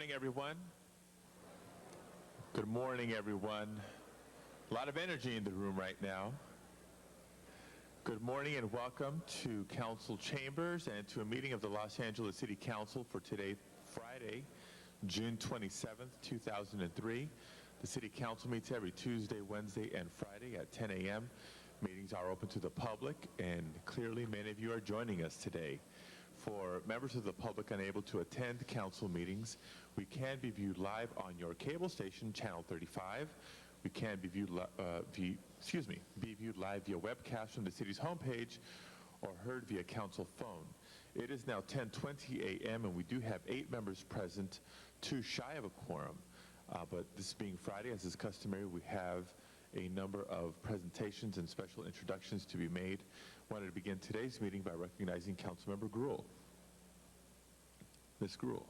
morning, everyone. Good morning, everyone. A lot of energy in the room right now. Good morning and welcome to Council Chambers and to a meeting of the Los Angeles City Council for today, Friday, June 27th, 2003. The City Council meets every Tuesday, Wednesday, and Friday at 10 a.m. Meetings are open to the public, and clearly many of you are joining us today. For members of the public unable to attend council meetings, we can be viewed live on your cable station, Channel 35. We can be viewed, be viewed live via webcast from the city's homepage or heard via council phone. It is now 10:20 a.m. and we do have 8 members present, 2 shy of a quorum. But this being Friday, as is customary, we have a number of presentations and special introductions to be made. I wanted to begin today's meeting by recognizing Councilmember Greuel. Ms. Greuel.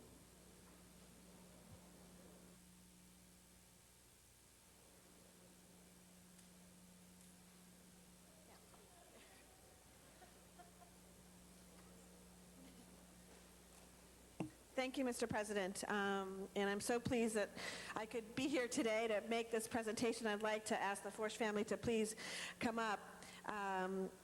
Thank you, Mr. President, and I'm so pleased that I could be here today to make this presentation. I'd like to ask the Forsch family to please come up.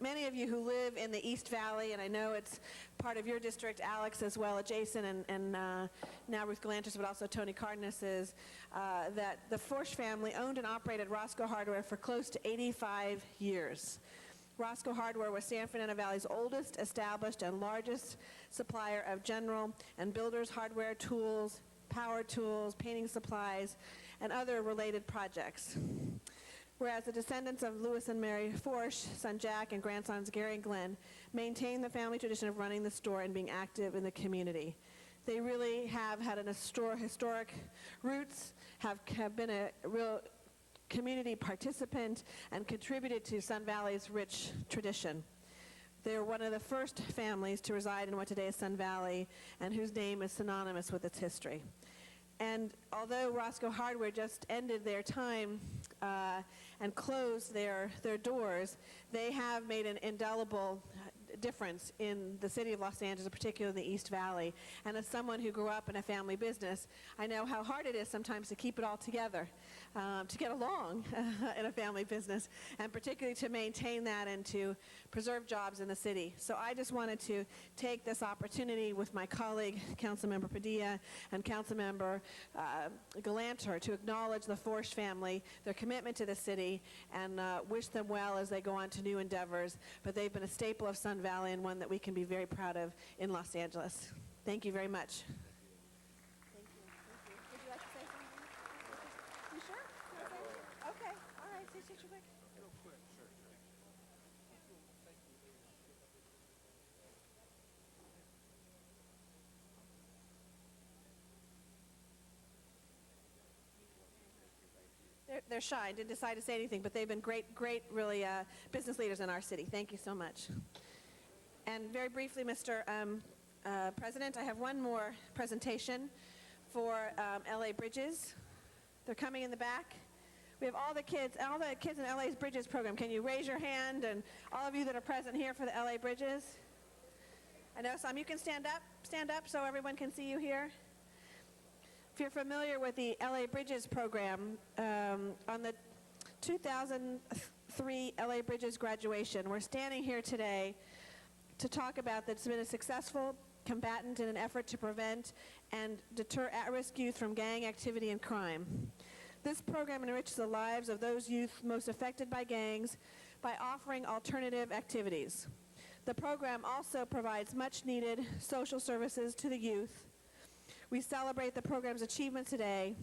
Many of you who live in the East Valley, and I know it's part of your district, Alex, as well, Jason, and now Ruth Galantis, but also Tony Cardenas, is that the Forsch family owned and operated Roscoe Hardware for close to 85 years. Roscoe Hardware was San Fernando Valley's oldest, established, and largest supplier of general and builders hardware, tools, power tools, painting supplies, and other related projects. Whereas the descendants of Louis and Mary Forsch, son Jack and grandsons Gary and Glenn, maintain the family tradition of running the store and being active in the community. They really have had an historic roots, have been a real community participant, and contributed to Sun Valley's rich tradition. They're one of the first families to reside in what today is Sun Valley, and whose name is synonymous with its history. And although Roscoe Hardware just ended their time and closed their doors, they have made an indelible difference in the city of Los Angeles, particularly in the East Valley. And as someone who grew up in a family business, I know how hard it is sometimes to keep it all together, to get along in a family business, and particularly to maintain that and to preserve jobs in the city. So I just wanted to take this opportunity with my colleague, Councilmember Padilla, and Councilmember Galanter, to acknowledge the Forsch family, their commitment to the city, and wish them well as they go on to new endeavors. But they've been a staple of Sun Valley and one that we can be very proud of in Los Angeles. Thank you very much. Thank you. Would you like to say something? You sure? Okay. All right. Say your quick. Real quick. Sure. They're shy, didn't decide to say anything, but they've been great, really business leaders in our city. Thank you so much. And very briefly, Mr. President, I have one more presentation for LA Bridges. They're coming in the back. We have all the kids in LA's Bridges program. Can you raise your hand, and all of you that are present here for the LA Bridges? I know some. You can stand up so everyone can see you here. If you're familiar with the LA Bridges program, on the 2003 LA Bridges graduation, we're standing here today to talk about that's been a successful combatant in an effort to prevent and deter at-risk youth from gang activity and crime. This program enriches the lives of those youth most affected by gangs by offering alternative activities. The program also provides much-needed social services to the youth. We celebrate the program's achievements today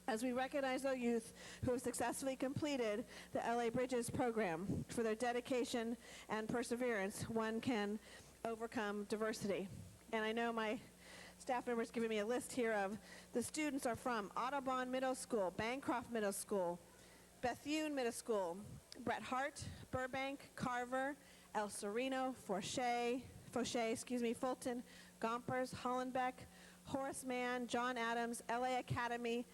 as we recognize those youth who have successfully completed the LA Bridges program. For their dedication and perseverance, one can overcome diversity. And I know my staff members giving me a list here of the students are from Audubon Middle School, Bancroft Middle School, Bethune Middle School, Bret Hart, Burbank, Carver, El Sereno, Fulton, Gompers, Hollenbeck, Horace Mann, John Adams, LA Academy,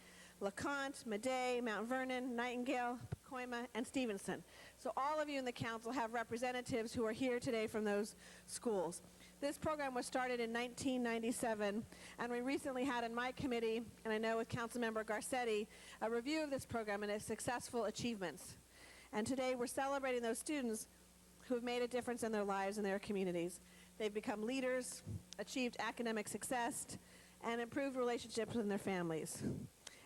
LeConte, Madey, Mount Vernon, Nightingale, Pacoima, and Stevenson. So all of you in the council have representatives who are here today from those schools. This program was started in 1997, and we recently had in my committee, and I know with Councilmember Garcetti, a review of this program and its successful achievements. And today we're celebrating those students who have made a difference in their lives and their communities. They've become leaders, achieved academic success, and improved relationships with their families.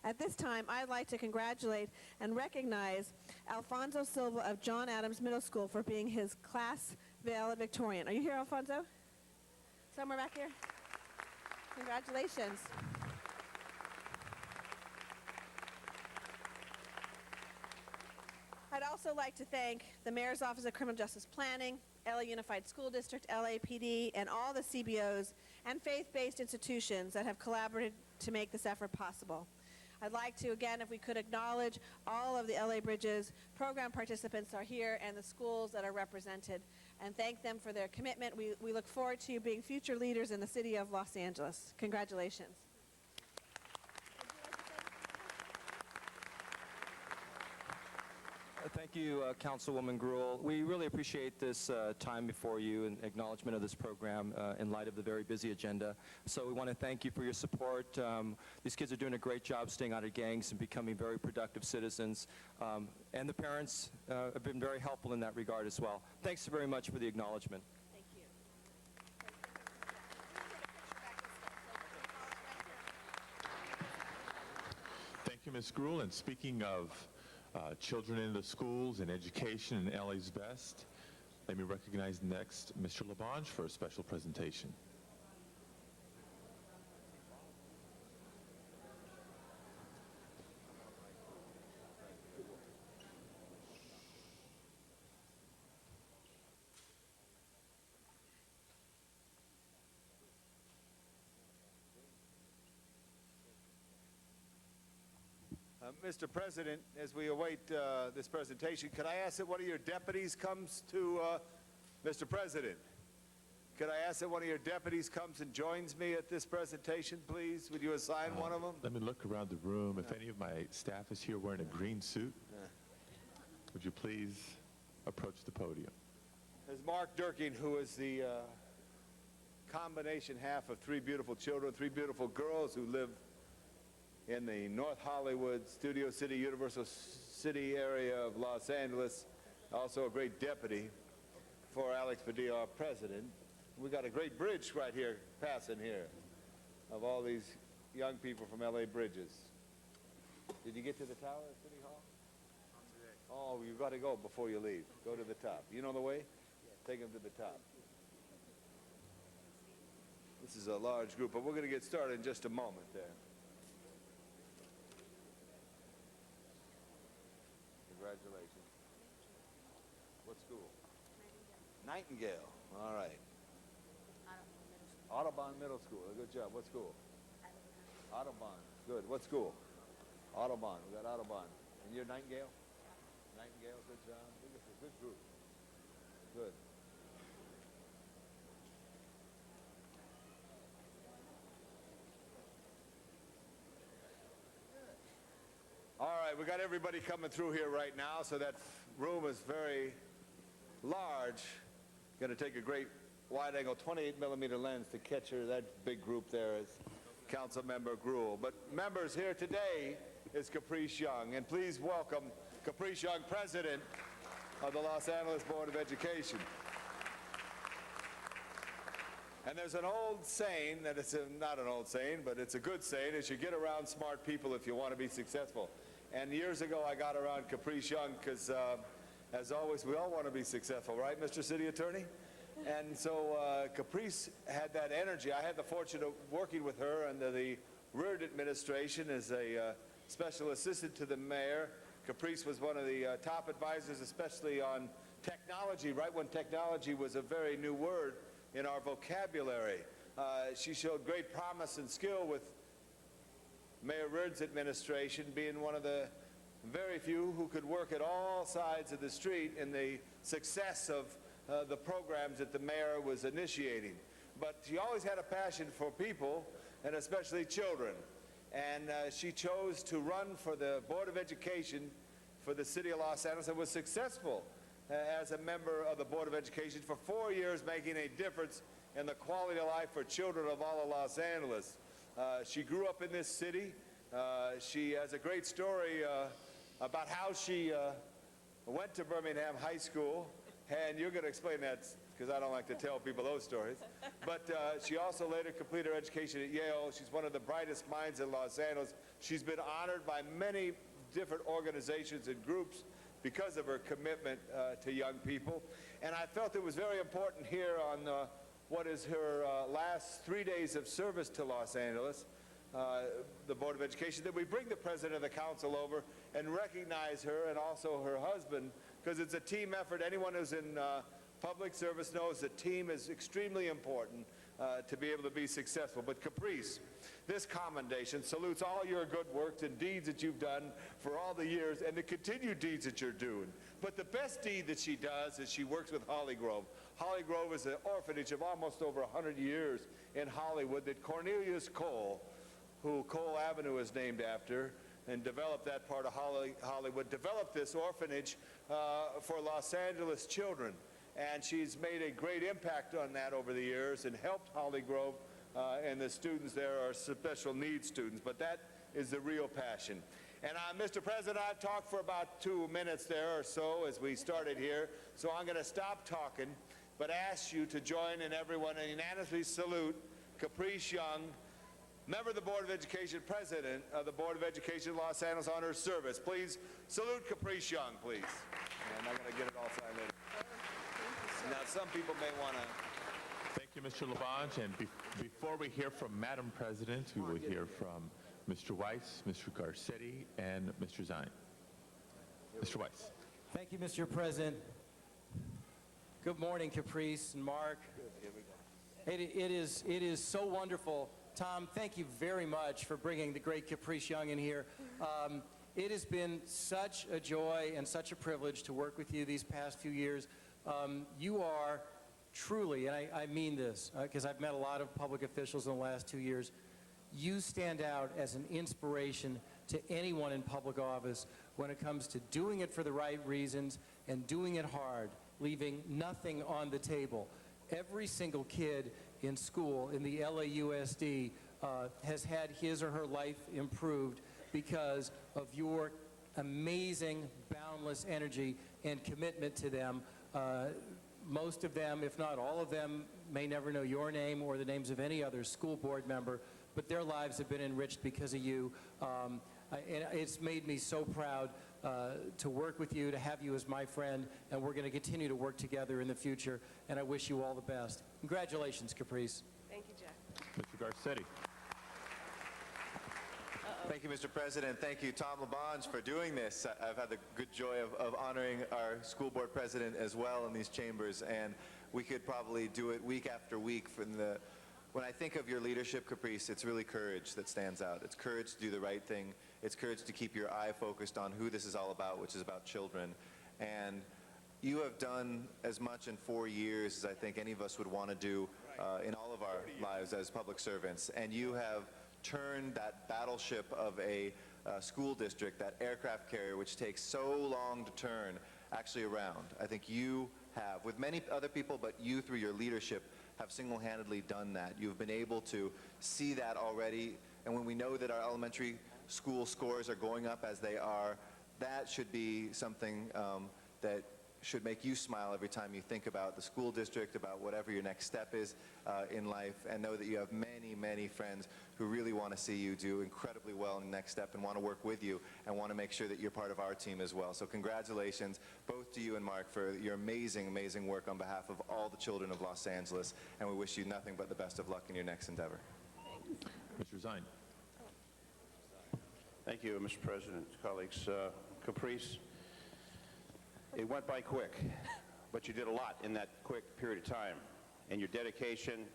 At this time, I'd like to congratulate and recognize Alfonso Silva of John Adams Middle School for being his class valedictorian. Are you here, Alfonso? Somewhere back here? Congratulations. I'd also like to thank the Mayor's Office of Criminal Justice Planning, LA Unified School District, LAPD, and all the CBOs and faith-based institutions that have collaborated to make this effort possible. I'd like to, again, if we could acknowledge all of the LA Bridges program participants are here and the schools that are represented, and thank them for their commitment. We look forward to you being future leaders in the city of Los Angeles. Congratulations. Thank you, Councilwoman Gruhl. We really appreciate this time before you and acknowledgement of this program in light of the very busy agenda. So we want to thank you for your support. These kids are doing a great job staying out of gangs and becoming very productive citizens. And the parents have been very helpful in that regard as well. Thanks very much for the acknowledgement. Thank you. Thank you, Ms. Gruhl. And speaking of children in the schools and education in LA's best, let me recognize next Mr. Labange for a special presentation. Mr. President, as we await this presentation, could I ask that one of your deputies comes to, Mr. President, could I ask that one of your deputies comes and joins me at this presentation, please? Would you assign one of them? Let me look around the room. If any of my staff is here wearing a green suit, would you please approach the podium? There's Mark Durkin, who is the combination half of three beautiful children, three beautiful girls who live in the North Hollywood, Studio City, Universal City area of Los Angeles. Also a great deputy for Alex Padilla, our president. We got a great bridge right here, passing here, of all these young people from LA Bridges. Did you get to the tower at City Hall? Not today. Oh, you got to go before you leave. Go to the top. You know the way? Take them to the top. This is a large group, but we're going to get started in just a moment there. Congratulations. What school? Nightingale. All right. Audubon Middle School. Good job. What school? Audubon. Good. What school? Audubon. We got Audubon. And you're Nightingale? Nightingale. Good job. This is a good group. Good. All right, we got everybody coming through here right now, so that room is very large. Going to take a great wide-angle 28-millimeter lens to catch her. That big group there is Councilmember Gruhl. But members, here today is Caprice Young, and please welcome Caprice Young, President of the Los Angeles Board of Education. And there's an old saying, that it's not an old saying, but it's a good saying, is you get around smart people if you want to be successful. And years ago, I got around Caprice Young because, as always, we all want to be successful, right, Mr. City Attorney? And so Caprice had that energy. I had the fortune of working with her under the Reard administration as a special assistant to the mayor. Caprice was one of the top advisors, especially on technology, right when technology was a very new word in our vocabulary. She showed great promise and skill with Mayor Reard's administration, being one of the very few who could work at all sides of the street in the success of the programs that the mayor was initiating. But she always had a passion for people, and especially children. And she chose to run for the Board of Education for the city of Los Angeles and was successful as a member of the Board of Education for 4 years, making a difference and the quality of life for children of all of Los Angeles. She grew up in this city. She has a great story about how she went to Birmingham High School, and you're going to explain that because I don't like to tell people those stories. But she also later completed her education at Yale. She's one of the brightest minds in Los Angeles. She's been honored by many different organizations and groups because of her commitment to young people. And I felt it was very important here on what is her last 3 days of service to Los Angeles, the Board of Education, that we bring the President of the Council over and recognize her and also her husband, because it's a team effort. Anyone who's in public service knows that team is extremely important to be able to be successful. But Caprice, this commendation salutes all your good works and deeds that you've done for all the years and the continued deeds that you're doing. But the best deed that she does is she works with Holly Grove. Holly Grove is an orphanage of almost over 100 years in Hollywood that Cornelius Cole, who Cole Avenue is named after, and developed that part of Hollywood, developed this orphanage for Los Angeles children. And she's made a great impact on that over the years and helped Holly Grove, and the students there are special needs students. But that is the real passion. And Mr. President, I've talked for about 2 minutes there or so as we started here, so I'm going to stop talking, but ask you to join in everyone and unanimously salute Caprice Young, member of the Board of Education, President of the Board of Education Los Angeles, on her service. Please salute Caprice Young, please. And I'm going to get it all signed later. Now, some people may want to... Thank you, Mr. Labange. And before we hear from Madam President, we will hear from Mr. Weiss, Mr. Garcetti, and Mr. Zine. Mr. Weiss. Thank you, Mr. President. Good morning, Caprice and Mark. It is so wonderful. Tom, thank you very much for bringing the great Caprice Young in here. It has been such a joy and such a privilege to work with you these past few years. You are truly, and I mean this, because I've met a lot of public officials in the last 2 years, you stand out as an inspiration to anyone in public office when it comes to doing it for the right reasons and doing it hard, leaving nothing on the table. Every single kid in school in the LAUSD has had his or her life improved because of your amazing, boundless energy and commitment to them. Most of them, if not all of them, may never know your name or the names of any other school board member, but their lives have been enriched because of you. And it's made me so proud to work with you, to have you as my friend, and we're going to continue to work together in the future, and I wish you all the best. Congratulations, Caprice. Thank you, Jeff. Mr. Garcetti. Thank you, Mr. President. Thank you, Tom Labange, for doing this. I've had the good joy of honoring our school board president as well in these chambers, and we could probably do it week after week. When I think of your leadership, Caprice, it's really courage that stands out. It's courage to do the right thing. It's courage to keep your eye focused on who this is all about, which is about children. And you have done as much in 4 years as I think any of us would want to do in all of our lives as public servants. And you have turned that battleship of a school district, that aircraft carrier, which takes so long to turn, actually around. I think you have, with many other people, but you through your leadership have single-handedly done that. You've been able to see that already, and when we know that our elementary school scores are going up as they are, that should be something that should make you smile every time you think about the school district, about whatever your next step is in life, and know that you have many, many friends who really want to see you do incredibly well in the next step and want to work with you and want to make sure that you're part of our team as well. So congratulations both to you and Mark for your amazing, amazing work on behalf of all the children of Los Angeles, and we wish you nothing but the best of luck in your next endeavor. Mr. Zine. Thank you, Mr. President, colleagues. Caprice, it went by quick, but you did a lot in that quick period of time. And your dedication,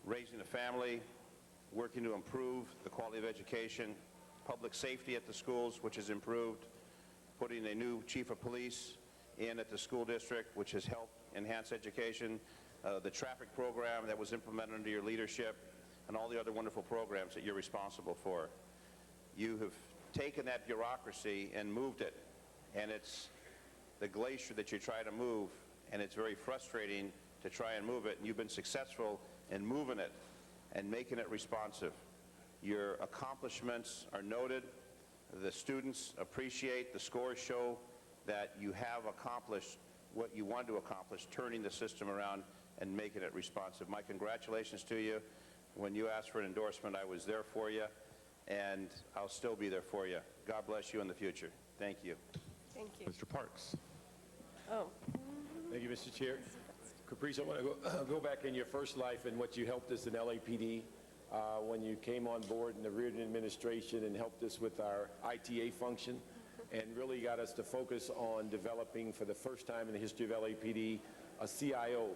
raising a family, working to improve the quality of education, public safety at the schools, which has improved, putting a new chief of police in at the school district, which has helped enhance education, the traffic program that was implemented under your leadership, and all the other wonderful programs that you're responsible for. You have taken that bureaucracy and moved it, and it's the glacier that you try to move, and it's very frustrating to try and move it, and you've been successful in moving it and making it responsive. Your accomplishments are noted. The students appreciate, the scores show that you have accomplished what you want to accomplish, turning the system around and making it responsive. My congratulations to you. When you asked for an endorsement, I was there for you, and I'll still be there for you. God bless you in the future. Thank you. Thank you. Mr. Parks. Oh. Thank you, Mr. Chair. Caprice, I want to go back in your first life and what you helped us in LAPD when you came on board in the Reardon administration and helped us with our ITA function and really got us to focus on developing for the first time in the history of LAPD a CIO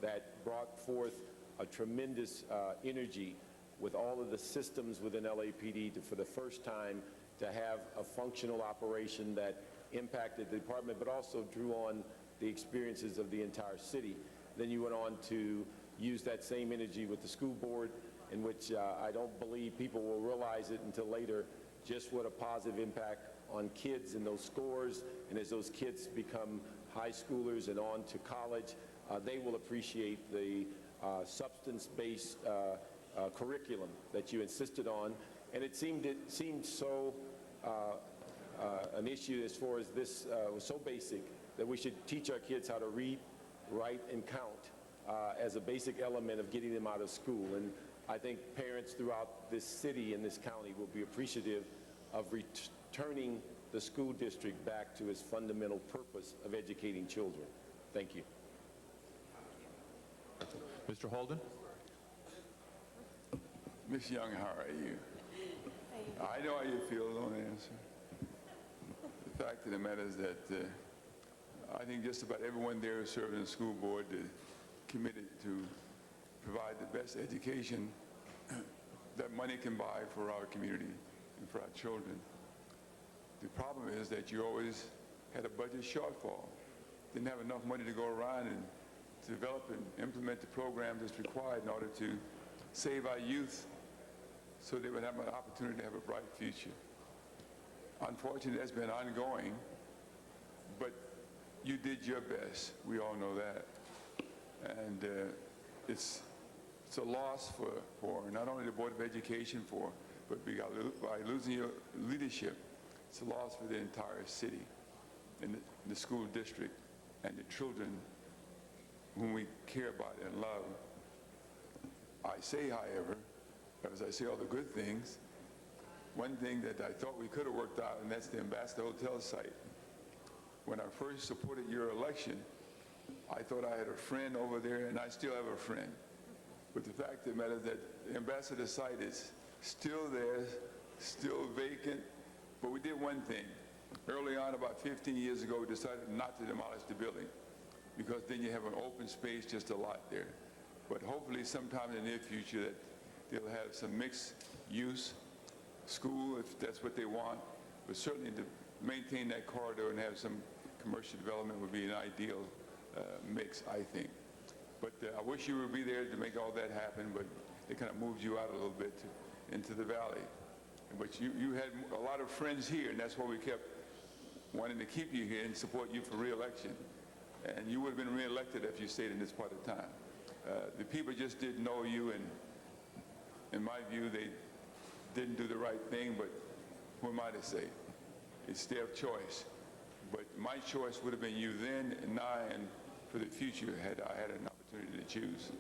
that brought forth a tremendous energy with all of the systems within LAPD for the first time to have a functional operation that impacted the department but also drew on the experiences of the entire city. Then you went on to use that same energy with the school board, in which I don't believe people will realize it until later, just what a positive impact on kids and those scores, and as those kids become high schoolers and on to college, they will appreciate the substance-based curriculum that you insisted on. And it seemed so an issue as far as this was so basic that we should teach our kids how to read, write, and count as a basic element of getting them out of school. And I think parents throughout this city and this county will be appreciative of returning the school district back to its fundamental purpose of educating children. Thank you. Mr. Holden. Miss Young, how are you? I know how you feel, don't answer. The fact of the matter is that I think just about everyone there who served in the school board is committed to provide the best education that money can buy for our community and for our children. The problem is that you always had a budget shortfall, didn't have enough money to go around and to develop and implement the program that's required in order to save our youth so they would have an opportunity to have a bright future. Unfortunately, that's been ongoing, but you did your best. We all know that. And it's a loss for not only the Board of Education, but by losing your leadership, it's a loss for the entire city and the school district and the children whom we care about and love. I say, however, as I say all the good things, one thing that I thought we could have worked out, and that's the Ambassador Hotel site. When I first supported your election, I thought I had a friend over there, and I still have a friend. But the fact of the matter is that the Ambassador site is still there, still vacant. But we did one thing. Early on, about 15 years ago, we decided not to demolish the building because then you have an open space, just a lot there. But hopefully sometime in the near future that they'll have some mixed use school, if that's what they want. But certainly to maintain that corridor and have some commercial development would be an ideal mix, I think. But I wish you would be there to make all that happen, but it kind of moved you out a little bit into the valley. But you had a lot of friends here, and that's why we kept wanting to keep you here and support you for re-election. And you would have been re-elected if you stayed in this part of time. The people just didn't know you, and in my view, they didn't do the right thing, but who am I to say? It's their choice. But my choice would have been you then and now and for the future had I had an opportunity to choose.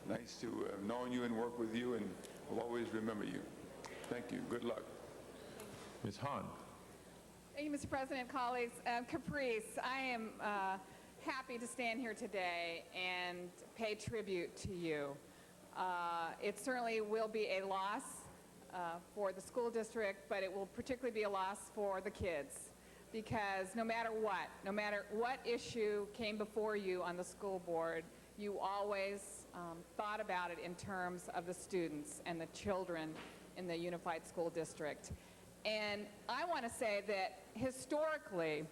Nice to have known you and work with you, and I'll always remember you. Thank you. Good luck. Ms. Hahn. Thank you, Mr. President, colleagues. Caprice, I am happy to stand here today and pay tribute to you. It certainly will be a loss for the school district, but it will particularly be a loss for the kids, because no matter what issue came before you on the school board, you always thought about it in terms of the students and the children in the Unified School District. And I want to say that historically,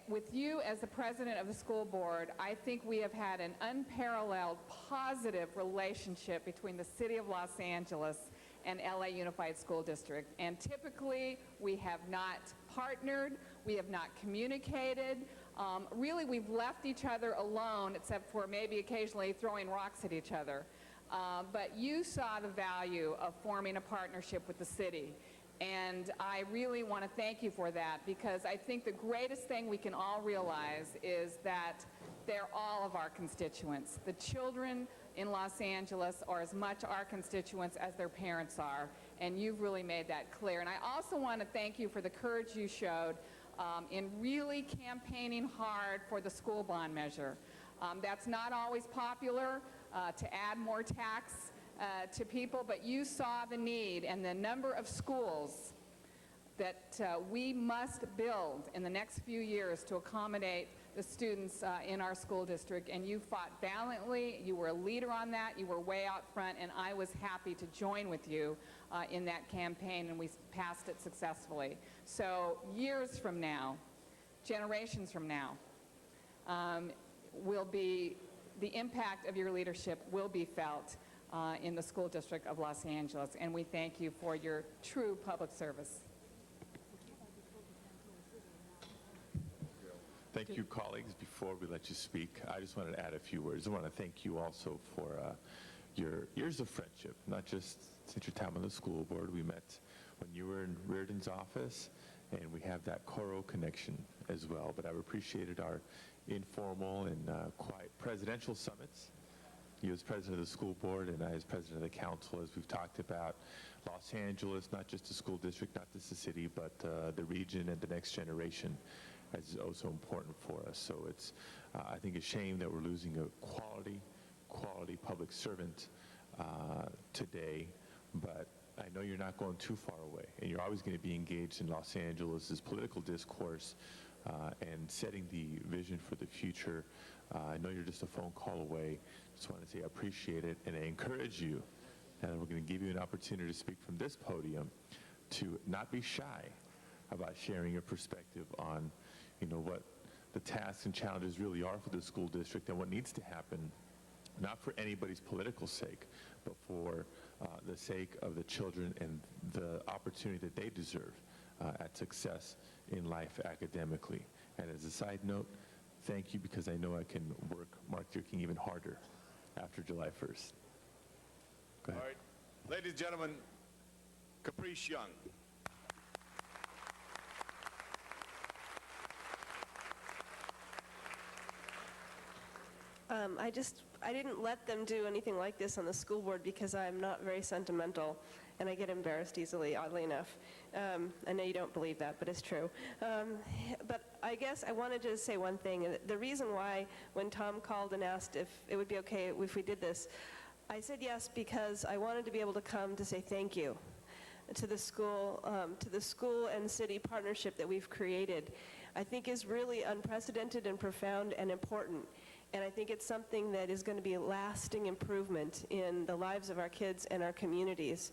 with you as the president of the school board, I think we have had an unparalleled positive relationship between the city of Los Angeles and LA Unified School District. And typically, we have not partnered, we have not communicated. Really, we've left each other alone, except for maybe occasionally throwing rocks at each other. But you saw the value of forming a partnership with the city. And I really want to thank you for that, because I think the greatest thing we can all realize is that they're all of our constituents. The children in Los Angeles are as much our constituents as their parents are, and you've really made that clear. And I also want to thank you for the courage you showed in really campaigning hard for the school bond measure. That's not always popular, to add more tax to people, but you saw the need and the number of schools that we must build in the next few years to accommodate the students in our school district, and you fought valiantly. You were a leader on that. You were way out front, and I was happy to join with you in that campaign, and we passed it successfully. So years from now, generations from now, the impact of your leadership will be felt in the school district of Los Angeles, and we thank you for your true public service. Thank you, colleagues. Before we let you speak, I just wanted to add a few words. I want to thank you also for your years of friendship, not just since your time on the school board. We met when you were in Reardon's office, and we have that Coro connection as well. But I've appreciated our informal and quiet presidential summits. You as president of the school board and I as president of the council, as we've talked about Los Angeles, not just the school district, not just the city, but the region and the next generation, as is also important for us. So it's, I think, a shame that we're losing a quality public servant today, but I know you're not going too far away, and you're always going to be engaged in Los Angeles' political discourse and setting the vision for the future. I know you're just a phone call away. Just want to say I appreciate it, and I encourage you, and we're going to give you an opportunity to speak from this podium, to not be shy about sharing your perspective on, what the tasks and challenges really are for the school district and what needs to happen, not for anybody's political sake, but for the sake of the children and the opportunity that they deserve at success in life academically. And as a side note, thank you, because I know I can work Mark Luther King even harder after July 1st. Go ahead. All right. Ladies and gentlemen, Caprice Young. I didn't let them do anything like this on the school board because I'm not very sentimental and I get embarrassed easily, oddly enough. I know you don't believe that, but it's true. But I guess I wanted to say one thing. The reason why, when Tom called and asked if it would be okay if we did this, I said yes because I wanted to be able to come to say thank you to the school and city partnership that we've created. I think is really unprecedented and profound and important. And I think it's something that is going to be a lasting improvement in the lives of our kids and our communities.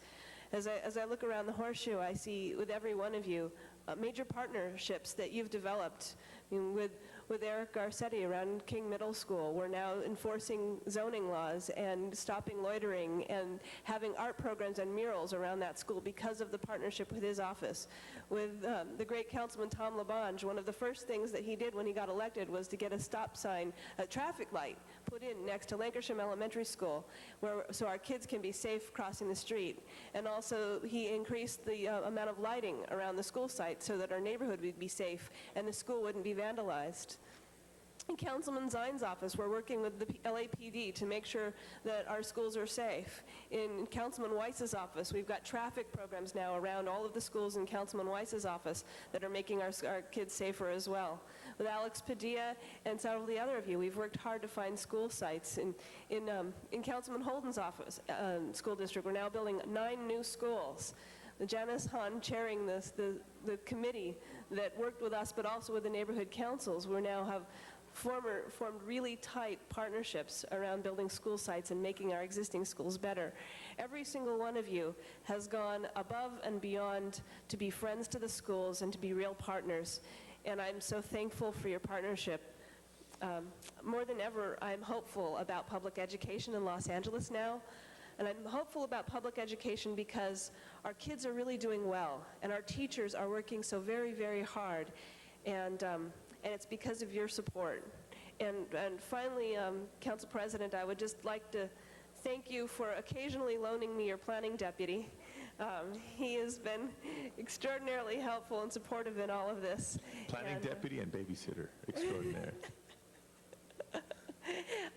As I look around the Horseshoe, I see with every one of you major partnerships that you've developed. I mean, with Eric Garcetti around King Middle School, we're now enforcing zoning laws and stopping loitering and having art programs and murals around that school because of the partnership with his office. With the great Councilman Tom LaBonge, one of the first things that he did when he got elected was to get a stop sign, a traffic light, put in next to Lancashire Elementary School, so our kids can be safe crossing the street. And also, he increased the amount of lighting around the school site so that our neighborhood would be safe and the school wouldn't be vandalized. In Councilman Zine's office, we're working with the LAPD to make sure that our schools are safe. In Councilman Weiss's office, we've got traffic programs now around all of the schools in Councilman Weiss's office that are making our kids safer as well. With Alex Padilla and several of the other of you, we've worked hard to find school sites. In Councilman Holden's office, school district, we're now building 9 new schools. Janice Hahn chairing the committee that worked with us, but also with the neighborhood councils. We now have formed really tight partnerships around building school sites and making our existing schools better. Every single one of you has gone above and beyond to be friends to the schools and to be real partners, and I'm so thankful for your partnership. More than ever, I'm hopeful about public education in Los Angeles now. And I'm hopeful about public education because our kids are really doing well, and our teachers are working so very, very hard. And and it's because of your support. And finally, Council President, I would just like to thank you for occasionally loaning me your planning deputy. He has been extraordinarily helpful and supportive in all of this. Planning deputy and babysitter extraordinaire.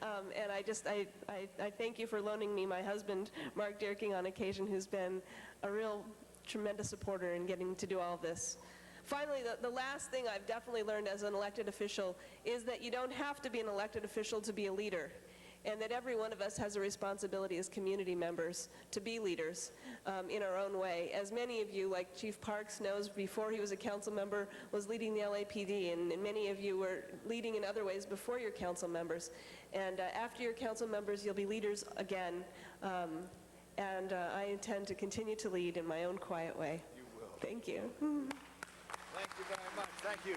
And I thank you for loaning me my husband, Mark Dierking, on occasion, who's been a real tremendous supporter in getting to do all of this. Finally, the last thing I've definitely learned as an elected official is that you don't have to be an elected official to be a leader, and that every one of us has a responsibility as community members to be leaders in our own way. As many of you, like Chief Parks knows, before he was a council member, was leading the LAPD, and many of you were leading in other ways before your council members. And after your council members, you'll be leaders again. And I intend to continue to lead in my own quiet way. You will. Thank you. Thank you very much. Thank you.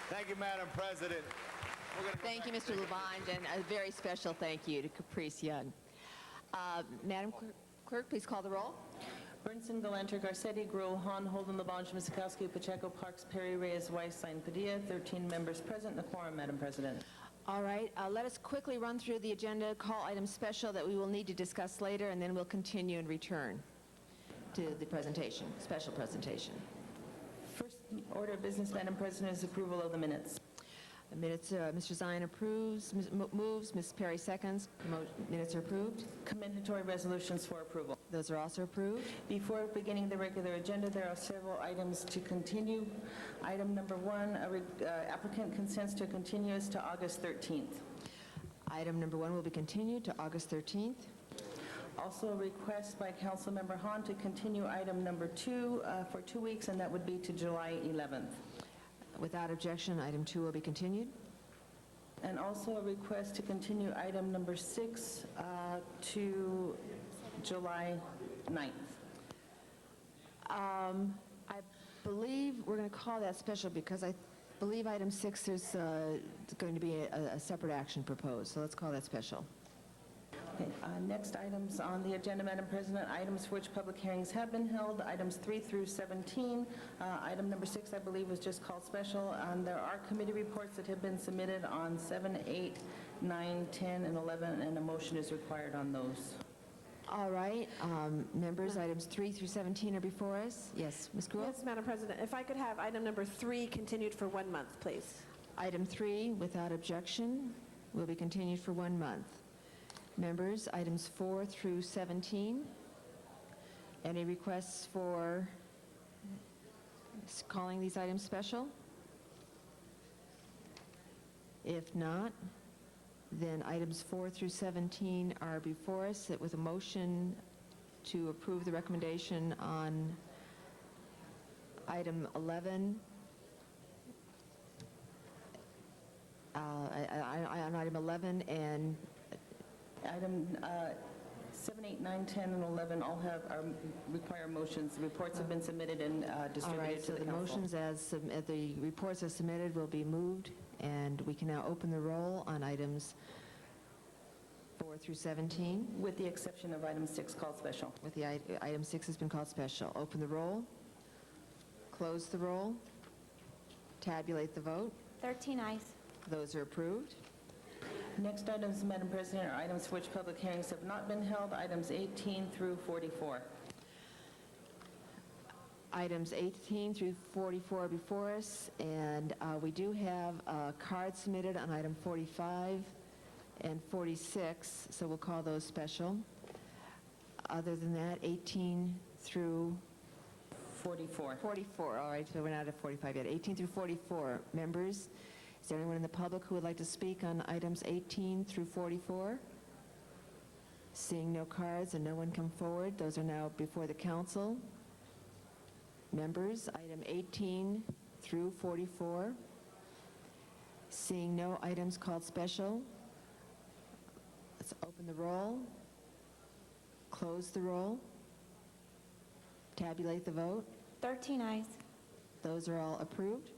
Thank you, Madam President. Thank you, Mr. Levine, and a very special thank you to Caprice Young. Madam Clerk, please call the roll. Bernson, Galenter, Garcetti, Gruel, Hahn, Holden, Labange, Miskowski, Pacheco, Parks, Perry, Reyes, Weiss, Sign, Padilla, 13 members present, and a quorum, Madam President. All right, let us quickly run through the agenda, call items special that we will need to discuss later, and then we'll continue and return to the presentation, special presentation. First order of business, Madam President, is approval of the minutes. The minutes, Mr. Zion approves, moves, Ms. Perry seconds. Minutes are approved. Commendatory resolutions for approval. Those are also approved. Before beginning the regular agenda, there are several items to continue. Item number 1, applicant consents to continuous to August 13th. Item number 1 will be continued to August 13th. Also a request by Councilmember Hahn to continue item number 2 for 2 weeks, and that would be to July 11th. Without objection, item 2 will be continued. And also a request to continue item number 6 to July 9th. I believe we're going to call that special because I believe item 6 there's going to be a separate action proposed. So let's call that special. Okay, next items on the agenda, Madam President, items for which public hearings have been held, items 3 through 17. Item number 6, I believe, was just called special. There are committee reports that have been submitted on 7, 8, 9, 10, and 11, and a motion is required on those. All right, members, items 3 through 17 are before us. Yes, Ms. Gruel? Yes, Madam President, if I could have item number 3 continued for 1 month, please. Item 3, without objection, will be continued for 1 month. Members, items 4 through 17. Any requests for calling these items special? If not, then items 4 through 17 are before us with a motion to approve the recommendation on item 11. On item 11 and Item 7, 8, 9, 10, and 11 all require motions. The reports have been submitted and distributed to the council. All right, so the motions as the reports as submitted will be moved, and we can now open the roll on items 4 through 17. With the exception of item 6 called special. With the item 6 has been called special. Open the roll, close the roll, tabulate the vote. 13 ayes. Those are approved. Next items, Madam President, are items for which public hearings have not been held, items 18 through 44. Items 18 through 44 are before us, and we do have a card submitted on item 45 and 46, so we'll call those special. Other than that, 18 through 44. 44, all right, so we're not at 45 yet. 18 through 44. Members, is there anyone in the public who would like to speak on items 18 through 44? Seeing no cards and no one come forward, those are now before the council. Members, item 18 through 44. Seeing no items called special, let's open the roll, close the roll, tabulate the vote. 13 ayes. Those are all approved.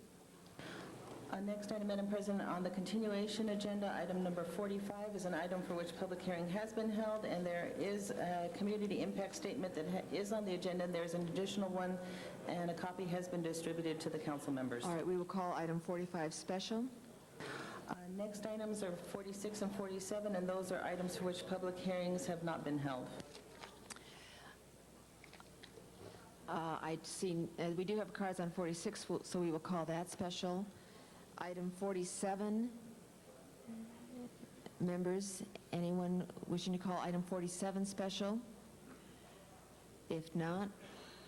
Next item, Madam President, on the continuation agenda, item number 45 is an item for which public hearing has been held, and there is a community impact statement that is on the agenda, and there's an additional one and a copy has been distributed to the council members. All right, we will call item 45 special. Next items are 46 and 47, and those are items for which public hearings have not been held. I'd seen, we do have cards on 46, so we will call that special. Item 47, members, anyone wishing to call item 47 special? If not,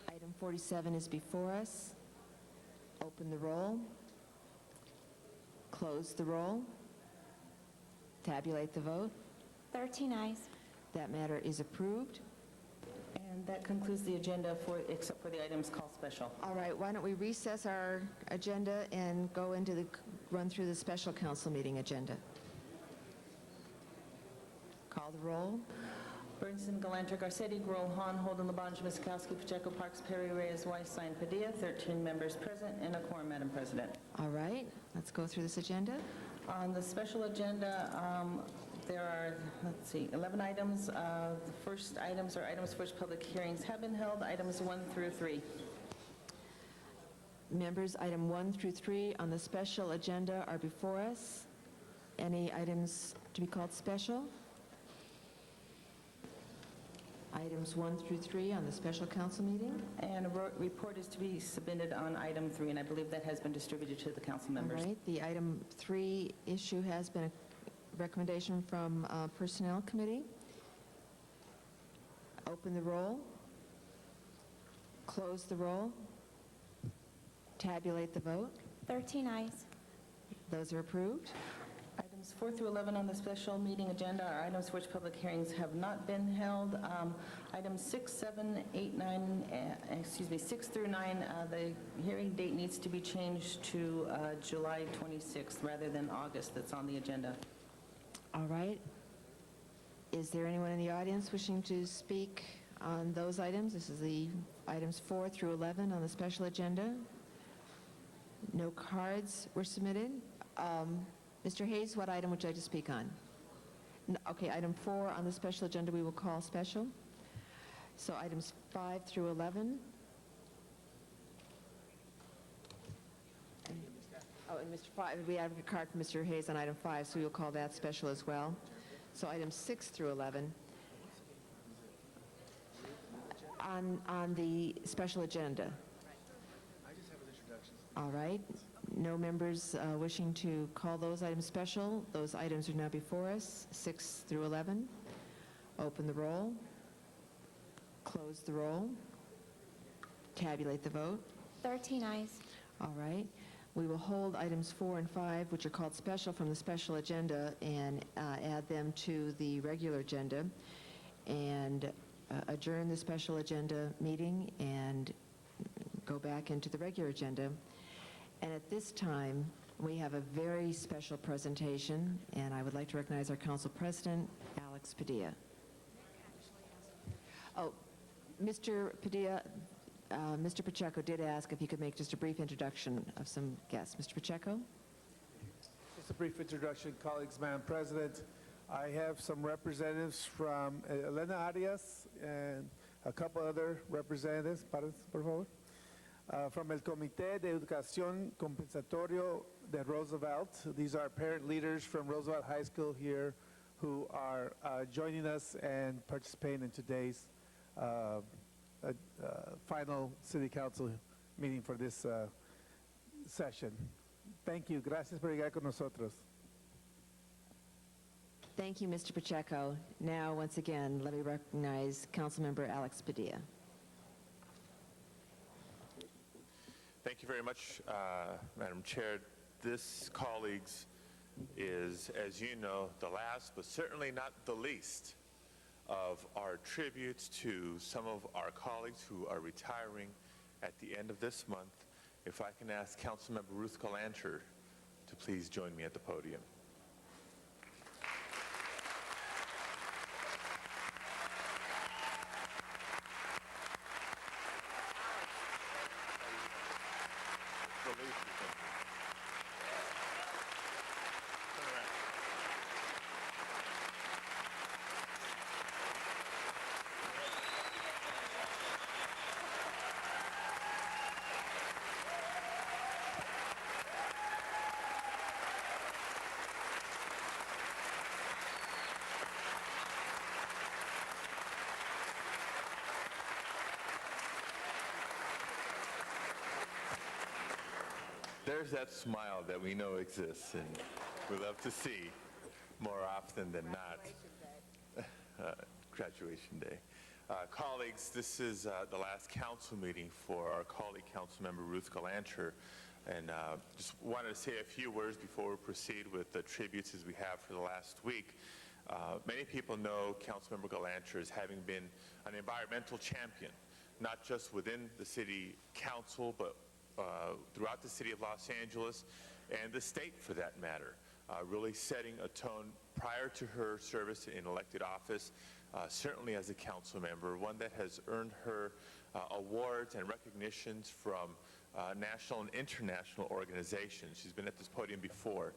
item 47 is before us. Open the roll. Close the roll. Tabulate the vote. 13 ayes. That matter is approved. And that concludes the agenda except for the items called special. All right, why don't we recess our agenda and go into run through the special council meeting agenda. Call the roll. Bernstein, Galanter, Garcetti, Gruel, Han, Holden, Labange, Miskowski, Pacheco, Parks, Perry, Reyes, Weiss, Sine, Padilla, 13 members present and a quorum, Madam President. All right, let's go through this agenda. On the special agenda, there are, 11 items. The first items are items for which public hearings have been held, items 1 through 3. Members, item 1 through 3 on the special agenda are before us. Any items to be called special? Items 1 through 3 on the special council meeting. And a report is to be submitted on item 3, and I believe that has been distributed to the council members. All right, the item 3 issue has been a recommendation from Personnel Committee. Open the roll. Close the roll. Tabulate the vote. 13 ayes. Those are approved. Items 4 through 11 on the special meeting agenda are items for which public hearings have not been held. Items 6, 7, 8, 9, 6 through 9, the hearing date needs to be changed to July 26th rather than August that's on the agenda. All right. Is there anyone in the audience wishing to speak on those items? This is the items 4 through 11 on the special agenda. No cards were submitted. Mr. Hayes, what item would you like to speak on? Okay, item 4 on the special agenda we will call special. So items 5 through 11. Oh, and Mr. 5, we have a card from Mr. Hayes on item 5, so we will call that special as well. So items 6 through 11 on the special agenda. All right. No members wishing to call those items special. Those items are now before us, 6 through 11. Open the roll. Close the roll. Tabulate the vote. 13 ayes. All right. We will hold items 4 and 5, which are called special, from the special agenda and add them to the regular agenda and adjourn the special agenda meeting and go back into the regular agenda. And at this time, we have a very special presentation, and I would like to recognize our council president, Alex Padilla. Oh, Mr. Padilla, Mr. Pacheco did ask if he could make just a brief introduction of some guests. Mr. Pacheco? Just a brief introduction, colleagues, Madam President. I have some representatives from Elena Arias and a couple other representatives, por favor. From el Comité de Educación Compensatorio de Roosevelt. These are parent leaders from Roosevelt High School here who are joining us and participating in today's final City Council meeting for this session. Thank you. Gracias por llegar con nosotros. Thank you, Mr. Pacheco. Now, once again, let me recognize Councilmember Alex Padilla. Thank you very much, Madam Chair. This, colleagues, is, as you know, the last, but certainly not the least, of our tributes to some of our colleagues who are retiring at the end of this month. If I can ask Councilmember Ruth Galanter to please join me at the podium. there's that smile that we know exists, and we love to see more often than not. Graduation day. Colleagues, this is the last council meeting for our colleague, Councilmember Ruth Galanter, and just wanted to say a few words before we proceed with the tributes as we have for the last week. Many people know Councilmember Galanter as having been an environmental champion, not just within the city council, but throughout the city of Los Angeles and the state for that matter, really setting a tone prior to her service in elected office, certainly as a council member, one that has earned her awards and recognitions from national and international organizations. She's been at this podium before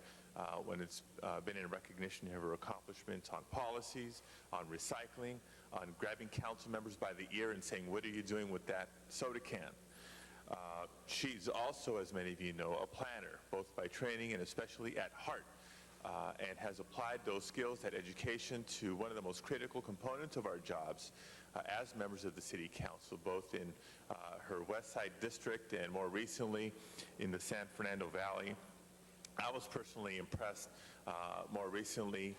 when it's been in recognition of her accomplishments on policies, on recycling, on grabbing council members by the ear and saying, what are you doing with that soda can? She's also, as many of you know, a planner, both by training and especially at heart, and has applied those skills, that education, to one of the most critical components of our jobs as members of the City Council, both in her West Side District and more recently in the San Fernando Valley. I was personally impressed more recently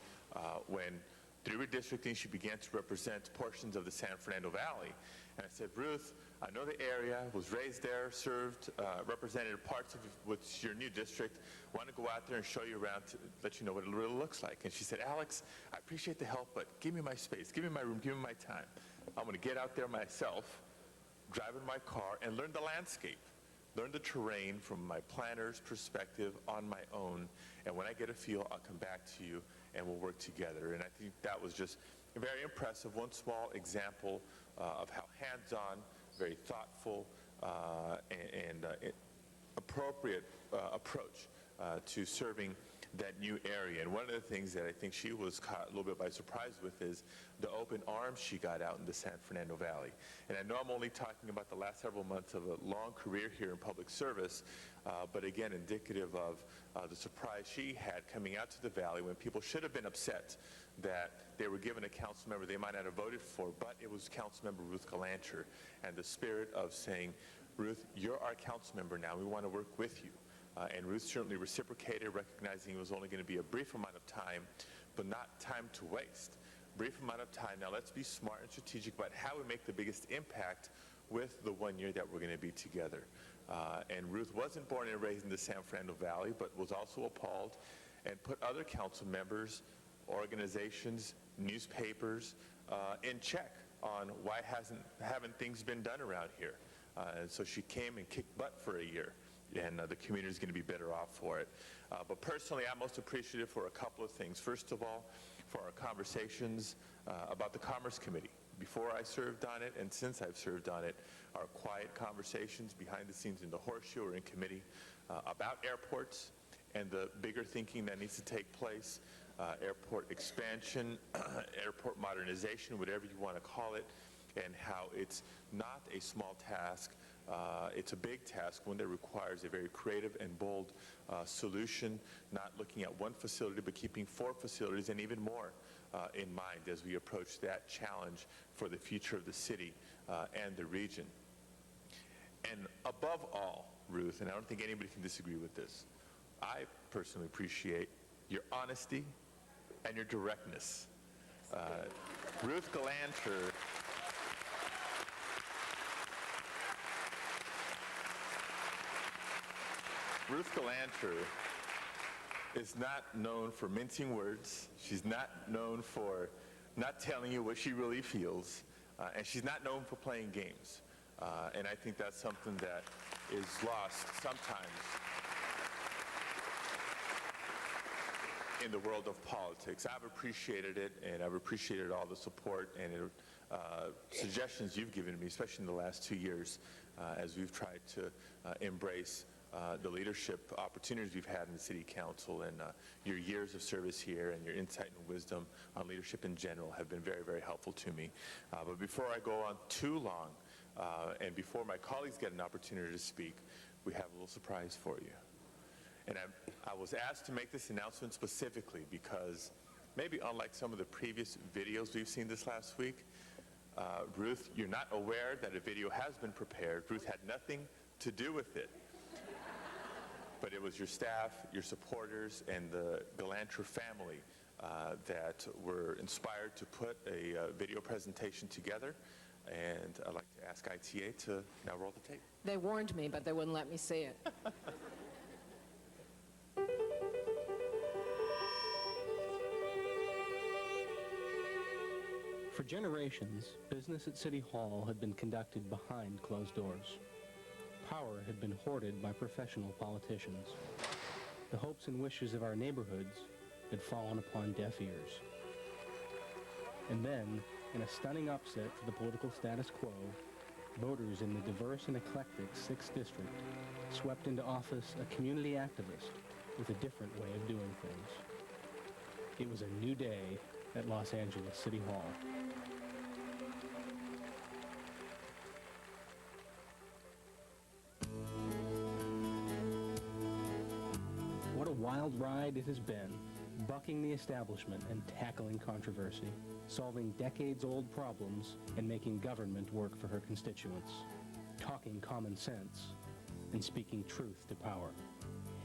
when through redistricting she began to represent portions of the San Fernando Valley. And I said, Ruth, I know the area, was raised there, served, represented parts of what's your new district. Want to go out there and show you around to let you know what it really looks like. And she said, Alex, I appreciate the help, but give me my space, give me my room, give me my time. I'm going to get out there myself, drive in my car, and learn the landscape, learn the terrain from my planner's perspective on my own. And when I get a feel, I'll come back to you and we'll work together. And I think that was just very impressive. One small example of how hands-on, very thoughtful, and appropriate approach to serving that new area. And one of the things that I think she was caught a little bit by surprise with is the open arms she got out in the San Fernando Valley. And I know I'm only talking about the last several months of a long career here in public service, but again, indicative of the surprise she had coming out to the Valley when people should have been upset that they were given a council member they might not have voted for, but it was Councilmember Ruth Galanter, and the spirit of saying, Ruth, you're our council member now, we want to work with you. And Ruth certainly reciprocated, recognizing it was only going to be a brief amount of time, but not time to waste. Brief amount of time. Now let's be smart and strategic about how we make the biggest impact with the 1 year that we're going to be together. And Ruth wasn't born and raised in the San Fernando Valley, but was also appalled and put other council members, organizations, newspapers in check on why haven't things been done around here. And so she came and kicked butt for a year. And the community is going to be better off for it. But personally, I'm most appreciative for a couple of things. First of all, for our conversations about the Commerce Committee. Before I served on it and since I've served on it, our quiet conversations behind the scenes in the horseshoe or in committee about airports and the bigger thinking that needs to take place, airport expansion, airport modernization, whatever you want to call it, and how it's not a small task. It's a big task, one that requires a very creative and bold solution, not looking at one facility, but keeping 4 facilities and even more in mind as we approach that challenge for the future of the city and the region. And above all, Ruth, and I don't think anybody can disagree with this, I personally appreciate your honesty and your directness. Ruth Galanter is not known for mincing words. She's not known for not telling you what she really feels. And she's not known for playing games. And I think that's something that is lost sometimes in the world of politics. I've appreciated it, and I've appreciated all the support and suggestions you've given me, especially in the last 2 years, as we've tried to embrace the leadership opportunities we've had in the City Council, and your years of service here and your insight and wisdom on leadership in general have been very, very helpful to me. But before I go on too long, and before my colleagues get an opportunity to speak, we have a little surprise for you. And I was asked to make this announcement specifically because maybe unlike some of the previous videos we've seen this last week, Ruth, you're not aware that a video has been prepared. Ruth had nothing to do with it. but it was your staff, your supporters, and the Galanter family that were inspired to put a video presentation together. And I'd like to ask ITA to now roll the tape. They warned me, but they wouldn't let me see it. For generations, business at City Hall had been conducted behind closed doors. Power had been hoarded by professional politicians. The hopes and wishes of our neighborhoods had fallen upon deaf ears. And then, in a stunning upset for the political status quo, voters in the diverse and eclectic 6th District swept into office a community activist with a different way of doing things. It was a new day at Los Angeles City Hall. What a wild ride it has been, bucking the establishment and tackling controversy, solving decades-old problems and making government work for her constituents, talking common sense, and speaking truth to power.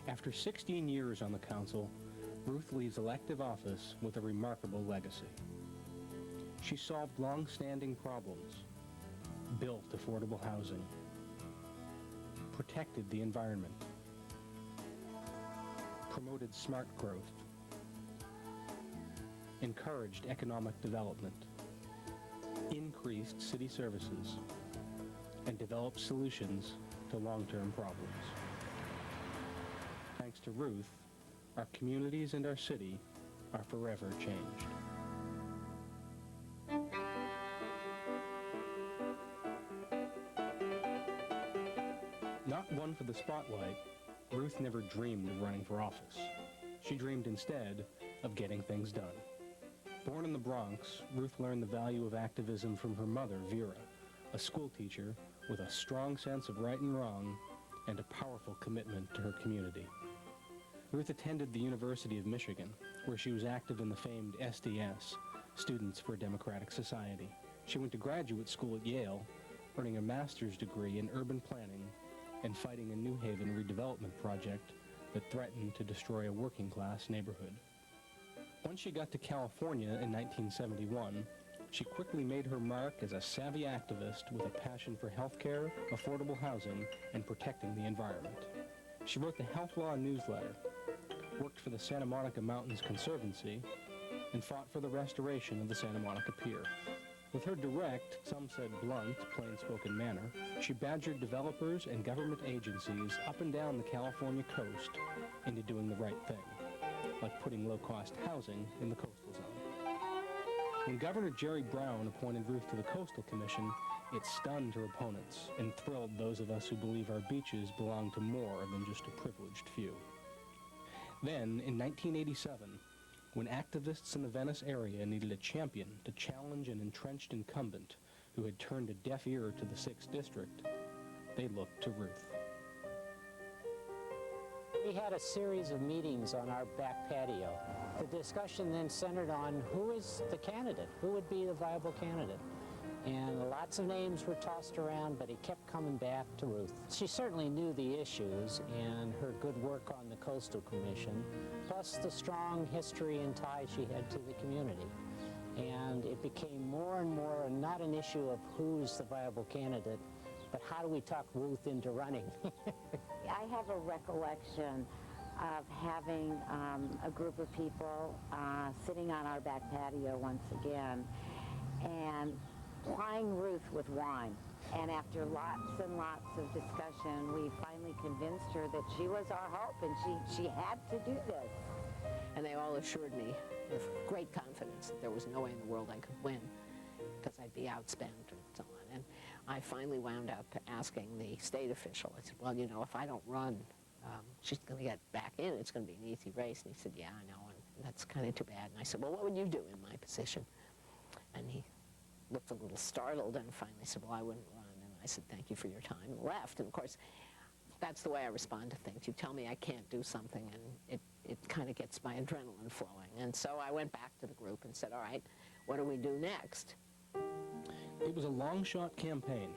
After 16 years on the council, Ruth leaves elective office with a remarkable legacy. She solved long-standing problems, built affordable housing, protected the environment, promoted smart growth, encouraged economic development, increased city services, and developed solutions to long-term problems. Thanks to Ruth, our communities and our city are forever changed. Not one for the spotlight, Ruth never dreamed of running for office. She dreamed instead of getting things done. Born in the Bronx, Ruth learned the value of activism from her mother, Vera, a school teacher with a strong sense of right and wrong and a powerful commitment to her community. Ruth attended the University of Michigan, where she was active in the famed SDS, Students for a Democratic Society. She went to graduate school at Yale, earning a master's degree in urban planning and fighting a New Haven redevelopment project that threatened to destroy a working-class neighborhood. Once she got to California in 1971, she quickly made her mark as a savvy activist with a passion for healthcare, affordable housing, and protecting the environment. She wrote the Health Law newsletter, worked for the Santa Monica Mountains Conservancy, and fought for the restoration of the Santa Monica Pier. With her direct, some said blunt, plain-spoken manner, she badgered developers and government agencies up and down the California coast into doing the right thing, like putting low-cost housing in the coastal zone. When Governor Jerry Brown appointed Ruth to the Coastal Commission, it stunned her opponents and thrilled those of us who believe our beaches belong to more than just a privileged few. Then, in 1987, when activists in the Venice area needed a champion to challenge an entrenched incumbent who had turned a deaf ear to the 6th District, they looked to Ruth. We had a series of meetings on our back patio. The discussion then centered on who is the candidate, who would be the viable candidate. And lots of names were tossed around, but it kept coming back to Ruth. She certainly knew the issues and her good work on the Coastal Commission, plus the strong history and ties she had to the community. And it became more and more not an issue of who's the viable candidate, but how do we talk Ruth into running? I have a recollection of having a group of people sitting on our back patio once again and plying Ruth with wine. And after lots and lots of discussion, we finally convinced her that she was our hope and she had to do this. And they all assured me with great confidence that there was no way in the world I could win because I'd be outspent and so on. And I finally wound up asking the state official, I said, well, you know, if I don't run, she's going to get back in. It's going to be an easy race. And he said, yeah, I know, and that's kind of too bad. And I said, well, what would you do in my position? And he looked a little startled and finally said, well, I wouldn't run. And I said, thank you for your time, and left. And of course, that's the way I respond to things. You tell me I can't do something, and it kind of gets my adrenaline flowing. And so I went back to the group and said, all right, what do we do next? It was a long-shot campaign,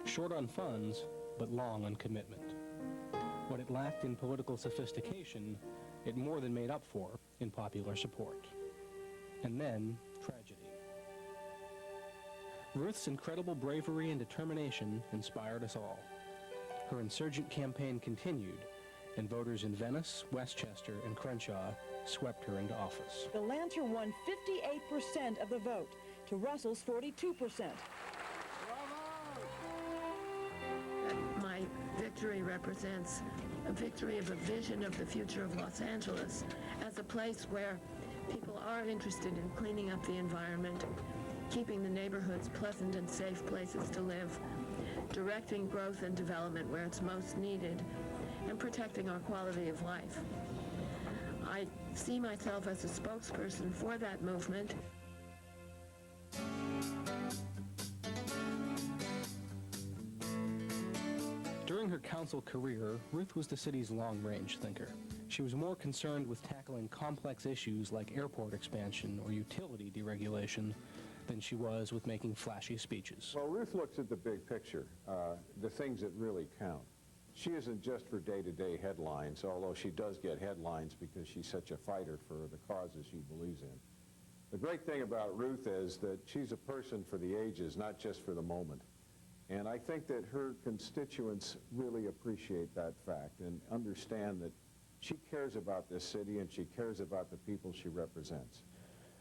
short on funds, but long on commitment. What it lacked in political sophistication, it more than made up for in popular support. And then, tragedy. Ruth's incredible bravery and determination inspired us all. Her insurgent campaign continued, and voters in Venice, Westchester, and Crenshaw swept her into office. The Lancer won 58% of the vote to Russell's 42%. My victory represents a victory of a vision of the future of Los Angeles as a place where people are interested in cleaning up the environment, keeping the neighborhoods pleasant and safe places to live, directing growth and development where it's most needed, and protecting our quality of life. I see myself as a spokesperson for that movement. During her council career, Ruth was the city's long-range thinker. She was more concerned with tackling complex issues like airport expansion or utility deregulation than she was with making flashy speeches. Well, Ruth looks at the big picture, the things that really count. She isn't just for day-to-day headlines, although she does get headlines because she's such a fighter for the causes she believes in. The great thing about Ruth is that she's a person for the ages, not just for the moment. And I think that her constituents really appreciate that fact and understand that she cares about this city and she cares about the people she represents.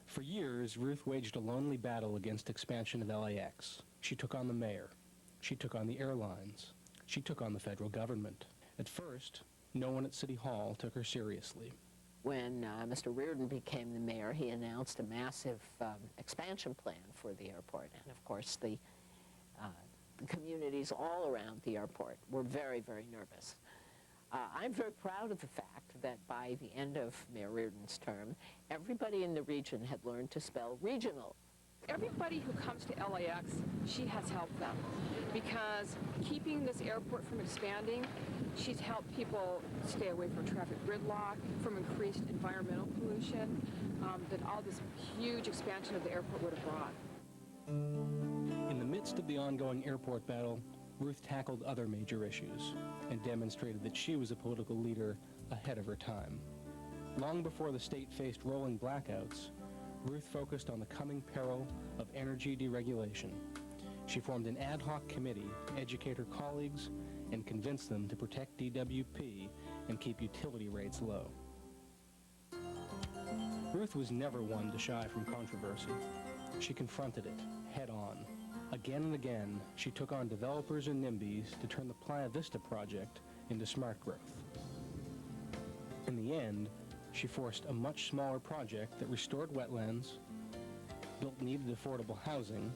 For years, Ruth waged a lonely battle against expansion of LAX. She took on the mayor. She took on the airlines. She took on the federal government. At first, no one at City Hall took her seriously. When Mr. Reardon became the mayor, he announced a massive expansion plan for the airport. And of course, the communities all around the airport were very, very nervous. I'm very proud of the fact that by the end of Mayor Reardon's term, everybody in the region had learned to spell regional. Everybody who comes to LAX, she has helped them, because keeping this airport from expanding, she's helped people stay away from traffic gridlock, from increased environmental pollution, that all this huge expansion of the airport would have brought. In the midst of the ongoing airport battle, Ruth tackled other major issues and demonstrated that she was a political leader ahead of her time. Long before the state faced rolling blackouts, Ruth focused on the coming peril of energy deregulation. She formed an ad hoc committee to educate her colleagues and convince them to protect DWP and keep utility rates low. Ruth was never one to shy from controversy. She confronted it head on. Again and again, she took on developers and NIMBYs to turn the Playa Vista project into smart growth. In the end, she forced a much smaller project that restored wetlands, built needed affordable housing,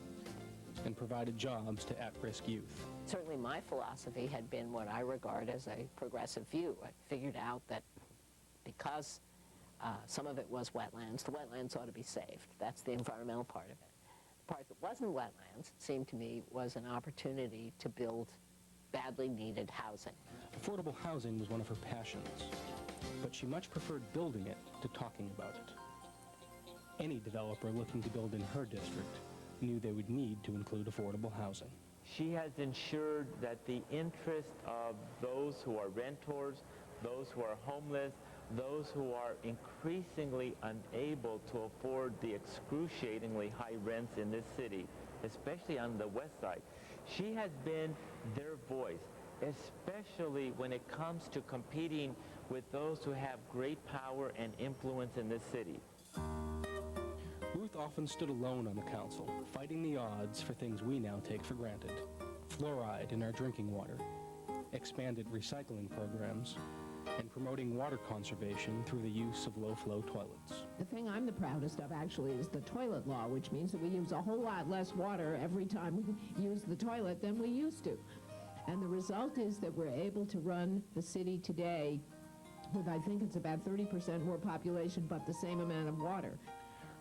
and provided jobs to at-risk youth. Certainly my philosophy had been what I regard as a progressive view. I figured out that because some of it was wetlands, the wetlands ought to be saved. That's the environmental part of it. The part that wasn't wetlands, it seemed to me, was an opportunity to build badly needed housing. Affordable housing was one of her passions, but she much preferred building it to talking about it. Any developer looking to build in her district knew they would need to include affordable housing. She has ensured that the interest of those who are renters, those who are homeless, those who are increasingly unable to afford the excruciatingly high rents in this city, especially on the west side. She has been their voice, especially when it comes to competing with those who have great power and influence in this city. Ruth often stood alone on the council, fighting the odds for things we now take for granted. Fluoride in our drinking water, expanded recycling programs, and promoting water conservation through the use of low-flow toilets. The thing I'm the proudest of, actually, is the toilet law, which means that we use a whole lot less water every time we use the toilet than we used to. And the result is that we're able to run the city today with, I think it's about 30% more population, but the same amount of water.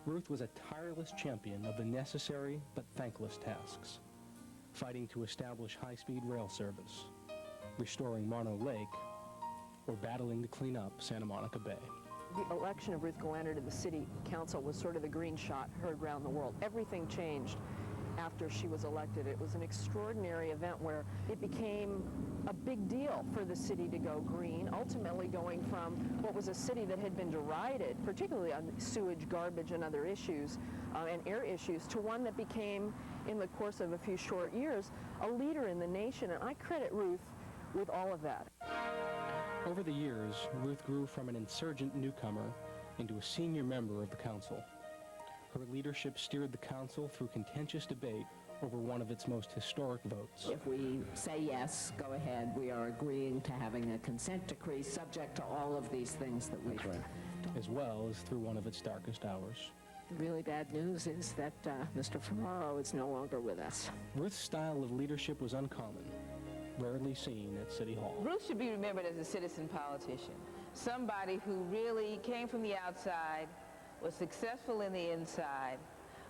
Ruth was a tireless champion of the necessary but thankless tasks, fighting to establish high-speed rail service, restoring Mono Lake, or battling to clean up Santa Monica Bay. The election of Ruth Golander to the city council was sort of the green shot heard around the world. Everything changed after she was elected. It was an extraordinary event where it became a big deal for the city to go green, ultimately going from what was a city that had been derided, particularly on sewage, garbage, and other issues, and air issues, to one that became, in the course of a few short years, a leader in the nation. And I credit Ruth with all of that. Over the years, Ruth grew from an insurgent newcomer into a senior member of the council. Her leadership steered the council through contentious debate over one of its most historic votes. If we say yes, go ahead, we are agreeing to having a consent decree subject to all of these things that we've... As well as through one of its darkest hours. The really bad news is that Mr. Ferraro is no longer with us. Ruth's style of leadership was uncommon, rarely seen at City Hall. Ruth should be remembered as a citizen politician, somebody who really came from the outside, was successful in the inside,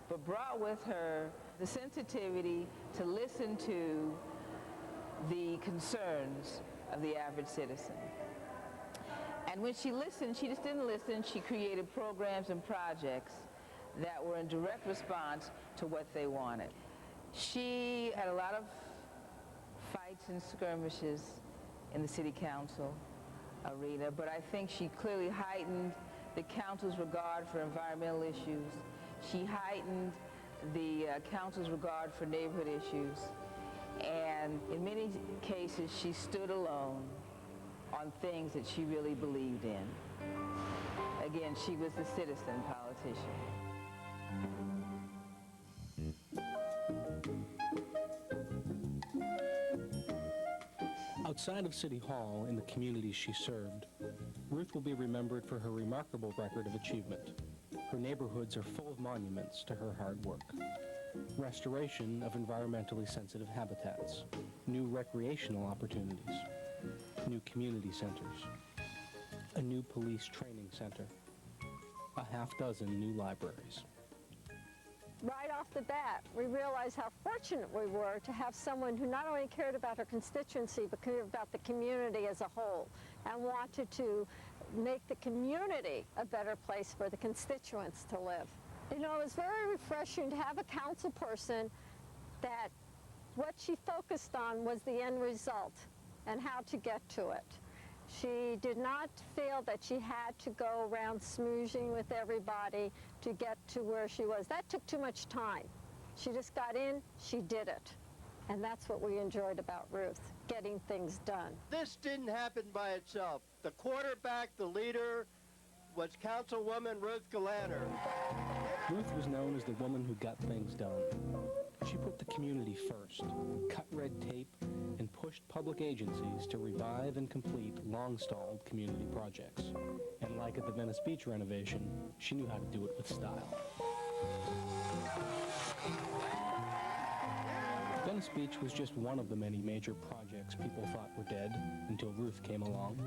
but brought with her the sensitivity to listen to the concerns of the average citizen. And when she listened, she just didn't listen, she created programs and projects that were in direct response to what they wanted. She had a lot of fights and skirmishes in the city council arena, but I think she clearly heightened the council's regard for environmental issues. She heightened the council's regard for neighborhood issues. And in many cases, she stood alone on things that she really believed in. Again, she was the citizen politician. Outside of City Hall, in the communities she served, Ruth will be remembered for her remarkable record of achievement. Her neighborhoods are full of monuments to her hard work. Restoration of environmentally sensitive habitats, new recreational opportunities, new community centers, a new police training center, a half-dozen new libraries. Right off the bat, we realized how fortunate we were to have someone who not only cared about her constituency, but cared about the community as a whole, and wanted to make the community a better place for the constituents to live. You know, it was very refreshing to have a council person that what she focused on was the end result and how to get to it. She did not feel that she had to go around smoozing with everybody to get to where she was. That took too much time. She just got in, she did it. And that's what we enjoyed about Ruth, getting things done. This didn't happen by itself. The quarterback, the leader, was Councilwoman Ruth Galaner. Ruth was known as the woman who got things done. She put the community first, cut red tape, and pushed public agencies to revive and complete long-stalled community projects. And like at the Venice Beach renovation, she knew how to do it with style. Venice Beach was just one of the many major projects people thought were dead until Ruth came along.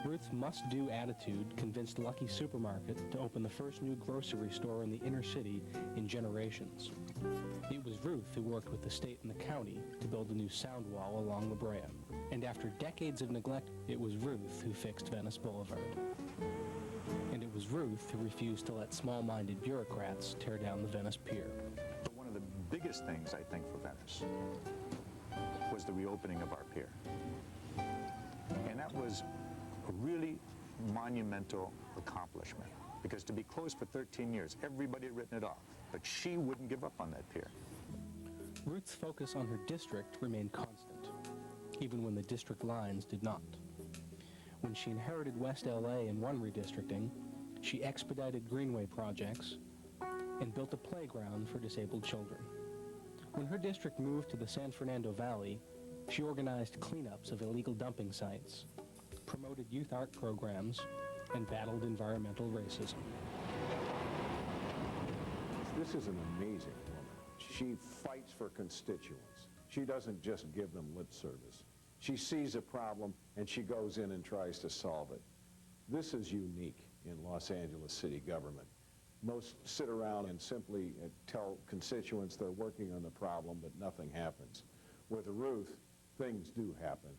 Ruth's must-do attitude convinced Lucky Supermarket to open the first new grocery store in the inner city in generations. It was Ruth who worked with the state and the county to build a new sound wall along La Brea. And after decades of neglect, it was Ruth who fixed Venice Boulevard. And it was Ruth who refused to let small-minded bureaucrats tear down the Venice Pier. But one of the biggest things, I think, for Venice was the reopening of our pier. And that was a really monumental accomplishment, because to be closed for 13 years, everybody had written it off, but she wouldn't give up on that pier. Ruth's focus on her district remained constant, even when the district lines did not. When she inherited West LA and won redistricting, she expedited greenway projects and built a playground for disabled children. When her district moved to the San Fernando Valley, she organized cleanups of illegal dumping sites, promoted youth art programs, and battled environmental racism. This is an amazing woman. She fights for constituents. She doesn't just give them lip service. She sees a problem and she goes in and tries to solve it. This is unique in Los Angeles city government. Most sit around and simply tell constituents they're working on the problem, but nothing happens. With Ruth, things do happen.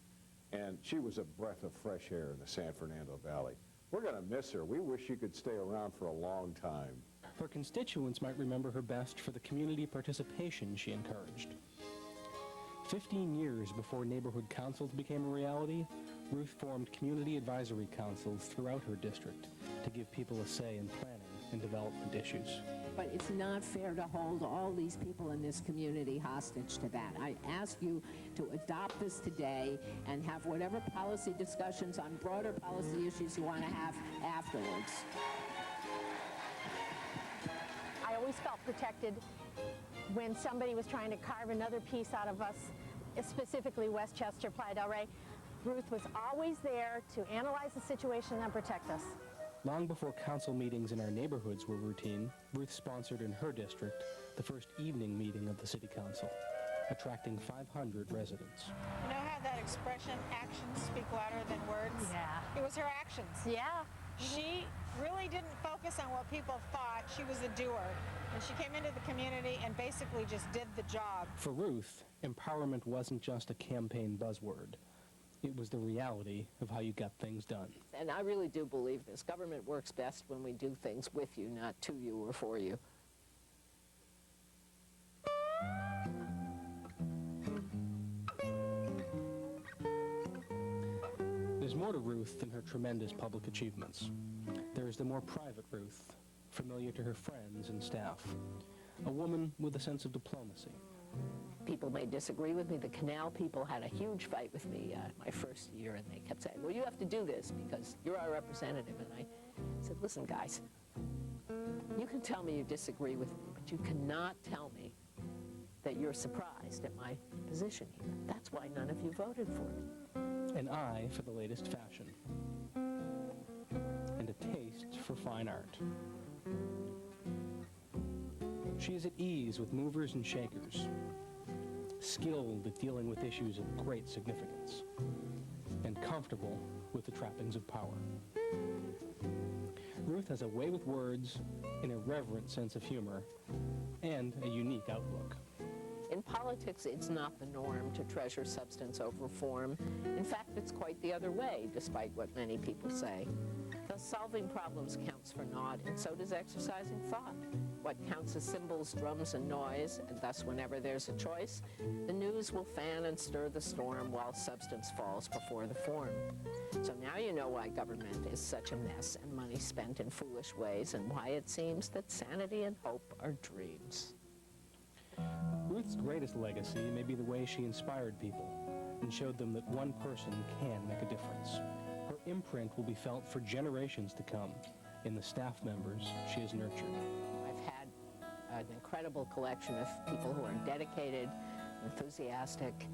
And she was a breath of fresh air in the San Fernando Valley. We're going to miss her. We wish she could stay around for a long time. Her constituents might remember her best for the community participation she encouraged. 15 years before neighborhood councils became a reality, Ruth formed community advisory councils throughout her district to give people a say in planning and development issues. But it's not fair to hold all these people in this community hostage to that. I ask you to adopt this today and have whatever policy discussions on broader policy issues you want to have afterwards. I always felt protected when somebody was trying to carve another piece out of us, specifically Westchester, Playa del Rey. Ruth was always there to analyze the situation and protect us. Long before council meetings in our neighborhoods were routine, Ruth sponsored in her district the first evening meeting of the city council, attracting 500 residents. You know how that expression, actions speak louder than words? Yeah. It was her actions. Yeah. She really didn't focus on what people thought. She was a doer. And she came into the community and basically just did the job. For Ruth, empowerment wasn't just a campaign buzzword. It was the reality of how you got things done. And I really do believe this. Government works best when we do things with you, not to you or for you. There's more to Ruth than her tremendous public achievements. There is the more private Ruth, familiar to her friends and staff. A woman with a sense of diplomacy. People may disagree with me. The canal people had a huge fight with me my first year, and they kept saying, well, you have to do this because you're our representative. And I said, listen, guys, you can tell me you disagree with me, but you cannot tell me that you're surprised at my position here. That's why none of you voted for me. An eye for the latest fashion. And a taste for fine art. She is at ease with movers and shakers, skilled at dealing with issues of great significance, and comfortable with the trappings of power. Ruth has a way with words, an irreverent sense of humor, and a unique outlook. In politics, it's not the norm to treasure substance over form. In fact, it's quite the other way, despite what many people say. Thus, solving problems counts for naught, and so does exercising thought. What counts as symbols, drums, and noise, and thus whenever there's a choice, the news will fan and stir the storm while substance falls before the form. So now you know why government is such a mess and money spent in foolish ways, and why it seems that sanity and hope are dreams. Ruth's greatest legacy may be the way she inspired people and showed them that one person can make a difference. Her imprint will be felt for generations to come in the staff members she has nurtured. I've had an incredible collection of people who are dedicated, enthusiastic.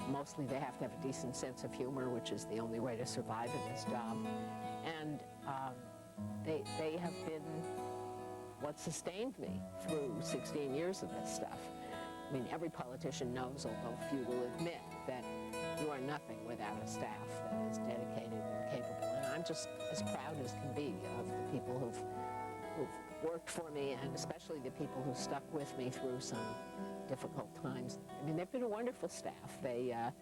Mostly they have to have a decent sense of humor, which is the only way to survive in this job. And they have been what sustained me through 16 years of this stuff. I mean, every politician knows, although few will admit, that you are nothing without a staff that is dedicated and capable. And I'm just as proud as can be of the people who've worked for me, and especially the people who stuck with me through some difficult times. I mean, they've been a wonderful staff. They're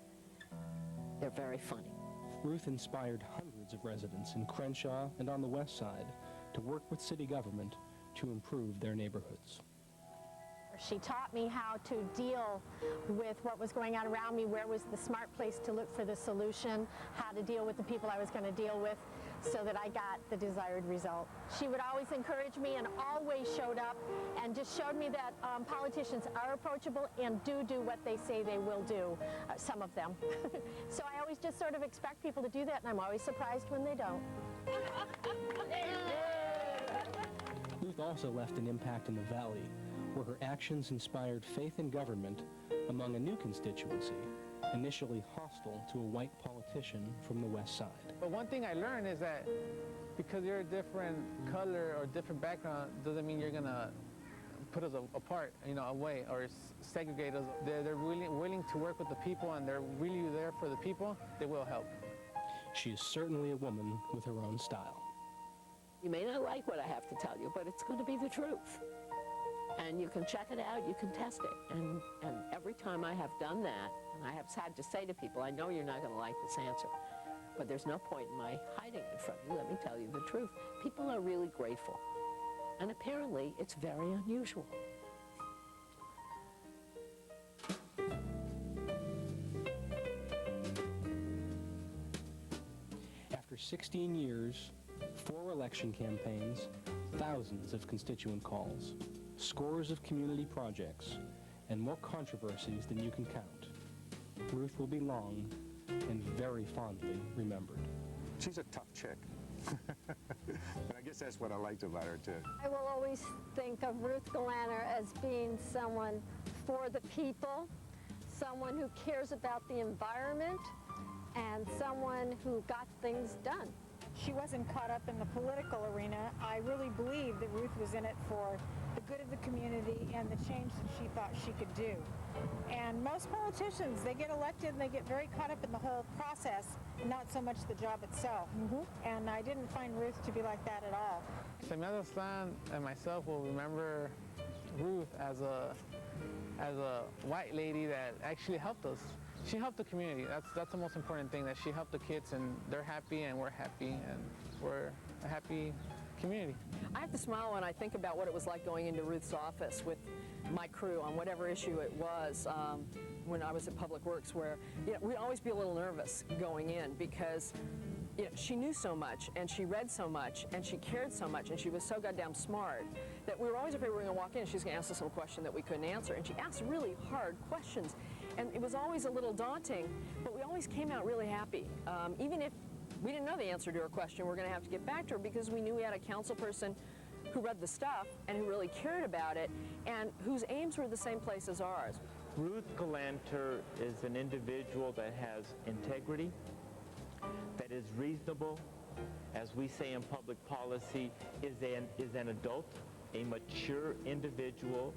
very funny. Ruth inspired hundreds of residents in Crenshaw and on the west side to work with city government to improve their neighborhoods. She taught me how to deal with what was going on around me, where was the smart place to look for the solution, how to deal with the people I was going to deal with so that I got the desired result. She would always encourage me and always showed up and just showed me that politicians are approachable and do what they say they will do, some of them. So I always just sort of expect people to do that, and I'm always surprised when they don't. Ruth also left an impact in the Valley, where her actions inspired faith in government among a new constituency, initially hostile to a white politician from the west side. But one thing I learned is that because you're a different color or different background doesn't mean you're going to put us apart, away, or segregate us. They're really willing to work with the people, and they're really there for the people. They will help. She is certainly a woman with her own style. You may not like what I have to tell you, but it's going to be the truth. And you can check it out, you can test it. And every time I have done that, and I have had to say to people, I know you're not going to like this answer, but there's no point in my hiding it from you. Let me tell you the truth. People are really grateful. And apparently, it's very unusual. After 16 years, 4 election campaigns, thousands of constituent calls, scores of community projects, and more controversies than you can count, Ruth will be long and very fondly remembered. She's a tough chick. But I guess that's what I liked about her, too. I will always think of Ruth Galaner as being someone for the people, someone who cares about the environment, and someone who got things done. She wasn't caught up in the political arena. I really believe that Ruth was in it for the good of the community and the change that she thought she could do. And most politicians, they get elected and they get very caught up in the whole process, not so much the job itself. And I didn't find Ruth to be like that at all. Semilla Stan and myself will remember Ruth as a white lady that actually helped us. She helped the community. That's the most important thing, that she helped the kids, and they're happy and we're happy, and we're a happy community. I have to smile when I think about what it was like going into Ruth's office with my crew on whatever issue it was when I was at Public Works, where we'd always be a little nervous going in because she knew so much, and she read so much, and she cared so much, and she was so goddamn smart that we were always afraid we were going to walk in and she was going to ask us some question that we couldn't answer. And she asked really hard questions, and it was always a little daunting, but we always came out really happy. Even if we didn't know the answer to her question, we're going to have to get back to her because we knew we had a council person who read the stuff and who really cared about it and whose aims were the same place as ours. Ruth Galanter is an individual that has integrity, that is reasonable, as we say in public policy, is an adult, a mature individual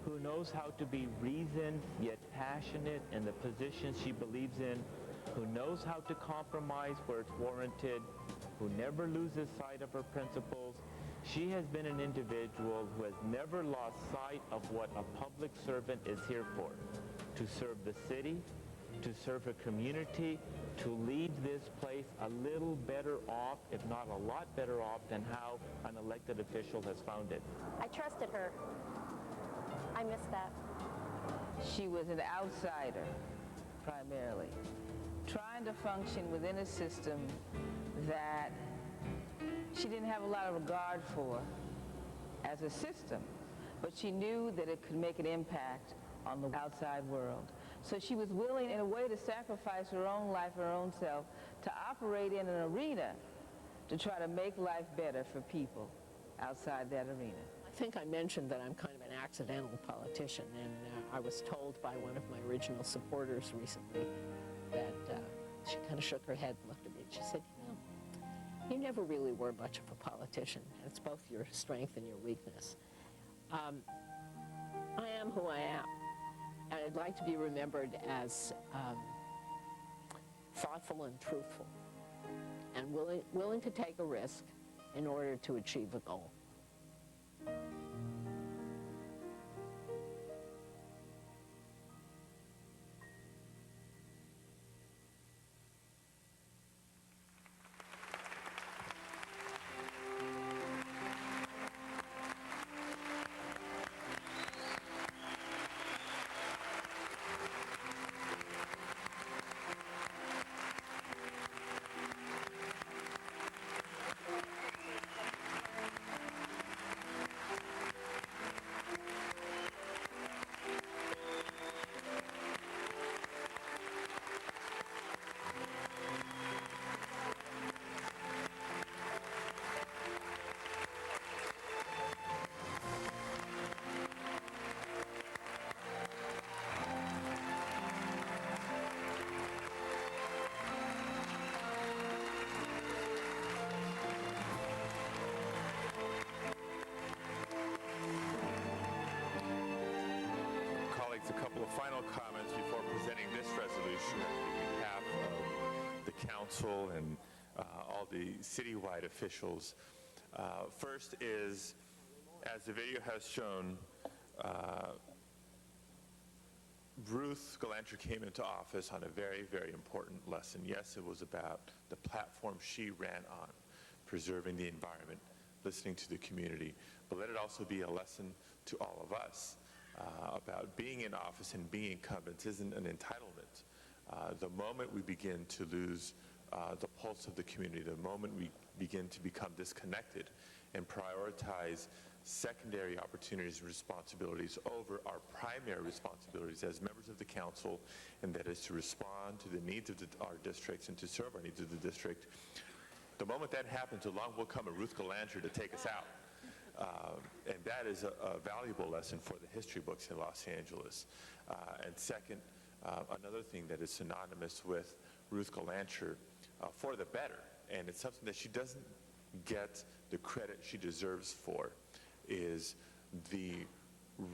who knows how to be reasoned yet passionate in the position she believes in, who knows how to compromise where it's warranted, who never loses sight of her principles. She has been an individual who has never lost sight of what a public servant is here for, to serve the city, to serve her community, to leave this place a little better off, if not a lot better off, than how an elected official has found it. I trusted her. I miss that. She was an outsider, primarily, trying to function within a system that she didn't have a lot of regard for as a system, but she knew that it could make an impact on the outside world. So she was willing, in a way, to sacrifice her own life, her own self, to operate in an arena to try to make life better for people outside that arena. I think I mentioned that I'm kind of an accidental politician, and I was told by one of my original supporters recently that she kind of shook her head and looked at me and she said, you never really were much of a politician. It's both your strength and your weakness. I am who I am, and I'd like to be remembered as thoughtful and truthful, and willing to take a risk in order to achieve a goal. A couple of final comments before presenting this resolution on behalf of the council and all the citywide officials. First is, as the video has shown, Ruth Galanter came into office on a very, very important lesson. Yes, it was about the platform she ran on, preserving the environment, listening to the community, but let it also be a lesson to all of us about being in office and being incumbents isn't an entitlement. The moment we begin to lose the pulse of the community, the moment we begin to become disconnected and prioritize secondary opportunities and responsibilities over our primary responsibilities as members of the council, and that is to respond to the needs of our districts and to serve our needs of the district. The moment that happens, along will come a Ruth Galanter to take us out. And that is a valuable lesson for the history books in Los Angeles. And second, another thing that is synonymous with Ruth Galanter, for the better, and it's something that she doesn't get the credit she deserves for, is the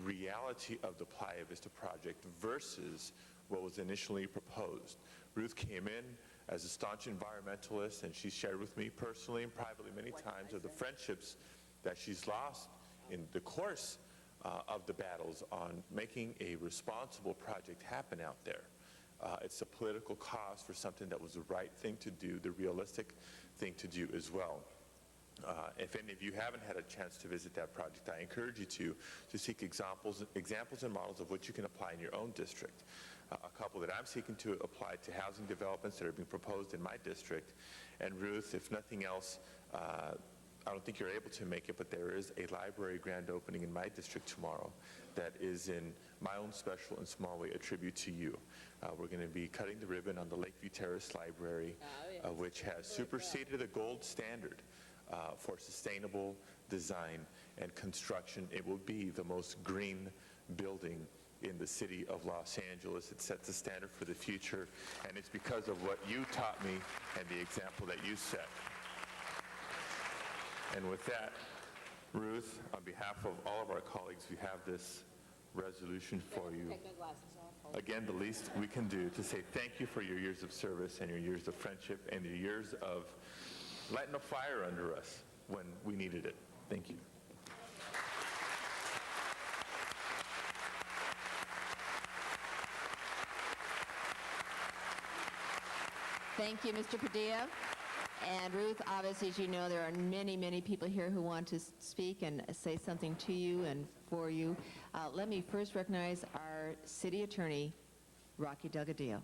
reality of the Playa Vista project versus what was initially proposed. Ruth came in as a staunch environmentalist, and she shared with me personally and privately many times of the friendships that she's lost in the course of the battles on making a responsible project happen out there. It's a political cost for something that was the right thing to do, the realistic thing to do as well. If any of you haven't had a chance to visit that project, I encourage you to seek examples and models of what you can apply in your own district. A couple that I'm seeking to apply to housing developments that are being proposed in my district. And Ruth, if nothing else, I don't think you're able to make it, but there is a library grand opening in my district tomorrow that is in my own special and small way a tribute to you. We're going to be cutting the ribbon on the Lakeview Terrace Library, which has superseded the gold standard for sustainable design and construction. It will be the most green building in the city of Los Angeles. It sets a standard for the future, and it's because of what you taught me and the example that you set. And with that, Ruth, on behalf of all of our colleagues, we have this resolution for you. Again, the least we can do to say thank you for your years of service and your years of friendship and your years of lighting a fire under us when we needed it. Thank you. Thank you, Mr. Padilla. And Ruth, obviously, as you know, there are many, many people here who want to speak and say something to you and for you. Let me first recognize our city attorney, Rocky Delgadillo.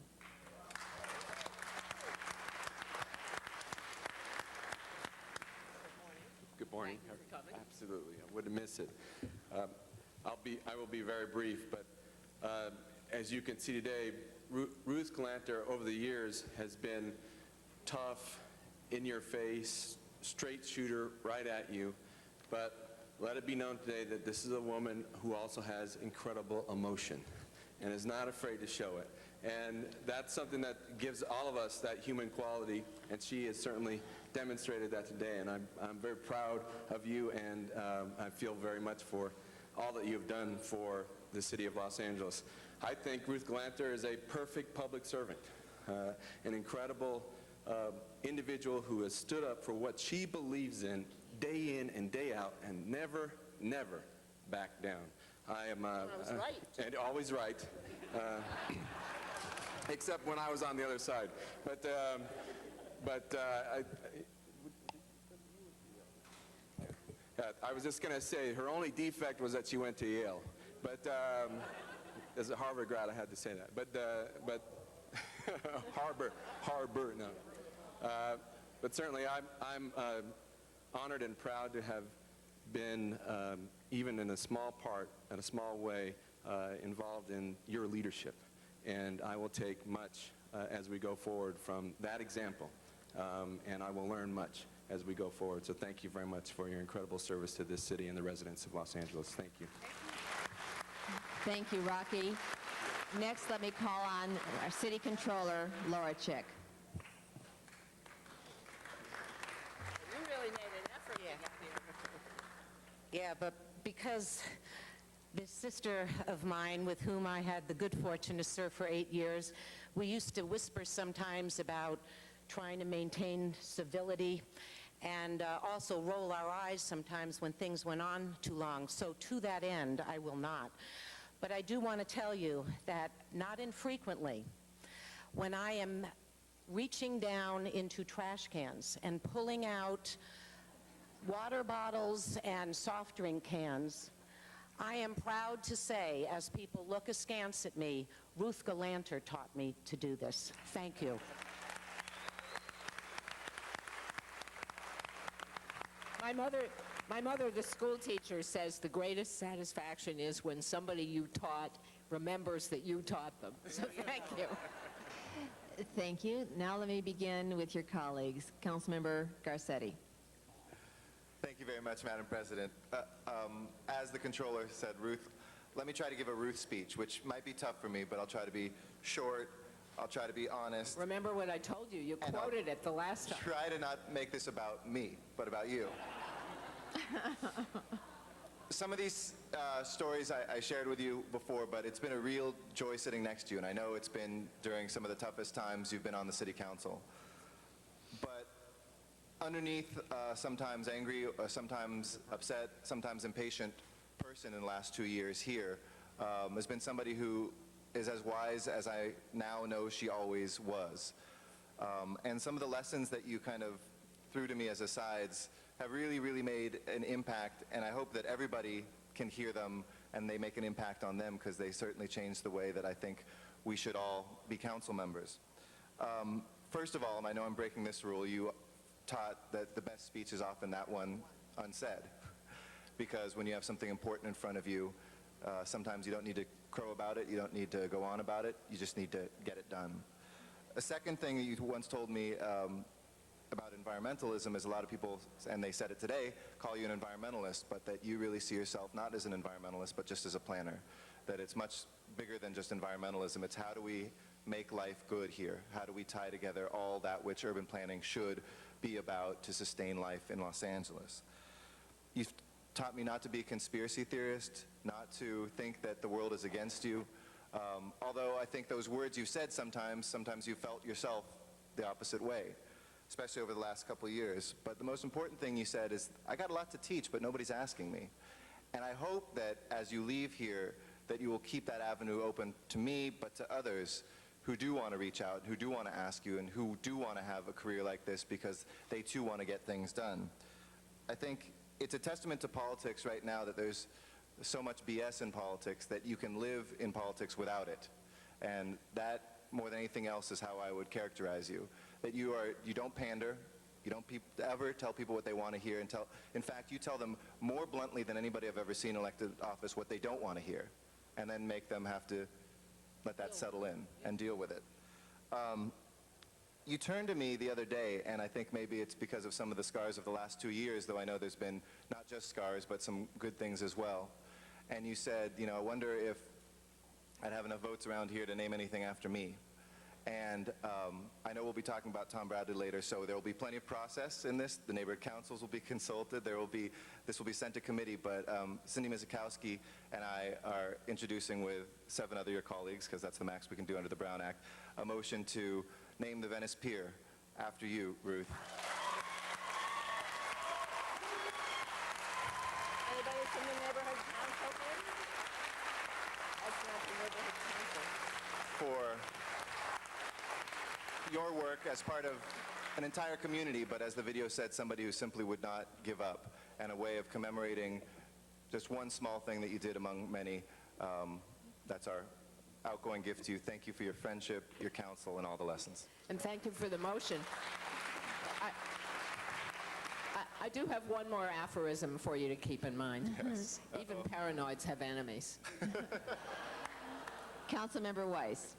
Good morning. Thank you for coming. Absolutely, I wouldn't miss it. I will be very brief, but as you can see today, Ruth Galanter over the years has been tough, in your face, straight shooter right at you, but let it be known today that this is a woman who also has incredible emotion and is not afraid to show it. And that's something that gives all of us that human quality, and she has certainly demonstrated that today. And I'm very proud of you, and I feel very much for all that you have done for the city of Los Angeles. I think Ruth Galanter is a perfect public servant, an incredible individual who has stood up for what she believes in and day out, and never, never back down. I am right. And always right, except when I was on the other side. I was just going to say her only defect was that she went to Yale, but as a Harvard grad, I had to say that. But Harvard, no. But certainly, I'm honored and proud to have been, even in a small part, in a small way, involved in your leadership. And I will take much as we go forward from that example, and I will learn much as we go forward. So thank you very much for your incredible service to this city and the residents of Los Angeles. Thank you. Thank you, Rocky. Next, let me call on our city controller, Laura Chick. You really made an effort to get here. Yeah, but because this sister of mine with whom I had the good fortune to serve for 8 years, we used to whisper sometimes about trying to maintain civility and also roll our eyes sometimes when things went on too long. So to that end, I will not. But I do want to tell you that not infrequently, when I am reaching down into trash cans and pulling out water bottles and soft drink cans, I am proud to say, as people look askance at me, Ruth Galanter taught me to do this. Thank you. My mother, the school teacher, says the greatest satisfaction is when somebody you taught remembers that you taught them. So thank you. Thank you. Now let me begin with your colleagues. Councilmember Garcetti. Thank you very much, Madam President. As the controller said, Ruth, let me try to give a Ruth speech, which might be tough for me, but I'll try to be short. I'll try to be honest. Remember what I told you. You quoted it the last time. Try to not make this about me, but about you. Some of these stories I shared with you before, but it's been a real joy sitting next to you, and I know it's been during some of the toughest times you've been on the City Council. But underneath sometimes angry, sometimes upset, sometimes impatient person in the last 2 years here has been somebody who is as wise as I now know she always was. And some of the lessons that you kind of threw to me as asides have really, really made an impact, and I hope that everybody can hear them and they make an impact on them, because they certainly changed the way that I think we should all be council members. First of all, and I know I'm breaking this rule, you taught that the best speech is often that one unsaid, because when you have something important in front of you, sometimes you don't need to crow about it, you don't need to go on about it, you just need to get it done. A second thing that you once told me about environmentalism is a lot of people, and they said it today, call you an environmentalist, but that you really see yourself not as an environmentalist, but just as a planner. That it's much bigger than just environmentalism. It's how do we make life good here? How do we tie together all that which urban planning should be about to sustain life in Los Angeles? You've taught me not to be a conspiracy theorist, not to think that the world is against you. Although I think those words you said sometimes you felt yourself the opposite way, especially over the last couple of years. But the most important thing you said is, I got a lot to teach, but nobody's asking me. And I hope that as you leave here, that you will keep that avenue open to me, but to others who do want to reach out, who do want to ask you, and who do want to have a career like this because they too want to get things done. I think it's a testament to politics right now that there's so much BS in politics that you can live in politics without it. And that, more than anything else, is how I would characterize you. That you don't pander, you don't ever tell people what they want to hear, and in fact, you tell them more bluntly than anybody I've ever seen elected office what they don't want to hear, and then make them have to let that settle in and deal with it. You turned to me the other day, and I think maybe it's because of some of the scars of the last 2 years, though I know there's been not just scars, but some good things as well. And you said, I wonder if I'd have enough votes around here to name anything after me. And I know we'll be talking about Tom Bradley later, so there will be plenty of process in this. The neighborhood councils will be consulted. This will be sent to committee, but Cindy Mizikowski and I are introducing with 7 other your colleagues, because that's the max we can do under the Brown Act, a motion to name the Venice Pier after you, Ruth. Anybody from the neighborhood council here? That's not the neighborhood council. For your work as part of an entire community, but as the video said, somebody who simply would not give up, and a way of commemorating just one small thing that you did among many. That's our outgoing gift to you. Thank you for your friendship, your counsel, and all the lessons. And thank you for the motion. I do have one more aphorism for you to keep in mind. Yes. Even paranoids have enemies. Councilmember Weiss.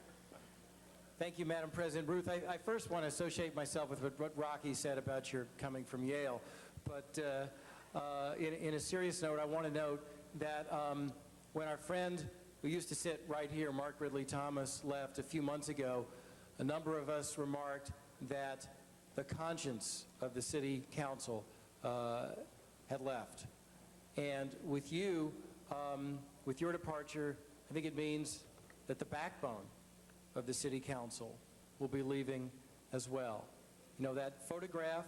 Thank you, Madam President. Ruth, I first want to associate myself with what Rocky said about your coming from Yale. But in a serious note, I want to note that when our friend who used to sit right here, Mark Ridley Thomas, left a few months ago, a number of us remarked that the conscience of the City Council had left. And with you, with your departure, I think it means that the backbone of the City Council will be leaving as well. That photograph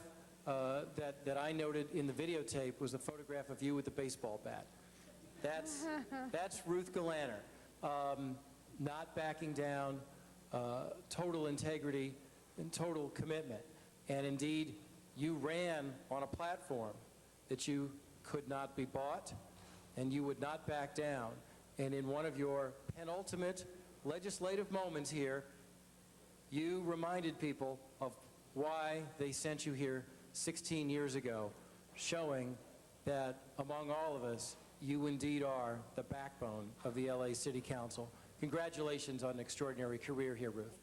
that I noted in the videotape was a photograph of you with the baseball bat. That's Ruth Galanter, not backing down, total integrity and total commitment. And indeed, you ran on a platform that you could not be bought, and you would not back down. And in one of your penultimate legislative moments here, you reminded people of why they sent you here 16 years ago, showing that among all of us, you indeed are the backbone of the LA City Council. Congratulations on an extraordinary career here, Ruth.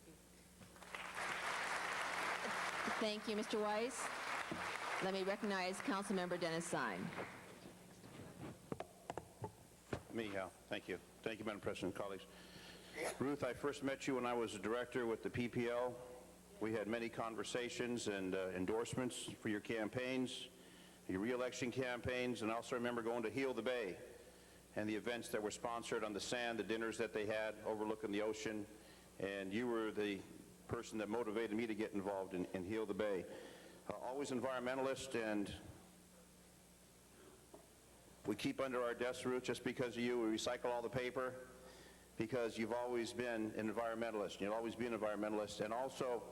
Thank you, Mr. Weiss. Let me recognize Councilmember Dennis Sine. Thank you. Thank you, Madam President, colleagues. Ruth, I first met you when I was a director with the PPL. We had many conversations and endorsements for your campaigns, your re-election campaigns, and I also remember going to Heal the Bay and the events that were sponsored on the sand, the dinners that they had overlooking the ocean, and you were the person that motivated me to get involved in Heal the Bay. Always environmentalist, and we keep under our desks, Ruth, just because of you. We recycle all the paper because you've always been an environmentalist. You'll always be an environmentalist. And also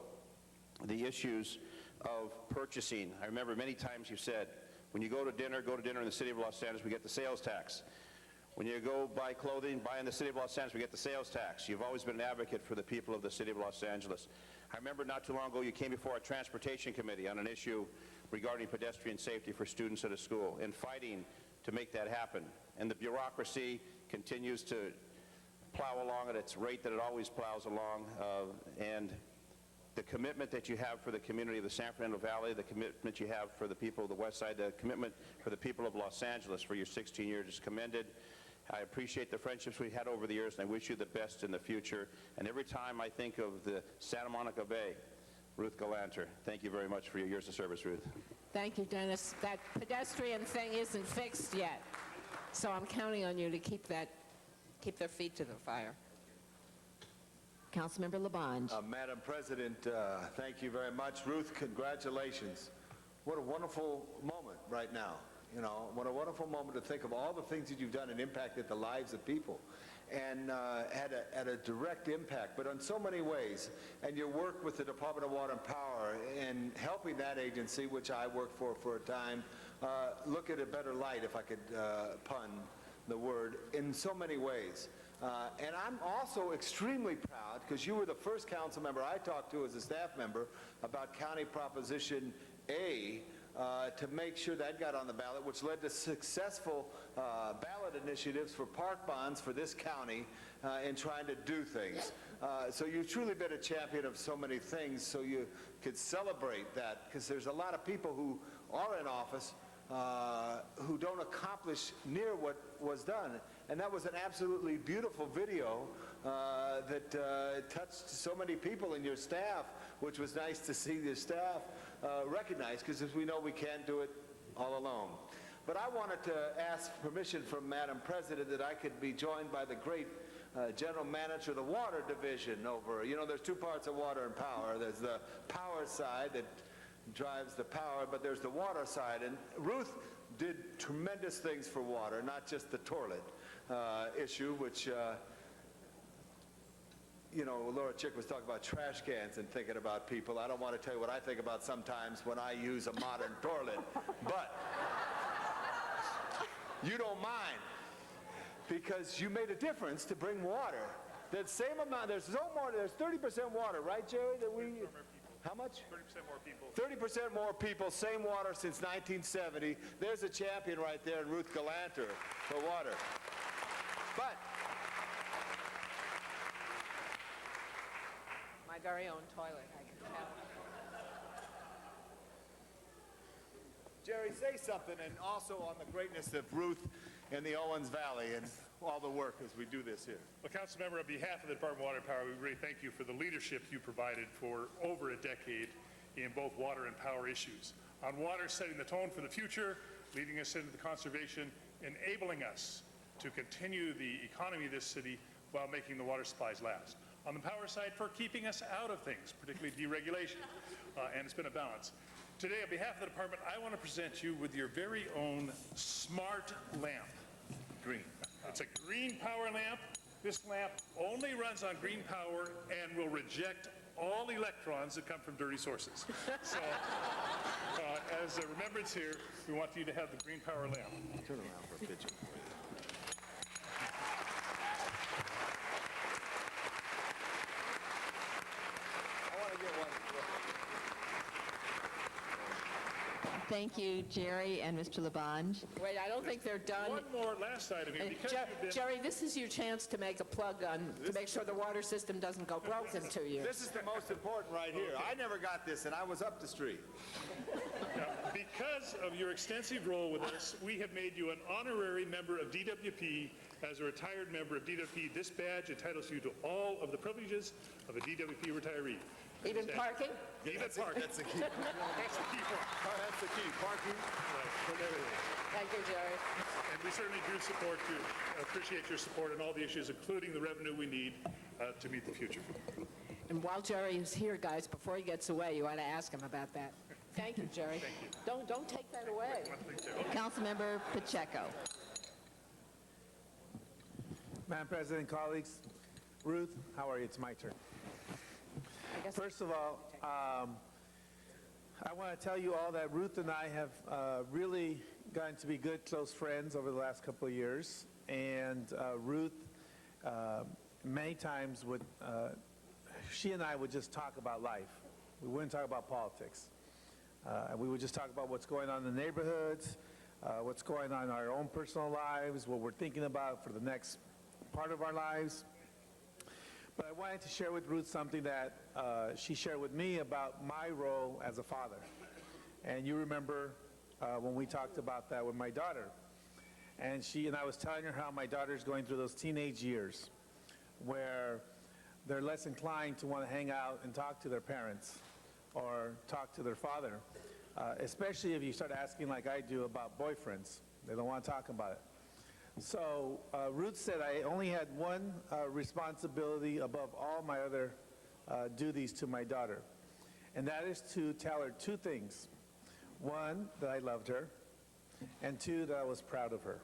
the issues of purchasing. I remember many times you said, when you go to dinner in the city of Los Angeles, we get the sales tax. When you go buy clothing, buy in the city of Los Angeles, we get the sales tax. You've always been an advocate for the people of the city of Los Angeles. I remember not too long ago you came before our transportation committee on an issue regarding pedestrian safety for students at a school and fighting to make that happen. And the bureaucracy continues to plow along at its rate that it always plows along. And the commitment that you have for the community of the San Fernando Valley, the commitment you have for the people of the West Side, the commitment for the people of Los Angeles for your 16 years is commended. I appreciate the friendships we've had over the years, and I wish you the best in the future. And every time I think of the Santa Monica Bay, Ruth Galanter, thank you very much for your years of service, Ruth. Thank you, Dennis. That pedestrian thing isn't fixed yet, so I'm counting on you to keep their feet to the fire. Councilmember Labange. Madam President, thank you very much. Ruth, congratulations. What a wonderful moment right now. You know, what a wonderful moment to think of all the things that you've done and impacted the lives of people, and had a direct impact, but in so many ways. And your work with the Department of Water and Power and helping that agency, which I worked for a time, look at a better light, if I could pun the word, in so many ways. And I'm also extremely proud, because you were the first council member I talked to as a staff member about County Proposition A, to make sure that got on the ballot, which led to successful ballot initiatives for park bonds for this county in trying to do things. So you've truly been a champion of so many things, so you could celebrate that, because there's a lot of people who are in office who don't accomplish near what was done. And that was an absolutely beautiful video that touched so many people in your staff, which was nice to see the staff recognize, because as we know, we can't do it all alone. But I wanted to ask permission from Madam President that I could be joined by the great General Manager of the Water Division over, you know, there's two parts of water and power. There's the power side that drives the power, but there's the water side. And Ruth did tremendous things for water, not just the toilet issue, which, you know, Laura Chick was talking about trash cans and thinking about people. I don't want to tell you what I think about sometimes when I use a modern toilet, but you don't mind, because you made a difference to bring water. The same amount, there's 30% water, right, Jerry, that we... How much? 30% more people. 30% more people, same water since 1970. There's a champion right there in Ruth Galanter for water. But My very own toilet, I can tell. Jerry, say something, and also on the greatness of Ruth in the Owens Valley and all the work as we do this here. Well, Councilmember, on behalf of the Department of Water and Power, we really thank you for the leadership you provided for over a decade in both water and power issues. On water, setting the tone for the future, leading us into the conservation, enabling us to continue the economy of this city while making the water supplies last. On the power side, for keeping us out of things, particularly deregulation, and it's been a balance. Today, on behalf of the department, I want to present you with your very own smart lamp. Green. It's a green power lamp. This lamp only runs on green power and will reject all electrons that come from dirty sources. So, as a remembrance here, we want you to have the green power lamp. Turn around for a picture. I want to get one. Thank you, Jerry and Mr. Labange. Wait, I don't think they're done. One more last item here. Because you've been- Jerry, this is your chance to make a plug on, to make sure the water system doesn't go broken to you. This is the most important right here. I never got this, and I was up the street. Now, because of your extensive role with us, we have made you an honorary member of DWP. As a retired member of DWP, this badge entitles you to all of the privileges of a DWP retiree. Even parking? Even parking. That's the key. That's the key part. That's the key. Parking. Right, and everything. Thank you, Jerry. And we certainly do support you, appreciate your support on all the issues, including the revenue we need to meet the future. And while Jerry is here, guys, before he gets away, you ought to ask him about that. Thank you, Jerry. Thank you. Don't take that away. Councilmember Pacheco. Madam President, colleagues, Ruth, how are you? It's my turn. First of all, I want to tell you all that Ruth and I have really gotten to be good, close friends over the last couple of years. And Ruth, many times, she and I would just talk about life. We wouldn't talk about politics. We would just talk about what's going on in the neighborhoods, what's going on in our own personal lives, what we're thinking about for the next part of our lives. But I wanted to share with Ruth something that she shared with me about my role as a father. And you remember when we talked about that with my daughter. And I was telling her how my daughter's going through those teenage years where they're less inclined to want to hang out and talk to their parents or talk to their father, especially if you start asking like I do about boyfriends. They don't want to talk about it. So Ruth said I only had one responsibility above all my other duties to my daughter, and that is to tell her two things. One, that I loved her, and two, that I was proud of her.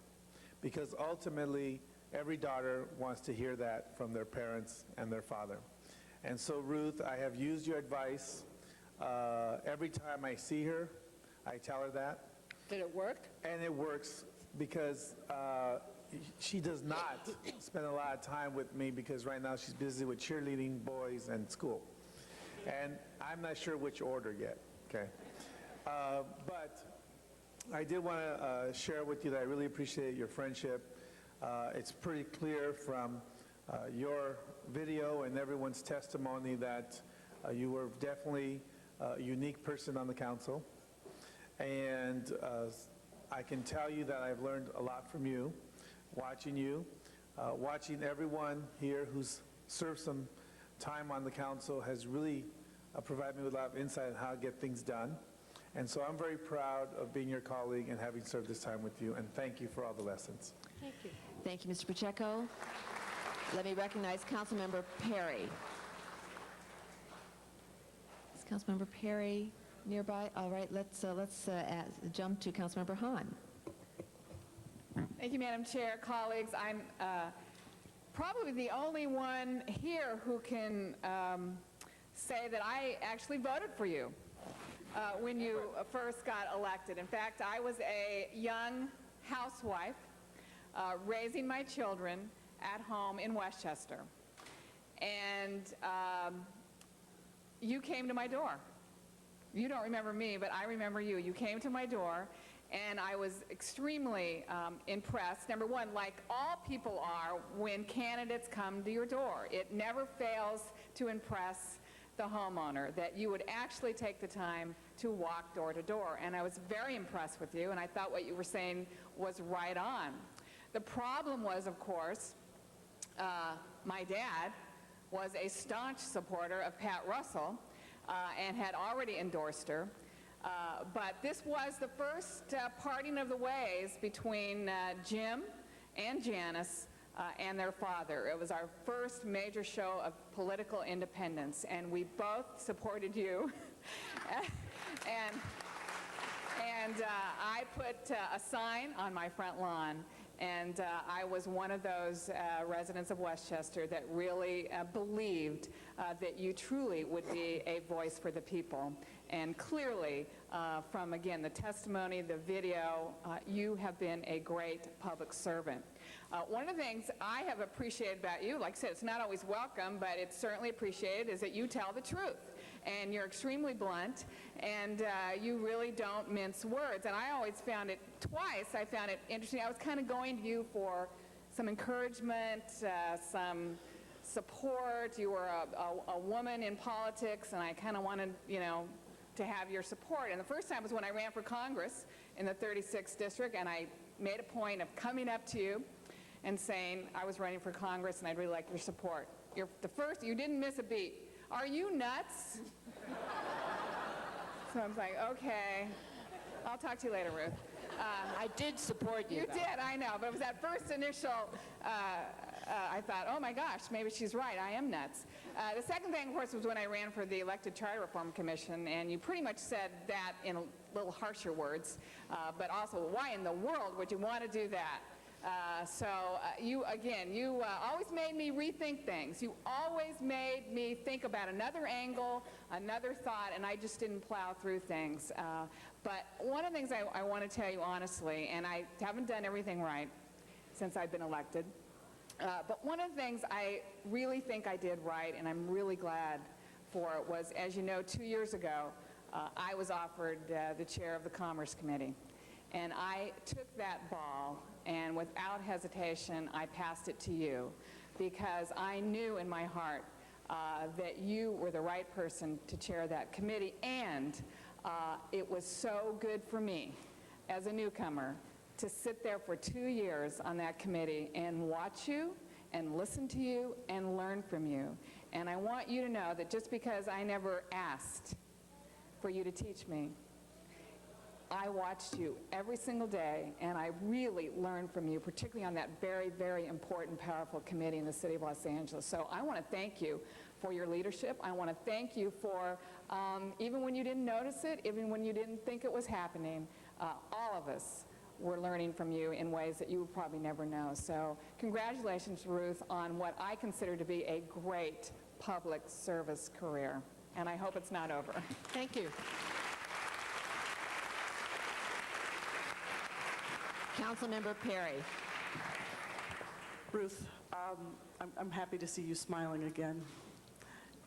Because ultimately, every daughter wants to hear that from their parents and their father. And so Ruth, I have used your advice. Every time I see her, I tell her that. Did it work? And it works. Because she does not spend a lot of time with me because right now she's busy with cheerleading, boys, and school. And I'm not sure which order yet, okay? But I did want to share with you that I really appreciate your friendship. It's pretty clear from your video and everyone's testimony that you were definitely a unique person on the council. And I can tell you that I've learned a lot from you, watching everyone here who's served some time on the council has really provided me with a lot of insight on how to get things done. And so I'm very proud of being your colleague and having served this time with you, and thank you for all the lessons. Thank you. Thank you, Mr. Pacheco. Let me recognize Councilmember Perry. Is Councilmember Perry nearby? All right, let's jump to Councilmember Hahn. Thank you, Madam Chair. Colleagues, I'm probably the only one here who can say that I actually voted for you when you first got elected. In fact, I was a young housewife raising my children at home in Westchester. And you came to my door. You don't remember me, but I remember you. You came to my door, and I was extremely impressed. Number one, like all people are when candidates come to your door. It never fails to impress the homeowner that you would actually take the time to walk door to door. And I was very impressed with you, and I thought what you were saying was right on. The problem was, of course, my dad was a staunch supporter of Pat Russell, and had already endorsed her. But this was the first parting of the ways between Jim and Janice and their father. It was our first major show of political independence, and we both supported you. and I put a sign on my front lawn And I was one of those residents of Westchester that really believed that you truly would be a voice for the people. And clearly, from, again, the testimony, the video, you have been a great public servant. One of the things I have appreciated about you, like I said, it's not always welcome, but it's certainly appreciated, is that you tell the truth. And you're extremely blunt, and you really don't mince words. And I always found it, I found it interesting. I was kind of going to you for some encouragement, some support. You were a woman in politics, and I kind of wanted, to have your support. And the first time was when I ran for Congress in the 36th district, and I made a point of coming up to you and saying I was running for Congress and I'd really like your support. You're the first, you didn't miss a beat. Are you nuts? So I was like, okay, I'll talk to you later, Ruth. I did support you. You though. did, I know, but it was that first initial, I thought, oh my gosh, maybe she's right, I am nuts. The second thing, of course, was when I ran for the elected Charter Reform Commission, and you pretty much said that in a little harsher words, but also, why in the world would you want to do that? You always made me rethink things. You always made me think about another angle, another thought, and I just didn't plow through things. But one of the things I want to tell you honestly, and I haven't done everything right since I've been elected, but one of the things I really think I did right, and I'm really glad for it, was, as you know, 2 years ago, I was offered the chair of the Commerce Committee. And I took that ball, and without hesitation, I passed it to you, because I knew in my heart that you were the right person to chair that committee, and it was so good for me as a newcomer to sit there for 2 years on that committee and watch you and listen to you and learn from you. And I want you to know that just because I never asked for you to teach me, I watched you every single day, and I really learned from you, particularly on that very, very important, powerful committee in the city of Los Angeles. So I want to thank you for your leadership. I want to thank you for, even when you didn't notice it, even when you didn't think it was happening, all of us were learning from you in ways that you would probably never know. So congratulations, Ruth, on what I consider to be a great public service career. And I hope it's not over. Thank you. Councilmember Perry. Ruth, I'm happy to see you smiling again.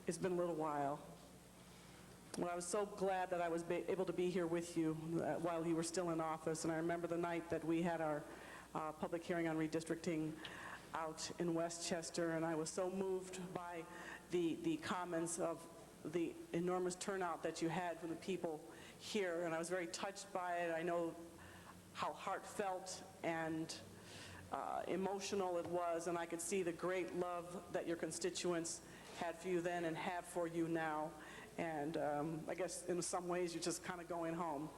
It's been a little while. Well, I was so glad that I was able to be here with you while you were still in office, and I remember the night that we had our public hearing on redistricting out in Westchester, and I was so moved by the comments of the enormous turnout that you had from the people here, and I was very touched by it. I know how heartfelt and emotional it was, and I could see the great love that your constituents had for you then and have for you now. And I guess in some ways you're just kind of going home.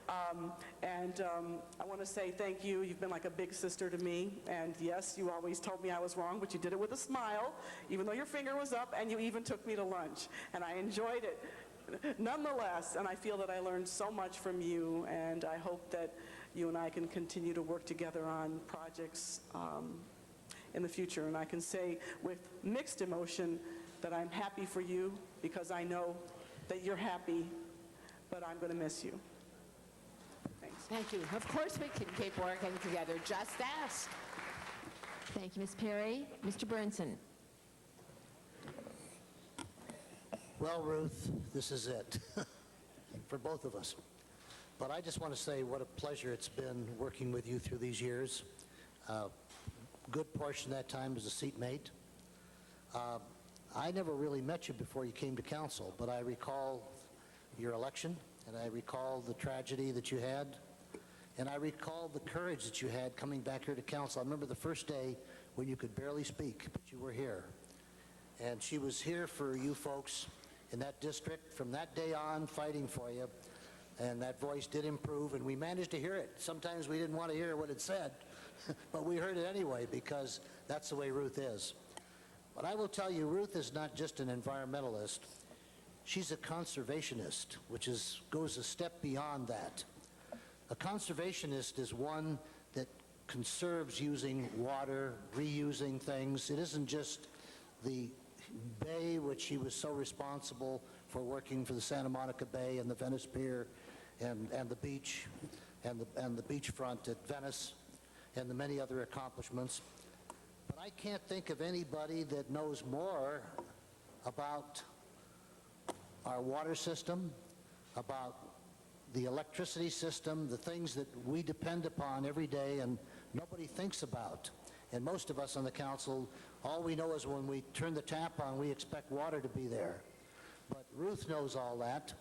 I want to say thank you. You've been like a big sister to me. And yes, you always told me I was wrong, but you did it with a smile, even though your finger was up, and you even took me to lunch. And I enjoyed it nonetheless. And I feel that I learned so much from you, and I hope that you and I can continue to work together on projects in the future. And I can say with mixed emotion that I'm happy for you, because I know that you're happy, but I'm going to miss you. Thanks. Thank you. Of course we can keep working together. Just ask. Thank you, Ms. Perry. Mr. Burnson. Well, Ruth, this is it for both of us. But I just want to say what a pleasure it's been working with you through these years. Good portion of that time as a seatmate. I never really met you before you came to council, but I recall your election, and I recall the tragedy that you had, and I recall the courage that you had coming back here to council. I remember the first day when you could barely speak, but you were here. And she was here for you folks in that district from that day on, fighting for you, and that voice did improve, and we managed to hear it. Sometimes we didn't want to hear what it said, but we heard it anyway, because that's the way Ruth is. But I will tell you, Ruth is not just an environmentalist. She's a conservationist, which goes a step beyond that. A conservationist is one that conserves using water, reusing things. It isn't just the bay, which he was so responsible for, working for the Santa Monica Bay and the Venice Pier and the beach and the beachfront at Venice and the many other accomplishments. But I can't think of anybody that knows more about our water system, about the electricity system, the things that we depend upon every day and nobody thinks about. And most of us on the council, all we know is when we turn the tap on, we expect water to be there. But Ruth knows all that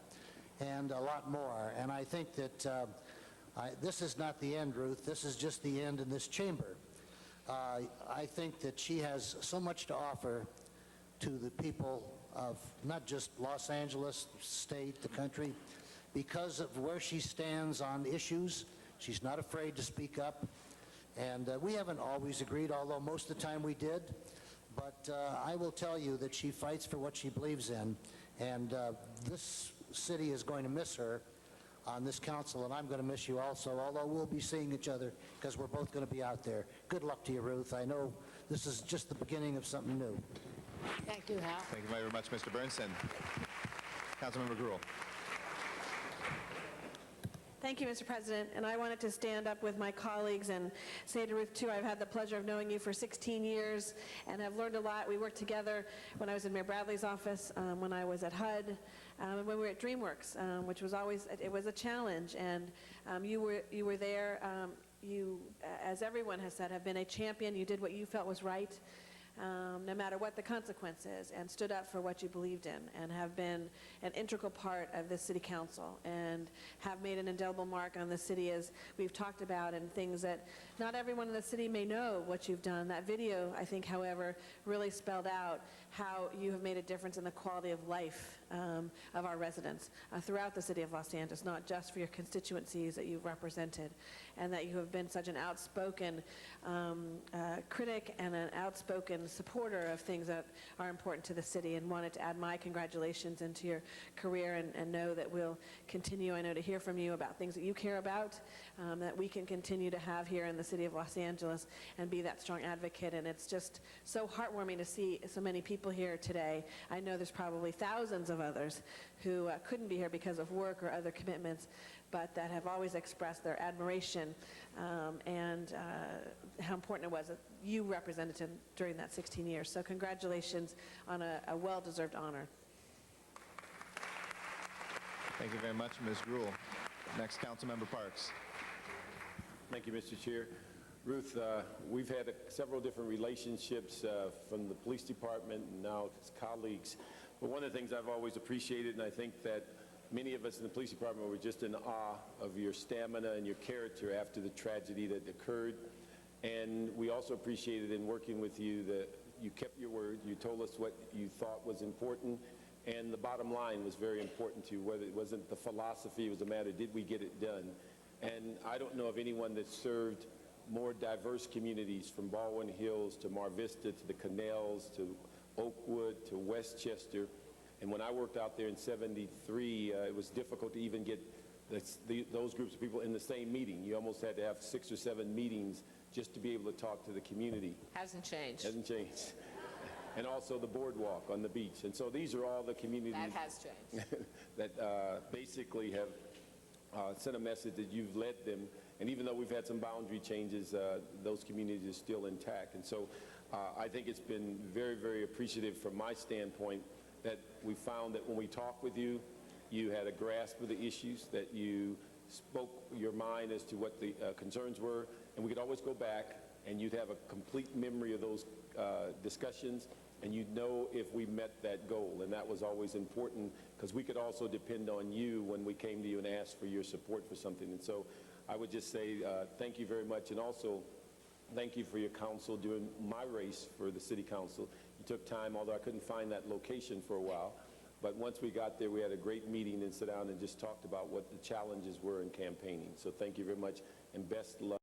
and a lot more. And I think that this is not the end, Ruth. This is just the end in this chamber. I think that she has so much to offer to the people of not just Los Angeles, state, the country, because of where she stands on issues. She's not afraid to speak up. And we haven't always agreed, although most of the time we did. But I will tell you that she fights for what she believes in. And this city is going to miss her on this council, and I'm going to miss you also, although we'll be seeing each other because we're both going to be out there. Good luck to you, Ruth. I know this is just the beginning of something new. Thank you, Hal. Thank you very much, Mr. Bernstein. Councilmember Gruhl. Thank you, Mr. President. And I wanted to stand up with my colleagues and say to Ruth, too, I've had the pleasure of knowing you for 16 years and have learned a lot. We worked together when I was in Mayor Bradley's office, when I was at HUD, and when we were at DreamWorks, which was always, it was a challenge. And you were there. You, as everyone has said, have been a champion. You did what you felt was right. No matter what the consequence is, and stood up for what you believed in, and have been an integral part of the city council, and have made an indelible mark on the city, as we've talked about, and things that not everyone in the city may know what you've done. That video, I think, however, really spelled out how you have made a difference in the quality of life of our residents throughout the city of Los Angeles, not just for your constituencies that you've represented, and that you have been such an outspoken critic and an outspoken supporter of things that are important to the city, and wanted to add my congratulations into your career, and know that we'll continue, I know, to hear from you about things that you care about, that we can continue to have here in the city of Los Angeles and be that strong advocate. And it's just so heartwarming to see so many people here today. I know there's probably thousands of others who couldn't be here because of work or other commitments, but that have always expressed their admiration and how important it was that you represented him during that 16 years. So congratulations on a well-deserved honor. Thank you very much, Ms. Gruhl. Next, Councilmember Parks. Thank you, Mr. Chair. Ruth, we've had several different relationships from the police department and now as colleagues. But one of the things I've always appreciated, and I think that many of us in the police department were just in awe of your stamina and your character after the tragedy that occurred. And we also appreciated in working with you that you kept your word. You told us what you thought was important. And the bottom line was very important to you, whether it wasn't the philosophy, it was a matter, did we get it done? And I don't know of anyone that served more diverse communities, from Baldwin Hills to Mar Vista to the Canals to Oakwood to Westchester. And when I worked out there in '73, it was difficult to even get those groups of people in the same meeting. You almost had to have 6 or 7 meetings just to be able to talk to the community. Hasn't changed. Hasn't changed. And also the boardwalk on the beach. And so these are all the communities That has changed. that basically have sent a message that you've led them. And even though we've had some boundary changes, those communities are still intact. And so I think it's been very, very appreciative from my standpoint that we found that when we talked with you, you had a grasp of the issues, that you spoke your mind as to what the concerns were, and we could always go back and you'd have a complete memory of those discussions, and you'd know if we met that goal. And that was always important because we could also depend on you when we came to you and asked for your support for something. And so I would just say thank you very much, and also thank you for your counsel during my race for the city council. You took time, although I couldn't find that location for a while. But once we got there, we had a great meeting and sat down and just talked about what the challenges were in campaigning. So thank you very much, and best luck.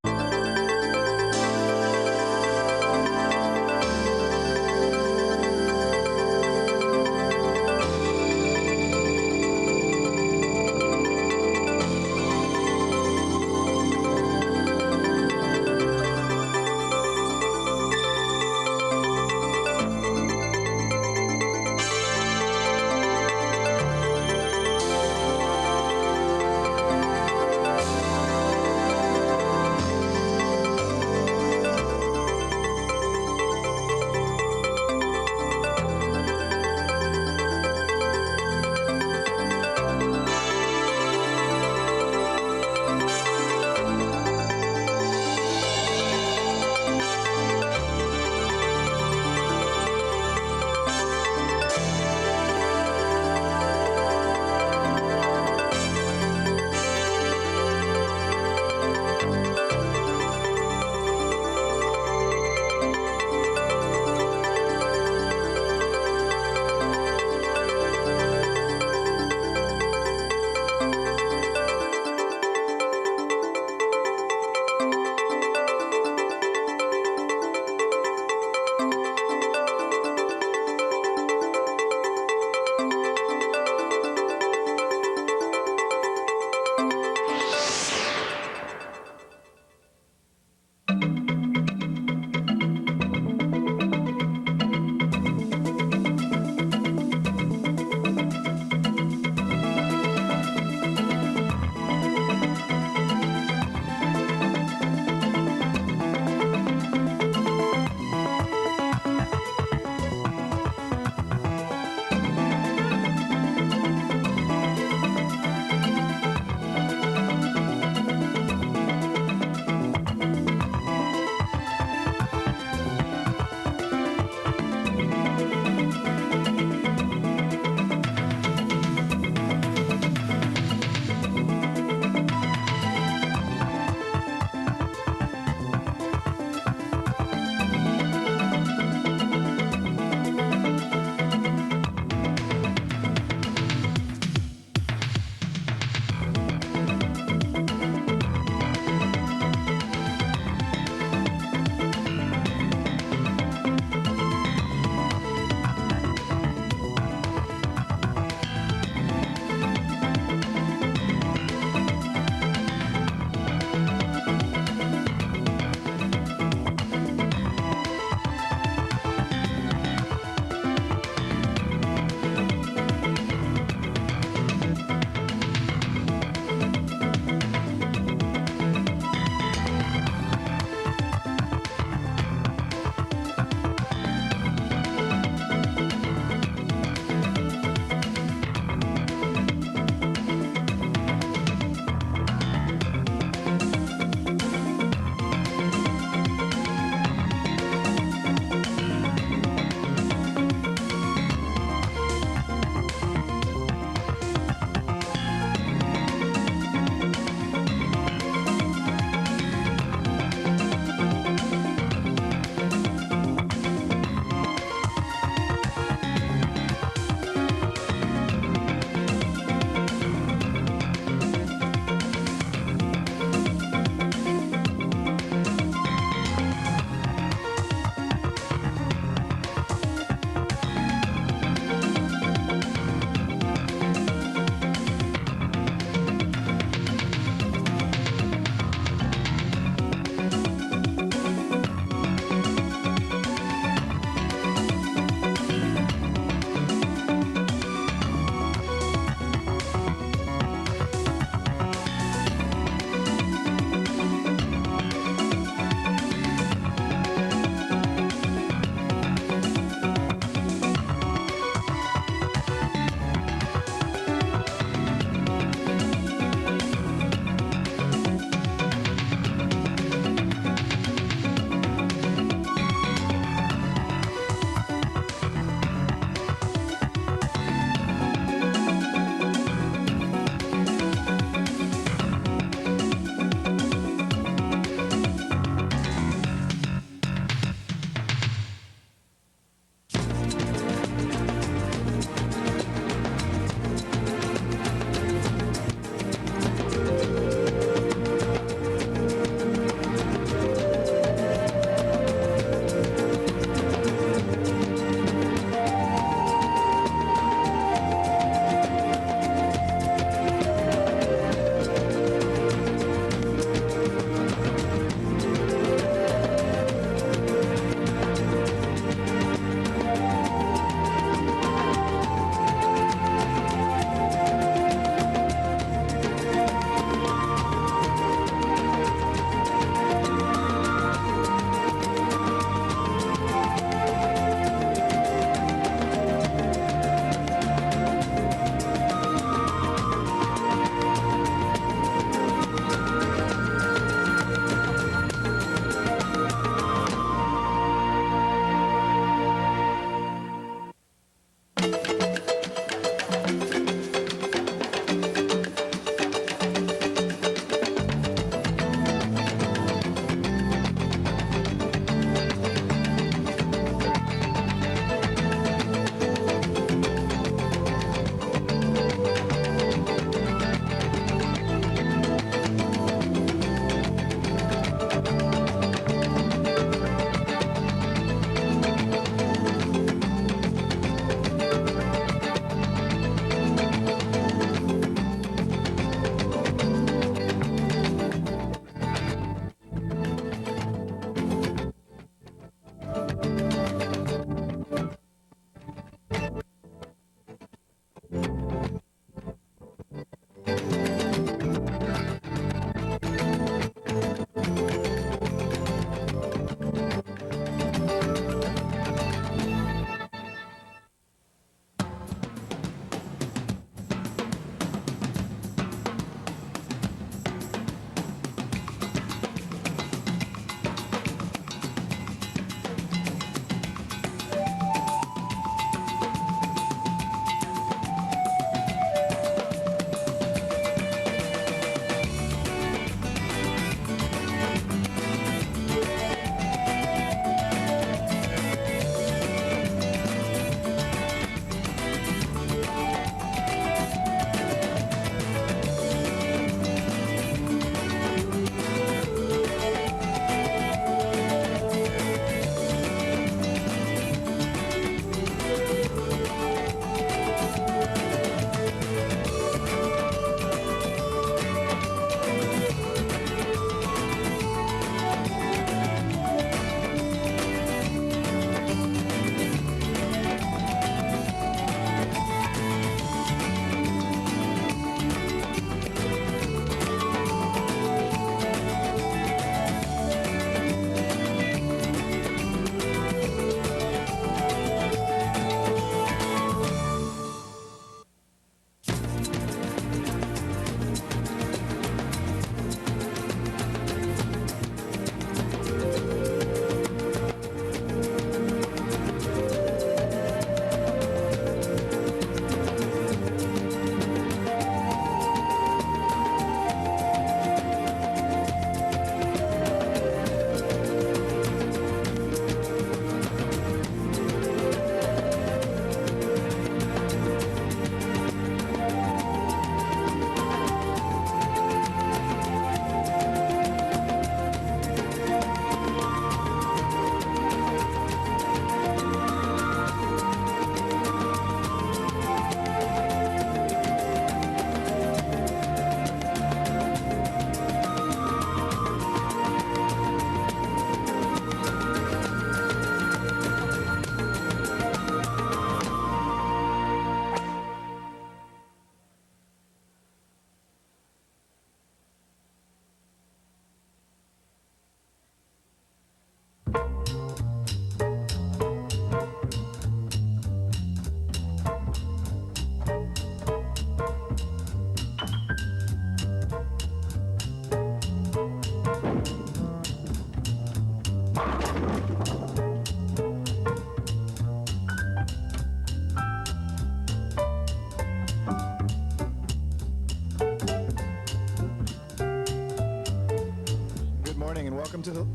morning and welcome to the,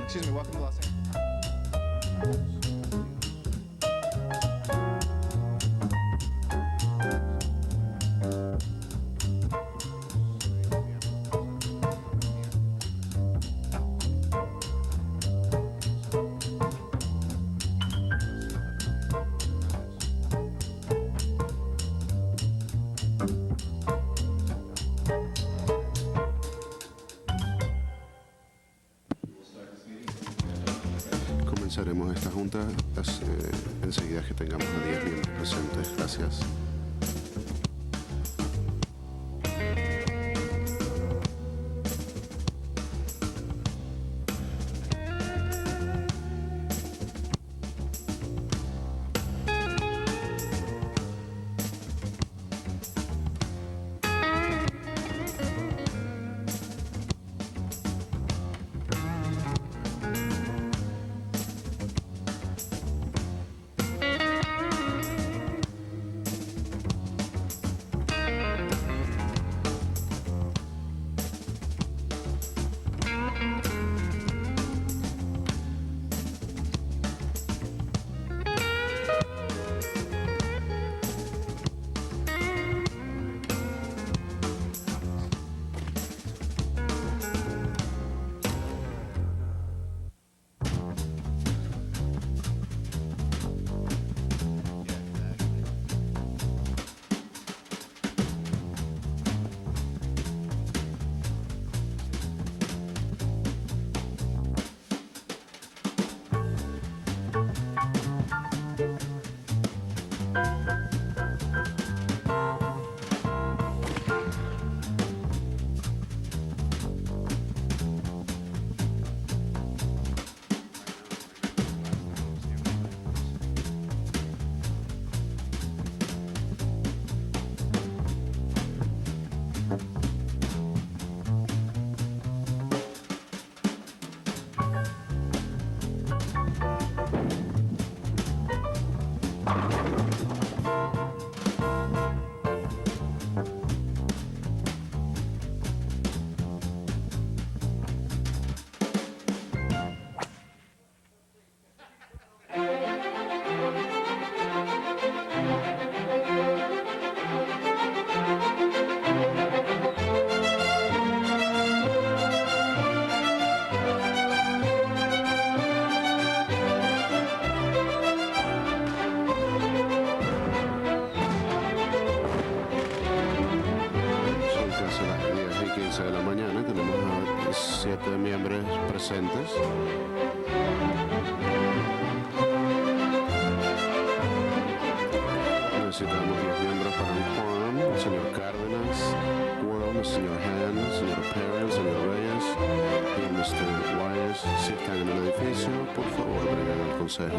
excuse me, welcome to Los Angeles. Comenzaremos esta junta enseguida que tengamos a 10 miembros presentes. Gracias. De la mañana tenemos a 7 miembros presentes. Necesitamos 10 miembros para un quórum. El señor Cárdenas, quórum, el señor Hand, el señor Perry, el señor Reyes y el Mr. Wires. Si están en el edificio, por favor, vengan al consejo.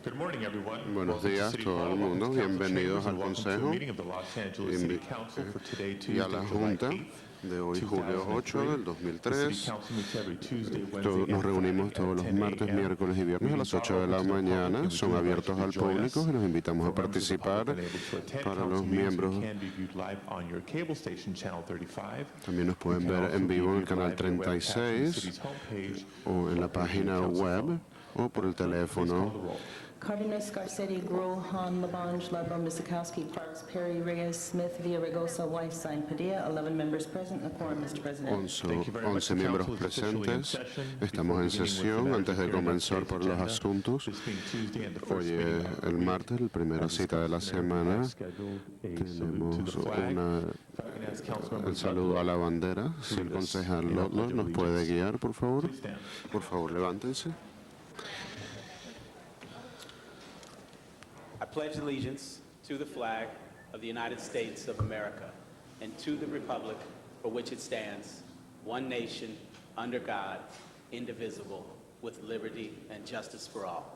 Good morning, everyone. Buenos Welcome to días, City todo Hall. el mundo. Welcome to Council Bienvenidos Chambers, al and welcome to a Consejo meeting of the Los Angeles City Council for today, y a Tuesday, la July Junta 8th, de hoy, julio 8 del 2003. The City Council meets every Tuesday, Wednesday, Nos and reunimos Friday todos at los 10 martes, a.m. miércoles y viernes a las 8 de la mañana. Son abiertos al público y los invitamos a participar. Para los miembros, también nos pueden ver en vivo en el canal 36 o en la página web o por el teléfono. Cardenas, Garcetti, Gruel, Han, Labange, Ludlow, Misikowski, Parks, Perry, Reyes, Smith, Villaraigosa, Weinstein, Padilla, 11 members present, a quorum, Mr. President. 11 miembros presentes. Estamos en sesión. Antes de comenzar por los asuntos, hoy es el martes, la primera cita de la semana. Tenemos el saludo a la bandera. Si el concejal Ludlow nos puede guiar, por favor. Por favor, levántense. I pledge allegiance to the flag of the United States of America and to the republic for which it stands, one nation, under God, indivisible, with liberty and justice for all.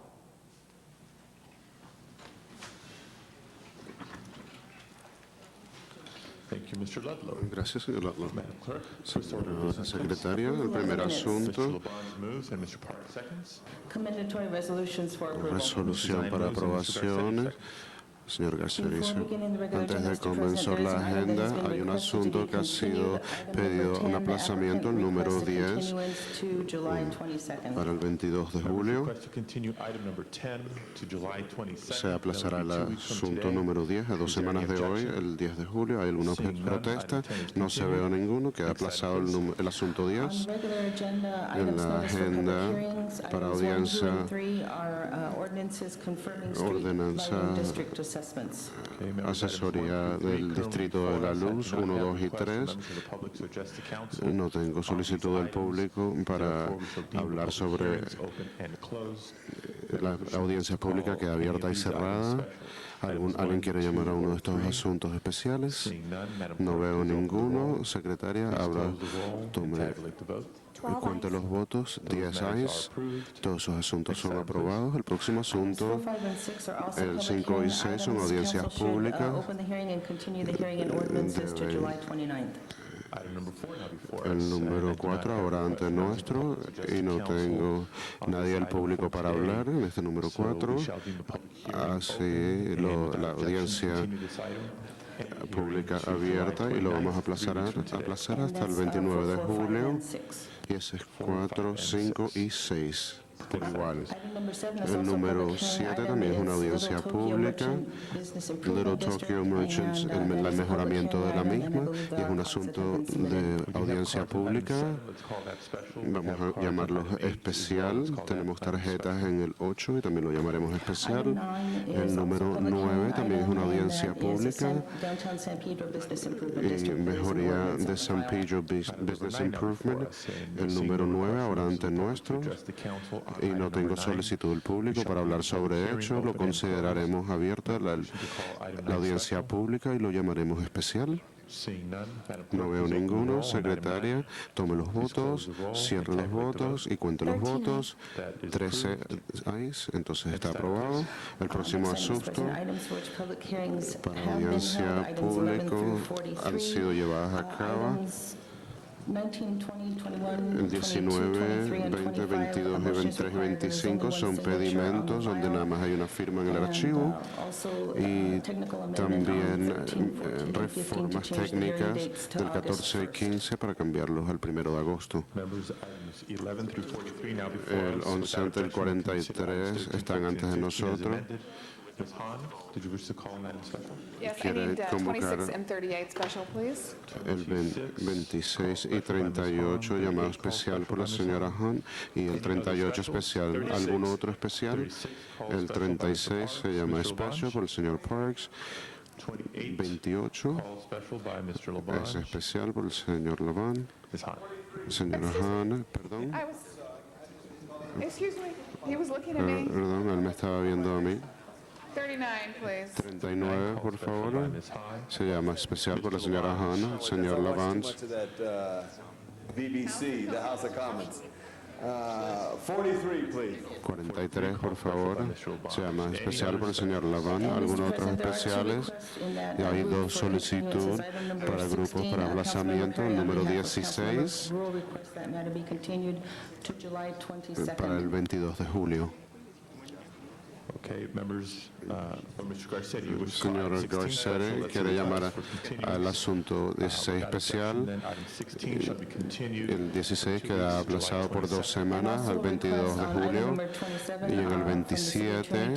Thank you, Mr. Ludlow. Gracias, señor Ludlow. Madam Clerk, Señora secretaria, el primer asunto. Mr. Labange moves and Mr. Park seconds. Commendatory resolutions for approval. Resolución para aprobaciones. Señor García dice, antes de comenzar la agenda, hay un asunto que ha sido pedido un aplazamiento, el número 10, para el 22 de julio. Se aplazará el asunto número 10 a 2 semanas de hoy, el 10 de julio. ¿Hay alguna protesta? No se ve ninguno. Queda aplazado el asunto 10. En la agenda para audiencia, ordenanza, asesoría del Distrito de la Luz 1, 2 y 3. No tengo solicitud del público para hablar sobre la audiencia pública que abierta y cerrada. ¿Alguien quiere llamar a uno de estos asuntos especiales? No veo ninguno. Secretaria, cuente los votos. 10 ayes. Todos esos asuntos son aprobados. El próximo asunto, el 5 y 6, son audiencias públicas. El número 4 ahora ante nuestro, y no tengo nadie del público para hablar en este número 4. Así la audiencia pública abierta, y lo vamos a aplazar hasta el 29 de julio. Y ese es 4, 5 y 6. Por igual. El número 7 también es una audiencia pública, Little Tokyo Merchants, el mejoramiento de la misma, y es un asunto de audiencia pública. Vamos a llamarlo especial. Tenemos tarjetas en el 8 y también lo llamaremos especial. El número 9 también es una audiencia pública y mejoría de San Pedro Business Improvement. El número 9 ahora ante nuestro. Y no tengo solicitud del público para hablar sobre hecho. Lo consideraremos abierta la audiencia pública y lo llamaremos especial. No veo ninguno. Secretaria, tome los votos, cierre los votos y cuente los votos. 13 ayes, entonces está aprobado. El próximo asunto para audiencia pública han sido llevadas a cabo. El 19, 20, 22 y 23 y 25 son pedimentos donde nada más hay una firma en el archivo, y también reformas técnicas del 14 y 15 para cambiarlos al 1 de agosto. El 11 ante el 43 están antes de nosotros. Ms. Hahn, did you wish to call that in special? Yes, I need 26 and 38 special, please. El 26 y 38 llamado especial por la señora Hahn, y el 38 especial. ¿Algún otro especial? El 36 se llama especial por el señor Parks. 28 es especial por el señor Laban. Señora Hahn, perdón. Excuse me, he was looking at me. Perdón, él me estaba viendo a mí. 39, please. 39, por favor. Se llama especial por la señora Hahn, el señor Lavance. BBC, the House of Commons. 43, please. 43, por favor. Se llama especial por el señor Laván. ¿Algunos otros especiales? Y hay dos solicitudes para grupos para aplazamiento. El número 16 para el 22 de julio. Okay, members, Mr. Garcetti, you wish to Señor item 16 special, Garcetti that's quiere the llamar request for continuance, al asunto 16 without especial. objection. Then item 16 shall be continued El 16 to queda July aplazado por 2 22nd. semanas al 22 de julio. Y en el 27,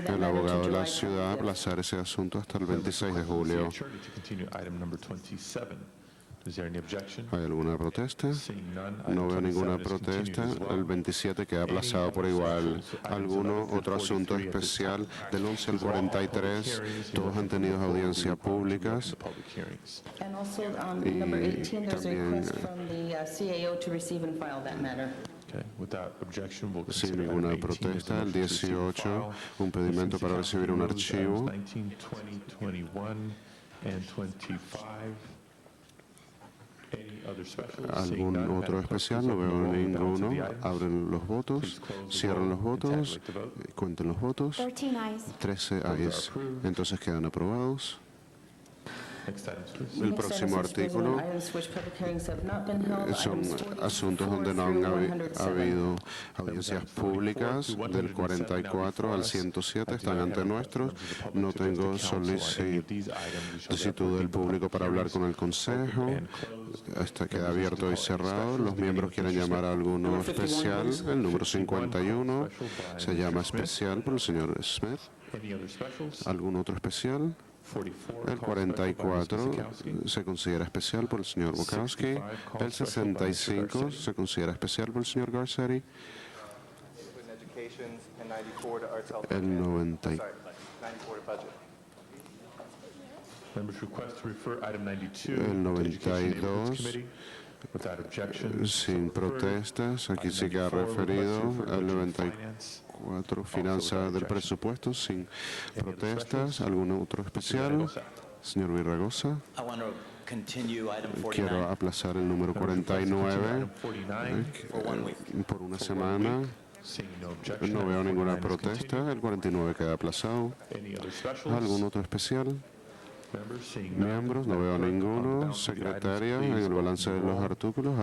el abogado de la ciudad aplazar ese asunto hasta el 26 de julio. City attorney to continue item number 27. Is there any objection? ¿Hay alguna protesta? Seeing none, No item veo ninguna 27 is continued protesta. as well. El 27 queda aplazado por igual. ¿Alguno otro asunto especial? Del 11 al 43, todos han tenido audiencias públicas. Public hearings. And also on number 18, there's a request from the CAO to receive and file that matter. Okay, without objection, we'll Sin consider ninguna item 18 as protesta, a el motion to receive and 18, file. un pedimento para recibir un archivo. 19, 20, 21, and 25. Any other specials? Seeing ¿Algún none, otro Madam Clerk, especial? please No open the veo roll and balance ninguno. of the items. Abren los votos, cierran los votos, cuenten los votos. 13 ayes. Entonces quedan aprobados. Next items, please. El Next próximo item, Mr. President, artículo items for which public hearings have not been held, son items 44 asuntos donde no han through habido 107. audiencias públicas. Del 44 al 107 están ante nuestros. No tengo solicitud del público para hablar con el Consejo. Queda abierto y cerrado. Los miembros quieren llamar a alguno especial. El número 51 se llama especial por el señor Smith. Any other specials? ¿Algún otro especial? 44, El called special by Mr. 44 Sikowski. se considera especial por el señor Bukowski. El 65 se considera especial por el señor Garcetti. El 90. Members request to refer item 92 El to Education and Neighborhoods 92, Committee without objection. sin protestas, aquí sí que ha referido al 94, finanzas del presupuesto, sin protestas. ¿Algún otro especial? Señor Virragosa. I want to continue item 49 Quiero aplazar el número 49 por una semana. Seeing no objection, No veo item ninguna 49 is protesta. El 49 queda aplazado. Any other specials? ¿Algún otro especial? Members, seeing none, Miembros, no veo Madam Clerk, on the ninguno. balance of the items, Secretaria, en please el open balance the de los roll. artículos,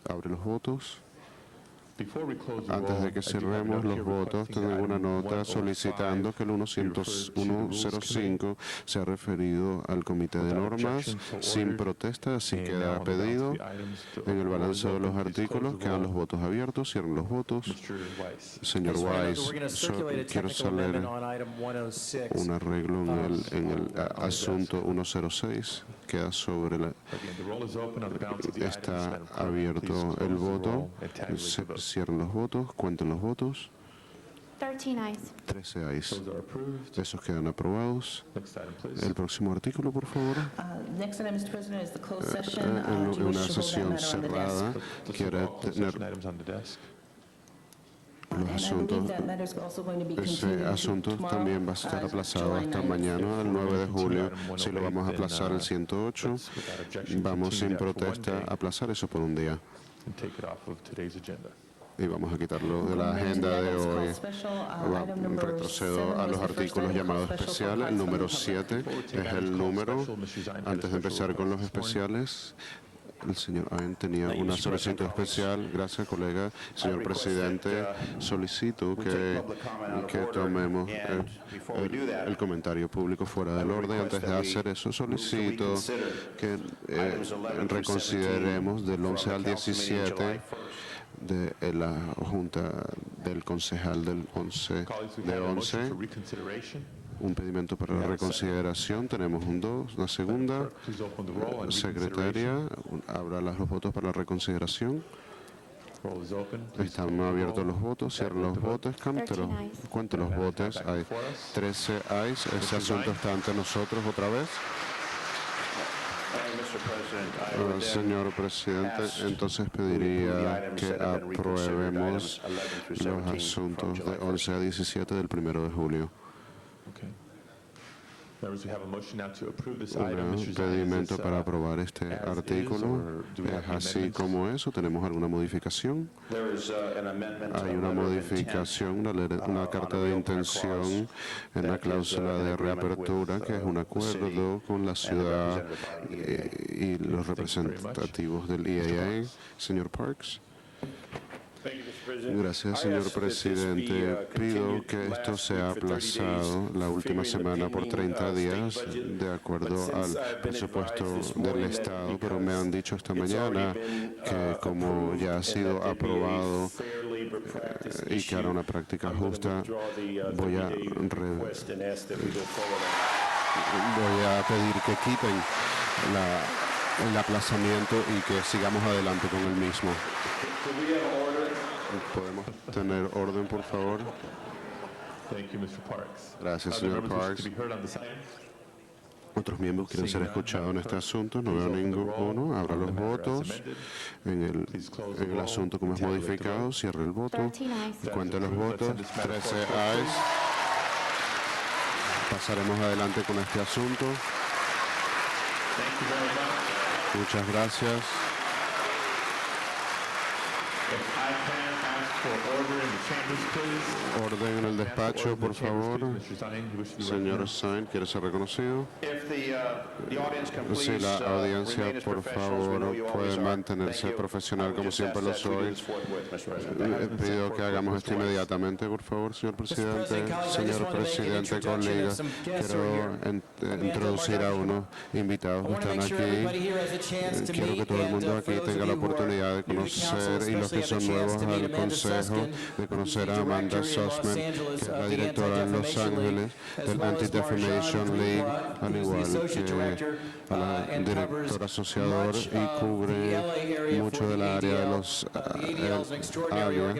abre los votos. Before we close the Antes roll, de que I do have a cerremos note los here votos, requesting tengo una item nota 105 solicitando que el be referred to the Rules Committee. 105 sea referido al Comité de Without Normas objection, so sin ordered. protesta, así And now queda on the balance pedido. of the items, the En el roll balance is de los open. Please artículos close the quedan roll. los votos abiertos, cierren los votos. Mr. Weiss. Señor Yes, remember, Weiss, we're going to circulate a quiero technical saber amendment on item 106. un arreglo en el asunto 106. Queda sobre la... Again, the roll is open on the balance of the items. Está Madam Clerk, please abierto close el the voto. roll and tabulate the votes. Cierren los votos, cuenten los votos. 13 ayes. 13 ayes. Those are approved. Esos quedan aprobados. Next item, please. El próximo artículo, por favor. Next item, Mr. President, is the closed session. En Do you wish una to hold that sesión matter on the cerrada, desk? quiere Closed tener session items on the desk. los And I believe asuntos. that matter is also going to be Ese continued to asunto tomorrow, también va a estar aplazado July hasta 9th. mañana, el 9 de julio. Si lo vamos a aplazar el 108, vamos sin protesta a aplazar eso por un día. And take it off of today's agenda. Y vamos a quitarlo de la agenda de hoy. Retrocedo a los artículos llamados especiales. El número 7 es el número. Antes de empezar con los especiales, el señor Ayn tenía una solicitud especial. Gracias, colega. Señor presidente, solicito que tomemos el comentario público fuera del orden. Antes de hacer eso, solicito que reconsideremos del 11 al 17 de la Junta del Concejal del 11 de 11. Un pedimento para la reconsideración. Tenemos un 2, una segunda. Secretaria, abra los votos para la reconsideración. Están abiertos los votos, cierren los votos, cuente los votos. Hay 13 ayes. Ese asunto está ante nosotros otra vez. Señor presidente, entonces pediría que aprobemos los asuntos de 11 a 17 del 1 de julio. Members, we have a motion now to approve this Un item. Mr. Zine, pedimento is this, para aprobar este as is, artículo. or do we have ¿Es any así amendments? como es o tenemos alguna modificación? There is an amendment. Hay una modificación, una carta de intención en la cláusula de reapertura, que es un acuerdo con la ciudad y los representativos del EAA. Señor Parks. Gracias, señor presidente. Pido que esto sea aplazado la última semana por 30 días, de acuerdo al presupuesto del Estado, pero me han dicho esta mañana que como ya ha sido aprobado y que hará una práctica justa, voy a pedir que quiten el aplazamiento y que sigamos adelante con el mismo. ¿Podemos tener orden, por favor? Thank you, Mr. Parks. Gracias, Other señor members wishing Parks. to be heard on this item? ¿Otros miembros quieren ser escuchados en este asunto? No veo ninguno. Abra los votos en el asunto como es modificado. Cierre el voto. Cuente los votos. 13 ayes. Pasaremos adelante con este asunto. Muchas gracias. Orden en el despacho, por favor. Señor Sain, ¿quiere ser reconocido? Si la audiencia, por favor, puede mantenerse profesional como siempre lo soy. Pido que hagamos esto inmediatamente, por favor, señor presidente. Señor presidente, colegas, quiero introducir a unos invitados que están aquí. Quiero que todo el mundo aquí tenga la oportunidad de conocer, y los que son nuevos al Consejo, de conocer a Amanda Sussman, que es la directora en Los Ángeles del Anti-Defamation League, al igual que a la directora asociador, y cubre mucho del área de los área.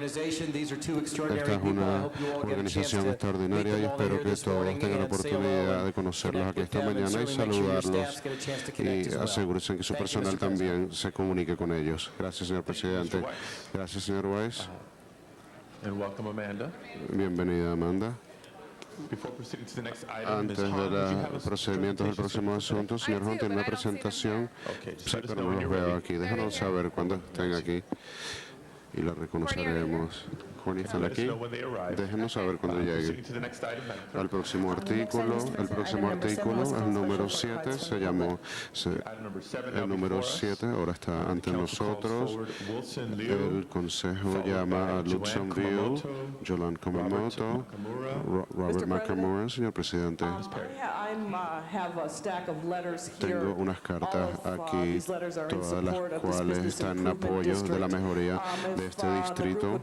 Esta es una organización extraordinaria y espero que todos tengan la oportunidad de conocerlos aquí esta mañana y saludarlos, y asegúrense que su personal también se comunique con ellos. Gracias, señor presidente. Gracias, señor Weiss. And welcome, Amanda. Bienvenida, Amanda. Before proceeding to the next item, Antes Ms. de Hahn, would you have los a procedimientos del próximo asunto, señor Hunt tiene una presentación. Sí, pero no los veo aquí. Déjanos saber cuando estén aquí y la reconoceremos. Courtney, ¿están aquí? Déjenos saber cuando lleguen. Al próximo artículo. El próximo artículo, el número 7, se llamó. El número 7 ahora está ante nosotros. El Consejo llama a Luxon View, Jolan Komamoto, Robert Makamura. Señor presidente. Tengo unas cartas aquí, todas las cuales están en apoyo de la mejoría de este distrito.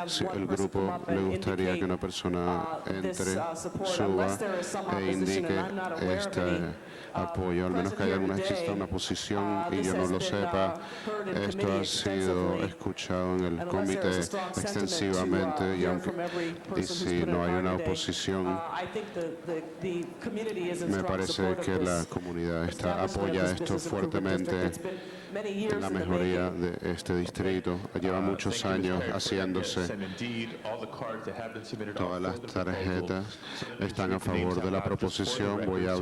Si el grupo le gustaría que una persona entre, suba e indique este apoyo, al menos que haya exista una posición y yo no lo sepa. Esto ha sido escuchado en el comité extensivamente y si no hay una oposición, me parece que la comunidad apoya esto fuertemente. La mejoría de este distrito lleva muchos años haciéndose. Todas las tarjetas están a favor de la proposición. Voy a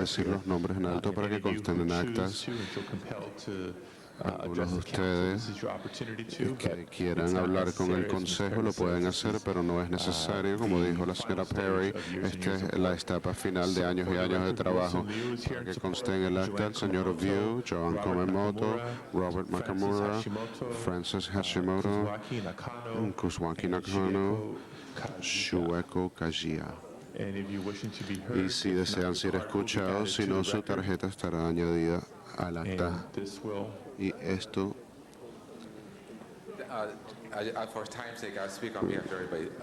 decir los nombres en alto para que consten en actas. Algunos de ustedes que quieran hablar con el Consejo lo pueden hacer, pero no es necesario. Como dijo la señora Perry, esta es la etapa final de años y años de trabajo. Para que conste en el acta el señor View, Joan Komamoto, Robert Makamura, Francis Hashimoto, Kuzwaki Nakano, Shueko Kajia. Y si desean ser escuchados, si no, su tarjeta estará añadida al acta. Y esto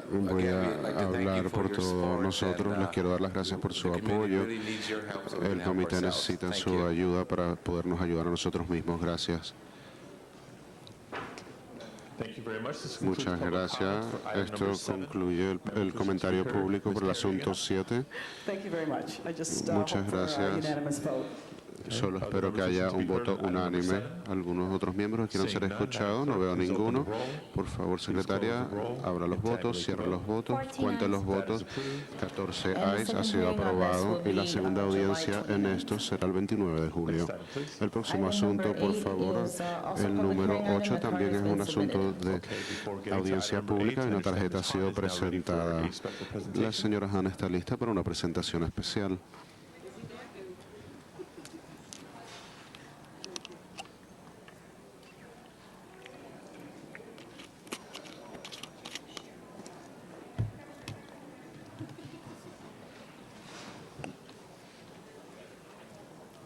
voy a hablar por todos nosotros. Les quiero dar las gracias por su apoyo. El comité necesita su ayuda para podernos ayudar a nosotros mismos. Gracias. Muchas gracias. Esto concluye el comentario público por el asunto 7. Muchas gracias. Solo espero que haya un voto unánime. ¿Algunos otros miembros que quieran ser escuchados? No veo ninguno. Por favor, secretaria, abra los votos, cierre los votos, cuente los votos. 14 ayes, ha sido aprobado y la segunda audiencia en esto será el 29 de julio. El próximo asunto, por favor, el número 8 también es un asunto de audiencia pública y una tarjeta ha sido presentada. La señora Hanna está lista para una presentación especial.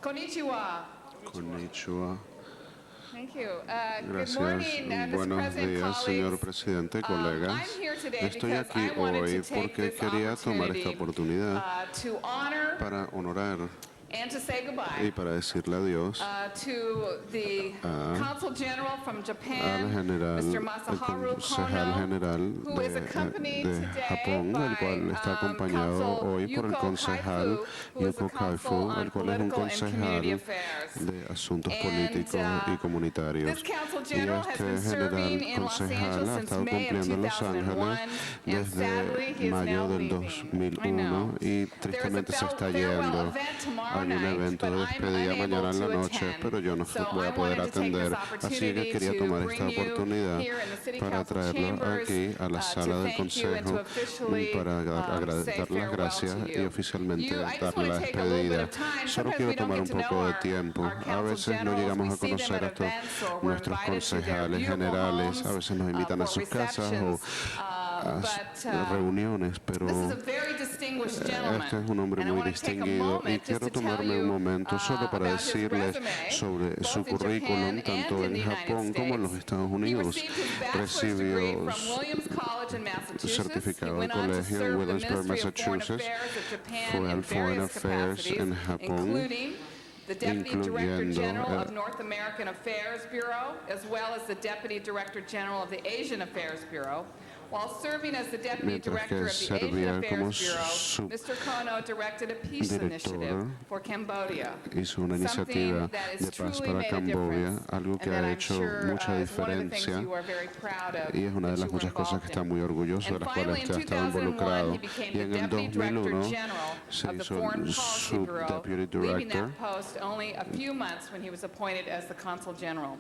Konnichiwa. Konnichiwa. Thank you. Good Gracias. morning, Mr. Buenos President, días, señor colleagues. presidente, colegas. I'm here today Estoy because aquí I wanted hoy to take porque this quería tomar esta opportunity, oportunidad to honor para honorar and to say y goodbye para decirle adiós to the Consul General from al Japan, general, Mr. el Masaharu concejal Kono, general who is accompanied de today Japón, el cual está acompañado Consul hoy por el Yuko concejal Kaifu, who is Yuko a consul Kaifu, on el cual es un political and community concejal affairs. de asuntos And, políticos y comunitarios. This Consul Y General has been este serving general in Los concejal Angeles ha since estado May of cumpliendo en Los 2001, Ángeles and sadly he desde is mayo now del leaving. I know. 2001 y tristemente se está yendo. Hay un evento de despedida mañana en la noche, pero yo no voy a poder atender, así que quería tomar esta oportunidad para traerlo aquí a la sala del Consejo para dar las gracias y oficialmente darle la despedida. Solo quiero tomar un poco de tiempo. A veces no llegamos a conocer a todos nuestros concejales generales, a veces nos invitan a sus casas o a reuniones, pero este es un hombre muy distinguido y quiero tomarme un momento solo para decirles sobre su currículum, tanto en Japón como en los Estados Unidos. Recibió su certificado de colegio en Williamsburg, Massachusetts, fue al Foreign Affairs en Japón, the Deputy Director incluyendo General of North American Affairs Bureau, as well as the Deputy Director General of the Asian Affairs Bureau. While serving as the Deputy mientras Director que of the Asian servía como Affairs Bureau, Mr. Kono directed a peace initiative for Cambodia. hizo una iniciativa de paz para Camboya, algo que ha hecho mucha diferencia y es una de las muchas cosas que está muy orgulloso, de las cuales usted ha estado involucrado. Y en el 2001 se hizo su Deputy leaving Director. that post only a few months when he was appointed as the Consul General.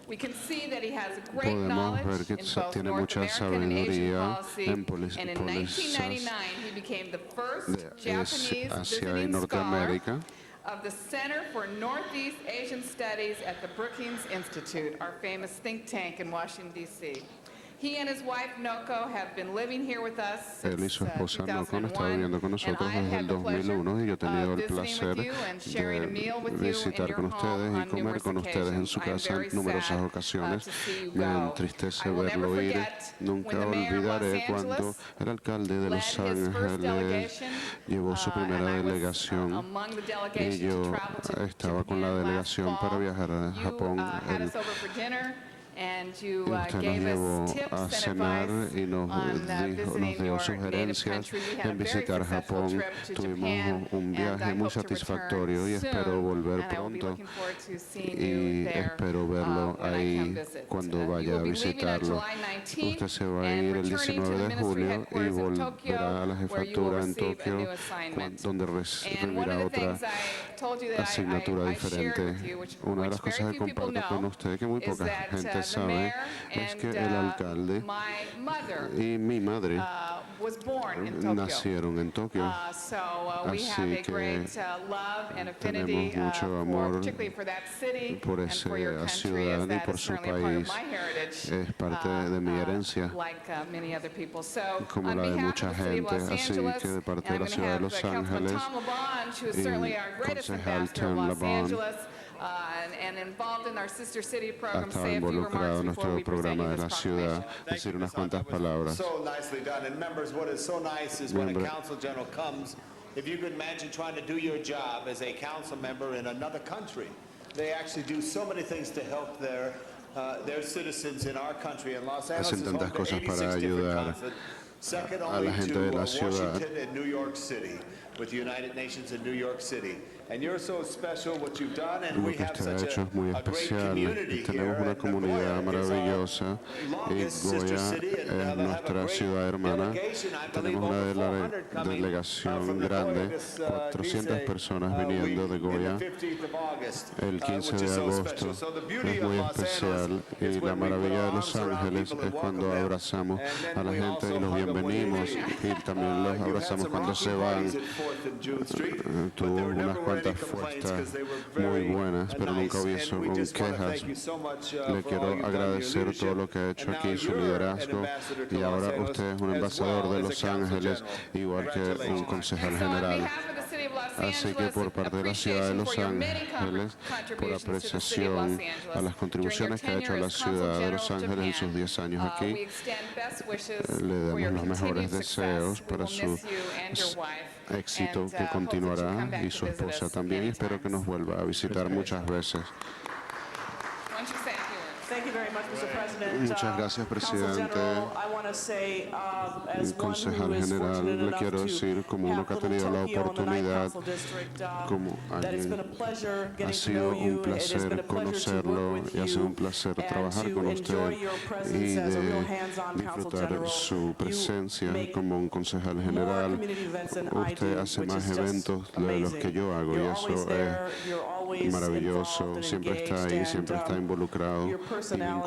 We can see that he has great Podemos knowledge ver que in both tiene North mucha American and Asian sabiduría policy, en and in 1999 he became the first de Japanese Asia y visiting scholar Norteamérica. of the Center for Northeast Asian Studies at the Brookings Institute, our famous think tank in Washington, D.C. He and his wife Noko have been living here with us Él y since su esposa Noko han estado 2001, viviendo con and nosotros I have desde had el the pleasure 2001 y yo he tenido el visiting placer with you and sharing a meal with de you in visitar your con home ustedes y on comer numerous con ustedes en su occasions. casa I'm en very numerosas sad, ocasiones. to see you Me go. entristece I will never verlo ir. forget Nunca when the mayor of Los olvidaré cuando Angeles el alcalde de led Los his first Ángeles delegation, llevó su primera and I was, delegación among the y delegation yo to travel to estaba con la Japan last delegación para fall. viajar a Japón. Had us over for dinner, and you Usted nos gave llevó us a tips and cenar advice y nos on nos dio your native sugerencias country. We had a en very visitar successful Japón. trip to Tuvimos Japan, un and viaje I muy hope to satisfactorio y return espero soon, volver and I will be pronto looking forward to seeing y you there, espero verlo when I come ahí visit. cuando You vaya will a be leaving on visitarlo. July 19th Usted se va a and ir el returning to 19 the de ministry julio y headquarters in volverá Tokyo, a la where you will jefatura en receive a Tokio new assignment. donde And one recibirá of the otra things I told you that asignatura I shared diferente. with you, which Una de las very cosas que few people comparto con know, usted que muy is poca that gente the sabe mayor es que and el alcalde my mother y mi madre was born in Tokyo. nacieron en Tokio. We have Así a que great love and affinity tenemos mucho amor particularly for that city por and for your esa country, ciudad as y that por is su certainly a part of país. my heritage, Es parte de mi herencia, like many other people. So, como on la de behalf mucha of the city of gente. Los Así Angeles, que de parte and de la I'm ciudad de going to Los have Councilman Ángeles Tom LeBon, who is y certainly our greatest concejal ambassador of Tom Los LeBon, Angeles, and involved in our sister city ha program, estado say a few involucrado en remarks before nuestro we present programa you de this la ciudad, proclamation. decir unas cuantas palabras. So nicely done. And members, what is so nice is when a Miembro. council general comes, if you could imagine trying to do your job as a council member in another country. They actually do so many things to help their citizens in our country. And Los Angeles Hacen is home tantas to cosas 86 para different ayudar continents, second a only la gente to de la ciudad. Washington and New York City, with the United Nations in New York City. And you're so special what you've done, and Lo we que have usted ha such hecho es muy a great especial. community Tenemos here. una And comunidad Nagoya is maravillosa our y longest sister Goya city, and es they have a nuestra great ciudad hermana. delegation. I believe Tenemos una over 400 coming delegación from Nagoya grande, this 400 Nisei, personas viniendo de week, Goya in the 15th of August, el 15 which de is so agosto. special. So the beauty Es of muy Los especial Angeles y is la when we put maravilla our de Los arms around Ángeles people es and cuando welcome them, abrazamos and a then la we gente also y los hug them when they bienvenimos leave. y también los You had abrazamos some cuando rocking se van. parties at 4th and June Street, Tuvo but there unas never were any cuantas complaints fiestas because they were muy very buenas, pero nunca nice, and we hubo just want to quejas. thank you so much Le for all quiero you've done, your agradecer todo leadership, lo que ha hecho and aquí, now su you're an liderazgo, ambassador to y Los ahora Angeles usted es un as embajador well de as a Los council Ángeles, general. igual que un Congratulations. concejal On general. behalf of the City of Los Así que Angeles, por parte de la ciudad de Los appreciation for your many Ángeles, por contributions to the City of Los apreciación Angeles a las contribuciones que ha hecho a la ciudad de Los Ángeles en sus 10 años we aquí, extend best wishes le for your damos los mejores continued deseos success. We para will su miss you and your wife, éxito and, que hope that you come continuará back y to su visit esposa us también. Y many espero que times. nos vuelva a visitar muchas veces. Why don't you say a few words? Thank you very much, Mr. President. Muchas gracias, Council presidente. General, I want to say, as one Concejal who is general, fortunate le enough quiero to decir, como uno have que ha Little tenido la Tokyo in the Ninth oportunidad, Council District, como that it's been a alguien, pleasure ha getting to sido know un you. It has been placer a pleasure to conocerlo work with y ha sido un you placer and trabajar to con enjoy usted your y presence as a real de hands-on council disfrutar general. su presencia make como un concejal more general. community events than I Usted do, hace which más is just eventos de los que yo hago y You're eso always there, es you're always maravilloso. involved and Siempre está engaged, ahí, and, siempre está involucrado your y personality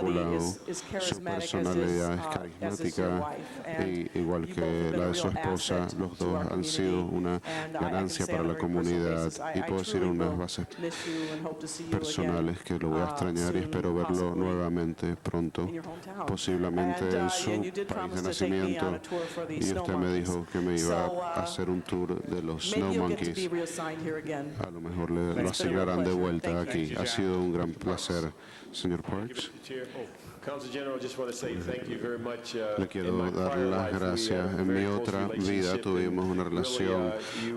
vinculado. is Su charismatic personalidad es as is your carismática wife. And y igual you both que have been la a de su real esposa, asset los to dos our han community. sido una And I can ganancia say para on a la very personal comunidad basis, y I puedo decir truly unas will bases miss you and hope to see you personales que lo voy a extrañar y soon, espero verlo possibly nuevamente pronto, in your hometown. posiblemente And, en su and you did país de promise to take me nacimiento. on a tour for the Y snow usted me monkeys. dijo que me iba So, a hacer un tour de los maybe Snow you'll get to Monkeys. be reassigned here again. A lo mejor lo It's been a real asignarán de pleasure. vuelta Thank you. aquí. Ha sido un gran placer, señor Parks. Council General, just want to say thank you very much. Le quiero dar las gracias. En mi otra vida tuvimos una relación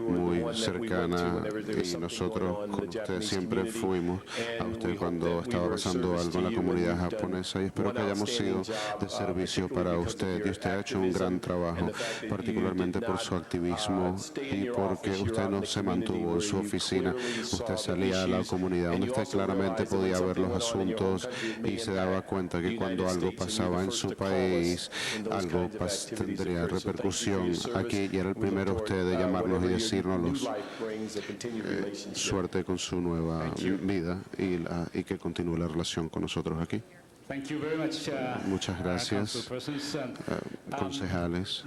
muy cercana y nosotros con usted siempre fuimos a usted cuando estaba pasando algo en la comunidad japonesa y espero que hayamos sido de servicio para usted y usted ha hecho un gran trabajo, particularmente por su activismo y porque usted no se mantuvo en su oficina. Usted salía a la comunidad donde usted claramente podía ver los asuntos y se daba cuenta que cuando algo pasaba en su país, algo tendría repercusión aquí y era el primero usted de llamarnos y decirnos suerte con su nueva vida y que continúe la relación con nosotros aquí. Muchas gracias, concejales.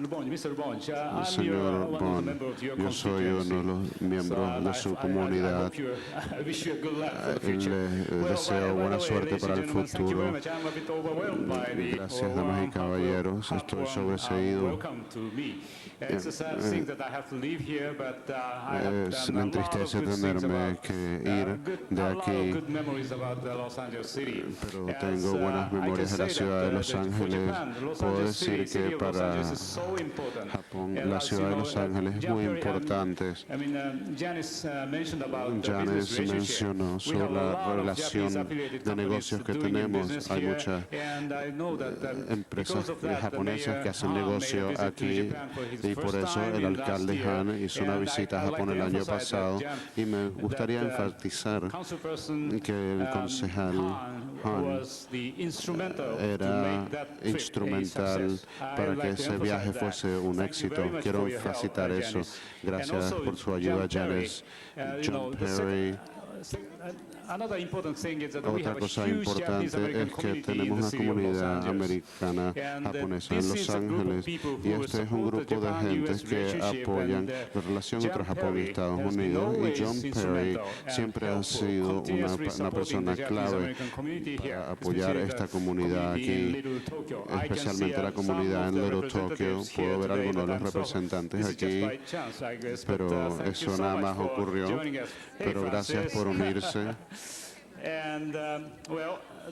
Señor Bond, yo soy uno de los miembros de su comunidad. Le deseo buena suerte para el futuro. Gracias, damas y caballeros. Estoy sobreseído. Me entristece tenerme que ir de aquí, pero tengo buenas memorias de la ciudad de Los Ángeles. Puedo decir que para Japón la ciudad de Los Ángeles es muy importante. Janice mencionó sobre la relación de negocios que tenemos. Hay muchas empresas japonesas que hacen negocio aquí y por eso el alcalde Han hizo una visita a Japón el año pasado y me gustaría enfatizar que el concejal Han era instrumental para que ese viaje fuese un éxito. Quiero facilitar eso. Gracias por su ayuda, Janice. John Perry. Otra cosa importante es que tenemos una comunidad americana japonesa en Los Ángeles y este es un grupo de gentes que apoyan la relación entre Japón y Estados Unidos y John Perry siempre ha sido una persona clave para apoyar esta comunidad aquí, especialmente la comunidad en Little Tokyo. Puedo ver algunos de los representantes aquí, pero eso nada más ocurrió. Pero gracias por unirse.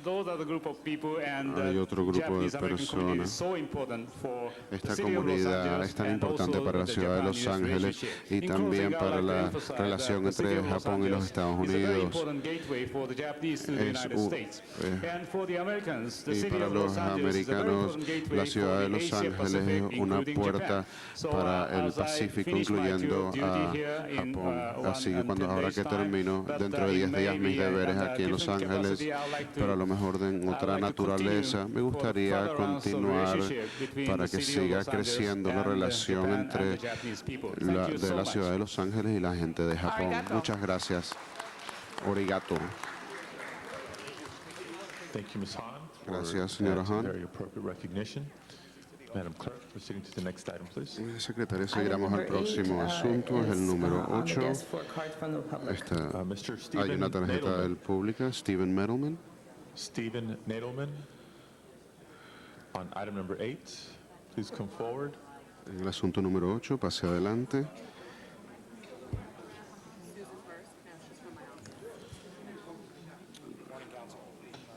those are the group of people, and Hay otro grupo de Japanese American community is personas. so important for the Esta city of Los comunidad Angeles es tan and importante also para la the ciudad de Los Japan-US Ángeles relationship. y In también closing, I para would like to la emphasize that relación the city entre of Los Japón y los Angeles Estados is a very Unidos. important gateway for the Japanese to the Es United States. And for the Americans, the Y city para of los Los Angeles is a very americanos, important gateway la ciudad for de the Los Asia Ángeles Pacific, es una including puerta Japan. So, para el as I Pacífico, finish my incluyendo tour of duty a here in, Japón. 1 Así que and cuando 10 ahora days que time, termino, but, dentro de 10 días mis maybe deberes at a aquí en Los different Ángeles, capacity, I would like to- pero a lo mejor en otra like to naturaleza, continue me gustaría for further rounds of continuar relationship between para the que city of siga Los Angeles creciendo la and relación Japan entre and the Japanese people. Thank you de so la much. ciudad de Los Ángeles y la gente de Japón. Arigato. Muchas gracias. Origato. Thank you, Ms. Hahn. for Gracias, señora that Hahn. Very appropriate recognition. Madam Clerk, proceeding to the next item, please. Secretaria, seguiremos al próximo asunto, es el número 8. Hay una tarjeta del pública, Stephen Medelman. Stephen Nadelman, on item number 8, please come forward. En el asunto número 8, pase adelante.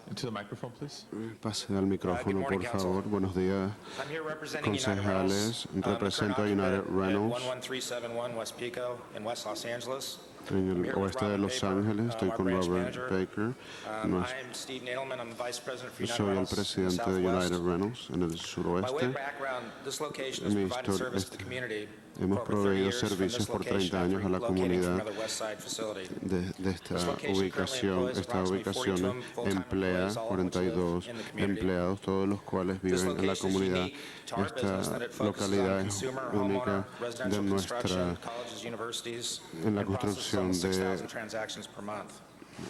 Into the microphone, please. Pase al micrófono, por favor. Buenos días, I'm here representing United concejales. Reynolds. Represento a United Reynolds At 11371 West Pico in West Los Angeles. en el oeste de Los Ángeles. Estoy con Robert Baker. I'm Steve Nadelman. I'm the Vice President for United Soy el Reynolds in the presidente de Southwest. United Reynolds en el By way suroeste. of background, this location has Mi provided historia- service to the community Hemos for over 30 proveído years from servicios this por location 30 años a la after relocating from comunidad another West Side facility. de esta This location ubicación. currently Esta employs ubicación approximately 42 emplea full-time employees, all of which live 42 in the community. empleados, todos los cuales This viven en la location is comunidad. unique to our business Esta that it focuses on localidad es consumer, única homeowner, de residential nuestra construction, colleges, universities, en la and processes construcción almost de 6,000 transactions per month.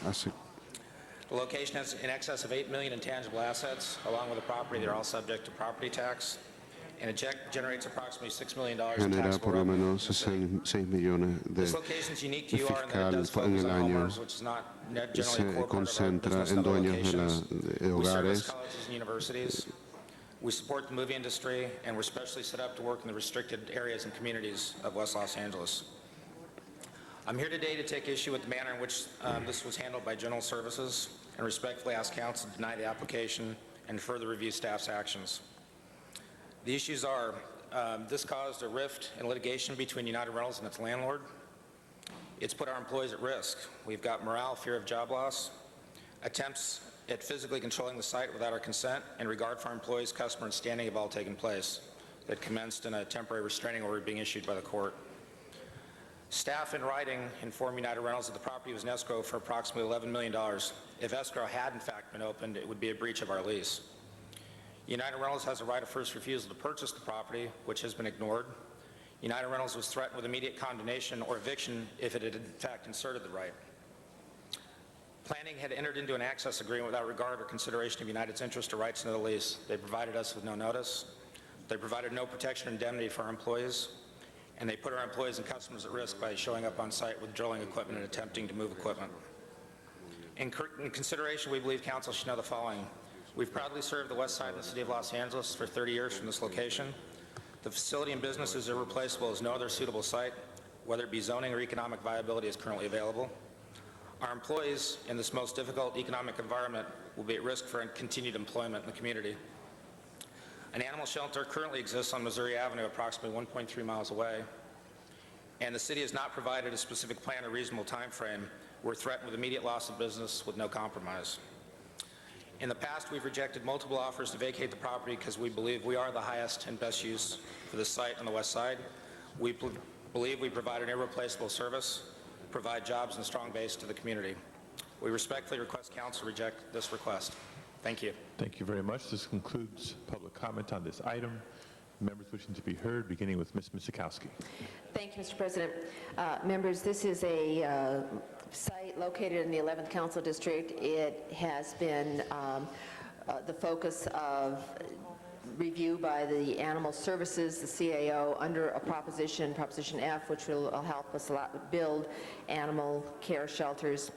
hace The location has in excess of $8 million in tangible assets, along with the property. They're all subject to property tax, and it generates approximately $6 million in genera taxable por lo revenue. menos 6 millones de This location is unique to UR in that it fiscal does en focus el on año. homeowners, which is not generally a Se core part of our concentra business en in other dueños locations. de We service hogares. colleges and universities. We support the movie industry, and we're specially set up to work in the restricted areas and communities of West Los Angeles. I'm here today to take issue with the manner in which this was handled by General Services and respectfully ask council to deny the application and further review staff's actions. The issues are, this caused a rift in litigation between United Rentals and its landlord. It's put our employees at risk. We've got morale, fear of job loss, attempts at physically controlling the site without our consent, and regard for our employees, customer, and standing have all taken place that commenced in a temporary restraining order being issued by the court. Staff in writing informed United Rentals that the property was in escrow for approximately $11 million. If escrow had in fact been opened, it would be a breach of our lease. United Rentals has a right of first refusal to purchase the property, which has been ignored. United Rentals was threatened with immediate condemnation or eviction if it had in fact inserted the right. Planning had entered into an access agreement without regard or consideration of United's interest or rights under the lease. They provided us with no notice. They provided no protection or indemnity for our employees. And they put our employees and customers at risk by showing up on site with drilling equipment and attempting to move equipment. In consideration, we believe council should know the following. We've proudly served the west side of the city of Los Angeles for 30 years from this location. The facility and business is irreplaceable as no other suitable site, whether it be zoning or economic viability is currently available. Our employees in this most difficult economic environment will be at risk for continued employment in the community. An animal shelter currently exists on Missouri Avenue, approximately 1.3 miles away, and the city has not provided a specific plan or reasonable time frame. We're threatened with immediate loss of business with no compromise. In the past, we've rejected multiple offers to vacate the property because we believe we are the highest and best use for this site on the west side. We believe we provide an irreplaceable service, provide jobs and a strong base to the community. We respectfully request council reject this request. Thank you. Thank you very much. This concludes public comment on this item. Members wishing to be heard, beginning with Ms. Misikowski. Thank you, Mr. President. Members, this is a site located in the 11th Council District. It has been the focus of review by the Animal Services, the CAO, under a Proposition F, which will help us a lot with build animal care shelters.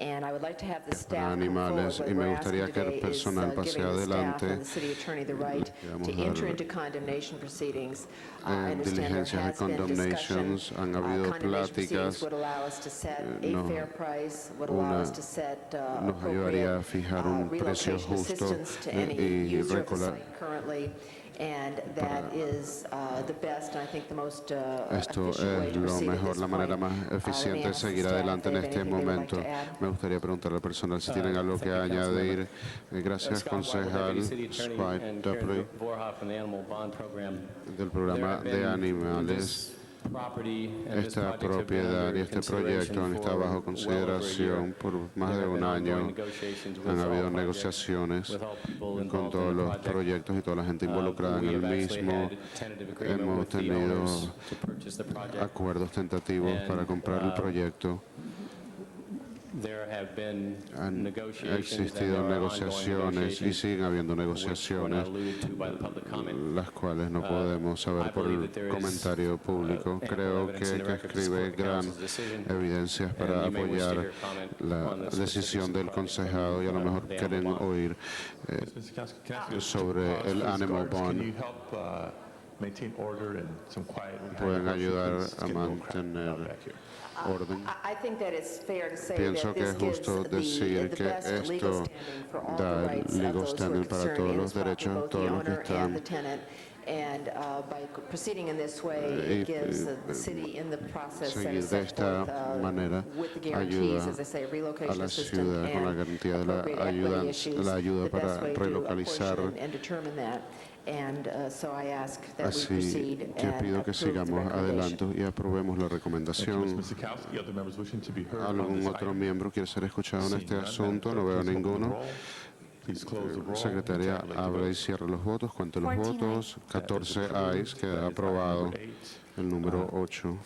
And I would like to have the para staff come forward. animales, What y me we're asking gustaría que el today is personal pase giving the staff adelante. and the city attorney the right Vamos to a enter dar, into condemnation proceedings. I understand there diligencias de has been discussion. condemnations, han habido Condemnation proceedings pláticas, would allow us to set no, a fair price, would allow us to set nos ayudaría a appropriate fijar un precio relocation justo assistance to any y user of the regular. site currently. And that is the best, and I think the most Esto efficient way es to lo proceed at mejor, this la manera point. más eficiente de ask the seguir staff adelante en if they have este anything they would like momento. to add. Me gustaría preguntarle al personal si tienen algo que añadir. Gracias, concejal Scott Dupree, del programa de animales. Esta propiedad y este proyecto han estado bajo consideración por más de un año. Han habido negociaciones con todos los proyectos y toda la gente involucrada en el mismo. Hemos tenido acuerdos tentativos para comprar el proyecto. Han existido negociaciones y siguen habiendo negociaciones, las cuales no podemos saber por el comentario público. Creo que escribe gran evidencias para apoyar la decisión del concejado y a lo mejor quieren oír sobre el Animal Bond. Pueden ayudar a mantener orden. I think that it's fair to say Pienso that que this es gives justo the decir que best legal esto standing for all da the rights of legal those who are standing para concerned todos in los this property, derechos, both the todos los que owner and están. the tenant. And by proceeding in this way, Y it gives the city in the process that seguir is de set esta forth manera with the guarantees, ayuda as I say, a relocation la assistance ciudad con la and garantía de la appropriate ayuda, equity issues, la ayuda the para best way to relocalizar. apportion and determine that. And so I ask that we Así proceed que and pido que approve the sigamos recommendation. adelante y aprobemos la recomendación. ¿Algún otro miembro quiere ser escuchado en este asunto? No veo ninguno. Secretaria, abre y cierra los votos, cuente los votos. 14 ayes, queda aprobado. El número 8.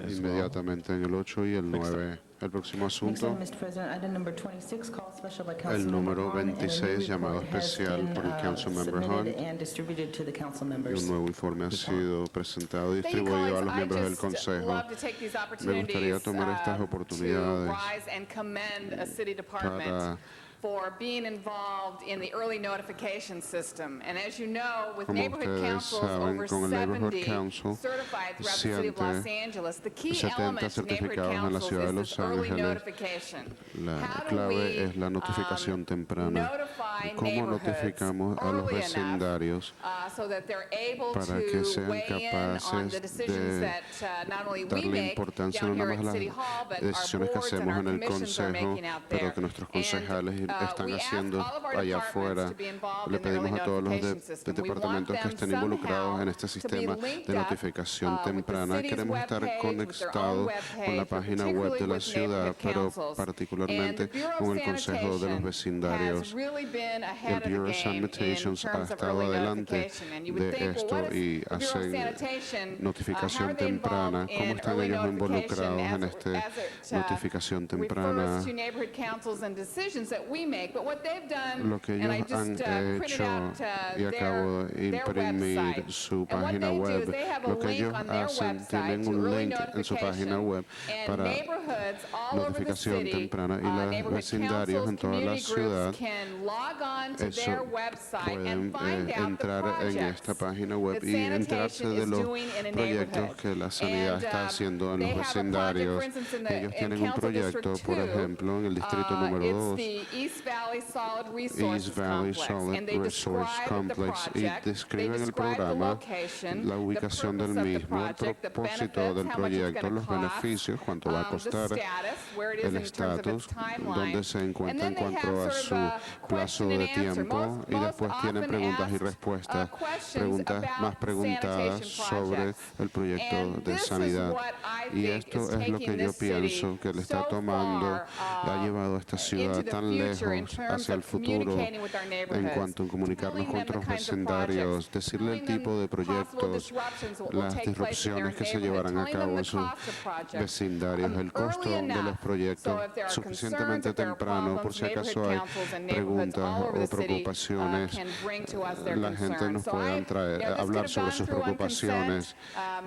Inmediatamente en el 8 y el 9. El próximo Next asunto. item, Mr. President, item number 26, call special by El Councilmember número Hahn, and a new 26, llamado report has especial been, por el Councilmember submitted Hahn. and distributed to the council Y members. un nuevo informe ha sido presentado y Thank you, distribuido a los colleagues. miembros I del just Consejo. love to take these Me gustaría opportunities tomar estas to oportunidades rise and commend a city department para, for being involved in the early notification system. And as you know, with como neighborhood ustedes councils, saben, over con el Neighborhood 70 Council, certified throughout the city of Los Angeles, the key 70 element to neighborhood certificados en la councils ciudad de is Los this early Ángeles. notification. La How do clave we es la notificación temprana. notify ¿Cómo neighborhoods notificamos a los early vecindarios so that they're able para que to sean weigh in on the capaces decisions de that not only we darle make importancia down no here nada más at a City las Hall, but our decisiones que boards and hacemos our en el commissions are Consejo, making out pero there? que nuestros concejales están We ask haciendo all of our allá departments afuera. to be involved Le in the early pedimos a todos los notification system. We want departamentos que them estén involucrados somehow en este to be sistema linked de up, notificación with the temprana. city's Queremos estar webpage, with their own conectados webpage, con la but página web de particularly la with ciudad, neighborhood pero councils. particularmente And the Bureau con of el Consejo de los Sanitation Vecindarios. has really been ahead El of the Bureau of game in Sanitation ha terms of estado early adelante notification. And you would de think, well, esto what is y the Bureau of hacen Sanitation, how notificación are they temprana. involved ¿Cómo in están early ellos notification involucrados en as esta it notificación temprana? refers to neighborhood councils and decisions that we make? But what they've done, Lo que and I ellos just han printed hecho out y acabo de their imprimir website. su And what página they do web. is they have a Lo que link ellos on their hacen, website tienen to un early link en su página notification, web and para neighborhoods all over the notificación city, temprana y los neighborhood vecindarios councils, en toda la community ciudad groups can log on to eso their website pueden and find out the entrar en projects esta página web that y enterarse sanitation de is los doing in a proyectos neighborhood. que la sanidad And, está haciendo en they los have a project, vecindarios. for instance, in Ellos in tienen un Council proyecto, District por 2, ejemplo, en el distrito número it's 2, the East Valley Solid Resources East Valley Complex, Solid and they Resource describe Complex, the y project, they describen el describe the programa, location, la ubicación the del purpose of the mismo, el project, the propósito benefits, del how much it's proyecto, gonna los cost, beneficios, cuánto va a the costar, status, where it is el in terms of its estatus, timeline, dónde se and encuentra then en they have cuanto a sort su of a plazo question de and answer. tiempo y después tienen Often preguntas y asked, respuestas, questions preguntas about más preguntadas sanitation sobre projects. el proyecto And de this is sanidad. what I Y think esto is es lo taking que yo this city pienso que le está so tomando, far, ha llevado a esta ciudad into the tan future future in consejos terms hacia el of futuro communicating with our en neighborhoods, cuanto a comunicarnos telling con them the otros kinds of vecindarios, projects, decirle el telling them tipo de possible proyectos, disruptions that will las take place in their disrupciones que se neighborhood, llevarán a telling them cabo the en sus cost of projects vecindarios, el costo early de los enough proyectos so if there are concerns, suficientemente if there are temprano por problems, si acaso hay neighborhood councils and neighborhoods preguntas all over o the city preocupaciones, can bring to us their la gente concerns. nos So pueda this could have hablar gone sobre sus through on consent. preocupaciones.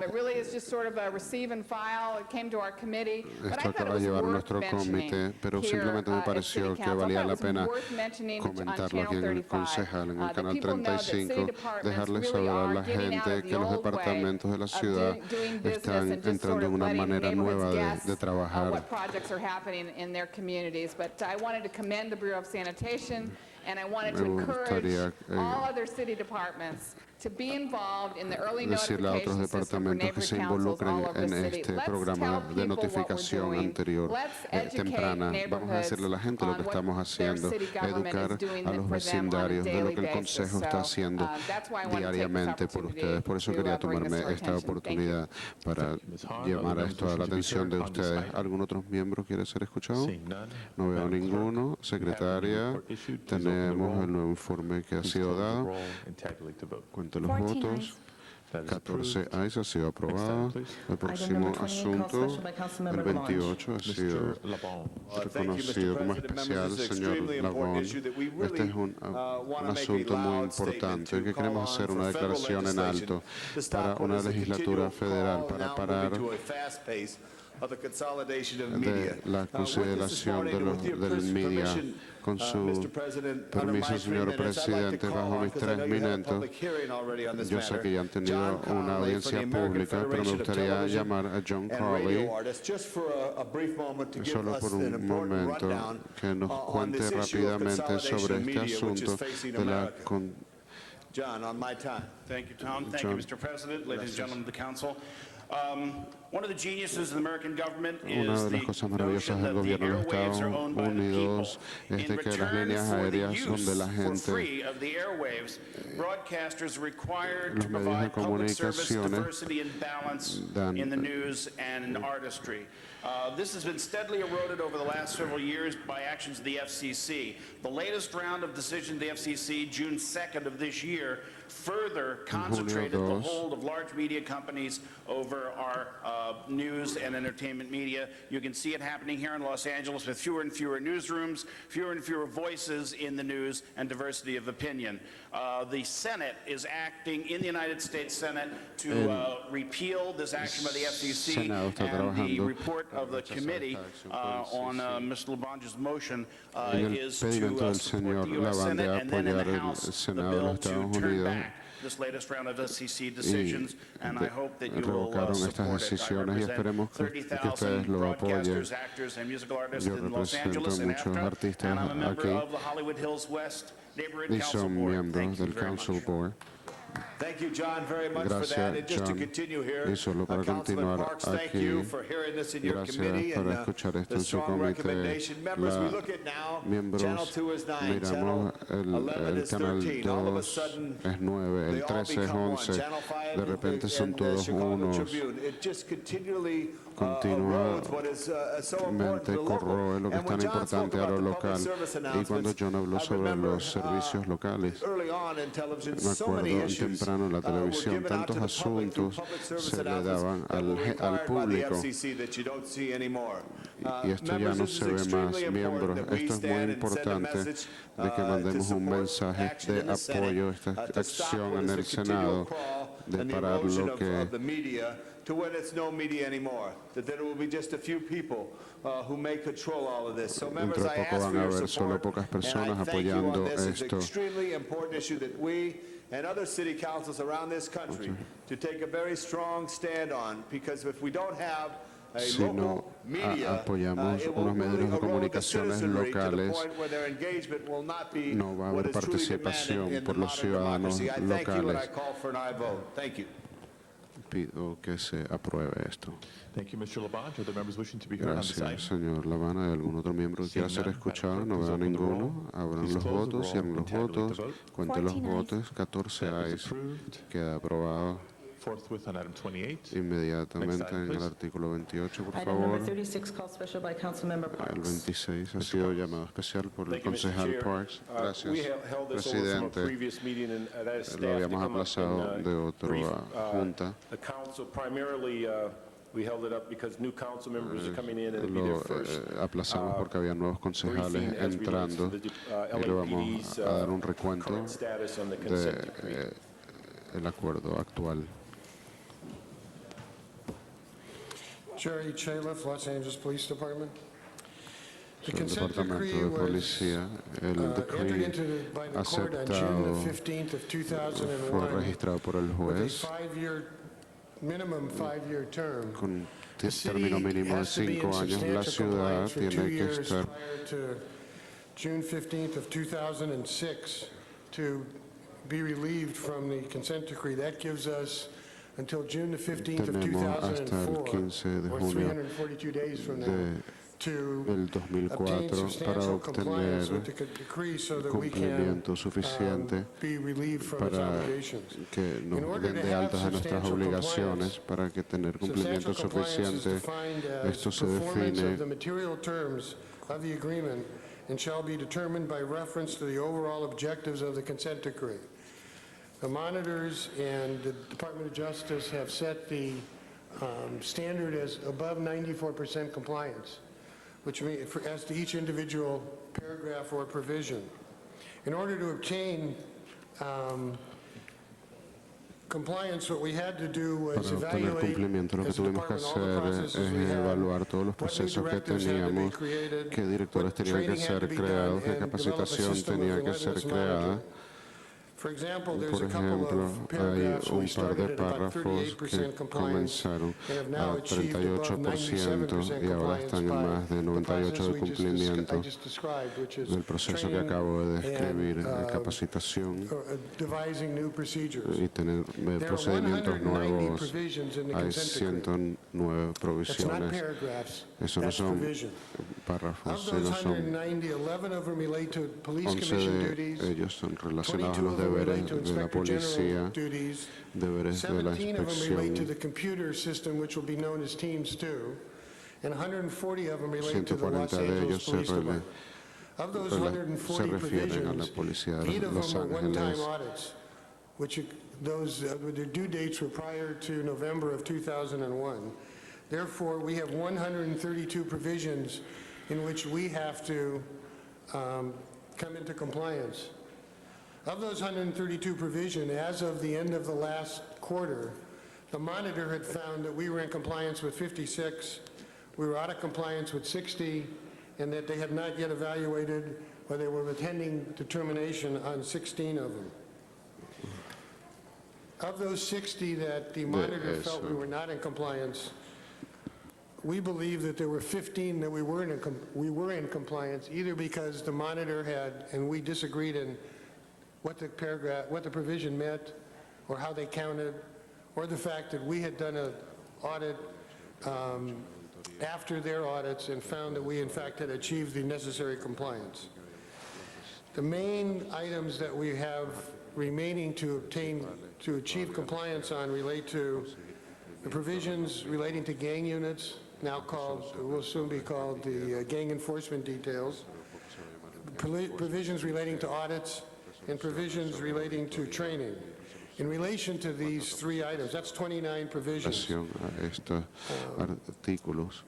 It really is just sort of a receive and file. It came to our committee, but I Esto thought it acaba de was llevar a worth nuestro mentioning comité, pero here simplemente me at pareció City que Council. I valía thought la it was pena worth mentioning on comentarlo aquí Channel en el 35. concejal, en el The canal people know that city 35, departments dejarles really saber a are la getting out gente of the que los old way departamentos de la of ciudad doing business están and just sort entrando of en una letting manera nueva neighborhoods de guess trabajar. what projects are happening in their communities. But I wanted to commend the Bureau of Sanitation, and I wanted to Me encourage gustaría, all other city departments to be involved in the early decirle a otros notification system for departamentos que se neighborhood councils involucren all over en the city. este Let's programa tell de people what we're notificación doing. anterior Let's educate temprana. Vamos a decirle a la gente lo que estamos haciendo, educar a los vecindarios de lo que el Consejo está haciendo diariamente por ustedes. Por eso quería tomarme esta oportunidad para llamar a esto a la atención de ustedes. ¿Algún otro miembro quiere ser escuchado? No veo ninguno. Secretaria, tenemos el nuevo informe que ha sido dado. Cuente los votos. 14 ayes, ha sido aprobado. El próximo asunto, el 28, ha sido reconocido como especial, señor Labón. Este es un asunto muy importante que queremos hacer una declaración en alto para una legislatura federal para parar de la consideración del media. Con su permiso, señor presidente, bajo mis 3 minutos, yo sé que ya han tenido una audiencia pública, pero me gustaría llamar a John Crowley, solo por un momento, que nos cuente rápidamente sobre este asunto de la John, on my time. Thank you, Tom. Thank you, Mr. President, ladies and gentlemen of the council. One of the geniuses of the American government Una is de las the cosas maravillosas del gobierno de los Estados Unidos es de que las líneas aéreas son de la gente. Broadcasters are required to Los medios de provide public service comunicaciones diversity and balance dan in the news and artistry. This has been steadily eroded over the last several years by actions of the FCC. The latest round of decision of the FCC, June 2nd of this year, further concentrated the hold of large media companies over our news and entertainment media. You can see it happening here in Los Angeles with fewer and fewer newsrooms, fewer and fewer voices in the news, and diversity of opinion. The Senate is acting in the United States Senate to repeal this action by the FCC, and the report of the committee on Mr. Labange's motion is to support the U.S. Senate and then in the House the bill to turn back this latest round of FCC decisions, and I hope that you will support it. I represent 30,000 broadcasters, actors, and musical artists in Los Angeles and AFTRA, and I'm a member of the Hollywood Hills West Neighborhood Council Board. Thank you very much. Thank you, John, very much for that. Gracias, And just to John. continue here, Y solo para Councilman continuar Parks, thank aquí, you for hearing this in your committee gracias and por escuchar esto the en su strong comité. recommendation. Members, we look at now, Miembros, Channel 2 is 9, Channel miramos 11 el is canal 13. All of a 2 sudden, es 9, they el all 13 es become one. 11, Channel 5 de repente son and the todos Chicago unos. Tribune. It just continually erodes what is so important to the local. Corroe lo que es And when tan John spoke importante a about lo the public local. service Y cuando announcements, John habló I sobre remember, los servicios locales, early on in television, me so many acuerdo issues temprano en la were televisión, given out to tantos the public through asuntos public service se le announcements daban that were al required by the público. FCC that you don't see anymore. Y esto ya no se ve más, miembros. Esto es muy importante de que mandemos un mensaje de apoyo a esta acción en el Senado de parar lo que to when it's no media anymore, that there will be just a few people who may control all of this. So members, dentro I de poco ask van for a your haber solo support, pocas and personas I thank you on apoyando this. It's an esto. extremely important issue that we and other city councils around this country to take a very strong stand on, because if we don't have a Si no local media, apoyamos it will unos medios really de erode the comunicaciones citizenry to the locales, point where their engagement will not be no va a what haber is truly demanded participación in por the los modern ciudadanos democracy. I thank you and I locales. call for an aye vote. Thank you. Pido que se apruebe esto. Thank you, Mr. Labange. Are there members wishing to be heard on this item? Gracias, señor Lavana. ¿Hay algún otro miembro que quiera ser escuchado? No veo ninguno. Abran los votos, cierren los votos. Cuente los votos. 14 ayes. Queda aprobado. forthwith on item 28. Inmediatamente Next item, en el please. artículo 28, por Item number favor. 36, called special by Councilmember El Parks. 26 ha sido llamado especial por el Thank you, Mr. concejal Chair. Parks. Gracias, We held this over from a presidente. previous meeting, and I'd asked Lo staff to habíamos come up aplazado and de otra brief junta. the council. Primarily, we held it up because new council members are coming in and it'll be their Lo first aplazamos porque había nuevos concejales briefing as relates entrando to the y le vamos LAPD's a dar un recuento current status on the consent decree. del acuerdo actual. Jerry Chaliff, Los Angeles Police Department. The El consent Departamento decree de was Policía, el entered decree into by the court on June aceptado the 15th of fue 2001 registrado por el with a juez minimum five-year term. con un The término city mínimo de has to be 5 in años. La substantial ciudad compliance for tiene 2 que years estar prior to June 15th of 2006 to be relieved from the consent decree. That gives us until June the 15th of Tenemos hasta el 2004, 15 de or junio 342 days from now, to del obtain 2004 para substantial compliance obtener with the decree so that we can cumplimiento suficiente be relieved from its para obligations. que nos In order den to de have altas de nuestras substantial obligaciones, para que tener cumplimiento Substantial compliance is suficiente. defined as Esto se performance of the define material terms of the agreement and shall be determined by reference to the overall objectives of the consent decree. The monitors and the Department of Justice have set the standard as above 94% compliance, which means as to each individual paragraph or provision. In order to obtain compliance, what we had to do was Para obtener evaluate cumplimiento, lo que as a tuvimos que department all the hacer processes es we had, evaluar todos los what new procesos que directives had to be teníamos, created, qué directores what tenían que training had ser to be creados, done, qué and develop a capacitación system of tenía que relentless ser creada. monitoring. For example, there's Por a couple ejemplo, of hay paragraphs where we un par de started at about párrafos que 38% compliance comenzaron and have a now achieved above 38% 97% y ahora compliance están en by más de the 98% process de I cumplimiento just described, which is del proceso que training acabo de describir, and, capacitación devising new procedures. y tener There are procedimientos 190 nuevos. provisions in the Hay consent decree. 109 That's not provisiones. paragraphs, Eso no that's son provision. párrafos, Of those sino son 190, 11 of them relate to police 11 commission de duties, ellos son relacionados a 22 los of them relate deberes to de la Inspector General policía, duties, deberes de la 17 of them relate to inspección, the computer system, which will be known as Teams 2, and 140 of them relate to the 140 Los de Angeles ellos se, Police Department. Of those se 140 refieren a la provisions, policía 8 de of Los them are one-time Ángeles. audits, which those, their due dates were prior to November of 2001. Therefore, we have 132 provisions in which we have to come into compliance. Of those 132 provisions, as of the end of the last quarter, the monitor had found that we were in compliance with 56, we were out of compliance with 60, and that they had not yet evaluated or they were pending determination on 16 of them. Of those 60 that the monitor felt we were not in compliance, we believe that there were 15 that we were in compliance, either because the monitor had, and we disagreed in what the paragraph, what the provision meant, or how they counted, or the fact that we had done an audit after their audits and found that we in fact had achieved the necessary compliance. The main items that we have remaining to achieve compliance on relate to the provisions relating to gang units, now called, will soon be called the gang enforcement details, provisions relating to audits, and provisions relating to training. In relation to these three items, that's 29 provisions. A estos artículos.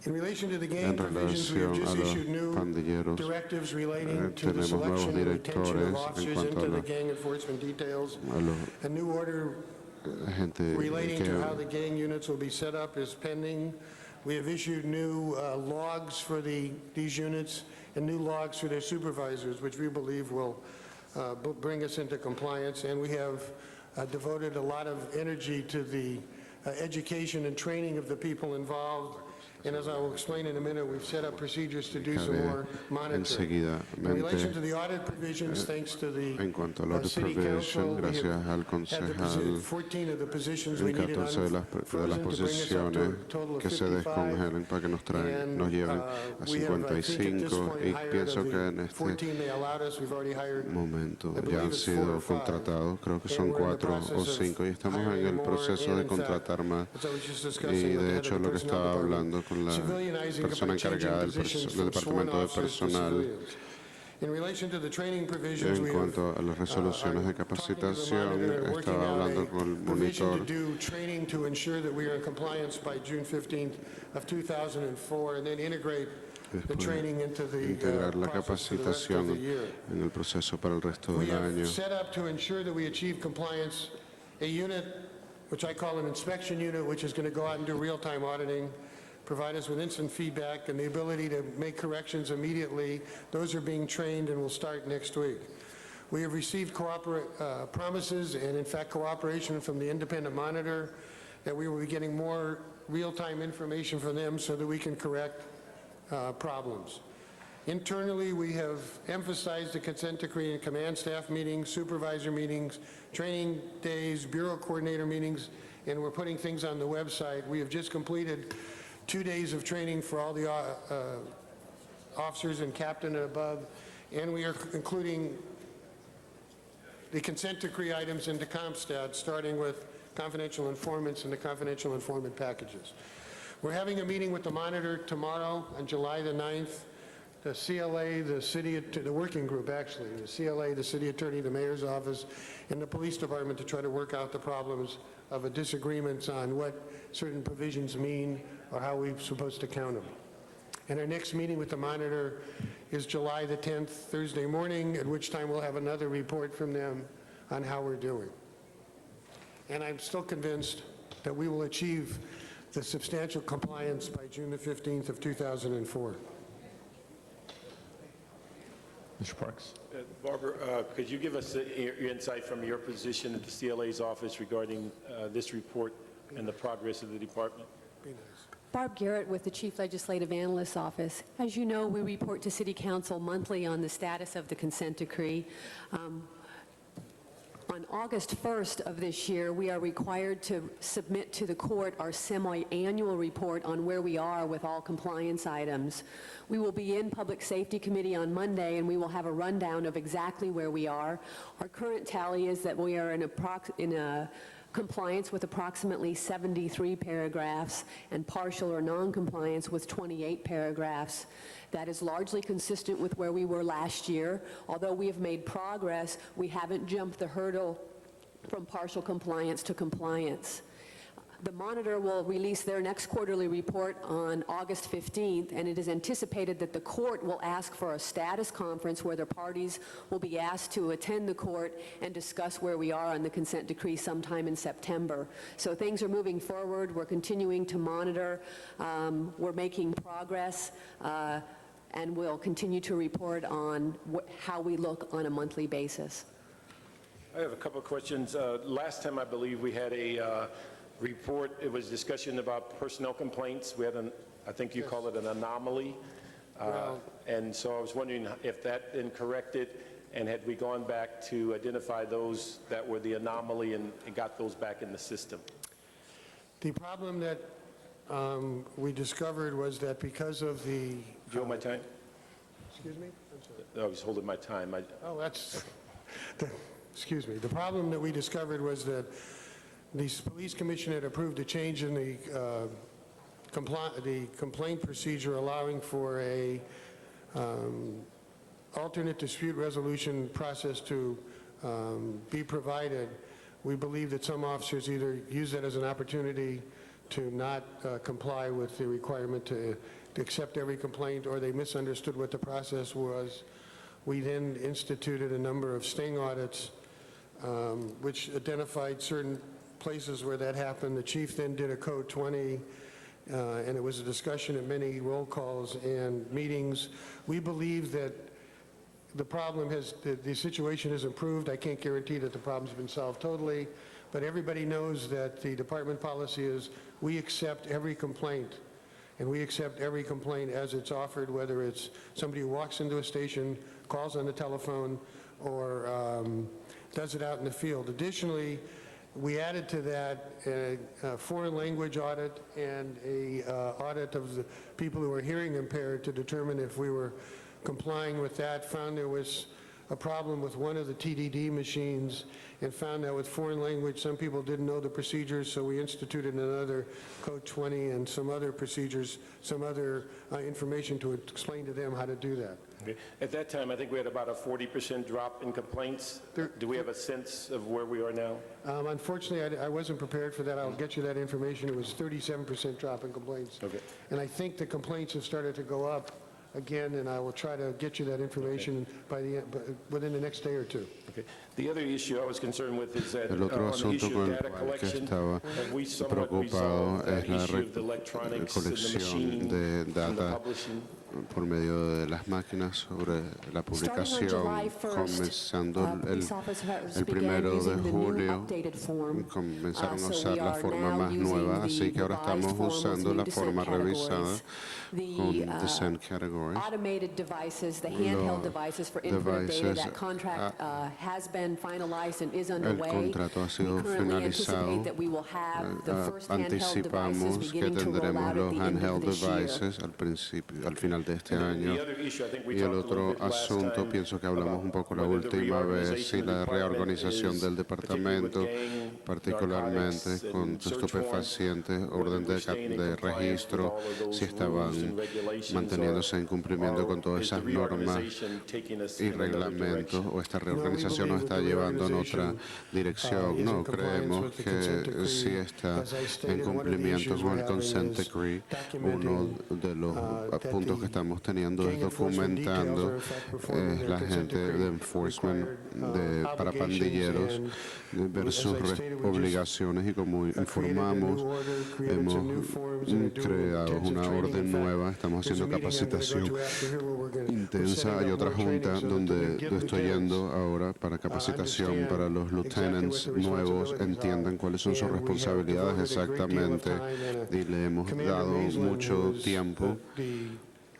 In relation to the gang En provisions, we have relación just a los issued new pandilleros, directives relating to the tenemos nuevos selection and retention directores of en officers cuanto into a the la gang enforcement details. a los A new order gente relating que to how the gang units will be set up is pending. We have issued new logs for these units and new logs for their supervisors, which we believe will bring us into compliance. And we have devoted a lot of energy to the education and training of the people involved And as I will explain in a minute, we've set up procedures to do some more monitoring. enseguida In relation to the audit provisions, thanks to the en cuanto al audit City provision, Council, we gracias have al had concejal, 14 of the positions we en needed 14 de las unfrozen to bring us up to posiciones a total of que se 55. descongelen para que nos lleven a We have, I think, at this 55 point, y hired pienso of que en the este 14 they allowed us, we've already hired, momento I ya believe han it's 4 sido or 5. contratados, creo que son And we're in the 4 o process of 5 y estamos en hiring el more, proceso and de in fact, contratar más. as I was just Y discussing with the de head hecho of the lo que personnel estaba department, hablando con la civilianizing persona by changing encargada positions del from sworn departamento de officers to personal civilians. In relation to the training provisions, en we have cuanto a las resoluciones de capacitación. Estaba hablando con el provision to monitor do training to ensure that we are in compliance by June 15th of 2004, and then integrate the después training into the integrar la process for the rest of capacitación the year. en el proceso para el resto We del have año. set up to ensure that we achieve compliance, a unit, which I call an inspection unit, which is going to go out and do real-time auditing, provide us with instant feedback and the ability to make corrections immediately. Those are being trained and will start next week. We have received promises and, in fact, cooperation from the independent monitor that we will be getting more real-time information from them so that we can correct problems. Internally, we have emphasized the consent decree in command staff meetings, supervisor meetings, training days, bureau coordinator meetings, and we're putting things on the website. We have just completed 2 days of training for all the officers and captain and above, and we are including the consent decree items into CompStat, starting with confidential informants and the confidential informant packages. We're having a meeting with the monitor tomorrow on July the 9th. The CLA, the working group actually, the CLA, the city attorney, the mayor's office, and the police department to try to work out the problems of disagreements on what certain provisions mean or how we're supposed to count them. And our next meeting with the monitor is July the 10th, Thursday morning, at which time we'll have another report from them on how we're doing. And I'm still convinced that we will achieve the substantial compliance by June the 15th of 2004. Mr. Parks? Barbara, could you give us your insight from your position at the CLA's office regarding this report and the progress of the department? Barb Garrett with the Chief Legislative Analyst's Office. As you know, we report to City Council monthly on the status of the consent decree. On August 1st of this year, we are required to submit to the court our semi-annual report on where we are with all compliance items. We will be in Public Safety Committee on Monday, and we will have a rundown of exactly where we are. Our current tally is that we are in compliance with approximately 73 paragraphs and partial or non-compliance with 28 paragraphs. That is largely consistent with where we were last year. Although we have made progress, we haven't jumped the hurdle from partial compliance to compliance. The monitor will release their next quarterly report on August 15th, and it is anticipated that the court will ask for a status conference where the parties will be asked to attend the court and discuss where we are on the consent decree sometime in September. So things are moving forward. We're continuing to monitor. We're making progress, and we'll continue to report on how we look on a monthly basis. I have a couple of questions. Last time, I believe we had a report. It was discussion about personnel complaints. We had I think you call it an anomaly. And so I was wondering if that had been corrected, and had we gone back to identify those that were the anomaly and got those back in the system? The problem that we discovered was that because of the... Do you hold my time? Excuse me? I'm sorry. I was holding my time. Oh, that's... Excuse me. The problem that we discovered was that the police commission had approved a change in the complaint procedure allowing for a alternate dispute resolution process to be provided. We believe that some officers either use that as an opportunity to not comply with the requirement to accept every complaint, or they misunderstood what the process was. We then instituted a number of sting audits, which identified certain places where that happened. The chief then did a Code 20, and it was a discussion at many roll calls and meetings. We believe that the situation has improved. I can't guarantee that the problem's been solved totally, but everybody knows that the department policy is we accept every complaint, and we accept every complaint as it's offered, whether it's somebody who walks into a station, calls on the telephone, or does it out in the field. Additionally, we added to that a foreign language audit and a audit of the people who are hearing impaired to determine if we were complying with that. Found there was a problem with one of the TDD machines, and found that with foreign language, some people didn't know the procedures, so we instituted another Code 20 and some other procedures, some other information to explain to them how to do that. Okay. At that time, I think we had about a 40% drop in complaints. Do we have a sense of where we are now? Unfortunately, I wasn't prepared for that. I'll get you that information. It was 37% drop in complaints. Okay. And I think the complaints have started to go up again, and I will try to get you that information within the next day or two. Okay. The other issue I was concerned with is that El otro on the asunto issue con of el data cual que collection, estaba have we somewhat preocupado resolved that es la issue of the electronics and the colección machine de and the data publishing? por medio de las máquinas sobre la publicación, comenzando el 1 de julio, comenzaron a usar la forma más nueva, así que ahora estamos usando la forma revisada con Descent Categories. Automated devices, the handheld devices for input of data, that contract has been finalized and is underway. El contrato ha sido We currently finalizado. anticipate that we will have the first handheld devices Anticipamos que beginning to roll tendremos out at los the end of handheld this year. devices al final de este año. Y el otro asunto, pienso que hablamos un poco la última vez, y la reorganización del departamento, particularmente con estupefacientes, orden de registro, si estaban manteniéndose en cumplimiento con todas esas normas y reglamentos, o esta reorganización nos está llevando en otra dirección. No, creemos que sí está en cumplimiento con el Consent Decree. Uno de los puntos que estamos teniendo es documentando la gente de enforcement para pandilleros, ver sus obligaciones, y como informamos, hemos creado una orden nueva, estamos haciendo capacitación intensa. Hay otra junta donde estoy yendo ahora para capacitación para los lieutenants nuevos, entiendan cuáles son sus responsabilidades exactamente, y le hemos dado mucho tiempo.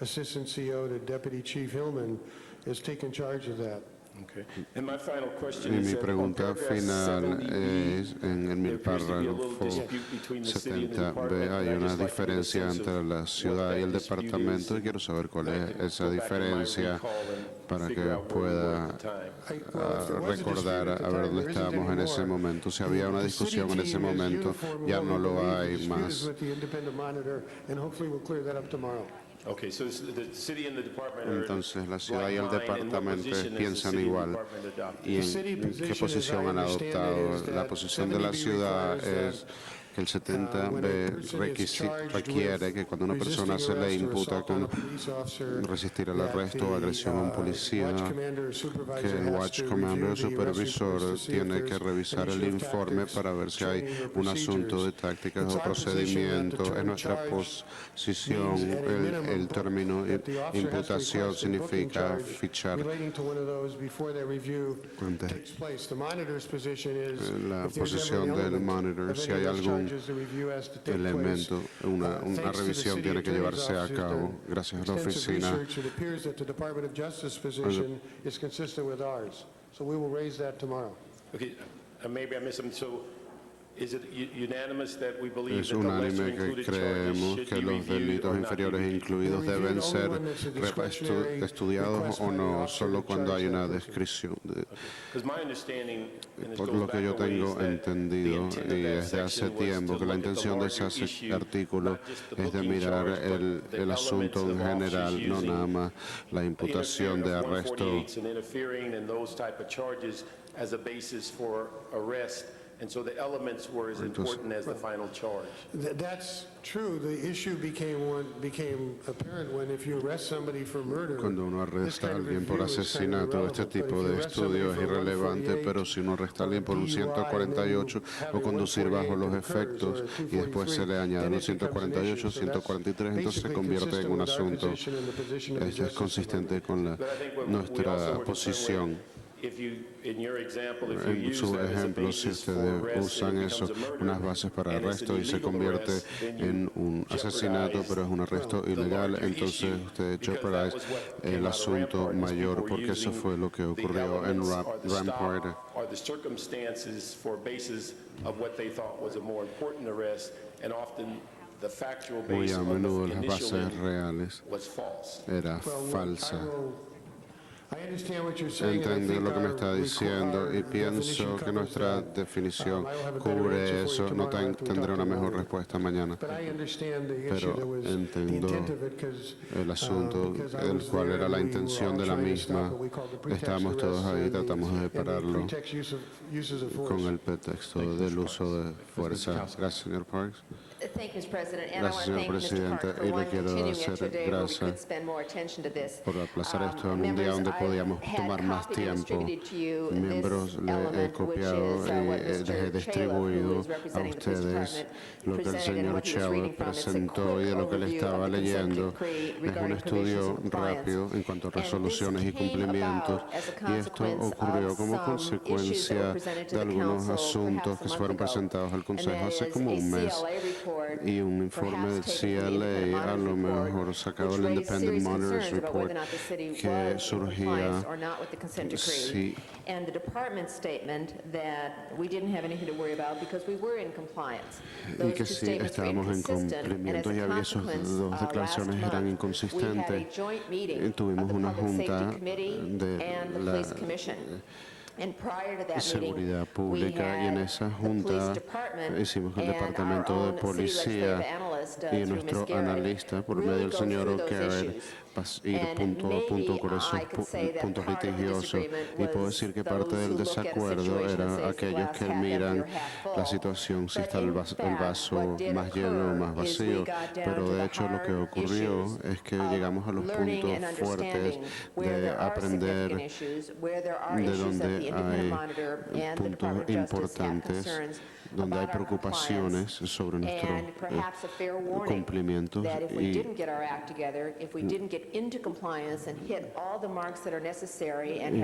Assistant CEO, the Deputy Chief Hillman, has taken charge of that. Okay. And my final question Y is mi that pregunta on paragraph final 70B, es, en el there appears to be a little párrafo dispute between the city and the 70B department, hay and I'd una just like to get a diferencia sense entre of la what ciudad y that el dispute departamento, is. y quiero saber cuál I es can esa go back in my diferencia recall and para que figure out where we were pueda at the time. recordar a ver dónde estábamos en ese momento. Si había una discusión en ese momento, ya no lo hay más. Okay, so the city and the department are Entonces, la ciudad y el like mine, and what departamento position has the piensan city and igual. department adopted? ¿Y en qué posición han adoptado? La posición de la ciudad es que el 70B requiere que cuando una persona se le imputa con resistir el arresto o agresión a un policía, que el Watch Commander o supervisor tiene que revisar el informe para ver si hay un asunto de tácticas o procedimientos. En nuestra posición, el término imputación significa fichar. La posición del monitor, si hay algún elemento, una revisión tiene que llevarse a cabo. Gracias a la oficina. Okay, maybe I missed something. So is it unanimous that we believe Es that the lesser unánime que included charges creemos should que be los reviewed delitos or not be inferiores reviewed? incluidos deben ser estudiados o no, solo cuando hay una descripción. Because my understanding, and this Por goes lo que back yo a ways, tengo that entendido, the intent of y that desde hace section was tiempo, to que la look at the intención de larger ese issue, artículo not just the es de booking mirar charge, but el the asunto en elements of general, officers no using nada más la imputación de interfering of arresto. 148s and interfering and those type of charges as a basis for arrest. And so the elements were as important as the final charge. That's true. The issue became apparent when if you arrest somebody for murder. Cuando uno arresta a alguien por asesinato, este tipo de estudio es irrelevante, pero si uno arresta a alguien por un 148 o conducir bajo los efectos y después se le añaden los 148 o 143, entonces se convierte en un asunto. Esto es consistente con nuestra posición. in your example, if you En use su that as a ejemplo, si basis for ustedes arrest, and usan it eso, becomes a murder, unas bases para and it's an arresto y se illegal convierte arrest, then you en un asesinato, pero es un arresto ilegal, entonces ustedes jeopardize el asunto mayor, porque eso fue lo que ocurrió en Rampart. or the circumstances for basis of what they thought was a more important arrest, and often the factual Muy base a of menudo the las initial bases reales was false. era falsa. Entiendo Entiendo lo que me está diciendo y pienso que nuestra definición cubre eso. No tendré una mejor respuesta mañana, pero entiendo el asunto, el cual era la intención de la misma. Estábamos todos ahí, tratamos de pararlo con el pretexto del uso de fuerza. Gracias, señor Parks. Gracias, señor presidente, y le quiero hacer gracias por aplazar esto en un día donde podíamos tomar más tiempo. Miembros, le he copiado y les he distribuido a ustedes lo que el señor Chávez presentó, y de lo que le estaba leyendo es un estudio rápido en cuanto a resoluciones y cumplimientos, y esto ocurrió como consecuencia de algunos asuntos que fueron presentados al Consejo hace como un mes, y un informe del CLA, a lo mejor sacado del Independent Monitors Report, que surgía sí, and the department's statement that we didn't have anything to worry about because we were in compliance. y que sí estábamos en cumplimiento, y había esas dos declaraciones eran inconsistentes. Tuvimos una junta de la Seguridad Pública, y en esa junta hicimos el Departamento de Policía y nuestro analista, por medio del señor O'Carroll, ir punto a punto con esos puntos litigiosos. Y puedo decir que parte del desacuerdo era aquellos que miran la situación si está el vaso más lleno o más vacío, pero de hecho lo que ocurrió es que llegamos a los puntos fuertes de aprender de donde hay puntos importantes, donde hay preocupaciones sobre nuestros cumplimientos, y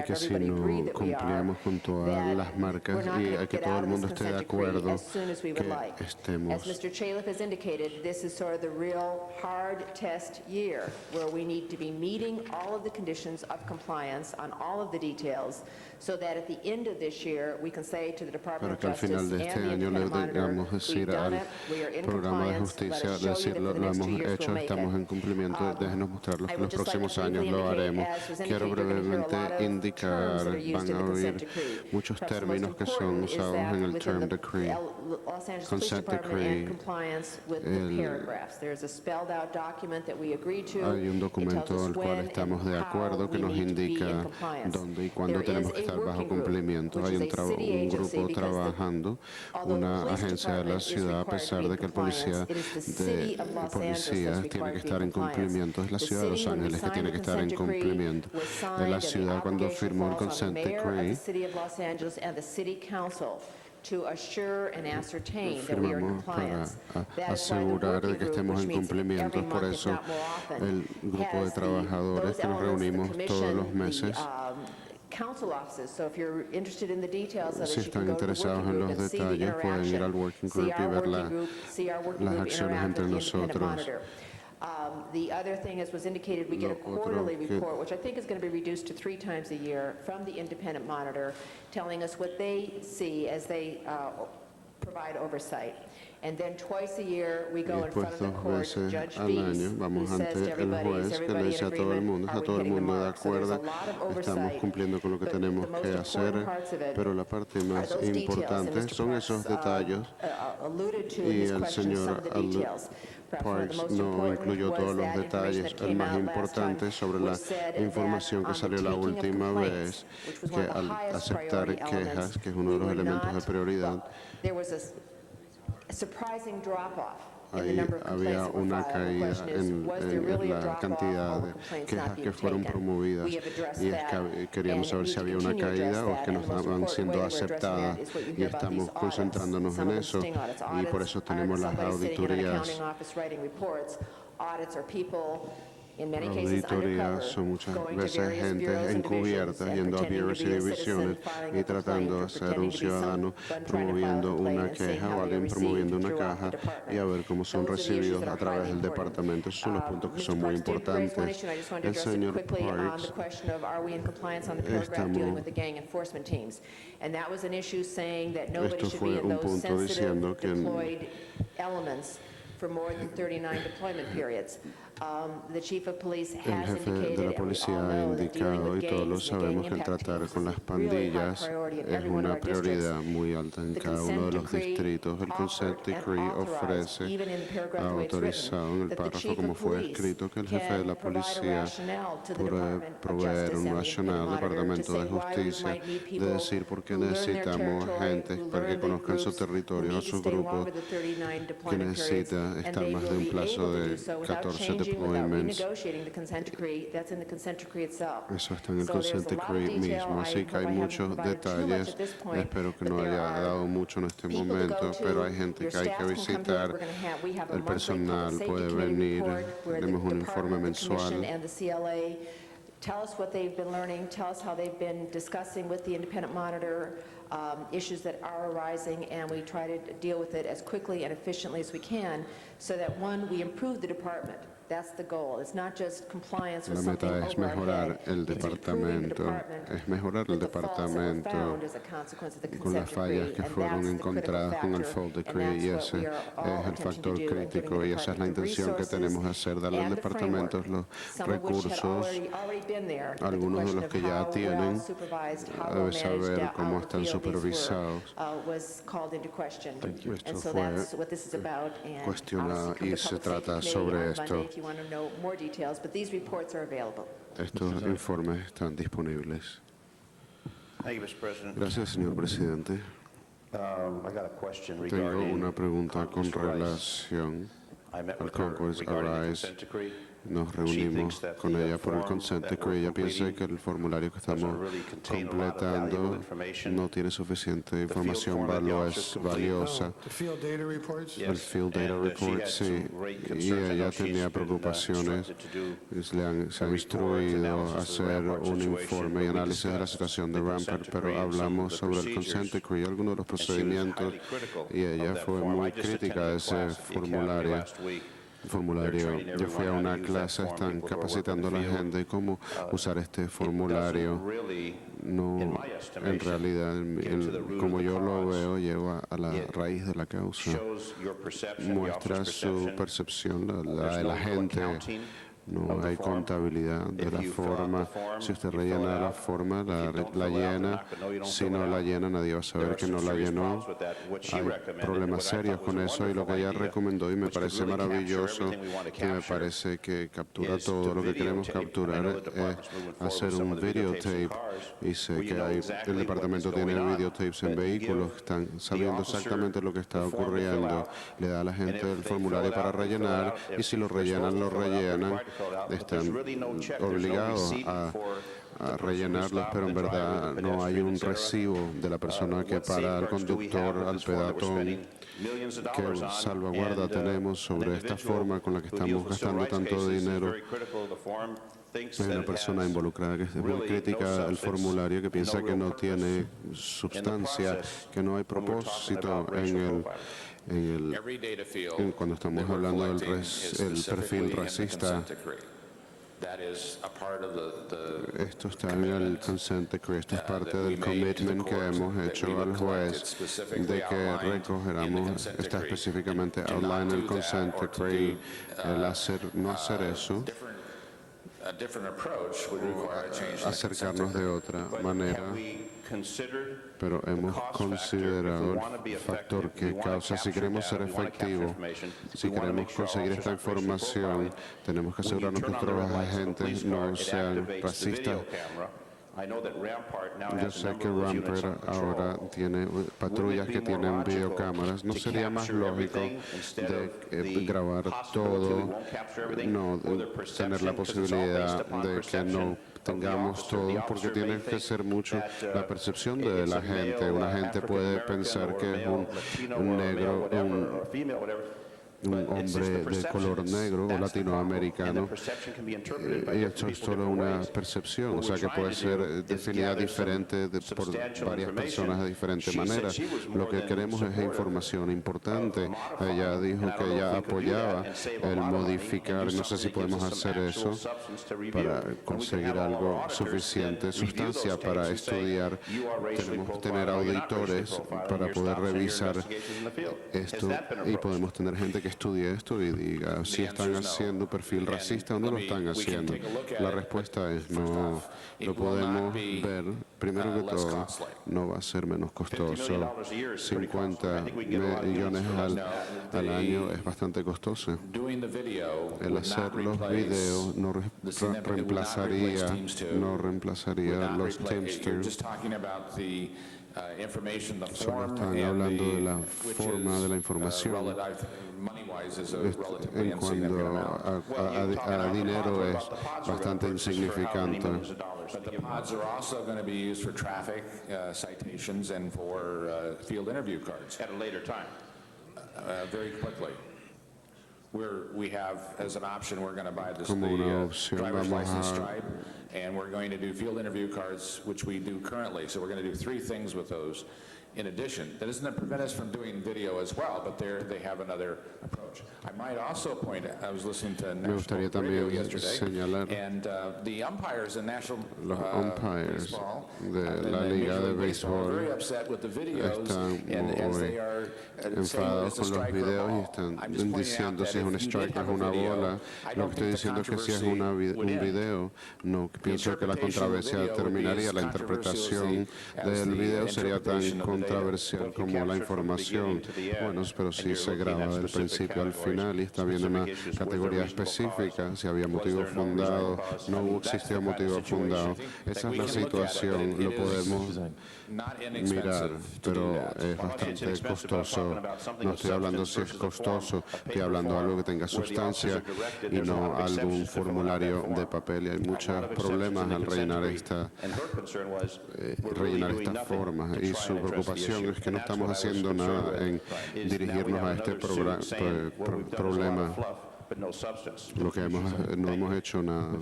que si no cumplíamos con todas las marcas y que todo el mundo esté de acuerdo que estemos. As Mr. Chaliff has indicated, this is sort of the real hard test year where we need to be meeting all of the conditions of compliance on all of the details, so that at the end of this year we can say to the Department of Justice and the Independent Monitor, we've done it, we are in Programa de compliance, let Justicia, us show you that decirlo, for the lo next 2 hemos years hecho, we'll make estamos en it. cumplimiento, déjenos mostrarlos que I los would just like próximos to años briefly lo indicate, haremos. as was Quiero indicated, we're gonna hear a lot brevemente of indicar, terms that are used van in a the oír consent decree. muchos Perhaps the most términos que son important is usados that en el within term the decree. Los Angeles Police Consent Department decree, and compliance with the el- paragraphs. There's a spelled out document that we agreed to. Hay un It tells documento us del cual when estamos and de how acuerdo que we nos need to be in indica compliance. dónde y cuándo There tenemos is que a estar bajo working group, cumplimiento. which Hay is un a city agency grupo because trabajando, although una the police agencia de la department is ciudad, a required to pesar be de que el policía compliance, it is the city of Los Angeles policías that's tiene required que to be estar en compliance. cumplimiento, es la The ciudad de Los city, when we Ángeles que signed tiene the que estar en consent decree, cumplimiento. was Es signed, la and the ciudad cuando obligation firmó el falls on the consent mayor of the decree. city of Los Angeles and the city council to assure and ascertain that we are in Firmamos para compliance. That is why the asegurar de working que group, estemos which en meets cumplimiento. every Por month, if eso not more often, el grupo de has trabajadores those que nos elements, the reunimos todos commission, los meses. council offices. So if you're interested in the details of Si it, you can están go to the interesados working en group los and see the detalles, pueden ir al interaction. working See group y our ver working group, see our working las group acciones interact entre with the independent nosotros. monitor. The other thing, as was indicated, we get a Lo otro quarterly que- report, which I think is going to be reduced to 3 times a year, from the independent monitor, telling us what they see as they provide oversight. And then twice a year, we Y go in front después of the dos court, veces Judge al Bees, año who vamos says to ante el everybody, is juez que le everybody dice in a todo el agreement? mundo, Are está we todo el hitting the mundo de mark? So there's a acuerdo, lot of estamos oversight, cumpliendo con lo que but tenemos the most que hacer, important parts of it pero la parte más are those details, and importante Mr. son esos Parks, detalles, alluded to in y his el question some señor of the details. Perhaps one of the Parks most no important incluyó was todos los that information detalles. that El came más out last importante time, sobre which la said información que that on salió the la taking of última complaints, vez, which was que one of the al highest aceptar priority quejas, elements, que es uno de we los would elementos de not- prioridad, well, there was a surprising drop-off in the ahí number of complaints había that were una filed. The caída question is, was there en really a la drop-off cantidad or de were complaints quejas not que being fueron taken? promovidas, We have addressed y that, queríamos and saber we si había need to una continue to caída address o es que that, no and the most estaban important siendo way that we're addressing aceptadas, that is what you y hear about estamos these audits. concentrándonos Some en of them eso, sting audits. y por eso Audits tenemos aren't las somebody sitting in an auditorías. accounting office writing reports. Audits are people in many cases undercover, Auditorías son muchas going to veces various gente bureaus and encubierta, divisions and yendo a pretending bureaus to y be a citizen, divisiones filing y a complaint, tratando or de ser un pretending to be ciudadano, someone trying to file a promoviendo complaint una and seeing queja how o they're alguien promoviendo received una throughout caja the department. y a ver cómo son Those are the issues recibidos that a are través highly del important. departamento. Esos son los puntos que Mr. son muy Parks did raise one importantes. issue, and I just wanted to El address it señor quickly on the Parks question of are we in compliance on the paragraph dealing with the gang enforcement teams. And that was an issue saying that nobody Esto should fue be in un those punto sensitive diciendo que deployed elements for more than 39 deployment periods. The chief of police el has jefe de indicated, la and we all policía ha know that dealing indicado, with y todos lo gangs and gang sabemos, que el impact tratar teams con is las a really high pandillas priority in es every one of una our districts. prioridad muy alta en The cada uno de consent los decree distritos. El consent offered and decree authorized, ofrece, even in the paragraph ha the way it's autorizado en written, el that the párrafo chief como of fue police escrito que el jefe de can la provide a policía rationale to the puede Department of proveer Justice un and the racional al Independent Monitor to Departamento say de why we Justicia might need de people decir por qué who learn their necesitamos territory, gente who para que learn the conozcan su groups, who territorio o need to su stay grupo longer than 39 que deployment periods, necesita and estar they más will de un be plazo able to de do so without 14 changing, without deployments. renegotiating the consent decree. That's in the consent decree itself. Eso está en el So there's consent a lot of decree detail. mismo, I así que hope hay I haven't muchos provided too much detalles. at this point, Espero que but no there haya are dado mucho en este people to momento, go to, pero hay gente your que hay que staff can come to it. visitar. We have a El monthly personal public puede safety committee venir, report where the tenemos un informe department, the commission, mensual. and the CLA tell us what they've been learning, tell us how they've been discussing with the independent monitor issues that are arising, and we try to deal with it as quickly and efficiently as we can so that, one, we improve the department. That's the goal. It's not just compliance with La something meta es over our mejorar head. el It's improving the departamento, department es mejorar el with the faults that were departamento found as a consequence of the con las consent fallas decree, que and fueron that's the critical encontradas con el factor, fault and decree, y that's ese what we are all es el attempting to factor do, and giving crítico, the y esa es la department the intención que tenemos de resources hacer, darle al and the framework, departamento los some of which had recursos, already been there, but the algunos de question los of que ya how well tienen, supervised, how well debe managed saber out cómo in the están field these were, supervisados. was called into question. Esto And so fue that's what this is about, and cuestionado obviously come y to se Public Safety trata Committee sobre on esto. Monday if you want to know more details, but these reports are available. Estos informes están disponibles. Thank you, Mr. President. Gracias, señor presidente. I got a question Tengo regarding una pregunta con Congress Rice. relación I met al with her Congress regarding the Arise. consent decree. Nos She thinks reunimos that con the ella por el form consent that decree. we're Ella piensa completing que el formulario que estamos doesn't really contain a lot of completando valuable information. no tiene suficiente información form that the officers complete. valiosa. The field data reports? El Field Data and, she Report, had sí. some great Y concerns. I ella know she's tenía been, preocupaciones. instructed to do Se ha report, instruido a analysis of the hacer Rampart un situation, informe y but we análisis de la discussed situación de the Rampart, consent pero decree and some of hablamos the sobre el procedures, consent decree y algunos de los and she was procedimientos, highly critical y ella of that fue form. muy I just crítica attended de a ese class at the Academy formulario. last week. Yo fui a una clase, están capacitando a la gente cómo usar este formulario. No, en realidad, como yo lo veo, lleva a la raíz de la causa. Muestra su percepción, la de la gente. No hay contabilidad de la forma. Si usted rellena la forma, la llena. Si no la llena, nadie va a saber que no la llenó. Hay problemas serios con eso, y lo que ella recomendó, y me parece maravilloso, que me parece que captura todo lo que queremos capturar, es hacer un videotape. Y sé que el departamento tiene videotapes en vehículos, están sabiendo exactamente lo que está ocurriendo. Le da a la gente el formulario para rellenar, y si lo rellenan, están obligados a rellenarlos, pero en verdad no hay un recibo de la persona que para al conductor, al peatón. ¿Qué salvaguarda tenemos sobre esta forma con la que estamos gastando tanto dinero? Hay una persona involucrada que es muy crítica del formulario, que piensa que no tiene sustancia, que no hay propósito cuando estamos hablando del perfil racista. Esto está en el consent decree, esto es parte del commitment que hemos hecho al juez de que recogeramos, está específicamente outline el consent decree, no hacer eso, acercarnos de otra manera, pero hemos considerado el factor que causa. Si queremos ser efectivos, si queremos conseguir esta información, tenemos que asegurarnos que nuestros agentes no sean racistas. Yo sé que Rampart ahora tiene patrullas que tienen videocámaras. ¿No sería más lógico de grabar todo, no tener la posibilidad de que no tengamos todo, porque tiene que ser mucho la percepción de la gente? Una gente puede pensar que es un negro, un hombre de color negro o latinoamericano, y esto es solo una percepción, o sea que puede ser definida diferente por varias personas de diferentes maneras. Lo que queremos es información importante. Ella dijo que ella apoyaba el modificar, no sé si podemos hacer eso para conseguir algo suficiente sustancia para estudiar. Tenemos que tener auditores para poder revisar esto y podemos tener gente que estudie esto y diga si están haciendo perfil racista o no lo están haciendo. La respuesta es no. Lo podemos ver. Primero que todo, no va a ser menos costoso. 50 millones al año es bastante costoso. El hacer los videos no reemplazaría los Teamsters. Solo están hablando de la forma de la información. En cuanto a dinero es bastante insignificante. But the pods are also going to be used for traffic citations and for field interview cards. At a later time. Very quickly. We have, as an option, we're going to buy this driver's license stripe, and we're going to do field interview cards, which we do currently. So we're going to do 3 things with those. In addition, that doesn't prevent us from doing video as well, but they have another approach. I might also point out, I was listening to National Radio yesterday, and the umpires in National Baseball, de la Liga de Béisbol, are very upset with the videos, están muy enfadados con los videos y están diciendo si es un strike o es una bola. Lo que estoy diciendo es que si es un video, no pienso que la controversia terminaría. La interpretación del video sería tan controversial como la información. Bueno, pero si se graba del principio al final y está viendo una categoría específica, si había motivo fundado, no existió motivo fundado. Esa es la situación, lo podemos mirar, pero es bastante costoso. No estoy hablando si es costoso, estoy hablando de algo que tenga sustancia y no algún formulario de papel. Y hay muchos problemas al rellenar estas formas. Y su preocupación es que no estamos haciendo nada en dirigirnos a este problema. Lo que no hemos hecho nada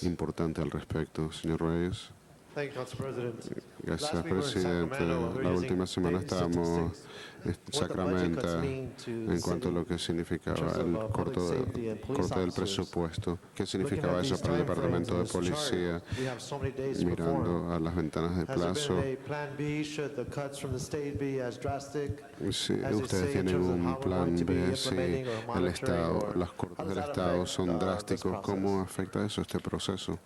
importante al respecto. Señor Reyes. Gracias, presidente. La última semana estábamos en Sacramento en cuanto a lo que significaba el corte del presupuesto. ¿Qué significaba eso para el Departamento de Policía? Mirando a las ventanas de plazo. Si ustedes tienen un plan B, si los cortes del Estado son drásticos, ¿cómo afecta eso este proceso?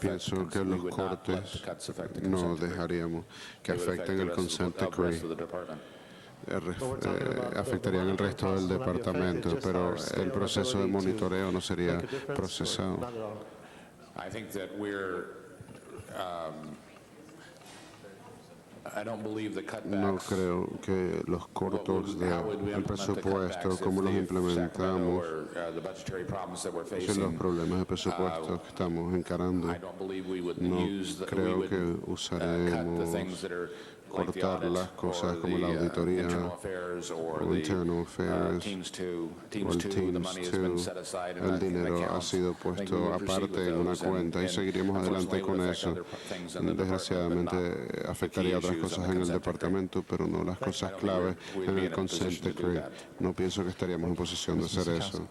Pienso que los cortes no dejaríamos que afecten el consent decree. Afectarían el resto del departamento, pero el proceso de monitoreo no sería procesado. No creo que los cortos del presupuesto, como los implementamos, son los problemas de presupuesto que estamos encarando. No creo que usaremos cortar las cosas como la auditoría o Internal Affairs o el Teams 2. El dinero ha sido puesto aparte en una cuenta y seguiremos adelante con eso. Desgraciadamente afectaría otras cosas en el departamento, pero no las cosas claves en el consent decree. No pienso que estaríamos en posición de hacer eso.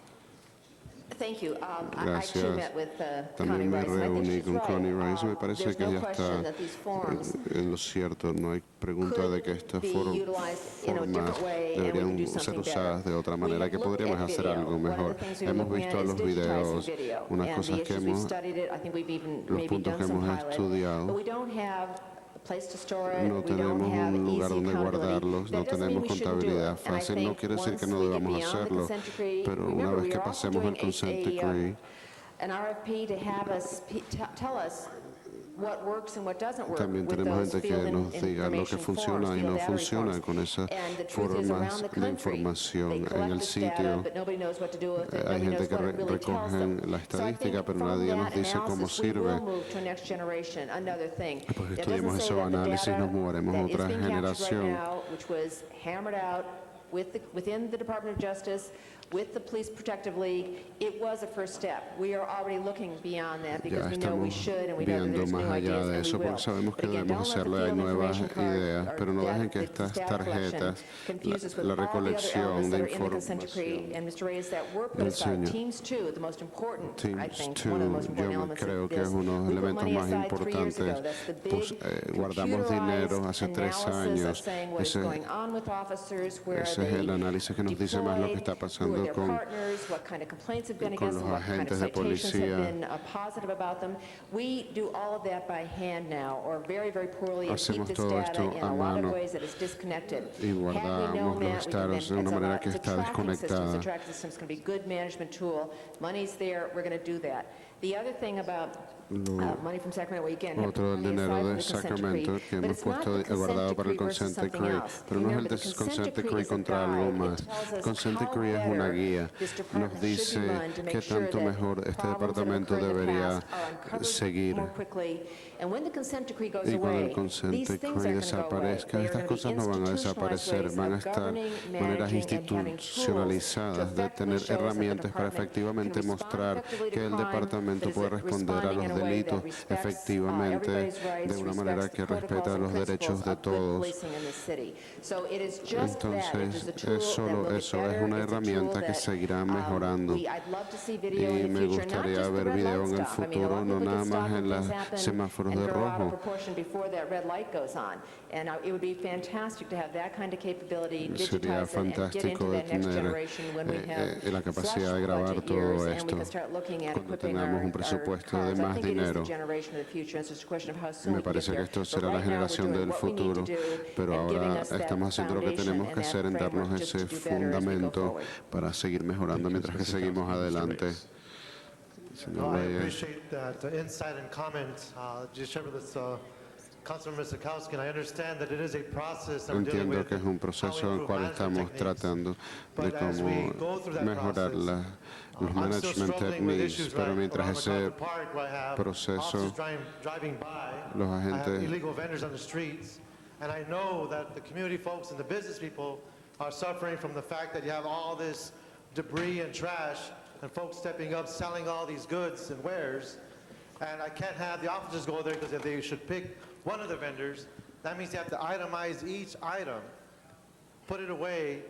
Gracias. También me reuní con Connie Rice. Me parece que ella está en lo cierto. No hay pregunta de que estas formas deberían ser usadas de otra manera, que podríamos hacer algo mejor. Hemos visto los videos, unas cosas que los puntos que hemos estudiado. No tenemos un lugar donde guardarlos, no tenemos contabilidad fácil. No quiere decir que no debamos hacerlo, pero una vez que pasemos el consent decree, también tenemos gente que nos diga lo que funciona y no funciona con esas formas de información en el sitio. Hay gente que recoge la estadística, pero nadie nos dice cómo sirve. Pues estudiamos esos análisis, nos moveremos a otra generación. within the Department of Justice, with the Police Protective League, it was a first step. We are already looking beyond that because we know we should and we know that viendo there's más new allá ideas de and eso we porque will. sabemos que But again, debemos don't let the hacerlo, hay field nuevas information card ideas, or pero no dejen que the estas staff collection tarjetas, confuse us with la all the other recolección elements de that are in the consent decree. información And Mr. Reyes, that were put del aside. Señor. Teams 2, the most important, I Teams think, 2, one of the most important yo elements creo of que es this. uno de los We put elementos money más aside 3 years ago. importantes. That's the big Guardamos dinero hace 3 analysis años. of saying what is Ese, going on with officers, where ese are es el they análisis que nos dice más lo que deployed, está who are pasando their con partners, what kind of complaints have been con against them, los what kind of agentes de citations have policía. been positive about them. We do all of that by hand now, or very, very poorly, and keep Hacemos this todo data esto in a a lot of mano ways that is disconnected. y Had we known guardamos los that, we can estados de then, una manera que it's a está tracking system. desconectada. The tracking system is going to be a good management tool. Money's there, we're going to do that. The other thing about money from Sacramento, we again have Otro del money aside dinero from de the consent Sacramento decree, que but hemos it's not puesto the consent guardado para el decree versus consent something decree, else. pero no es Remember, el the consent consent decree decree is a contra algo guide. más. It tells us El consent how decree es una better guía, this nos department should be dice run to make qué sure tanto that mejor este problems that departamento occurred in the debería past are uncovered seguir. more quickly. And when the consent decree goes Y cuando away, el consent these things decree aren't going to go away. desaparezca, They are estas going to be cosas no van a institutionalized desaparecer, ways van a of estar governing, maneras managing, and having tools to institucionalizadas de effectively tener show us that the herramientas para department efectivamente can respond mostrar effectively to que el crime, departamento that is puede responder a responding los in a way that delitos respects, efectivamente everybody's rights, de una manera respects que the respeta protocols los and derechos principles de of good todos. policing in this city. So it is just that. It Entonces, is a tool es that solo will get eso, better. es una It's a tool herramienta que that, seguirá mejorando. I'd love to see video Y in the me future, not gustaría just the ver red video light en el stuff. I mean, a futuro, lot of no people nada get stopped más when en things los happen semáforos and de grow out of rojo. proportion before that red light goes on. And it would be fantastic to have that kind of capability, Sería digitize it, and get into fantástico de that next tener generation when we have la capacidad de flush grabar budget todo years, and we esto can start looking at cuando equipping tengamos un our presupuesto de cars. I más think it is dinero. the generation of the future. It's just a question of how soon Me we can parece get que there. esto But será la right now, we're generación doing del what we need futuro, to do pero and giving ahora us that estamos haciendo lo que foundation tenemos and que that hacer en darnos framework just ese to do better as we go fundamento forward. para seguir mejorando mientras que seguimos adelante. Señor I Reyes. appreciate that insight and comment you shared with us, Councilor Miskowski, and I understand that it is a process that we're dealing Entiendo with. que es un proceso en el cual estamos tratando de cómo mejorar los management techniques, pero mientras ese proceso, los agentes illegal vendors on the streets, and I know that the community folks and the business people are suffering from the fact that you have all this debris and trash and folks stepping up selling all these goods and wares, and I can't have the officers go there because if they should pick one of the vendors, that means they have to itemize each item, put it away,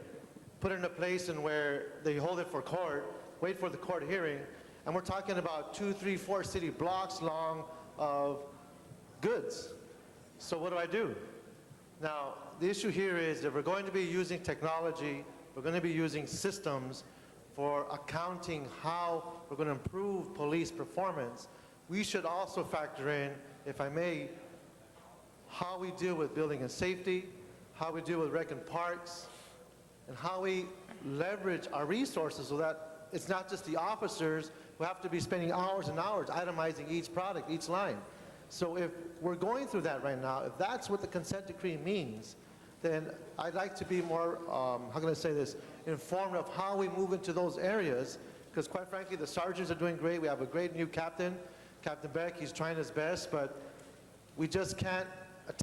put it in a place in where they hold it for court, wait for the court hearing, and we're talking about 2, 3, 4 city blocks long of goods. So what do? Now, the issue here is that we're going to be using technology, we're going to be using systems for accounting how we're going to improve police performance. We should also factor in, if I may, how we deal with building and safety, how we deal with rec and parks, and how we leverage our resources so that it's not just the officers who have to be spending hours and hours itemizing each product, each line. So if we're going through that right now, if that's what the consent decree means, then I'd like to be more, how can I say this, informed of how we move into those areas, because quite frankly, the sergeants are doing great. We have a great new captain, Captain Beck. He's trying his best, but we just can't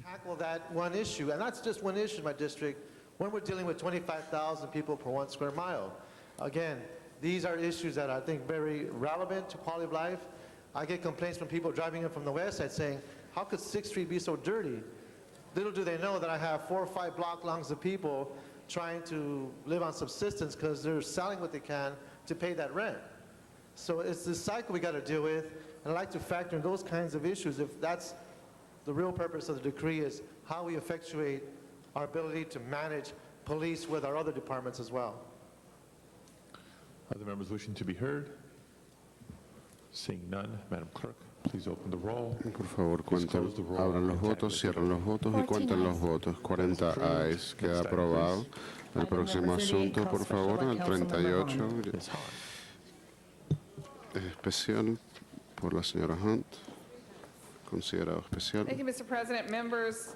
tackle that one issue. And that's just one issue in my district when we're dealing with 25,000 people per 1 square mile. Again, these are issues that I think very relevant to quality of life. I get complaints from people driving in from the west side saying, how could 6th Street be so dirty? Little do they know that I have 4 or 5 block longs of people trying to live on subsistence because they're selling what they can to pay that rent. So it's this cycle we got to deal with, and I'd like to factor in those kinds of issues if that's the real purpose of the decree, is how we effectuate our ability to manage police with our other departments as well. Other members wishing to be heard? Seeing none, Madam Clerk, please open the roll. Por favor, cuenten, abran los votos, cierren los votos y cuenten los votos. 40 ayes, queda aprobado. El próximo asunto, por favor, el 38. Es especial por la señora Hunt. Considerado especial. Thank you, Mr. President. Members,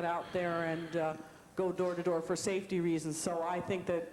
get out there and go door to door for safety reasons. So I think that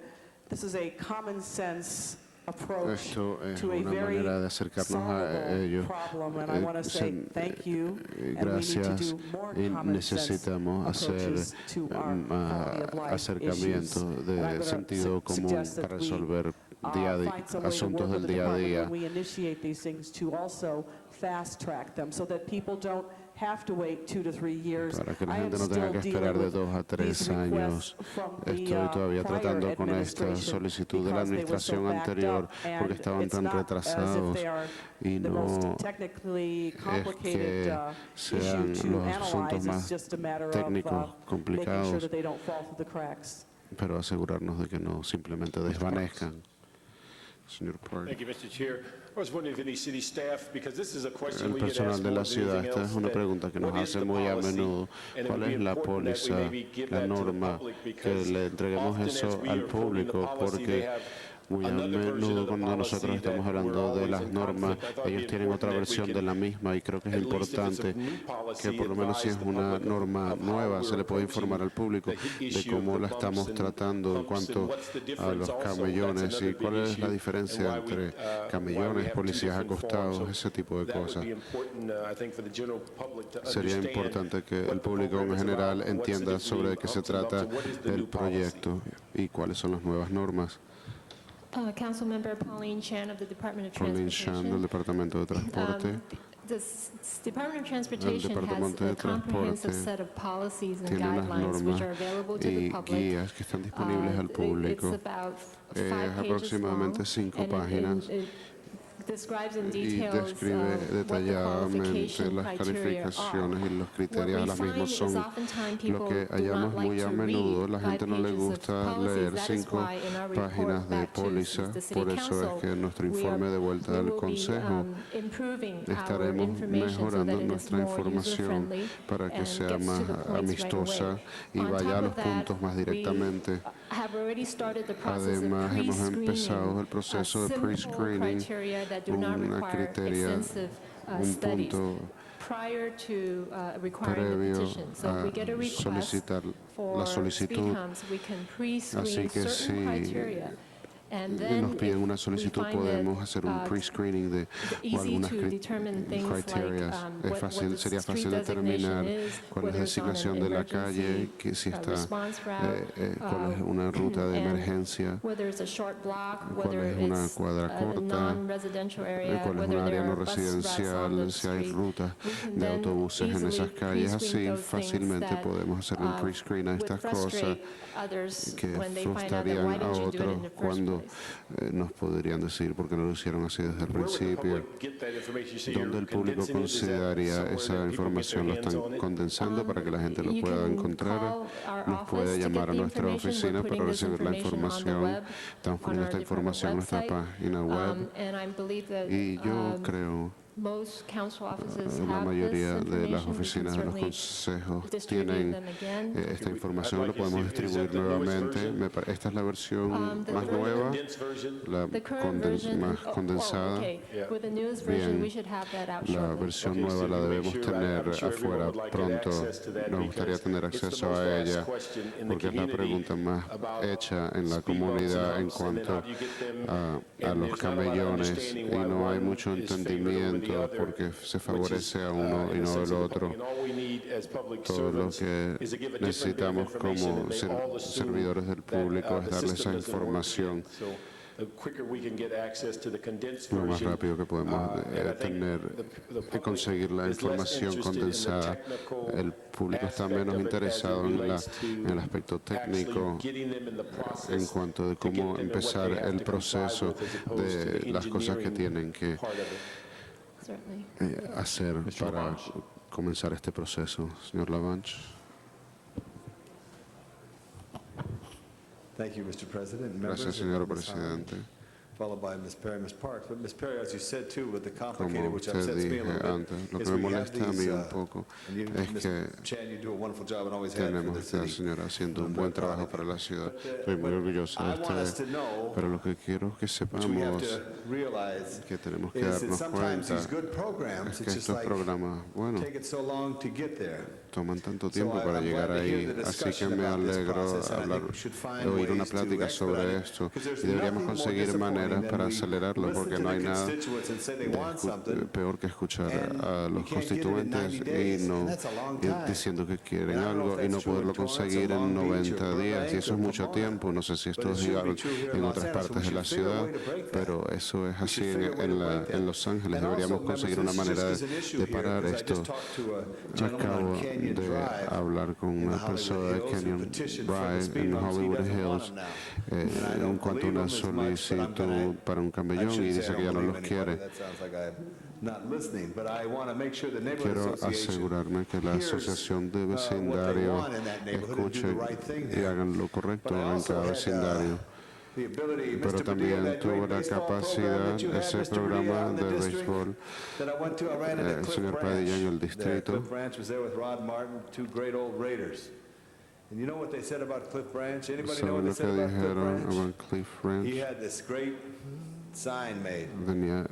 this is a common sense approach Esto es to a una very manera de acercarnos a solvable ellos. problem, and I want to say thank you, and we need to Gracias. do more Y common sense necesitamos hacer approaches to our quality of life acercamiento issues. And de I'm gonna sentido común suggest that para we resolver find some way to asuntos work with del the día a department día. when we initiate these things to also fast track them so that people don't have to wait 2 to 3 years. Para que la I am gente no tenga still que esperar dealing de with 2 a 3 these años. requests from Estoy the todavía prior tratando con esta administration solicitud de la because they were so administración backed anterior up, and porque estaban it's tan not as if retrasados they are y the no most technically es complicated que issue sean to los asuntos analyze. It's más just a matter técnicos, of making sure complicados, that they don't fall through the cracks. pero asegurarnos de que no simplemente desvanezcan. Señor Park. Thank you, Mr. Chair. I was wondering if any city staff, because this is a question El we get personal asked de more la than ciudad, anything esta else, es una that pregunta que nos what is hacen the muy a policy? menudo. And it ¿Cuál would be es la important that we póliza, maybe give la that to the norma, public, que because le entreguemos often eso as we al are quoting the público? policy, they Porque have muy a another version menudo of the cuando nosotros policy estamos that we're hablando de always las in normas, conflict. I thought it'd ellos be tienen otra important that we versión can, de la misma y creo que es at least if it's a importante new policy, que por lo menos si es advise the una public norma of how nueva se we're le puede informar al approaching público the de issue cómo of la the estamos bumps and tratando en humps cuanto and what's the a difference los also. That's camellones y another big cuál es la issue, diferencia and why we, entre why we camellones, have two policías different acostados, forms. ese tipo de That would cosas. be important, I think, for the general public to Sería understand importante que what el the público program en is general about, what's the entienda different sobre qué se humps and bumps, trata and what is the el new policy. proyecto y cuáles son las nuevas normas. Councilmember Pauline Chan of the Department of Pauline Chan, del Transportation. Departamento de Transporte. Department of El Transportation Departamento has de a comprehensive Transporte set of policies and tiene unas guidelines which normas are available to the y public. guías que están disponibles al It's público. about Es 5 pages aproximadamente long, 5 and páginas it describes in y details describe what the detalladamente qualification las criteria calificaciones y los What criterios we los find mismos is son. oftentimes Lo people que do hallamos not like muy a to menudo, read la gente 5 no le pages of gusta policies. leer That is 5 why in our report páginas de back to póliza, the City por eso es Council, que en nuestro we informe de vuelta will del be, Consejo improving our estaremos information so mejorando that it is nuestra more información user-friendly para que and sea gets to más the points right amistosa away. y On vaya a top los of that, puntos más we directamente. have already started the process of Además, hemos pre-screening, empezado el proceso de simple pre-screening, criteria that do not una require criteria, extensive un studies punto prior to requiring the previo petition. So if we get a a request solicitar for la solicitud. speed humps, we can pre-screen Así que certain si criteria. And nos then piden if una we solicitud, find podemos that, hacer un pre-screening de easy algunas to determine things criterias. like Es fácil, what sería the street fácil determinar designation is, cuál es la whether it's on designación an de la calle, emergency, que si está, response route, cuál es una ruta de and emergencia, whether it's a short block, cuál whether es una it's cuadra a corta, non-residential area, cuál es whether un área there no are bus routes on residencial, the si hay street. rutas We can de then autobuses en easily esas calles. Así pre-screen those things fácilmente that, podemos hacer un pre-screen a would estas cosas frustrate others que when they find out that frustrarían why a didn't you do it otros in the first cuando place. nos podrían decir por qué no lo hicieron así desde el principio. ¿Dónde el público consideraría esa información? ¿Lo están condensando para que la gente lo pueda encontrar? Nos puede llamar a nuestra oficina para recibir la información. Estamos poniendo esta información en nuestra página web. Y yo creo Most council offices la have mayoría this de las information. We can oficinas de los certainly consejos distribute tienen them again. esta información, lo podemos distribuir nuevamente. Esta es la versión más nueva, la The current version, más condensada. okay. With the newest version, Bien, we should have that out la shortly. versión nueva la debemos tener afuera pronto. Nos gustaría tener acceso a ella porque es la pregunta más hecha en la comunidad en cuanto a los camellones y no hay mucho entendimiento porque se favorece a uno y no al otro. Todo lo que necesitamos como servidores del público es darle esa información lo más rápido que podemos conseguir la información condensada. El público está menos interesado en el aspecto técnico en cuanto de cómo empezar el proceso de las cosas que tienen que hacer para comenzar este proceso. Señor Lavanche. Thank you, Mr. President. Members, Gracias, and señor Ms. presidente. Followed by Ms. Perry, Ms. Parks. But Ms. Perry, as you said too, with the complicated, Como which usted upsets me a dije little bit, antes, lo is que me we have molesta a mí these, un poco and you, es Ms. que Chan, you do a wonderful job and always have for tenemos the esta city. señora haciendo un buen trabajo para la ciudad. Estoy muy orgulloso de I want us to ustedes, know, pero lo que quiero que which we have sepamos to realize, que tenemos que is that darnos sometimes cuenta these good programs, es que it's just estos like programas, bueno, take it so long to get there. toman tanto tiempo para llegar ahí. Así que me alegro oír una plática sobre esto y deberíamos conseguir maneras para acelerarlo porque no hay nada peor que escuchar a los constituyentes y diciendo que quieren algo y no poderlo conseguir en 90 días. Y eso es mucho tiempo. No sé si esto es igual en otras partes de la ciudad, pero eso es así en Los Ángeles. Deberíamos conseguir una manera de parar esto. Acabo de hablar con una persona de Canyon Drive en Hollywood Hills en cuanto a una solicitud para un camellón y dice que ya no los quiere. Quiero asegurarme que la asociación de vecindario escuche y hagan lo correcto en cada vecindario. Pero también tuvo la capacidad, ese programa de béisbol, el señor Padilla en el distrito. ¿Saben lo que dijeron about Cliff Branch? Tenía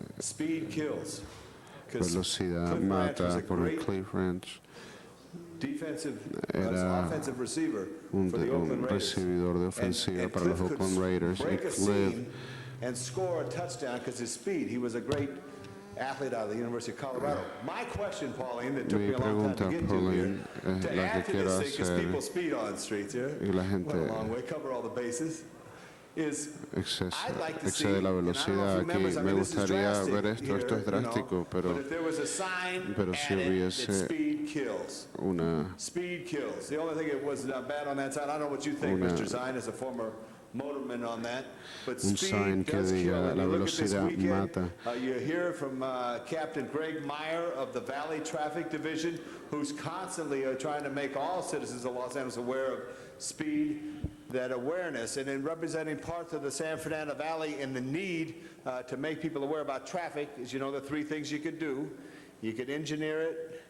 velocidad mata por el Cliff Branch. Era un recibidor de ofensiva para los Oakland Raiders y Cliff mi pregunta, Pauline, es la que quiero hacer y la gente excede la velocidad aquí. Me gustaría ver esto es drástico, pero si hubiese una un sign que diga la velocidad mata. You hear from Captain Greg Meyer of the Valley Traffic Division, who's constantly trying to make all citizens of Los Angeles aware of speed, that awareness, and in representing parts of the San Fernando Valley and the need to make people aware about traffic, is, you know, the three things you could do. You could engineer it,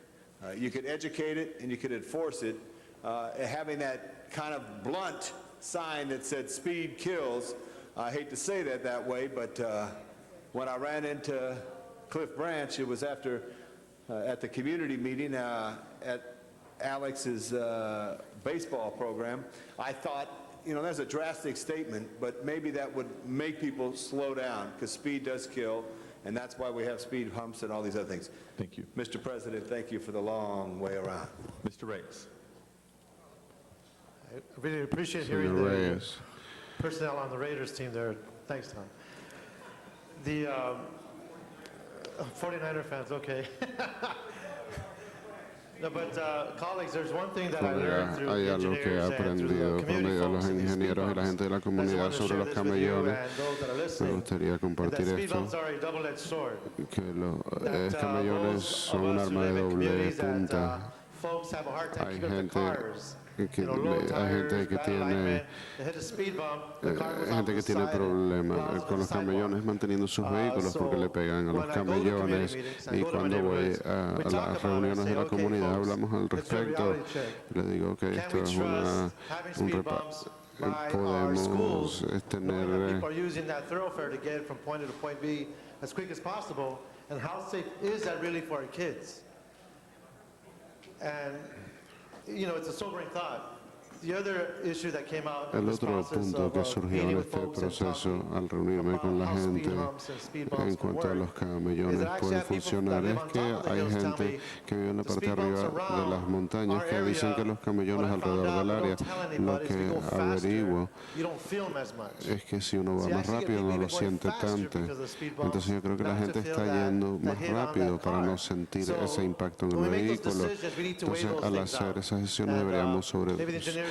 you could educate it, and you could enforce it. Having that kind of blunt sign that said speed kills, I hate to say that way, but when I ran into Cliff Branch, it was after, at the community meeting at Alex's baseball program. I thought, you know, that's a drastic statement, but maybe that would make people slow down, because speed does kill, and that's why we have speed humps and all these other things. Thank you. Mr. President, thank you for the long way around. Mr. Reyes. I really appreciate hearing the personnel on the Raiders team there. Thanks, Tom. The 49er fans, okay. No, but colleagues, there's one thing that I learned through hay algo que he aprendido por medio de los ingenieros y la gente de la comunidad sobre los camellones. Me gustaría compartir esto, que los camellones son un arma de doble punta. Hay gente que tiene problemas con los camellones manteniendo sus vehículos porque le pegan a los camellones, y cuando voy a las reuniones de la comunidad hablamos al respecto. Le digo que esto es podemos tener you know, it's a sobering thought. The other issue that came out El otro punto que surgió en este proceso al reunirme con la gente en cuanto a los camellones pueden funcionar es que hay gente que vive en la parte de arriba de las montañas que dicen que los camellones alrededor del área, lo que averiguo es que si uno va más rápido no lo siente tanto. Entonces yo creo que la gente está yendo más rápido para no sentir ese impacto en el vehículo. Entonces al hacer esas sesiones deberíamos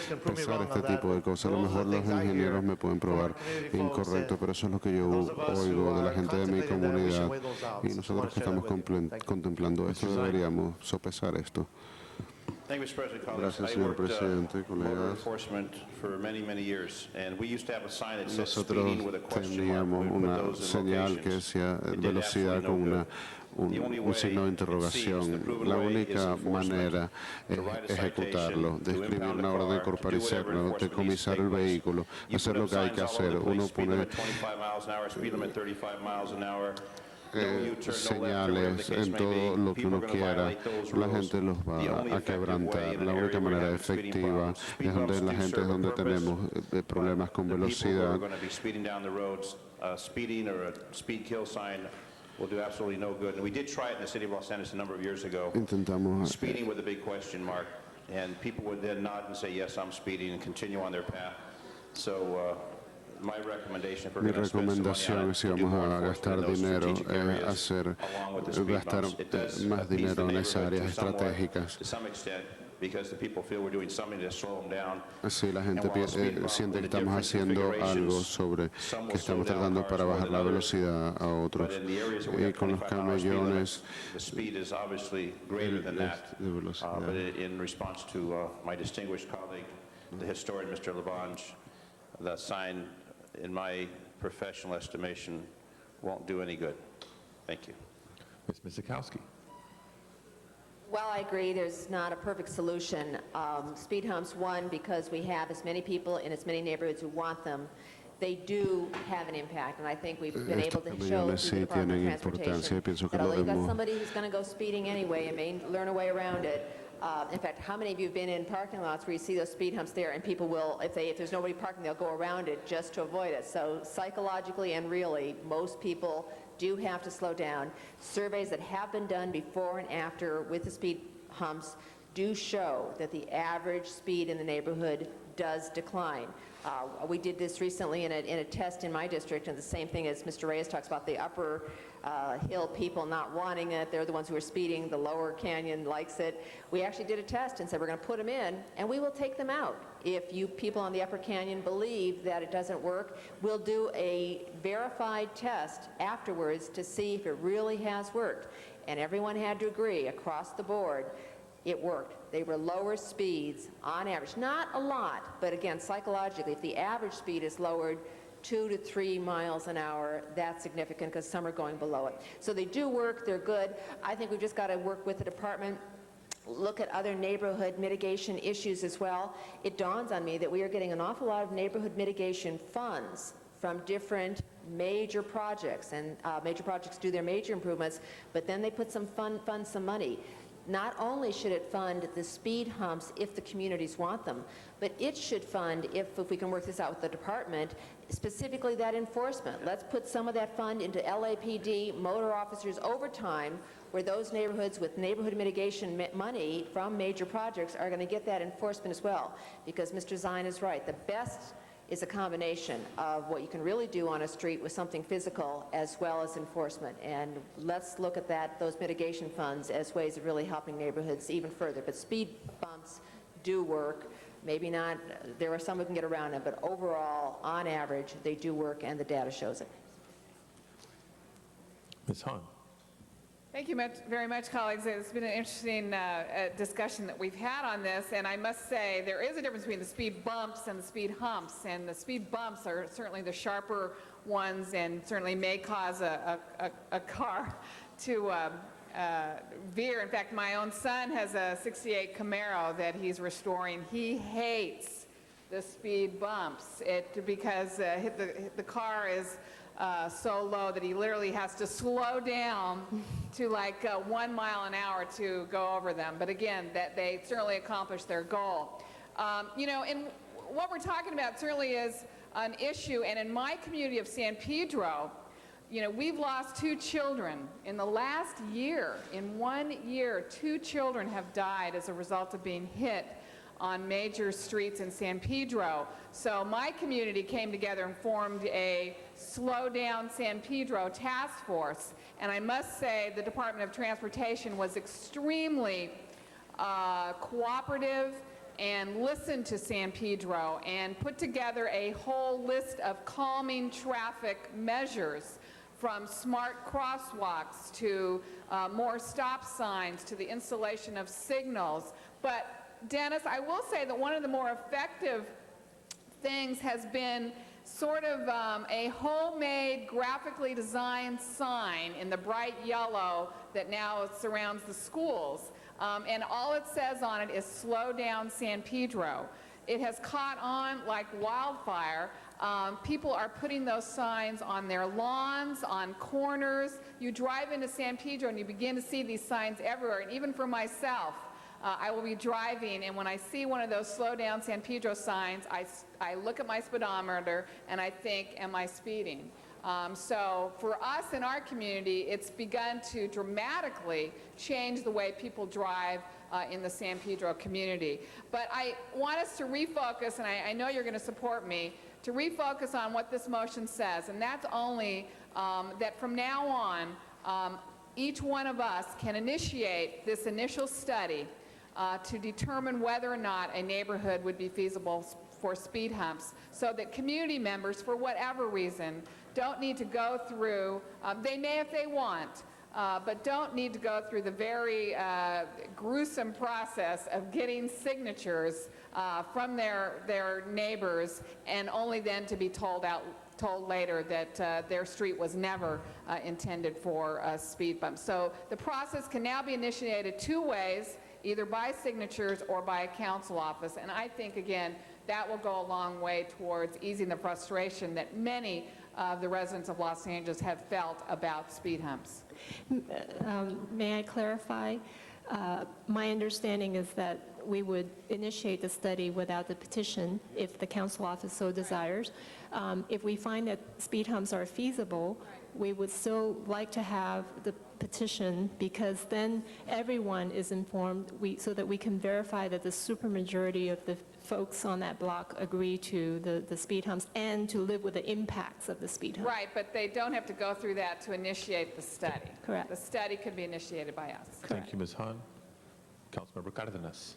pesar este tipo de cosas. A lo mejor los ingenieros me pueden probar incorrecto, pero eso es lo que yo oigo de la gente de mi comunidad, y nosotros que estamos contemplando esto deberíamos sopesar esto. Gracias, señor presidente, colegas. Nosotros teníamos una señal que decía velocidad con un signo de interrogación. La única manera es ejecutarlo, de escribir una orden corporativa, decomisar el vehículo, hacer lo que hay que hacer. Uno pone señales en todo lo que uno quiera, la gente los va a quebrantar. La única manera efectiva es donde tenemos problemas con velocidad. Speeding or a speed kill sign will do absolutely no good. And we did try it in the city of Los Angeles a number of years ago. Intentamos Speeding with a big question mark. And people would then nod and say, yes, I'm speeding, and continue on their path. So my recommendation, if we're Mi going to spend some money on recomendación it, es si to do vamos more a enforcement gastar in those dinero, strategic areas, hacer along with the speed gastar bumps. It does más appease the dinero en esas neighborhood áreas somewhat, estratégicas. to some extent, because the people feel we're doing something to slow them down. Así la gente And while speed bumps siente que in the estamos different haciendo algo configurations, sobre some will que slow estamos down tratando cars para more bajar than la others. velocidad a otros. But in the areas where we Y have con los 25-hour speed camellones limits, the speed is obviously greater than that. de velocidad. But in response to my distinguished colleague, the historian, Mr. Labange, the sign, in my professional estimation, won't do any good. Thank you. Ms. Mizikowski. Well, I agree, there's not a perfect solution. Speed humps, one, because we have as many people in as many neighborhoods who want them, they do have an impact, and I think we've been able to show camellones through the sí Department tienen of Transportation importancia y pienso que that lo although you've got hemos somebody who's going to go speeding anyway and may learn a way around it, in fact, how many of you have been in parking lots where you see those speed humps there and people will, if there's nobody parking, they'll go around it just to avoid it. So psychologically and really, most people do have to slow down. Surveys that have been done before and after with the speed humps do show that the average speed in the neighborhood does decline. We did this recently in a test in my district, and the same thing as Mr. Reyes talks about, the upper hill people not wanting it. They're the ones who are speeding. The lower canyon likes it. We actually did a test and said we're going to put them in, and we will take them out. If you people on the upper canyon believe that it doesn't work, we'll do a verified test afterwards to see if it really has worked. And everyone had to agree across the board it worked. They were lower speeds on average. Not a lot, but again, psychologically, if the average speed is lowered 2 to 3 miles an hour, that's significant because some are going below it. So they do work, they're good. I think we've just got to work with the department, look at other neighborhood mitigation issues as well. It dawns on me that we are getting an awful lot of neighborhood mitigation funds from different major projects, and major projects do their major improvements, but then they put some fund some money. Not only should it fund the speed humps if the communities want them, but it should fund, if we can work this out with the department, specifically that enforcement. Let's put some of that fund into LAPD, motor officers overtime, where those neighborhoods with neighborhood mitigation money from major projects are going to get that enforcement as well. Because Mr. Zine is right. The best is a combination of what you can really do on a street with something physical as well as enforcement. And let's look at those mitigation funds as ways of really helping neighborhoods even further. But speed bumps do work. Maybe not, there are some who can get around them, but overall, on average, they do work and the data shows it. Ms. Hahn. Thank you very much, colleagues. It's been an interesting discussion that we've had on this, and I must say there is a difference between the speed bumps and the speed humps, and the speed bumps are certainly the sharper ones and certainly may cause a car to veer. In fact, my own son has a 68 Camaro that he's restoring. He hates the speed bumps because the car is so low that he literally has to slow down to like 1 mile an hour to go over them. But again, that they certainly accomplish their goal. You know, and what we're talking about certainly is an issue. And in my community of San Pedro, you know, we've lost 2 children. In the last year, in 1 year, 2 children have died as a result of being hit on major streets in San Pedro. So my community came together and formed a Slow Down San Pedro task force. And I must say the Department of Transportation was extremely cooperative and listened to San Pedro and put together a whole list of calming traffic measures, from smart crosswalks to more stop signs to the installation of signals. But Dennis, I will say that one of the more effective things has been sort of a homemade, graphically designed sign in the bright yellow that now surrounds the schools. And all it says on it is "Slow Down San Pedro." it has caught on like wildfire. People are putting those signs on their lawns, on corners. You drive into San Pedro and you begin to see these signs everywhere. And even for myself, I will be driving, and when I see one of those slow down San Pedro signs, I look at my speedometer and I think, am I speeding? So for us in our community, it's begun to dramatically change the way people drive in the San Pedro community. But I want us to refocus, and I know you're going to support me, to refocus on what this motion says, and that's only that from now on, each one of us can initiate this initial study to determine whether or not a neighborhood would be feasible for speed humps, so that community members, for whatever reason, don't need to go through, they may if they want, but don't need to go through the very gruesome process of getting signatures from their neighbors, and only then to be told later that their street was never intended for a speed bump. So the process can now be initiated two ways, either by signatures or by a council office. And I think, again, that will go a long way towards easing the frustration that many of the residents of Los Angeles have felt about speed humps. May I clarify? My understanding is that we would initiate the study without the petition if the council office so desires. If we find that speed humps are feasible, we would still like to have the petition, because then everyone is informed, so that we can verify that the supermajority of the folks on that block agree to the speed humps and to live with the impacts of the speed humps. Right, but they don't have to go through that to initiate the study. Correct. The study could be initiated by us. Thank you, Ms. Han. Councilmember Cardenas.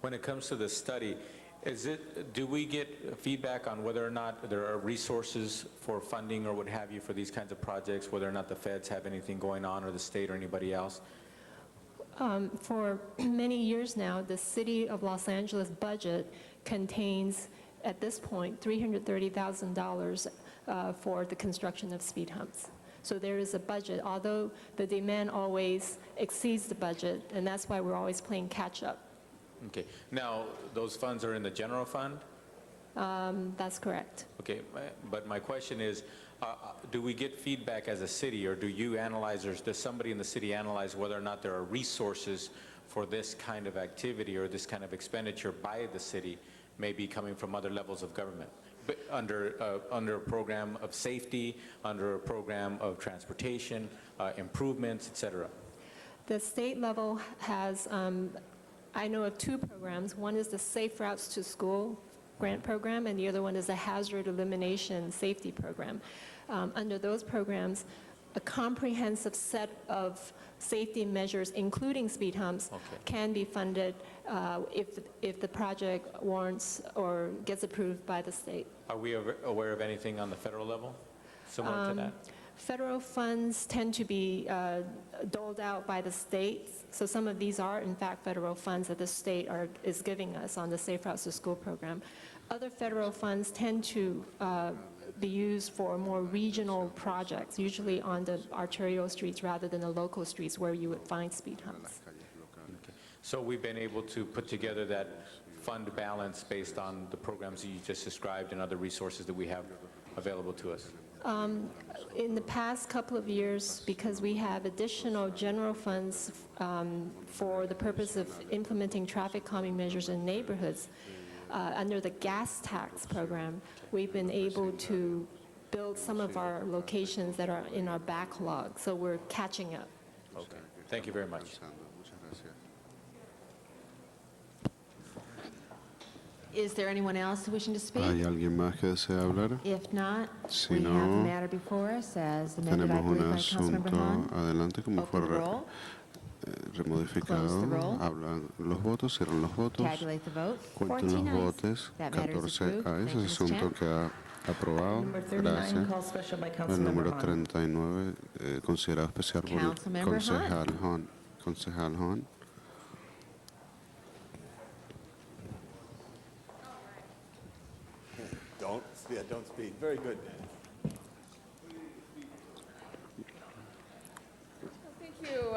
When it comes to the study, do we get feedback on whether or not there are resources for funding or what have you for these kinds of projects, whether or not the feds have anything going on, or the state or anybody else? For many years now, the City of Los Angeles budget contains, at this point, $330,000 for the construction of speed humps. So there is a budget, although the demand always exceeds the budget, and that's why we're always playing catch-up. Okay. Now, those funds are in the general fund? That's correct. Okay, but my question is, do we get feedback as a city, or do you analyze, or does somebody in the city analyze whether or not there are resources for this kind of activity or this kind of expenditure by the city, maybe coming from other levels of government? But under a program of safety, under a program of transportation, improvements, et cetera? The state level has, I know of two programs. One is the Safe Routes to School grant program, and the other one is the Hazard Elimination Safety Program. Under those programs, a comprehensive set of safety measures, including speed humps, can be funded if the project warrants or gets approved by the state. Are we aware of anything on the federal level similar to that? Federal funds tend to be doled out by the states, so some of these are in fact federal funds that the state is giving us on the Safe Routes to School program. Other federal funds tend to be used for more regional projects, usually on the arterial streets rather than the local streets where you would find speed humps. Okay. So we've been able to put together that fund balance based on the programs that you just described and other resources that we have available to us? In the past couple of years, because we have additional general funds for the purpose of implementing traffic calming measures in neighborhoods, under the gas tax program, we've been able to build some of our locations that are in our backlog, so we're catching up. Okay. Thank you very much. Is there anyone else wishing to speak? ¿Hay alguien más que desea hablar? If not, Si we no, have the matter before us as amended, I Tenemos believe, un by Councilmember asunto Hahn. adelante como fue Open the roll. remodificado. Close the roll. Hablan los votos, cierran los votos. Tabulate the vote. Cuenten los votos. That matter is 14 approved. a Thank ese you, Ms. asunto Chan. que ha aprobado. Number 39, Gracias. call special by El Councilmember número Hahn. 39, considerado especial por el Councilmember concejal Hahn. Concejal Hahn. Don't speed. Very good.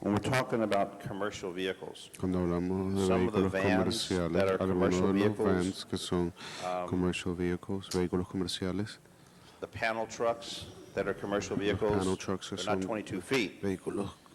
When we're talking about commercial vehicles, Cuando hablamos de some of the vehículos vans comerciales, that are algunos commercial de los vehicles, vans que son commercial vehicles, vehículos comerciales, the panel trucks that are commercial vehicles, panel trucks que they're not son 22 feet. vehículos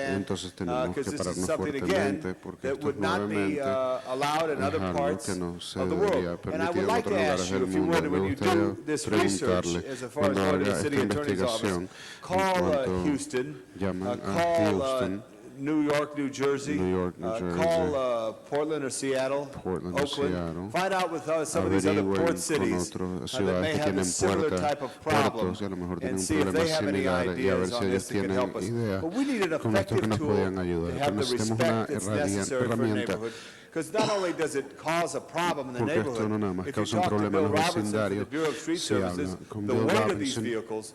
stand, entonces tenemos because que this is pararnos something, fuertemente, again, porque that esto would not be nuevamente allowed in es other algo parts que no se of the debería world. And I permitir would en like otros to lugares ask you, del if you mundo. would, Me when you gustaría do this research, preguntarle, as far as cuando going to haga the city esta attorney's office, investigación, call en Houston, cuanto llamen a call Houston, New York, New Jersey, New York, New Jersey, call Portland or Seattle, Portland o Oakland, Seattle, find out with some of these other averigüen port con cities otras that ciudades may que have a tienen similar type of problem, puertos y a lo mejor tienen and see if they problemas have any similares y a ver ideas si on ellos this that can tienen help us. ideas But we need an con esto que effective nos tool podían to ayudar. have Que the necesitemos una respect that's necessary for a herramienta, neighborhood. Because not only does it cause a problem in the porque esto no nada neighborhood, más if you causa un talk to problema Bill en los Robinson from the vecindarios. Bureau of Street Si habla Services, con the Bill weight of these Robinson, vehicles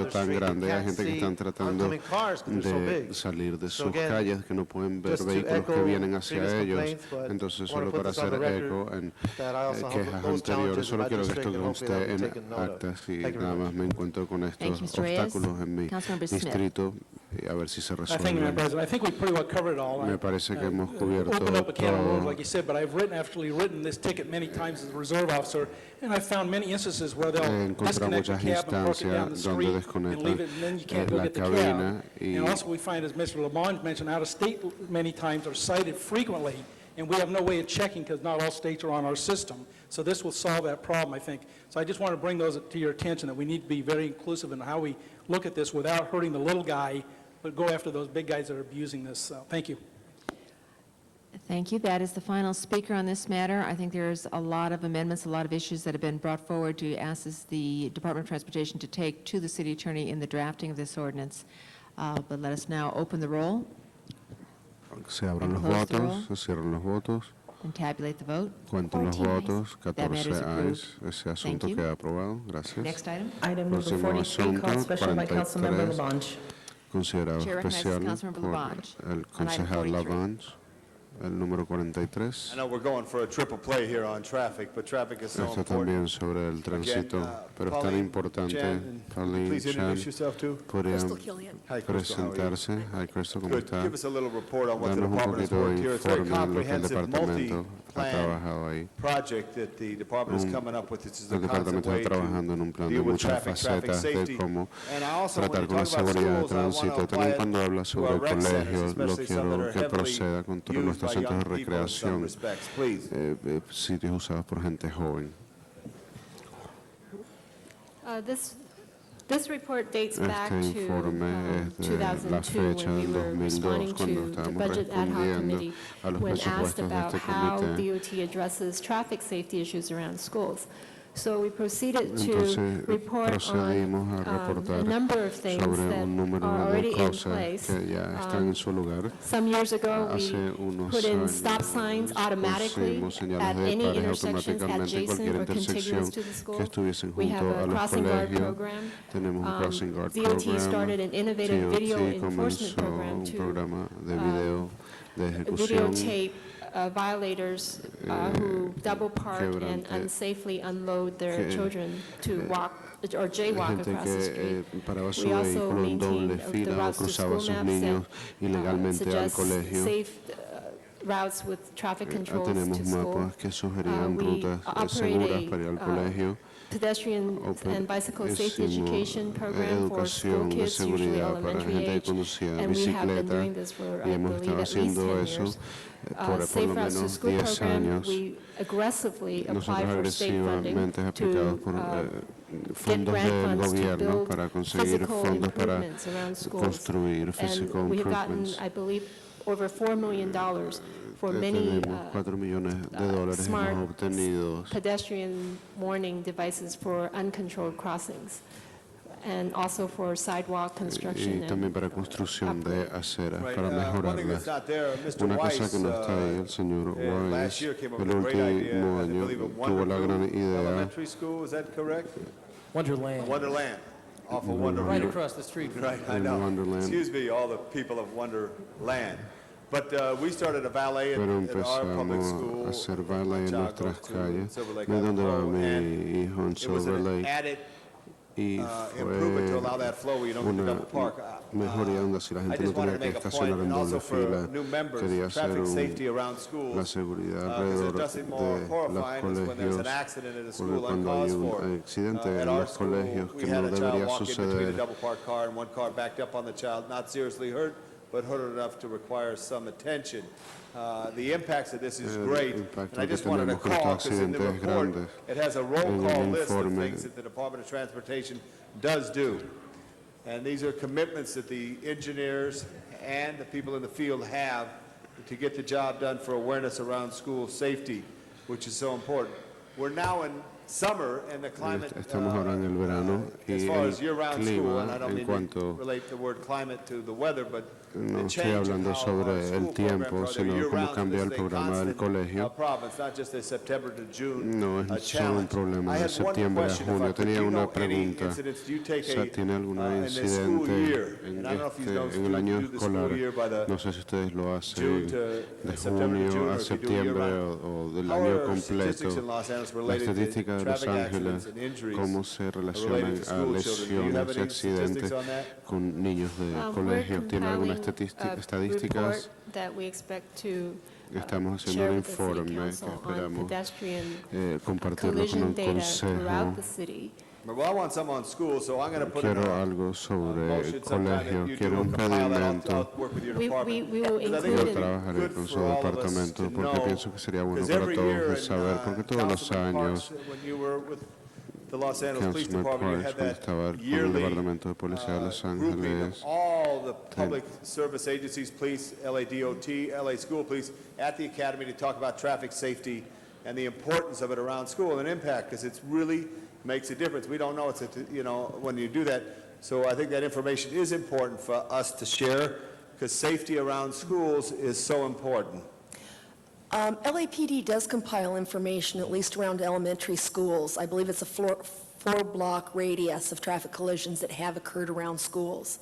espacio the tan street, you grande, hay can't gente que see están tratando oncoming cars 'cause they're so de big. salir de So sus again, calles, que no pueden ver just to vehículos que echo vienen hacia previous ellos. complaints, but Entonces, I wanna solo put para this on hacer the record eco en that I also have quejas those anteriores, challenges solo in my quiero que district, esto and hopefully that conste will be en taken note of. actas y Thank you very nada much. más me encuentro con estos Thank you, Mr. Reyes. obstáculos en mi Councilmember Smith. distrito. y a ver si se Thank you, Madam resuelve. President. I think we pretty well covered it all. Me parece que hemos cubierto Opened up a can of worms, todo. like you said, but I've actually written this ticket many times as a reserve officer, and I've found many instances where they'll Encontrado disconnect the muchas cab and park it down the instancias street donde and leave desconectan it, and then you can't go la get the cabina cab. y And also we find, as Mr. Labange mentioned, out of state many times are cited frequently, and we have no way of checking because not all states are on our system. So this will solve that problem, I think. So I just want to bring those to your attention, that we need to be very inclusive in how we look at this without hurting the little guy, but go after those big guys that are abusing this. So, thank you. Thank you. That is the final speaker on this matter. I think there's a lot of amendments, a lot of issues that have been brought forward to ask the Department of Transportation to take to the city attorney in the drafting of this ordinance. But let us now open the roll Se abran los Close the roll. votos, se cierran los votos, and tabulate the vote. cuenten los 14 ayes. votos, That 14 matter is approved. ayes. Ese asunto you. queda aprobado. Gracias. Next item. Item number Próximo 43, asunto, called special by Councilmember 43, Labange. considerado Chair recognizes especial Councilmember por Labange el on item concejal 43. Labange, el número 43. I know we're going for a triple play here on traffic, but traffic is so Esto important. también sobre el tránsito, pero es tan Pauline, importante. Jan, Pauline, please Chan, introduce yourself too. podrían Hi, Crystal, how are you? presentarse. Hi, Crystal, ¿cómo Good. está? Give us a little report on what the Danos un department has poquito worked de here. It's a very informe en lo que el comprehensive departamento ha multi-plan trabajado ahí. project that the department is coming up with. This is a El constant departamento way está trabajando en un to plan de deal with muchas traffic facetas de safety. cómo And I also, when tratar you con la talk about seguridad de schools, I want to tránsito. apply También it cuando habla to sobre our rec centers, colegios, lo especially some that quiero are que heavily proceda con todos used nuestros by centros de young people in some recreación, respects. Please. sitios usados por gente joven. This report dates back Este to informe es de la 2002 fecha when we del were 2002, responding cuando to the estábamos Budget Ad Hoc respondiendo Committee a los when asked presupuestos de about este how comité. DOT addresses traffic safety issues around schools. So we proceeded to Entonces report procedimos a on a reportar number of things sobre that un número are de already in cosas place. que ya están en su lugar. Some years ago, we Hace unos put in años stop signs automatically pusimos señales at de any pares intersections automáticamente en adjacent cualquier or contiguous intersección to the que school. estuviesen We have junto a a los crossing guard colegios. program. Tenemos un crossing guard DOT program. started an innovative video DOT enforcement comenzó program un to programa de video de ejecución videotape violators who double park and quebrante, unsafely unload their que- children to walk or jaywalk gente across the que street. paraba su We also vehículo en doble maintained the fila o routes to cruzaba a school sus maps niños that ilegalmente al suggest colegio. safe routes with traffic controls Tenemos to school. mapas que sugerían We rutas operate seguras para ir al a, colegio. pedestrian and bicycle safety education program for school educación de kids, usually seguridad para elementary gente que age, conducía and we have been bicicleta doing this for, y I hemos believe, estado at least 10 haciendo eso years. por Safe lo Routes to menos School 10 program, años. we aggressively apply Nosotros for state funding agresivamente aplicamos to por get fondos grant del funds to gobierno build para conseguir physical fondos para improvements around schools. construir physical And we have gotten, improvements. I believe, over $4 million for many Tenemos 4 millones de dólares smart hemos obtenido pedestrian warning devices for uncontrolled crossings, and also for sidewalk construction y también and para construcción de aceras Right, para one thing mejorarlas. that's not there, Mr. Una cosa Weiss, que no está ahí, el señor last Weiss, year came up el with a great idea, último I año believe, at tuvo la gran Wonderview idea Elementary School, is that correct? Wonderland. Wonderland, off of Wonderland. Right across the street from Right, I in know. Wonderland. Excuse me, all the people of Wonderland. But we started a valet Pero at our public empezamos school. a hacer baile en my child nuestras goes to calles, Silver Lake de donde va Idaho, mi and hijo en it was Silver an Lake, added y improvement to fue allow that flow where you don't get to una double park. mejoría donde si la I gente no just wanted tenía to que make a point, estacionar en and also doble for fila, new members, quería hacer traffic safety around la schools. seguridad Because alrededor there's nothing more de los horrifying is when there's an colegios, accident at a porque school cuando hay uncalled un for. accidente At en our los school, colegios we que had no a child debería walk in between a suceder, double parked car and one car backed up on the child, not seriously hurt, but hurt enough to require some attention. The impacts of this is El great, impacto and I que just wanted to tenemos con estos call, because in the accidentes report, grandes, it has a roll en el call list of informe, things that the Department of Transportation does do. And these are commitments that the engineers and the people in the field have to get the job done for awareness around school safety, which is so important. We're now in summer, and the climate, estamos ahora en el verano as y far el as year-round school, and I clima don't en mean to cuanto relate the word climate to the weather, but no the estoy change in hablando how sobre our el school tiempo, programs are. They're sino cómo year-round, so cambia this el is a programa del constant colegio. problem. It's not just a September to June No es solo un challenge. problema I de had one septiembre a question, if I junio. could. Do Tenía you una know any pregunta. incidents? Do you take O sea, ¿tiene algún in the school incidente year, en and I don't know if you know, en el año do the school escolar? year by the No sé si ustedes lo hacen June to de September to June, junio or a if you do septiembre year-round. o del How año are completo. statistics in Los Angeles La related estadística de Los traffic Ángeles, accidents and injuries cómo se are relacionan related to a school children. Do you have lesiones y any statistics accidentes on that? con niños de We're colegio. ¿Tiene algunas compiling a estadísticas? report that we expect to Estamos haciendo share un with the City informe que Council on esperamos pedestrian compartirlo con collision el data Consejo. throughout the city. Well, I want some on school, so I'm going to put in Quiero a algo sobre motion sometime colegio, that you quiero do un compile that. pedimento. I'll work with your department. We will Because I think include Yo it's it. trabajaré good con su for all of us departamento to porque know, pienso que sería bueno because para every todos year de in, saber, porque todos los Councilman años, Parks, when you were with the Los Angeles Police Councilman Department, you Parks, had cuando that estaba con el yearly Departamento de Policía de Los grouping of Ángeles, all the public service agencies, police, LADOT, LA School Police, at the academy to talk about traffic safety and the importance of it around school and impact, because it really makes a difference. We don't know when you do that. So I think that information is important for us to share, because safety around schools is so important. LAPD does compile information, at least around elementary schools. I believe it's a four-block radius of traffic collisions that have occurred around schools.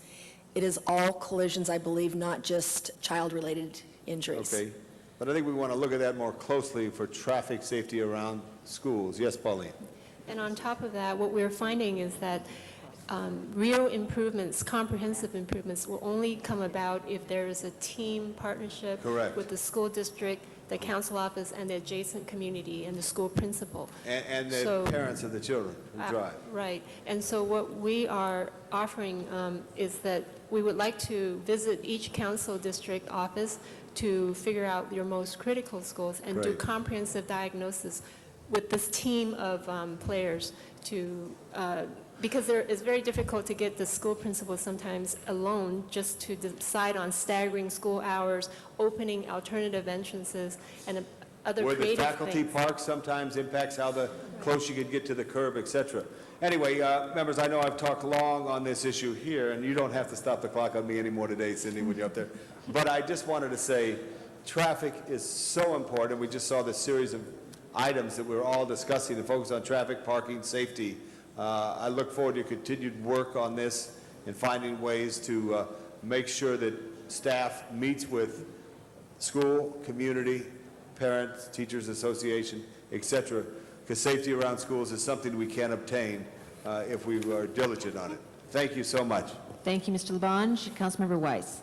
It is all collisions, I believe, not just child-related injuries. Okay. But I think we want to look at that more closely for traffic safety around schools. Yes, Pauline? And on top of that, what we're finding is that real improvements, comprehensive improvements, will only come about if there is a team partnership Correct. with the school district, the council office, and the adjacent community, and the school principal. And the So- parents of the children who drive. Right. And so what we are offering is that we would like to visit each council district office to figure out your most critical schools and do Great. comprehensive diagnosis with this team of players to, because it's very difficult to get the school principals sometimes alone just to decide on staggering school hours, opening alternative entrances, and other Where the creative faculty things. park sometimes impacts how close you could get to the curb, et cetera. Anyway, members, I know I've talked long on this issue here, and you don't have to stop the clock on me anymore today, Cindy, when you're up there. But I just wanted to say, traffic is so important. We just saw this series of items that we were all discussing, the focus on traffic, parking, safety. I look forward to continued work on this and finding ways to make sure that staff meets with school, community, parents, teachers association, et cetera, because safety around schools is something we can obtain if we are diligent on it. Thank you so much. Thank you, Mr. Labange. Councilmember Weiss.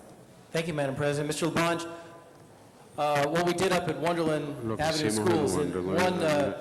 Thank you, Madam President. Mr. Labange, what we did up at Wonderland Lo que Avenue hicimos en Schools, and Wonderland,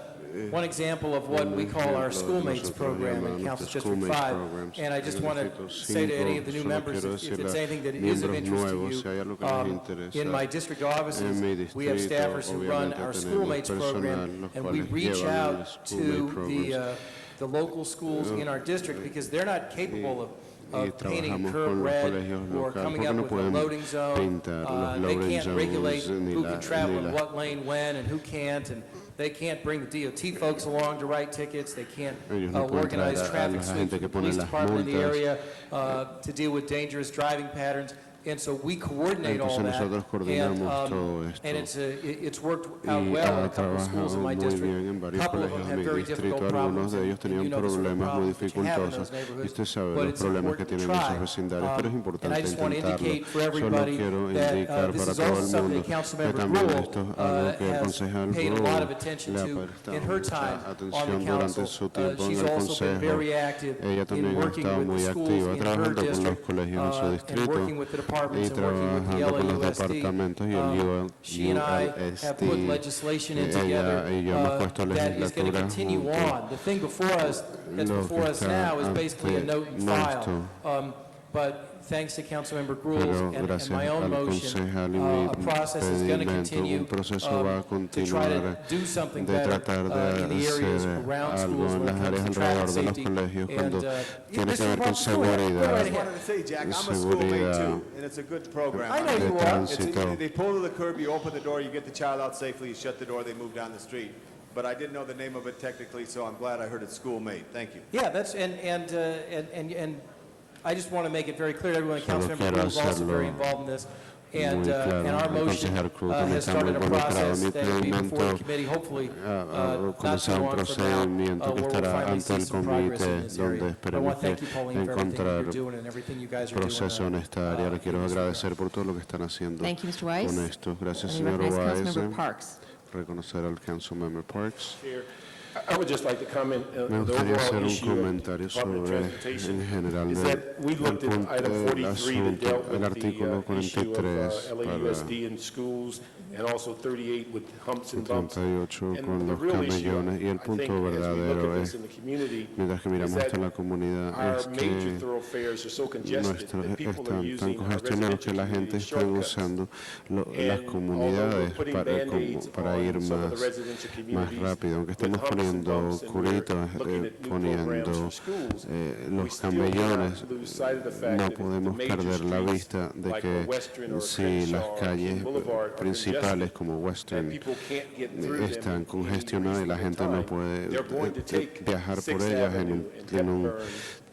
one example of what we call our ejemplo de Schoolmates nosotros program llamamos in Council nuestros District Schoolmates 5. programs. And I just En want el to Distrito say to any of the 5, new solo members, quiero if decirle it's a anything that is of miembros interest nuevos, to si hay algo que you, les interesa, in my district offices, en mi we have distrito, staffers who run obviamente, our tenemos Schoolmates personal, program, los and we cuales reach llevan el out Schoolmate to programs. the local schools in our district because they're not capable of y painting a trabajamos curb con los red colegios or locales coming porque up no with a pueden loading zone. pintar los They loading can't regulate zones ni who can travel in la what lane when and who can't, and they can't bring the DOT folks along to write tickets. They can't Ellos no pueden organize traer a traffic la sweeps gente with que the pone police las department in the multas. area to deal with dangerous driving patterns. And so we coordinate all Entonces that. nosotros coordinamos todo And esto. it's worked out Y well in ha a couple of schools in trabajado my muy district. bien en A varios couple of them colegios de have mi very distrito. difficult Algunos problems, de ellos and tenían you know the sort of problemas muy problems that you have in dificultosos. those Y neighborhoods, usted sabe but los it's problemas que important to tienen try. esos vecindarios, pero es And I importante just want to intentarlo. indicate for Solo everybody quiero that indicar this para is todo also el something mundo that que Councilmember también Grewal esto es algo que el has concejal paid a lot of Grewal attention le ha to prestado in her mucha time on atención the durante council. su tiempo en She's el also been consejo. very active Ella in también ha working estado with muy the schools activa in her trabajando con los district colegios en su and distrito working with the y departments and working with the trabajando con los LAUSD. departamentos y el She and I have put ULSD. legislation in Ella together y yo hemos puesto that is going to legislatura continue juntos. on. The thing before us, that's Lo before que us está now is basically a ante note and nuestro. file. But thanks to Councilmember Pero Gruel's and gracias my own al motion, concejal y mi a process is going to pedimento, continue un proceso va a to try to continuar do something de better tratar de in the areas hacer around algo schools en when it las comes áreas to traffic alrededor de los safety. colegios cuando tiene que Mr. ver con Parks, go right seguridad, I wanted to say, Jack, I'm a schoolmate seguridad too, and it's a good program. I know de you are. tránsito. They pull to the curb, you open the door, you get the child out safely, you shut the door, they move down the street. But I didn't know the name of it technically, so I'm glad I heard it's schoolmate. Thank you. Yeah, that's, and I just want to make it very clear to everyone, Solo Councilmember quiero Cruz is also hacerlo very involved in this. And muy claro. and our El motion concejal Cruz también has está muy started a involucrado. process Mi that will be before the pedimento committee, hopefully, ha not too comenzado un long from now, procedimiento que where we'll estará finally ante see el some progress in comité this donde area. But I esperemos want to thank you, que Pauline, for everything that encontrar you're doing and everything you guys are proceso en doing. esta área. Le quiero agradecer por todo lo que están haciendo Thank you, Mr. Weiss. con esto. Gracias, And we señor recognize Weiss. Councilmember Parks. Reconocer al Councilmember Parks. I would just like to comment, Me the gustaría hacer overall un issue of comentario public sobre, transportation en general, is that we looked at item el 43 that asunto, dealt el with artículo the issue 43 of para LAUSD in schools, and also 38 with humps and bumps. 38 con And the los real issue, camellones, y el I think, punto as we look verdadero at this es, in the community, mientras que is miramos that esto en la comunidad, our es major que thoroughfares are so congested nuestros that people are están tan using our congestionados que residential la gente community está shortcuts. usando las And although comunidades we're putting para, Band-Aids para ir on some of the más, residential más communities rápido, aunque with estemos humps and poniendo bumps, and we're curitos, looking at new poniendo programs for schools, we los still camellones, cannot lose sight of the fact no that if the podemos major perder la streets vista de like que Western or si Crenshaw las or calles Boulevard are principales congested, como that Western people can't get through them están in congestionadas y la gente no time, puede they're going to take viajar por Sixth ellas Avenue and en un Hepburn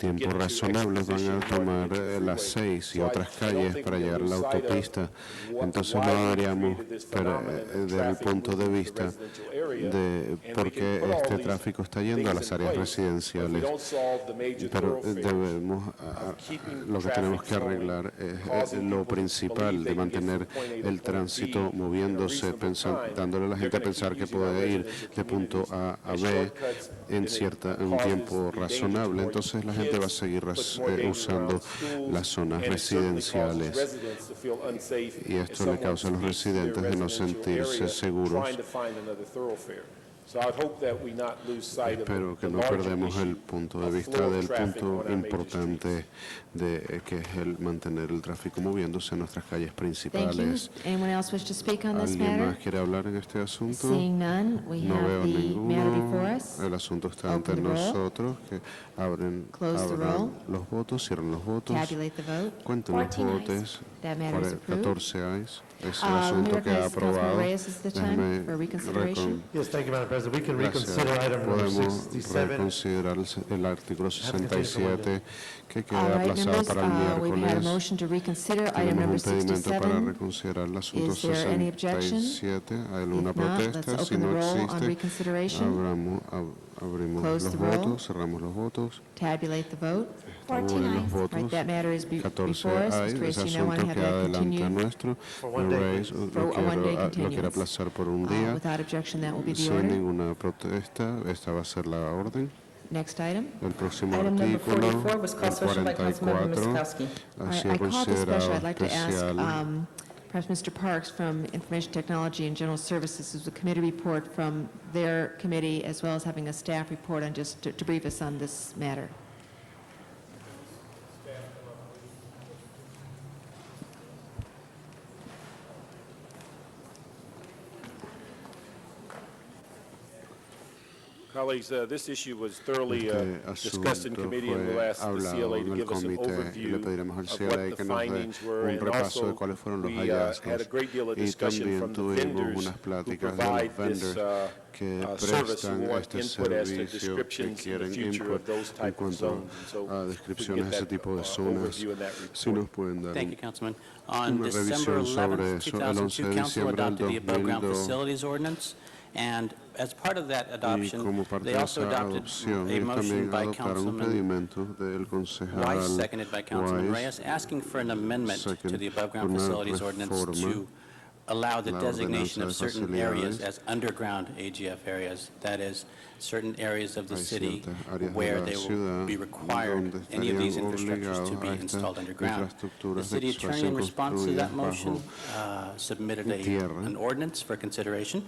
tiempo get to razonable, van Exposition a in order to tomar get to the las freeway. 6 y So otras I don't calles think para we can llegar a la lose sight of autopista. what- Entonces why no we deberíamos created this pero, phenomenon of desde el traffic punto de moving to vista residential area, de and por we qué can put all este these tráfico está yendo a things las in áreas place, but if we residenciales. don't solve the major Pero thoroughfares debemos, of keeping lo que tenemos que traffic flowing, arreglar es causing lo people to principal believe de they can get from mantener point A to el point tránsito B in a moviéndose, reasonable time, dándole a la they're gente a gonna pensar keep que using our puede ir residential de punto A a and B shortcuts, en and it un causes tiempo the danger to razonable. more Entonces la gente va a kids, seguir puts more danger usando around schools, las zonas and it certainly residenciales. causes residents to feel unsafe Y if esto le someone causa a los speeds to their residentes de no residential sentirse area seguros. trying to find another thoroughfare. So I would hope that we not lose sight of Espero que the no larger perdemos el issue punto de of vista flow of del traffic punto on our major importante que es el mantener el tráfico moviéndose en nuestras calles Thank you. principales. Anyone else wish to speak on this ¿Alguien matter? más quiere hablar en este asunto? Seeing none, we No veo have the matter before ninguno. us. El asunto está ante Open the roll. nosotros. Que Close the abran roll. los votos, cierren los votos. Tabulate the vote. Cuenten los 14 ayes. votos. That matter is approved. 14 ayes. Es el Let me asunto que ha recognize Councilman aprobado. Reyes at this time Déjeme for reconsideration. Yes, thank you, Madam President. We can Gracias. reconsider item number Podemos 67. reconsiderar el artículo 67 que All queda right, aplazado members, para el we've had a miércoles. motion to reconsider item Tenemos number un pedimento para 67. reconsiderar el asunto Is there any objection? 67. ¿Hay alguna If not, protesta? let's Si open no the roll on existe, reconsideration. abrimos Close los the roll. votos, cerramos los votos. Tabulate the vote. Tabulen los Right, votos. that matter is 14 before us. hay. Mr. Ese Reyes, you now want to asunto have queda that adelante continue nuestro. one day, Reyes for a one-day lo quiere continuance. aplazar por un día. Without objection, that will be the Sin order. ninguna protesta, esta va a ser la orden. Next item. El próximo Item number artículo, 44 was called el special by Councilmember 44, Miskowski. ha I sido called this special. considerado I'd like to ask especial. perhaps Mr. Parks from Information Technology and General Services, is a committee report from their committee, as well as having a staff report on just to brief us on this matter. Colleagues, this issue was thoroughly Este discussed in asunto committee, and we'll fue ask the hablado CLA en to el give us an comité y le overview pediremos al of CLA what que the nos dé findings were, un and repaso de also cuáles fueron los we had a hallazgos. great deal of Y discussion también from the tuvimos vendors unas who pláticas de provide los vendors this que service, who prestan want este input as to servicio, que descriptions in the quieren future input of those en type of cuanto zones. And so a if we can descripciones get de ese that tipo de zonas. overview in that Si nos report. pueden dar Thank you, Councilman. On una December revisión sobre 11, eso, el 11 2002, de Council diciembre del adopted the above-ground 2002. Facilities Ordinance, and as part of that Y adoption, como parte they de also esa adopted adopción, a ellos motion también by adoptaron un Councilman pedimento del concejal Weiss, seconded by Councilman Weiss, Reyes, asking for an amendment to the above-ground una facilities ordinance reforma to allow the la designation ordenanza of de certain areas facilidades. as underground AGF areas, that is, certain areas of the Hay city ciertas áreas de where la they will ciudad be required donde any of these estarían infrastructures to be obligados a installed estas underground. The infraestructuras de city que attorney, in fuesen response to that construidas motion, bajo submitted tierra. an ordinance for consideration,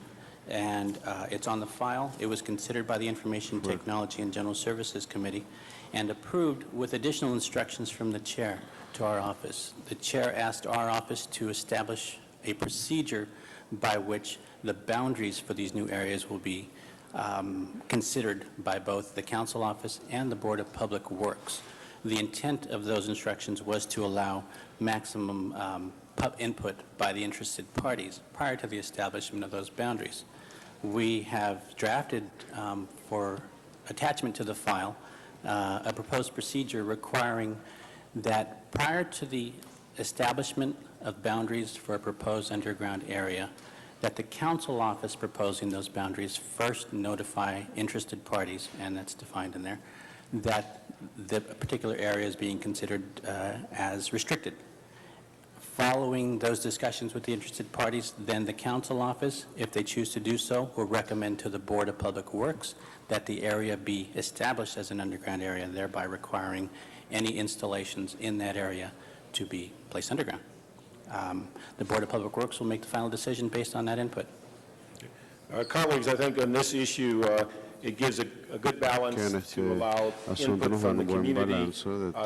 and it's on the file. It was considered by the Information Technology and General Services Committee and approved with additional instructions from the chair to our office. The chair asked our office to establish a procedure by which the boundaries for these new areas will be considered by both the council office and the Board of Public Works. The intent of those instructions was to allow maximum input by the interested parties prior to the establishment of those boundaries. We have drafted for attachment to the file a proposed procedure requiring that prior to the establishment of boundaries for a proposed underground area, that the council office proposing those boundaries first notify interested parties, and that's defined in there, that the particular area is being considered as restricted. Following those discussions with the interested parties, then the council office, if they choose to do so, will recommend to the Board of Public Works that the area be established as an underground area, thereby requiring any installations in that area to be placed underground. The Board of Public Works will make the final decision based on that input. Colleagues, I think on this issue, it gives a good balance to allow input from the community,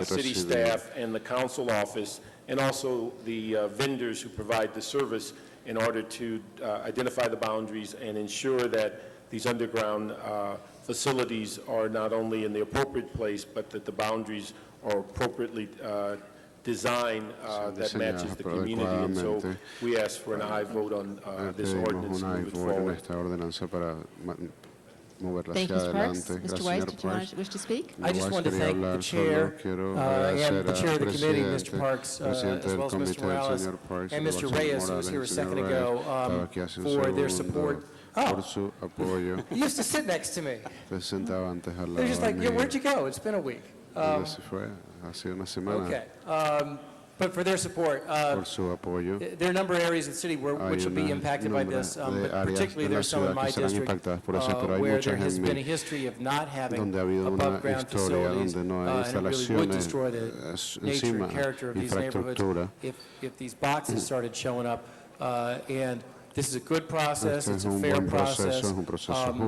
city staff, and the council office, and also the vendors who provide the service in order to identify the boundaries and ensure that these underground facilities are not only in the appropriate place, but that the boundaries are appropriately designed that matches the community. And so we ask for an aye vote on this ordinance moving forward. Thank you, Mr. Parks. Mr. Weiss, did you wish to speak? I just wanted to thank the chair and the chair of the committee, Mr. Parks, as well as Mr. Morales and Mr. Reyes, who was here a second ago, for their support. Oh, you used to sit next to me. They're just like, yeah, where'd you go? It's been a week. Okay. But for their support, there are a number of areas in the city which will be impacted by this, but particularly there are some in my district where there has been a history of not having above-ground facilities, and it really would destroy the nature and character of these neighborhoods if these boxes started showing up. And this is a good process, it's a fair process,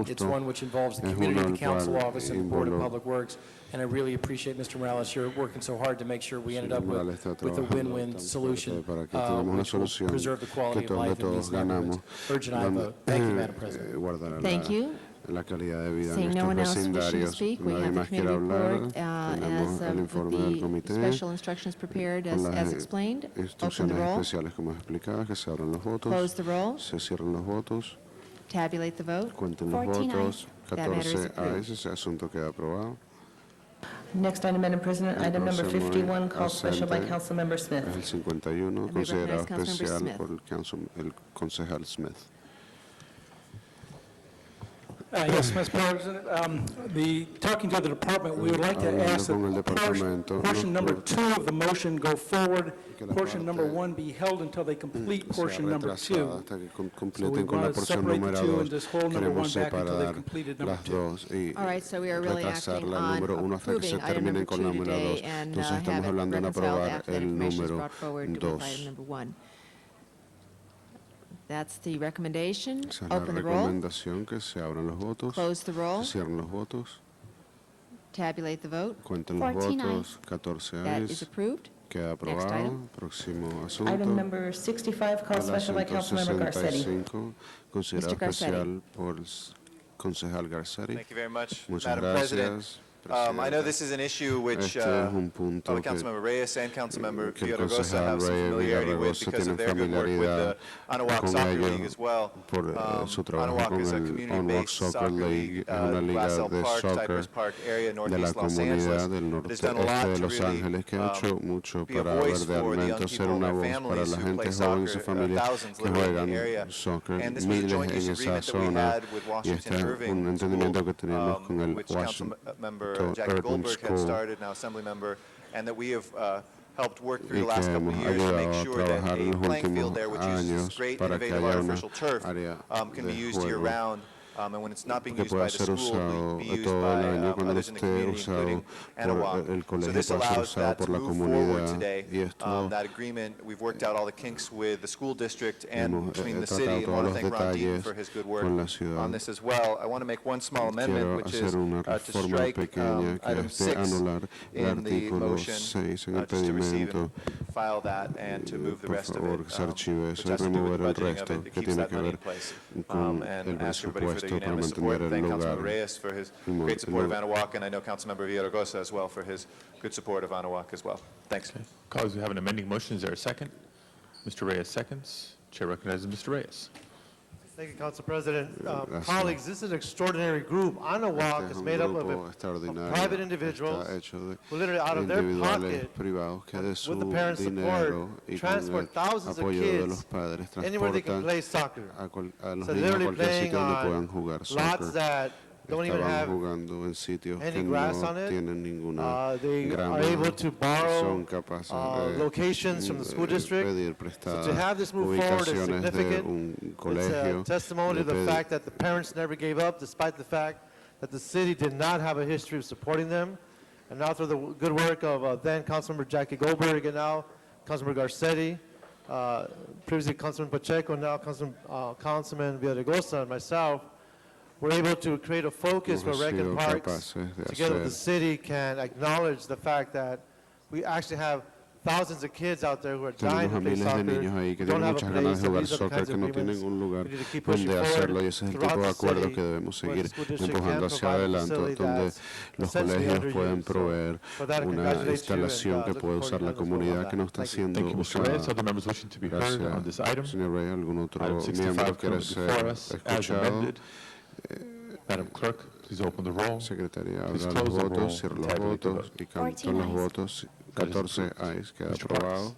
it's one which involves the community, the council office, and the Board of Public Works. And I really appreciate, Mr. Morales, you're working so hard to make sure we ended up with a win-win solution, which will preserve the quality of life in these neighborhoods. Urgent aye vote. Thank you, Madam President. Thank you. Seeing no one else wishing to speak, we have the committee report as with the special instructions prepared as explained. Open the roll. Close the roll. Tabulate the vote. 14 ayes. That matter is 14 ayes, ese asunto queda aprobado. Next item, Madam President, item number 51, called special by Councilmember Smith. Es el 51, considerado especial por el concejal Smith. Yes, Mr. President, talking to the department, we would like to ask that portion number 2 of the motion go forward, portion number 1 be held until they complete portion number 2. So we want to separate the two and just hold number 1 back until they completed number 2. All right, so we are really acting on approving item number 2 today and have it reconciled after that information is brought forward with item number 1. That's the recommendation. Open the roll. Close the roll. Tabulate the vote. 14 ayes. 14 That is approved. Queda Next item. aprobado. Próximo asunto. Item number 65, called special by Councilmember Garcetti. 65, considerado Mr. Garcetti. especial por el concejal Garcetti. Thank you very much, Muchas Madam gracias. President. I know this is an issue which Este es un punto both Councilmember Reyes and Councilmember que el Villaraigosa concejal have some Reyes familiarity with Villaraigosa because of tienen their good work with the familiaridad Anahuac con Soccer ello League as well. por su trabajo Anahuac con is a el community-based Anahuac soccer Soccer League, league, es una liga Glassell de Park, soccer Cypress Park area, de la northeast Los comunidad Angeles. del It has done a lot noreste de to Los really Ángeles, que ha hecho mucho be a para voice for the young verdaderamente ser people and una their voz para families la who gente play joven y soccer, sus familias thousands que living in the juegan area. soccer, And this was a miles joint en use esa agreement that we zona, had with y Washington este es Irving un entendimiento que School, teníamos con el which Washington Councilmember Jackie Urban Goldberg had School, started, now Assemblymember, and that we have helped work through y the que last couple hemos of years to make ayudado a sure that trabajar en a los playing field últimos there, which uses años great para que innovative haya una artificial turf, área can be de used juego year-round. And when it's not being que used by pueda the ser school, usado be used todo el año by cuando others in the esté community, usado including por Anahuac. el So colegio this pueda ser allows usado that por to la move forward comunidad today. y esto That agreement, we've worked out all the kinks with the school district and hemos between the tratado city, and I todos want to los thank Ron Deaton detalles for his good work con la ciudad. on this as well. I want to make one small amendment, Quiero which is hacer una to reforma strike pequeña que item es 6 de anular el in the artículo motion, 6 en el just to receive pedimento. and file that and to move the Por rest of favor, it, que se archive which eso y has to do with remover el the budgeting of resto it, that que keeps tiene that que money in ver place. con el And ask everybody for their presupuesto para unanimous support. mantener el Thank lugar. Councilmember Reyes for his great support of Anahuac, and I know Councilmember Villaraigosa as well for his good support of Anahuac as well. Thanks. Colleagues, we have an amending motion. Is there a second? Mr. Reyes seconds. Chair recognizes Mr. Reyes. Thank you, Council President. Gracias. Colleagues, this is an extraordinary group. Anahuac Este es is un made up grupo of extraordinario, private individuals está hecho de who literally out of their individuales pocket, privados que de su with the parents' dinero support, y con el transport thousands of apoyo de los kids padres anywhere they can transportan play soccer. a los So niños a literally cualquier playing sitio donde on puedan jugar lots soccer. that don't even estaban have jugando en sitios any que no grass on it. tienen ninguna They grama. are able to borrow Son capaces de locations from the school district. pedir So prestadas to have this move forward is ubicaciones de significant. un It's colegio. a testimony to de the pedir- fact that the parents never gave up, despite the fact that the city did not have a history of supporting them. And now through the good work of then Councilmember Jackie Goldberg and now Councilmember Garcetti, previously Councilman Pacheco, now Councilman Villaraigosa and myself, we're able to create a focus where Hemos Rec and sido Parks, capaces de together with the hacer- city, can acknowledge the fact that we actually have thousands of kids out there who are dying Tenemos a to play miles de soccer, niños ahí que who don't tienen have a muchas place, ganas de and jugar these are the soccer kinds que of no tienen agreements un lugar we need to keep pushing donde hacerlo forward y ese es el throughout tipo de the acuerdos city, que debemos where the seguir school district empujando can hacia provide a adelante, facility donde that's los essentially colegios underused. pueden So, proveer for that, I una congratulate you instalación and que look puede forward usar to la hearing us more comunidad about que no that. está Thank you. siendo Thank you, Mr. usada. Reyes. Other members wishing to be heard on this item? Señor Reyes, ¿algún otro Item miembro 65 quiere currently before ser us as escuchado? amended. Madam Clerk, please open the roll. Secretaría, Please abra los close the roll votos, cierra and los tabulate the votos vote. y canto los votos. 14 ayes, queda Mr. aprobado.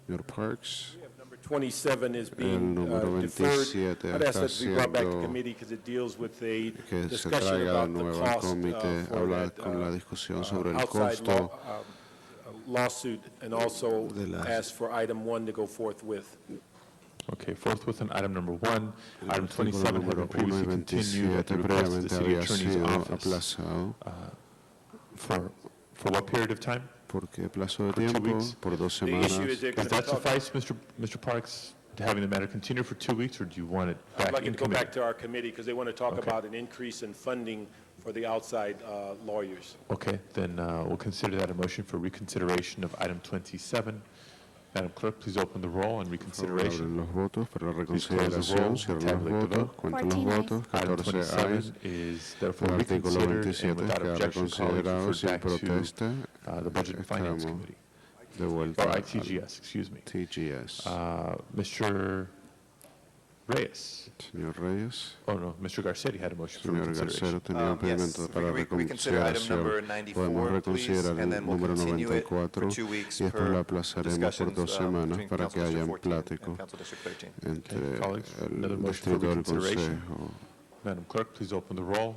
Señor Parks. Number 27 is El being número deferred. 27 I'd ask está that it be brought back to siendo committee because it deals with a que se discussion traiga de about the nuevo al cost comité, for habla that con la discusión sobre el outside costo lawsuit, and also de las- ask for item 1 to go forthwith. Okay, forthwith on item number 1. Item artículo 27 had número been 1 y previously continued at 27 the request of the previamente city había attorney's sido office. aplazado. For what period of time? ¿Por qué plazo de For 2 tiempo? weeks. Por 2 The issue semanas. is they're Does going to that talk. suffice, Mr. Parks, to having the matter continue for 2 weeks, or do you want it I'd back like it in to go committee? back to our committee because they want to talk Okay. about an increase in funding for the outside lawyers. Okay, then we'll consider that a motion for reconsideration of item 27. Madam Clerk, please open the roll on Abren reconsideration. los votos para la Please close the roll, reconsideración, cierran tabulate los the votos, vote. cuentan los votos, Item 14 ayes. 27 is therefore El artículo reconsidered and 27 without queda objection, colleagues, reconsiderado referred sin back to protesta. the Budget and Finance Estamos Committee, de vuelta or al ITGS, excuse me. TGS. Mr. Reyes, Señor Reyes. oh no, Mr. Garcetti had a motion for Señor reconsideration. Garcero tenía un pedimento para reconsider item number reconsideración. 94, Podemos please, reconsiderar and el then we'll número continue it for 94 2 weeks y después per lo aplazaremos por 2 discussions, semanas between para Council que haya District un 14 and plático Council District 13. entre Okay, colleagues, another el motion for distrito del reconsideration. Consejo. Madam Clerk, please open the roll.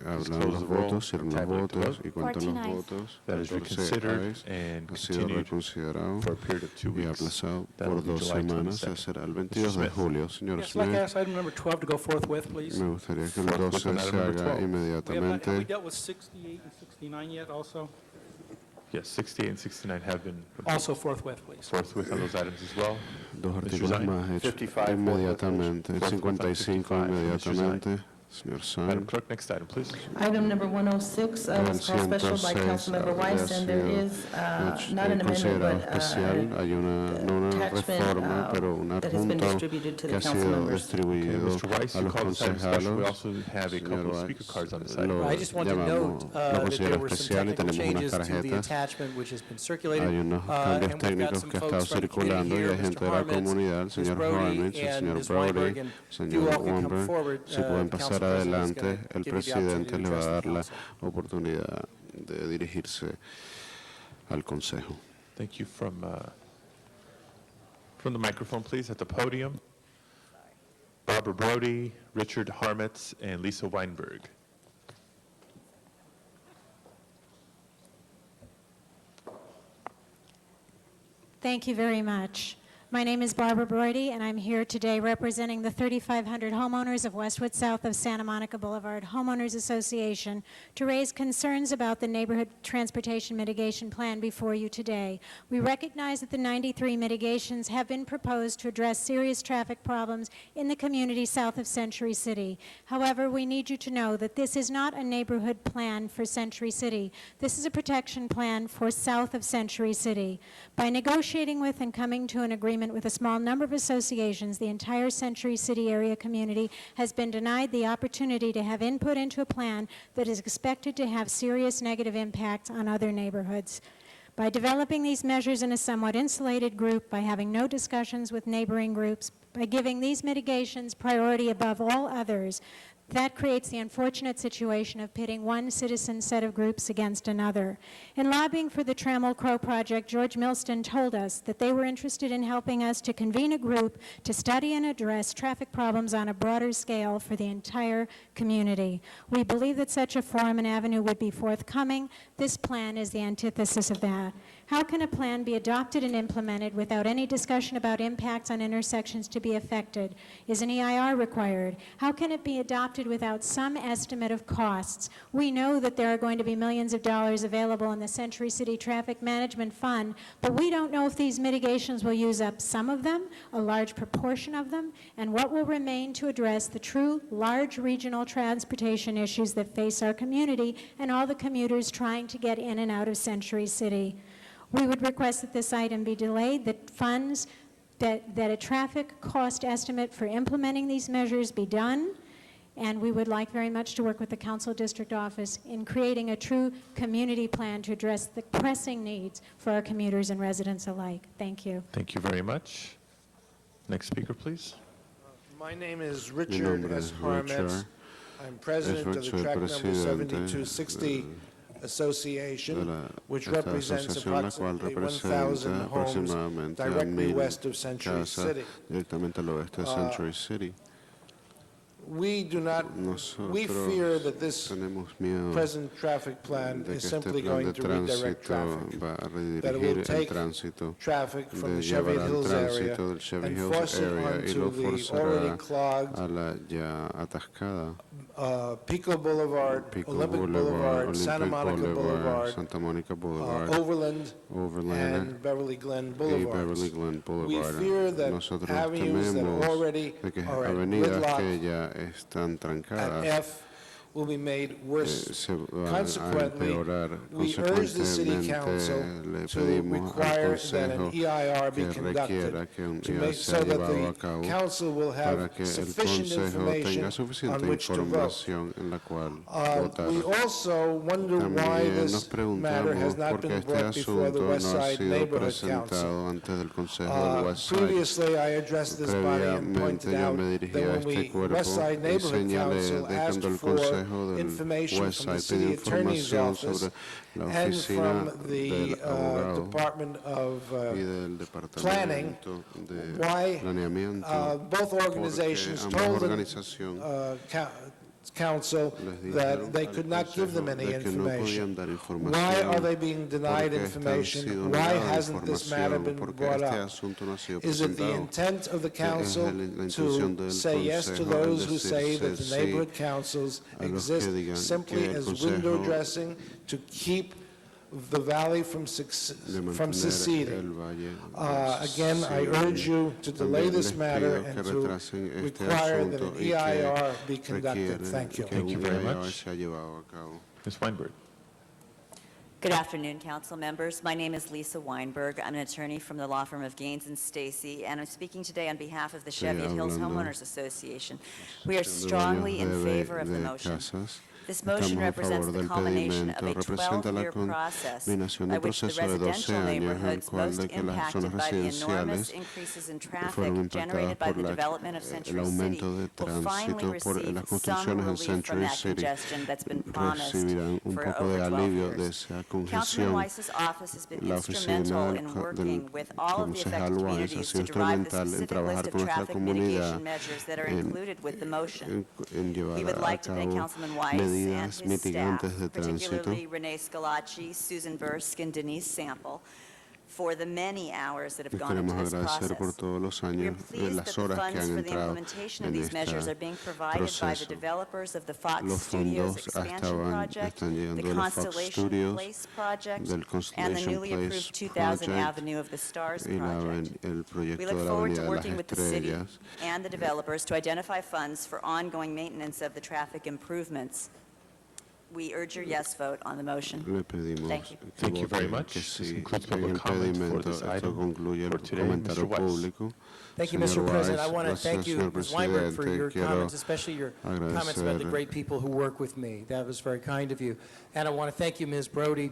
Hablan close los the roll, votos, cierran los tabulate the votos vote. y cuentan los 14 votos. That is 14 reconsidered ayes. and Ha sido continued reconsiderado for a period of 2 y weeks. aplazado That'll por be 2 July semanas. 22nd. Será el 22 de Smith. julio. Señor Yes, I'd like to Smith, ask item number 12 to go forthwith, please. me gustaría que el Forthwith 12 on se item number haga 12. Have we inmediatamente. dealt with 68 and 69 yet also? Yes, 68 and 69 have been Also forthwith, please. forthwith on those items as well. Dos Mr. artículos Zine? más hechos 55 inmediatamente. El forthwith on 55 55, Mr. inmediatamente. Señor Madam San. Clerk, next item, please. Item number 106 El was called special by 106 Councilmember Weiss, and there is not an amendment, considerado but especial. Hay no una reforma, pero un that has been adjunto distributed to que the ha council sido members. Okay, distribuido Mr. Weiss, a you los called this item special. We concejalos. also have a couple of Señor speaker cards on this Weiss, item. lo I just want to note llamamos, lo that there considero were some especial y technical tenemos unas changes to the tarjetas. attachment which has been circulated. Hay unos cambios And we've got técnicos some que ha estado folks from the committee circulando y here, hay gente Mr. de la Harmons, comunidad, el Ms. señor Brody, Harmich, el and señor Ms. Brody, Weinberg, and el if you señor all can come Weinberg. forward, Si pueden the pasar council president is adelante, gonna el give you the presidente opportunity to le va a address the dar la council. oportunidad de dirigirse al Consejo. Thank you. From the microphone, please, at the podium. Barbara Brody, Richard Harmitz, and Lisa Weinberg. Thank you very much. My name is Barbara Brody, and I'm here today representing the 3,500 homeowners of Westwood South of Santa Monica Boulevard Homeowners Association to raise concerns about the Neighborhood Transportation Mitigation Plan before you today. We recognize that the 93 mitigations have been proposed to address serious traffic problems in the community south of Century City. However, we need you to know that this is not a neighborhood plan for Century City. This is a protection plan for south of Century City. By negotiating with and coming to an agreement with a small number of associations, the entire Century City area community has been denied the opportunity to have input into a plan that is expected to have serious negative impacts on other neighborhoods. By developing these measures in a somewhat insulated group, by having no discussions with neighboring groups, by giving these mitigations priority above all others, That creates the unfortunate situation of pitting one citizen set of groups against another. In lobbying for the Trammell Crow project, George Milston told us that they were interested in helping us to convene a group to study and address traffic problems on a broader scale for the entire community. We believe that such a forum and avenue would be forthcoming. This plan is the antithesis of that. How can a plan be adopted and implemented without any discussion about impacts on intersections to be affected? Is an EIR required? How can it be adopted without some estimate of costs? We know that there are going to be millions of dollars available in the Century City Traffic Management Fund, but we don't know if these mitigations will use up some of them, a large proportion of them, and what will remain to address the true large regional transportation issues that face our community and all the commuters trying to get in and out of Century City. We would request that this item be delayed, that funds, that a traffic cost estimate for implementing these measures be done, and we would like very much to work with the Council District Office in creating a true community plan to address the pressing needs for our commuters and residents alike. Thank you. Thank you very much. Next speaker, please. My name is Richard S. Harmetz. I'm president of the track number 7260 Association, which represents approximately 1,000 homes directly west of Century City. We fear that this present traffic plan is simply going to redirect traffic, that it will take traffic from the Cheviot Hills area and force it onto the already clogged Pico Boulevard, Olympic Boulevard, Santa Monica Boulevard, Overland, and Beverly Glen Boulevards. We fear that avenues that already are at gridlock at F will be made worse. Consequently, we urge the City Council to require that an EIR be conducted to make so that the Council will have sufficient information on which to vote. We also wonder why this matter has not been brought before the West Side Neighborhood Council. Previously, I addressed this body and pointed out that when West Side Neighborhood Council asked for information from the City Attorney's Office and from the Department of Planning, why both organizations told the Council that they could not give them any information. Why are they being denied information? Why hasn't this matter been brought up? Is it the intent of the Council to say yes to those who say that the neighborhood councils exist simply as window dressing to keep the valley from seceding? Again, I urge you to delay this matter and to require that an EIR be conducted. Thank you. Thank you very much. Ms. Weinberg. Good afternoon, council members. My name is Lisa Weinberg. I'm an attorney from the law firm of Gaines and Stacy, and I'm speaking today on behalf of the Cheviot Hills Homeowners Association. We are strongly in favor of the motion. This motion represents the culmination of a 12-year process by which the residential neighborhoods most impacted by the enormous increases in traffic generated by the development of Century City will finally receive some relief from that congestion that's been promised for over 12 years. Councilman Weiss's office has been instrumental in working with all of the affected communities to derive the specific list of traffic mitigation measures that are included with the motion. We would like to thank Councilman Weiss and his staff, particularly Renee Scalacci, Susan Bursk, and Denise Sample, for the many hours that have gone into this process. We are pleased that the funds for the implementation of these measures are being provided by the developers of the Fox Studios expansion project, the Constellation Place project, and the newly approved 2000 Avenue of the Stars project. We look forward to working with the city and the developers to identify funds for ongoing maintenance of the traffic improvements. We urge your yes vote on the motion. Thank you. Thank you very much. This concludes public comment for this item for today. Mr. Weiss. Thank you, Mr. President. I want to thank you, Ms. Weinberg, for your comments, especially your comments about the great people who work with me. That was very kind of you. And I want to thank you, Ms. Brody,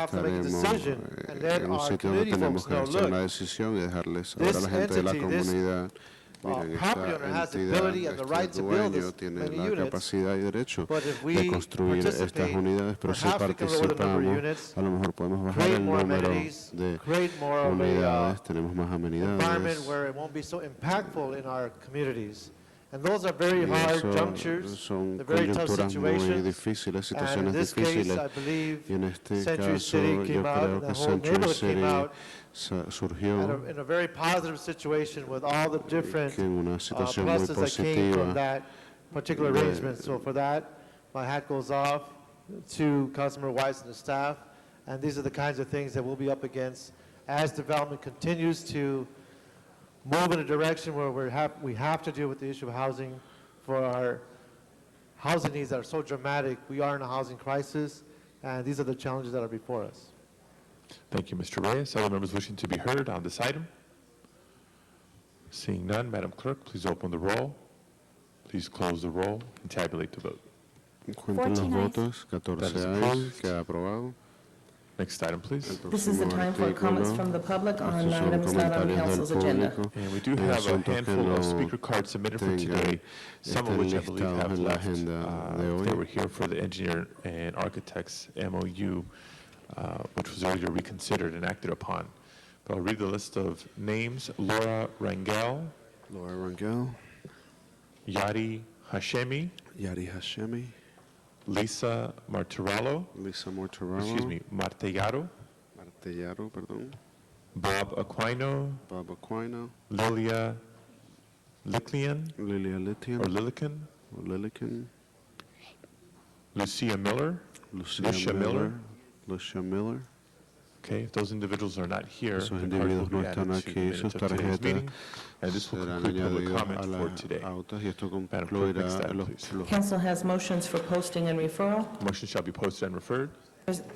have to make a estaremos decision and let en un our sitio donde community tenemos folks que know, hacer una look, decisión y dejarles saber a this la gente de la entity, this, comunidad, miren, esta property owner has the entidad, ability and the right to build dueño this tiene many la units, capacidad y derecho but if de we construir estas participate, unidades, pero si perhaps we can lower the number of participamos, units, a lo mejor podemos bajar create el more número amenities, de create more of unidades, a tenemos más environment amenidades, where it won't be so impactful in our communities. And those are very hard eso junctures. son They're very tough coyunturas muy situations. difíciles, And in situaciones this case, difíciles. I believe Y en este Century caso, City yo came out, creo and que the whole Century neighborhood City came out surgió in a very positive situation with all the different que en una situación muy pluses that came from positiva. that particular de- arrangement. So for that, my hat goes off to Councilmember Weiss and the staff. And these are the kinds of things that we'll be up against as development continues to move in a direction where we have to deal with the issue of housing for our housing needs that are so dramatic. We are in a housing crisis, and these are the challenges that are before us. Thank you, Mr. Reyes. Other members wishing to be heard on this item? Seeing none, Madam Clerk, please open the roll. Please close the roll and tabulate the vote. Cuenten los 14 ayes. votos, 14 That is ayes, approved. queda aprobado. Next item, please. This is the time for comments from the public on Estos son items not on comentarios del council's agenda. público. And we do en have a asuntos que handful no of speaker cards submitted for today, some of estén which I believe listados have en la left. agenda de hoy. They were here for the engineer and architect's MOU, which was earlier reconsidered and acted upon. But I'll read the list of names. Laura Rangel, Laura Rangel, Yari Hashemi, Yari Hashemi, Lisa Martirallo, Lisa Mortarello, excuse me, Martellaro, Martellaro, perdón, Bob Aquino, Bob Aquino, Lilia Licklian, Lilia or Lithian, Lilican, or Lilican, Lucia Miller, Lucia Miller, Lucia Miller. Okay, if those individuals are not here, Esos the cards will individuos be no added están to the aquí, minutes sus of today's tarjetas meeting, and this will serán conclude public añadidas comment a for las today. autas y esto Madam Clerk, concluirá next item, los please. Council has motions for posting and referral. Motion shall be posted and referred.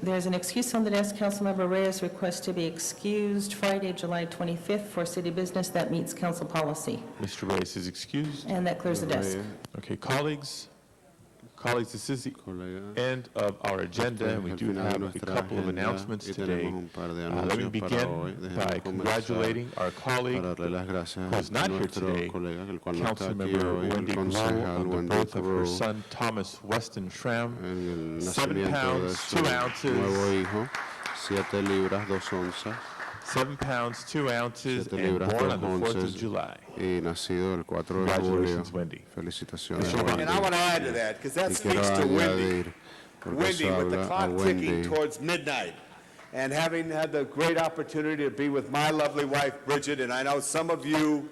There's an excuse on the desk. Councilmember Reyes requests to be excused Friday, July 25th for city business that meets council policy. Mr. Reyes is excused. And that clears the desk. Okay, colleagues, this is the end of our agenda, and we do have a couple of announcements today. Let me begin by congratulating our colleague who is not here today, Councilmember Wendy Gruhl, on the birth of her son Thomas Weston Schramm, 7 pounds, 2 ounces. Nuevo hijo, 7 libras, 2 onzas. 7 pounds, 2 ounces, 7 and libras, born on 2 the 4th of onzas July. y nacido el 4 de julio. Congratulations, Wendy. Felicitaciones, And Wendy. I want to add to that, because that Y speaks quiero to Wendy. añadir, porque Wendy, eso with the habla a clock ticking Wendy, towards midnight, and having had the great opportunity to be with my lovely wife, Bridget, and I know some of you,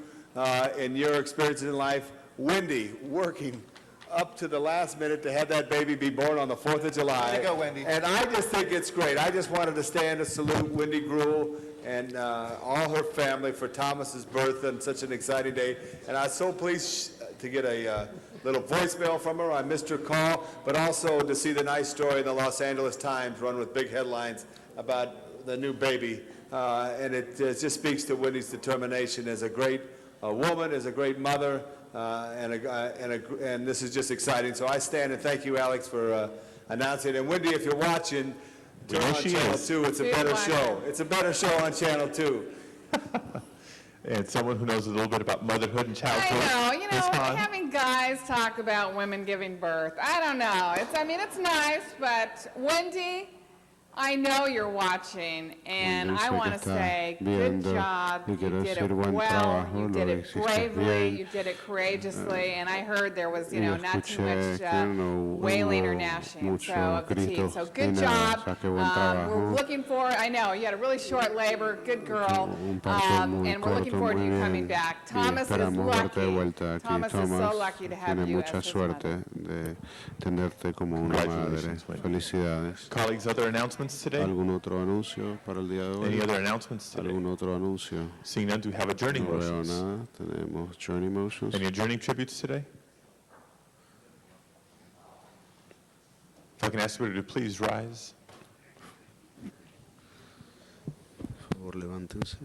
in your experiences in life, Wendy working up to the last minute to have that baby be born on the 4th of July. Way to go, Wendy. And I just think it's great. I just wanted to stand to salute Wendy Gruhl and all her family for Thomas's birth on such an exciting day. And I was so pleased to get a little voicemail from her. I missed her call, but also to see the nice story in the Los Angeles Times run with big headlines about the new baby. And it just speaks to Wendy's determination as a great woman, as a great mother, and this is just exciting. So I stand and thank you, Alex, for announcing it. And Wendy, if you're watching, turn on Channel 2. It's a better show. It's a better show on Channel 2. And someone who knows a little bit about motherhood and childhood. I know, Ms. Hahn. having guys talk about women giving birth, I don't know. It's nice, but Wendy, I know you're watching, and Wendy, I sé que want to está say, good viendo job. y You quiero did decir it buen well, trabajo, you lo did it hiciste bravely, bien. you did it courageously, and I heard there was, Y not too escuché much que no wailing or hubo gnashing mucho of the teeth. gritos So ni good nada, job. o sea, que buen trabajo. We're looking forward, I know, you had a really short labor, good girl, Un parto muy and we're looking corto, forward to muy you coming bien. back. Y Thomas is esperamos verte de lucky. vuelta aquí. Thomas is so Thomas lucky to have tiene you mucha as his suerte de tenerte como una madre. Congratulations, Wendy. Felicidades. Colleagues, other announcements today? ¿Algún otro anuncio para el día de hoy? Any other announcements today? ¿Algún otro anuncio? Seeing none, do we have adjourning No veo motions? nada. Tenemos journey motions. Any adjourning tributes today? If I can ask everybody to please rise. Por favor, levántense.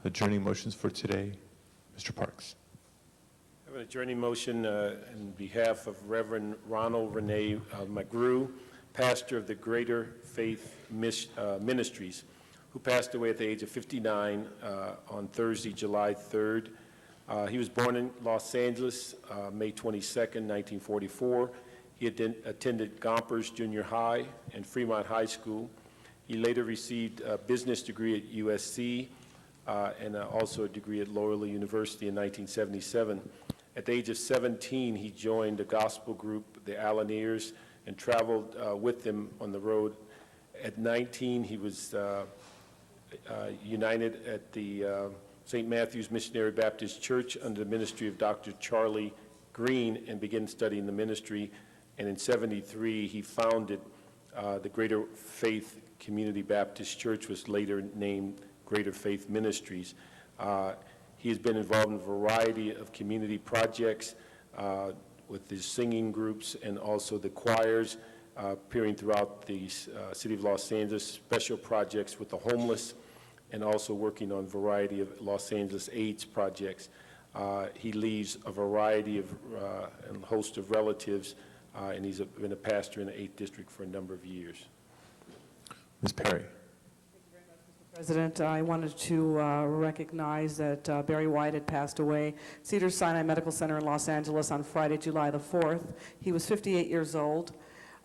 Adjourning motions for today. Mr. Parks. I have an adjourning motion on behalf of Reverend Ronald Rene McGrew, pastor of the Greater Faith Ministries, who passed away at the age of 59 on Thursday, July 3rd. He was born in Los Angeles, May 22nd, 1944. He attended Gompers Junior High and Fremont High School. He later received a business degree at USC. and also a degree at Loyola University in 1977. At the age of 17, he joined the gospel group, the Alaniers, and traveled with them on the road. At 19, he was united at the St. Matthew's Missionary Baptist Church under the ministry of Dr. Charlie Green and began studying the ministry. And in 73, he founded the Greater Faith Community Baptist Church, was later named Greater Faith Ministries. He has been involved in a variety of community projects with his singing groups and also the choirs, appearing throughout the city of Los Angeles, special projects with the homeless, and also working on a variety of Los Angeles AIDS projects. He leaves a variety of and host of relatives, and he's been a pastor in the 8th District for a number of years. Ms. Perry. President, I wanted to recognize that Barry White had passed away. Cedars-Sinai Medical Center in Los Angeles on Friday, July the 4th. He was 58 years old.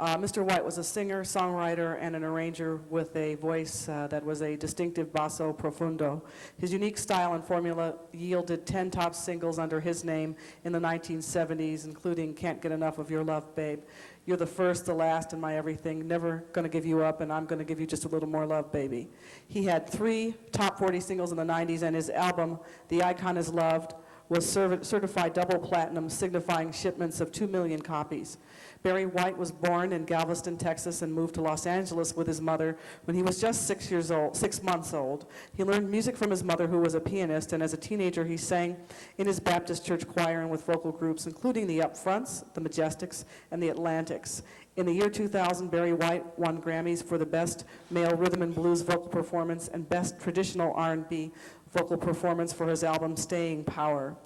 Mr. White was a singer, songwriter, and an arranger with a voice that was a distinctive basso profundo. His unique style and formula yielded 10 top singles under his name in the 1970s, including Can't Get Enough of Your Love, Babe, You're the First, the Last, and My Everything, Never Gonna Give You Up, and I'm Gonna Give You Just a Little More Love, Baby. He had 3 top 40 singles in the 90s, and his album, The Icon Is Loved, was certified double platinum, signifying shipments of 2 million copies. Barry White was born in Galveston, Texas, and moved to Los Angeles with his mother when he was just 6 months old. He learned music from his mother, who was a pianist, and as a teenager, he sang in his Baptist church choir and with vocal groups, including the Upfronts, the Majestics, and the Atlantics. In the year 2000, Barry White won Grammys for the Best Male Rhythm and Blues Vocal Performance and Best Traditional R&B Vocal Performance for his album Staying Power.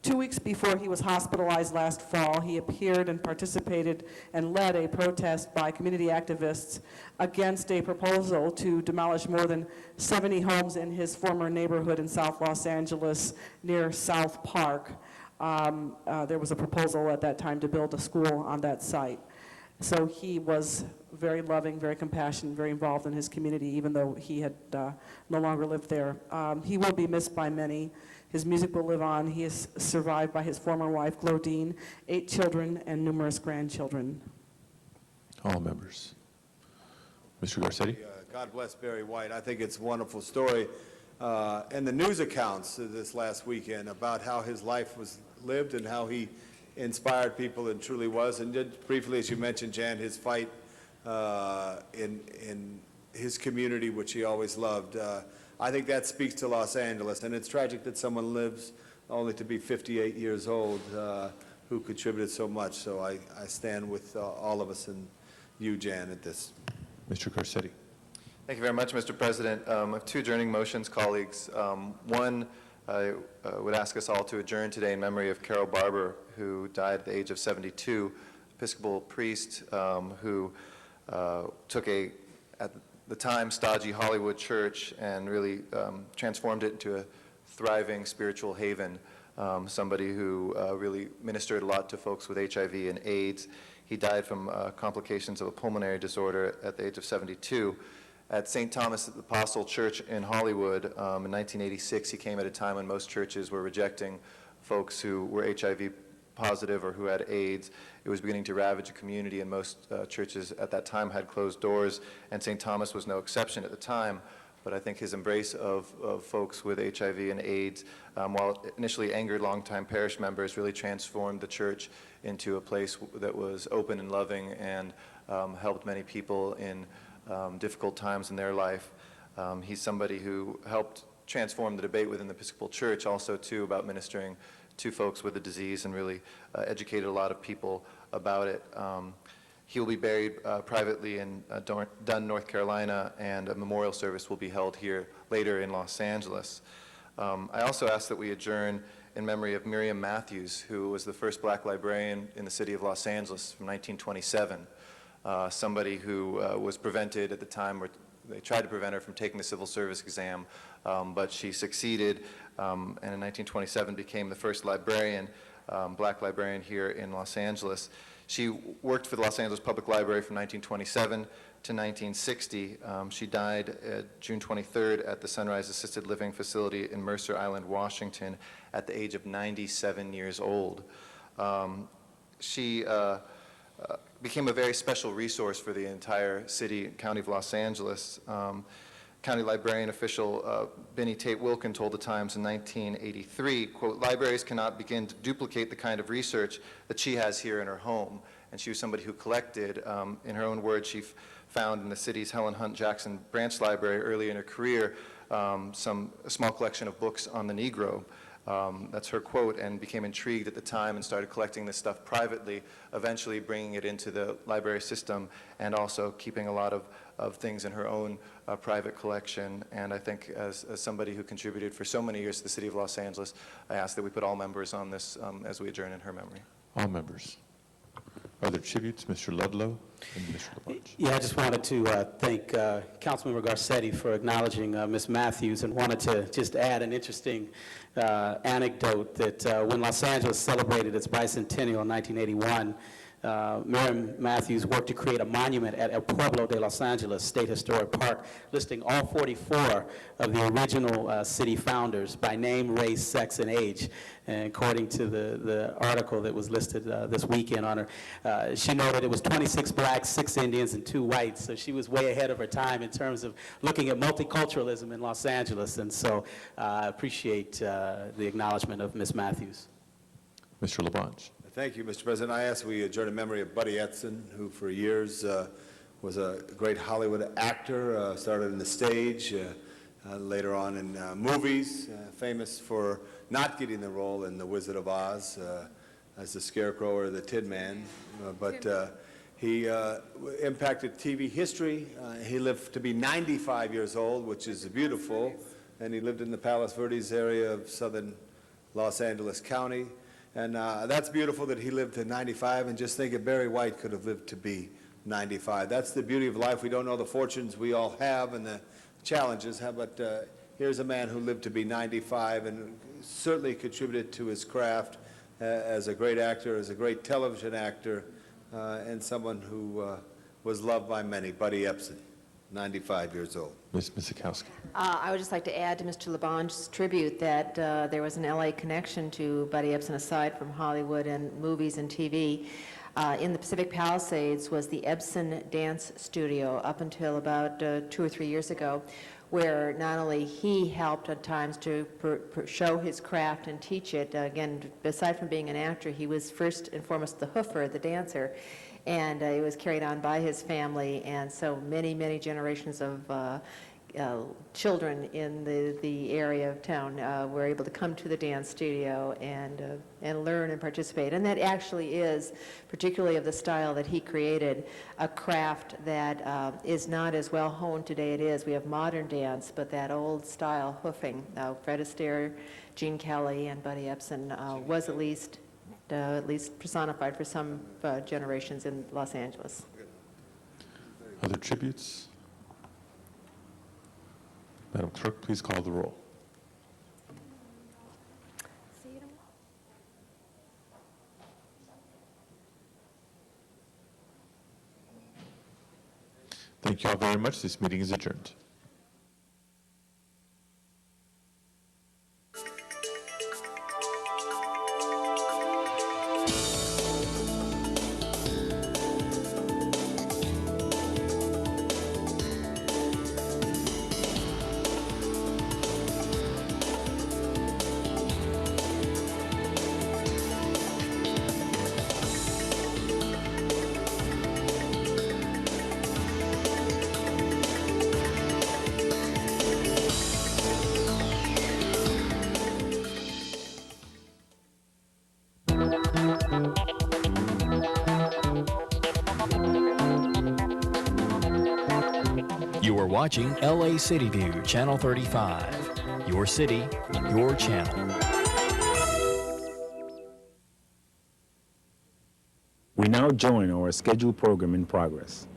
2 weeks before he was hospitalized last fall, he appeared and participated and led a protest by community activists against a proposal to demolish more than 70 homes in his former neighborhood in South Los Angeles near South Park. There was a proposal at that time to build a school on that site. So he was very loving, very compassionate, very involved in his community, even though he had no longer lived there. He will be missed by many. His music will live on. He is survived by his former wife, Glodine, 8 children, and numerous grandchildren. All members. Mr. Garcetti. God bless Barry White. I think it's a wonderful story. And the news accounts this last weekend about how his life was lived and how he inspired people and truly was. And just briefly, as you mentioned, Jan, his fight in his community, which he always loved. I think that speaks to Los Angeles, and it's tragic that someone lives only to be 58 years old who contributed so much. So I stand with all of us and you, Jan, at this. Mr. Garcetti. Thank you very much, Mr. President. I have 2 adjourning motions, colleagues. One, I would ask us all to adjourn today in memory of Carol Barber, who died at the age of 72, Episcopal priest who took at the time, stodgy Hollywood church and really transformed it into a thriving spiritual haven, somebody who really ministered a lot to folks with HIV and AIDS. He died from complications of a pulmonary disorder at the age of 72. At St. Thomas the Apostle Church in Hollywood in 1986, he came at a time when most churches were rejecting folks who were HIV positive or who had AIDS. It was beginning to ravage a community, and most churches at that time had closed doors, and St. Thomas was no exception at the time. But I think his embrace of folks with HIV and AIDS, while it initially angered longtime parish members, really transformed the church into a place that was open and loving and helped many people in difficult times in their life. He's somebody who helped transform the debate within the Episcopal Church also, too, about ministering to folks with the disease and really educated a lot of people about it. He will be buried privately in Dunn, North Carolina, and a memorial service will be held here later in Los Angeles. I also ask that we adjourn in memory of Miriam Matthews, who was the first black librarian in the city of Los Angeles from 1927, somebody who was prevented at the time, or they tried to prevent her from taking the civil service exam, but she succeeded, and in 1927 became the first librarian, black librarian here in Los Angeles. She worked for the Los Angeles Public Library from 1927 to 1960. She died June 23rd at the Sunrise Assisted Living Facility in Mercer Island, Washington, at the age of 97 years old. She became a very special resource for the entire city and county of Los Angeles. County librarian official Benny Tate Wilkin told the Times in 1983, quote, "Libraries cannot begin to duplicate the kind of research that she has here in her home." And she was somebody who collected, in her own words, she found in the city's Helen Hunt Jackson Branch Library early in her career a small collection of books on the Negro. That's her quote, and became intrigued at the time and started collecting this stuff privately, eventually bringing it into the library system and also keeping a lot of things in her own private collection. And I think as somebody who contributed for so many years to the city of Los Angeles, I ask that we put all members on this as we adjourn in her memory. All members. Other tributes, Mr. Ludlow and Mr. LaBonge. Yeah, I just wanted to thank Councilmember Garcetti for acknowledging Ms. Matthews, and wanted to just add an interesting anecdote that when Los Angeles celebrated its bicentennial in 1981, Miriam Matthews worked to create a monument at El Pueblo de Los Angeles State Historic Park, listing all 44 of the original city founders by name, race, sex, and age. And according to the article that was listed this weekend on her, she noted it was 26 blacks, 6 Indians, and 2 whites. So she was way ahead of her time in terms of looking at multiculturalism in Los Angeles. And so I appreciate the acknowledgement of Ms. Matthews. Mr. LaBonge. Thank you, Mr. President. I ask we adjourn in memory of Buddy Ebsen, who for years was a great Hollywood actor, started in the stage, later on in movies, famous for not getting the role in The Wizard of Oz as the Scarecrow or the Tin Man, but he impacted TV history. He lived to be 95 years old, which is beautiful, and he lived in the Palos Verdes area of southern Los Angeles County. And that's beautiful that he lived to 95, and just think if Barry White could have lived to be 95. That's the beauty of life. We don't know the fortunes we all have and the challenges, but here's a man who lived to be 95 and certainly contributed to his craft as a great actor, as a great television actor, and someone who was loved by many, Buddy Ebsen, 95 years old. Ms. Misikowski. I would just like to add to Mr. LaBonge's tribute that there was an LA connection to Buddy Ebsen aside from Hollywood and movies and TV. In the Pacific Palisades was the Ebsen Dance Studio up until about 2 or 3 years ago, where not only he helped at times to show his craft and teach it. Again, aside from being an actor, he was first and foremost the hoofer, the dancer. And it was carried on by his family, and so many, many generations of children in the area of town were able to come to the dance studio and learn and participate. And that actually is, particularly of the style that he created, a craft that is not as well honed today it is. We have modern dance, but that old style hoofing, Fred Astaire, Gene Kelly, and Buddy Ebsen was at least personified for some generations in Los Angeles. Other tributes? Madam Clerk, please call the roll. Thank you all very much. This meeting is adjourned. You are watching LA City View, Channel 35. Your city, your channel. We now join our scheduled program in progress.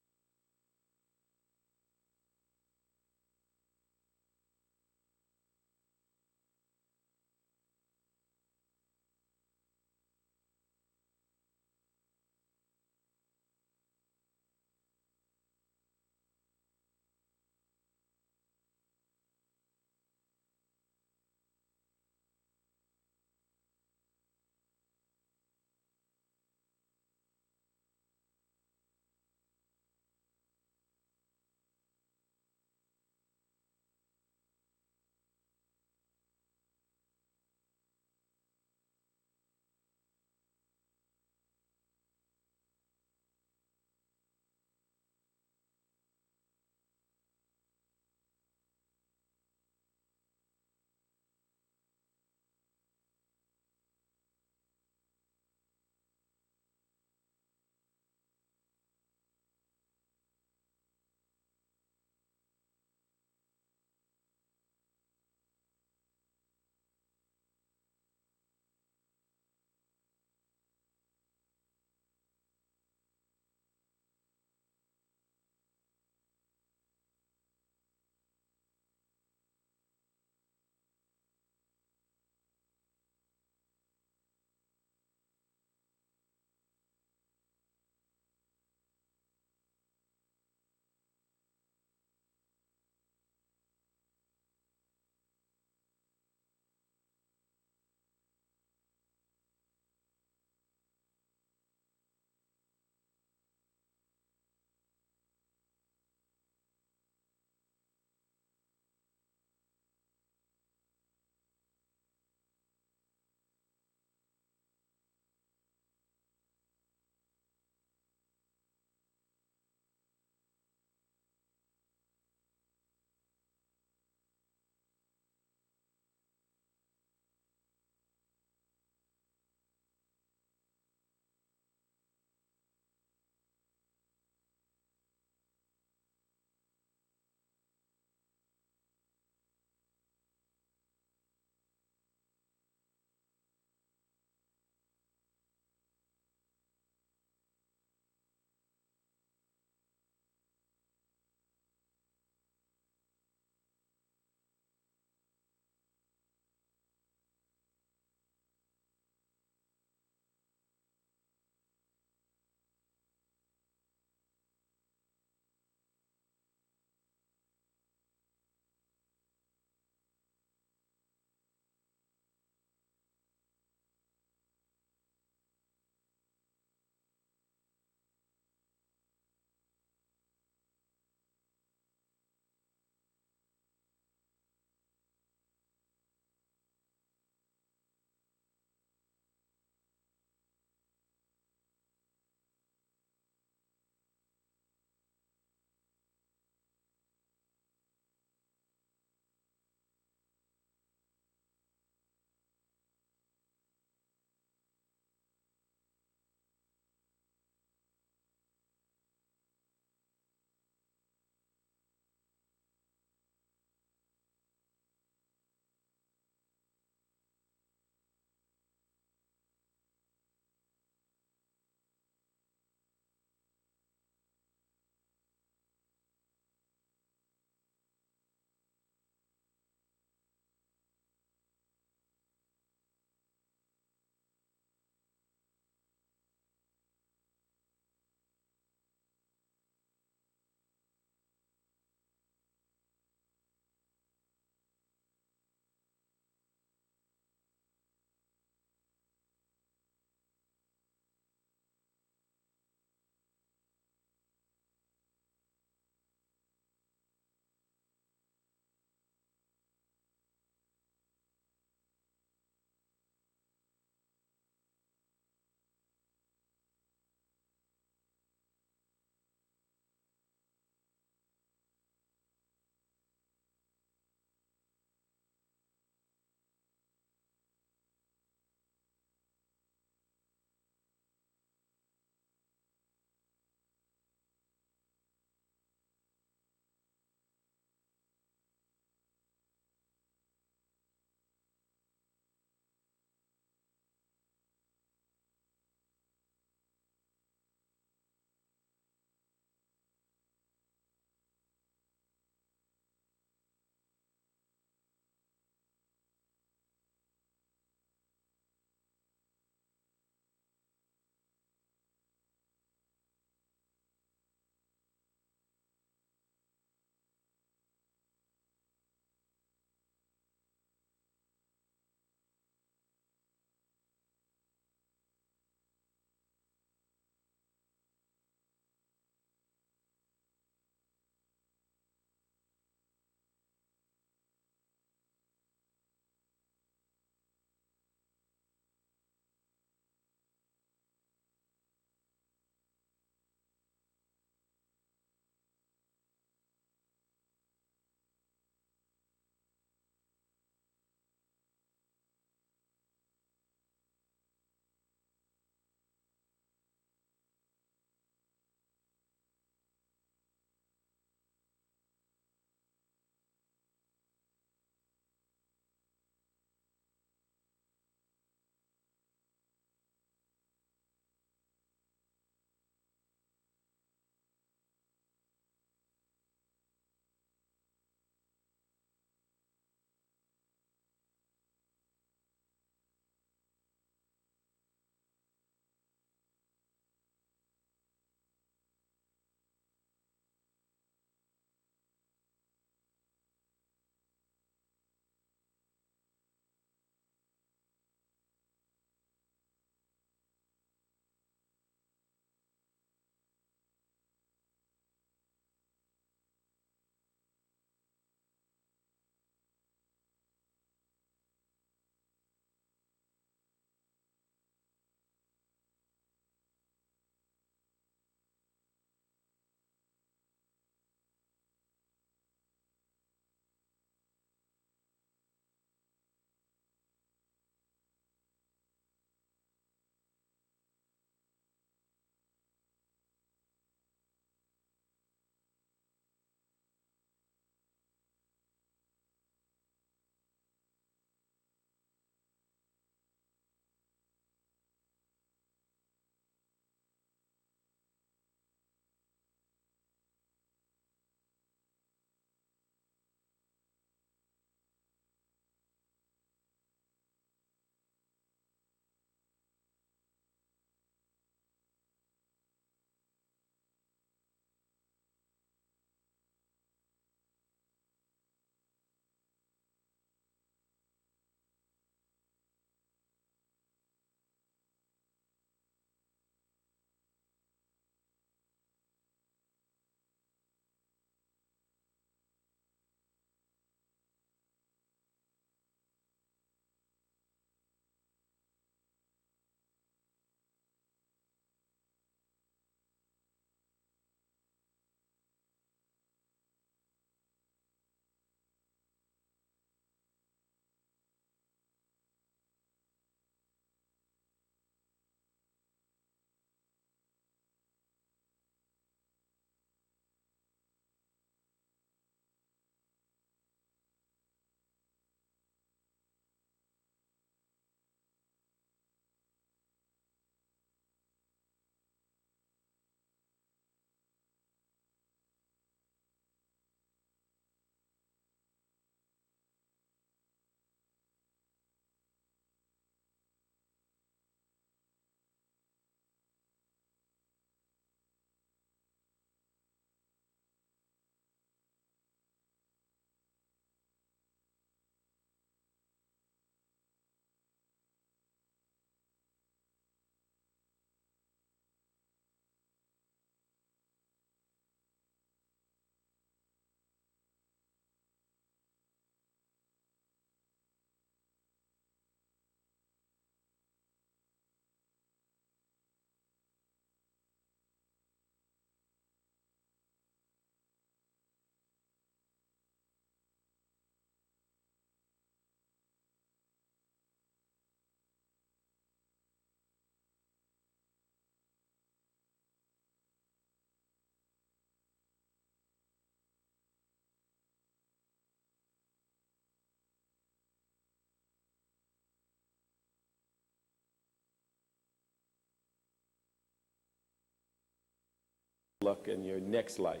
luck in your next life.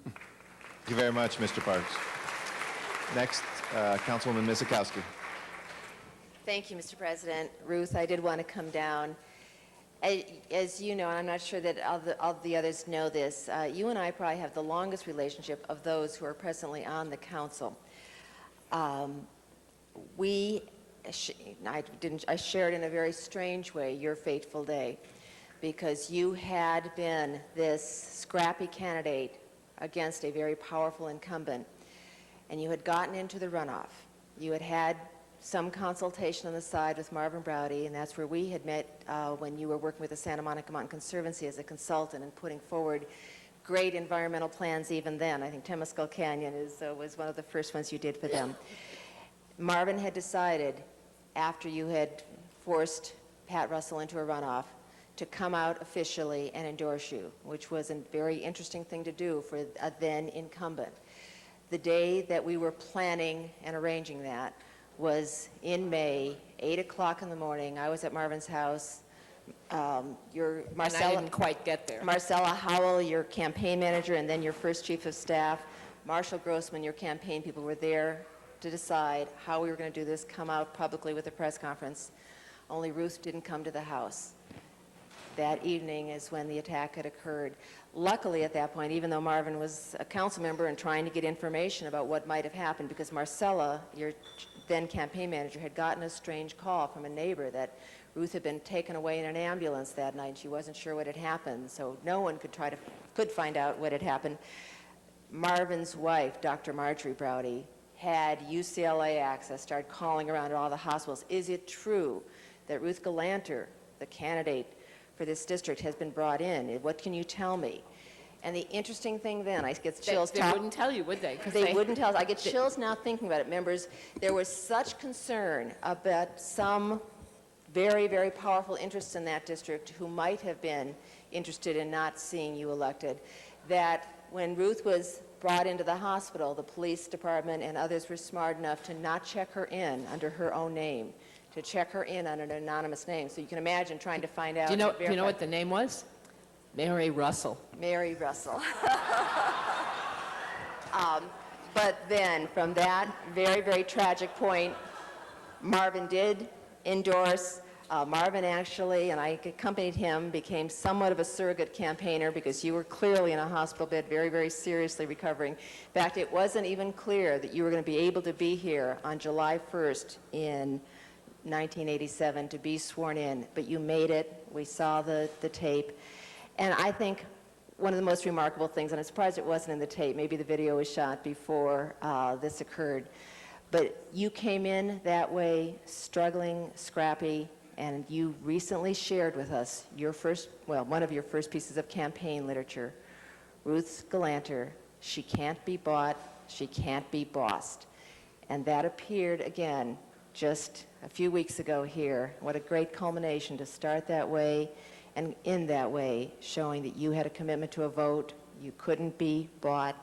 Thank you very much, Mr. Parks. Next, Councilwoman Misikowski. Thank you, Mr. President. Ruth, I did want to come down. As you know, and I'm not sure that all the others know this, you and I probably have the longest relationship of those who are presently on the council. I shared in a very strange way your fateful day, because you had been this scrappy candidate against a very powerful incumbent, and you had gotten into the runoff. You had had some consultation on the side with Marvin Browdy, and that's where we had met when you were working with the Santa Monica Mountain Conservancy as a consultant and putting forward great environmental plans even then. I think Temescal Canyon was one of the first ones you did for them. Marvin had decided, after you had forced Pat Russell into a runoff, to come out officially and endorse you, which was a very interesting thing to do for a then incumbent. The day that we were planning and arranging that was in May, 8 o'clock in the morning. I was at Marvin's house. Your Marcella, I didn't quite get there. Marcella Howell, your campaign manager, and then your first chief of staff, Marshall Grossman, your campaign people, were there to decide how we were going to do this, come out publicly with a press conference. Only Ruth didn't come to the house. That evening is when the attack had occurred. Luckily, at that point, even though Marvin was a council member and trying to get information about what might have happened, because Marcella, your then campaign manager, had gotten a strange call from a neighbor that Ruth had been taken away in an ambulance that night. She wasn't sure what had happened, so no one could find out what had happened. Marvin's wife, Dr. Marjorie Browdy, had UCLA access, started calling around at all the hospitals. Is it true that Ruth Galanter, the candidate for this district, has been brought in? What can you tell me? And the interesting thing then, I get chills. They wouldn't tell you, would they? They wouldn't tell us. I get chills now thinking about it. Members, there was such concern about some very, very powerful interests in that district who might have been interested in not seeing you elected, that when Ruth was brought into the hospital, the police department and others were smart enough to not check her in under her own name, to check her in under an anonymous name. So you can imagine trying to find out. Do you know what the name was? Mary Russell. Mary Russell. But then, from that very, very tragic point, Marvin did endorse. Marvin actually, and I accompanied him, became somewhat of a surrogate campaigner because you were clearly in a hospital bed, very, very seriously recovering. In fact, it wasn't even clear that you were going to be able to be here on July 1st in 1987 to be sworn in, but you made it. We saw the tape. And I think one of the most remarkable things, and I'm surprised it wasn't in the tape, maybe the video was shot before this occurred, but you came in that way, struggling, scrappy, and you recently shared with us one of your first pieces of campaign literature, Ruth Galanter, She Can't Be Bought, She Can't Be Bossed. And that appeared again just a few weeks ago here. What a great culmination to start that way, and in that way, showing that you had a commitment to a vote, you couldn't be bought,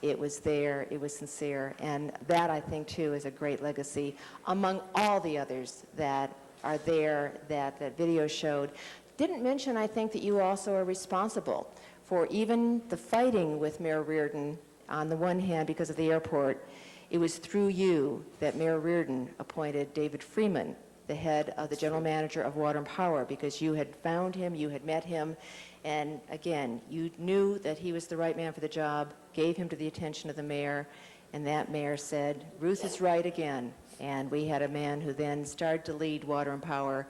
it was there, it was sincere, and that, I think, too, is a great legacy among all the others that are there that video showed. Didn't mention, I think, that you also are responsible for even the fighting with Mayor Reardon on the one hand because of the airport. It was through you that Mayor Reardon appointed David Freeman, the head of the general manager of Water and Power, because you had found him, you had met him, and again, you knew that he was the right man for the job, gave him to the attention of the mayor, and that mayor said, Ruth is right again. And we had a man who then started to lead Water and Power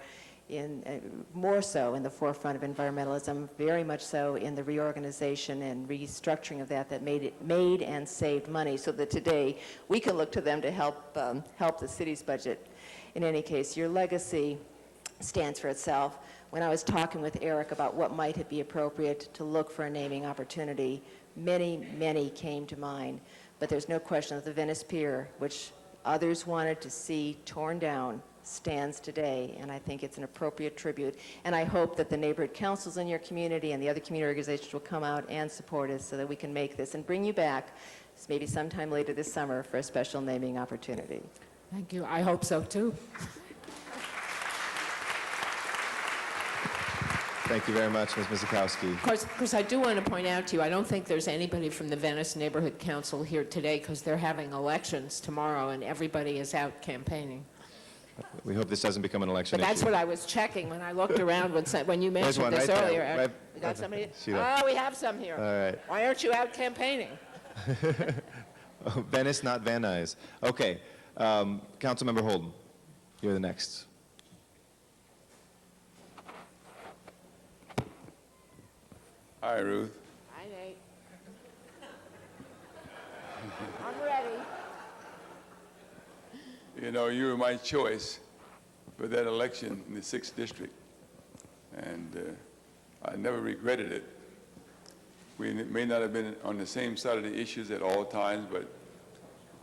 in more so in the forefront of environmentalism, very much so in the reorganization and restructuring of that made and saved money, so that today we can look to them to help the city's budget. In any case, your legacy stands for itself. When I was talking with Eric about what might be appropriate to look for a naming opportunity, many, many came to mind. But there's no question that the Venice Pier, which others wanted to see torn down, stands today, and I think it's an appropriate tribute. And I hope that the neighborhood councils in your community and the other community organizations will come out and support us so that we can make this and bring you back maybe sometime later this summer for a special naming opportunity. Thank you. I hope so, too. Thank you very much, Ms. Mizikowski. Of course, I do want to point out to you, I don't think there's anybody from the Venice Neighborhood Council here today because they're having elections tomorrow and everybody is out campaigning. We hope this doesn't become an election But that's issue. what I was checking when I looked around when you There's mentioned one this right there. earlier. Right- We got somebody? Sheila. Oh, we have some here. All right. Why aren't you out campaigning? Venice, not Van Nuys. Okay. Councilmember Holden, you're the next. Hi, Ruth. Hi, Nate. I'm ready. You know, you were my choice for that election in the 6th District, and I never regretted it. We may not have been on the same side of the issues at all times, but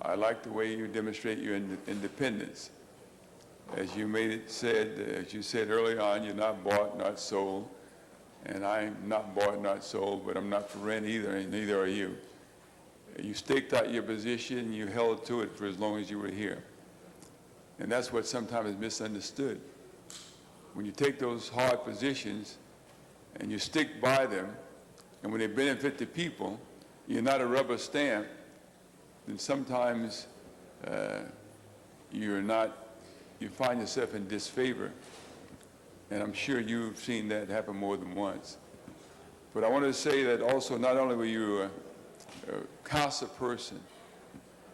I like the way you demonstrate your independence. As you said early on, you're not bought, not sold, and I'm not bought, not sold, but I'm not for rent either, and neither are you. You staked out your position, you held to it for as long as you were here. And that's what sometimes is misunderstood. When you take those hard positions and you stick by them, and when they benefit the people, you're not a rubber stamp, then sometimes you find yourself in disfavor. And I'm sure you've seen that happen more than once. But I want to say that also, not only were you a council person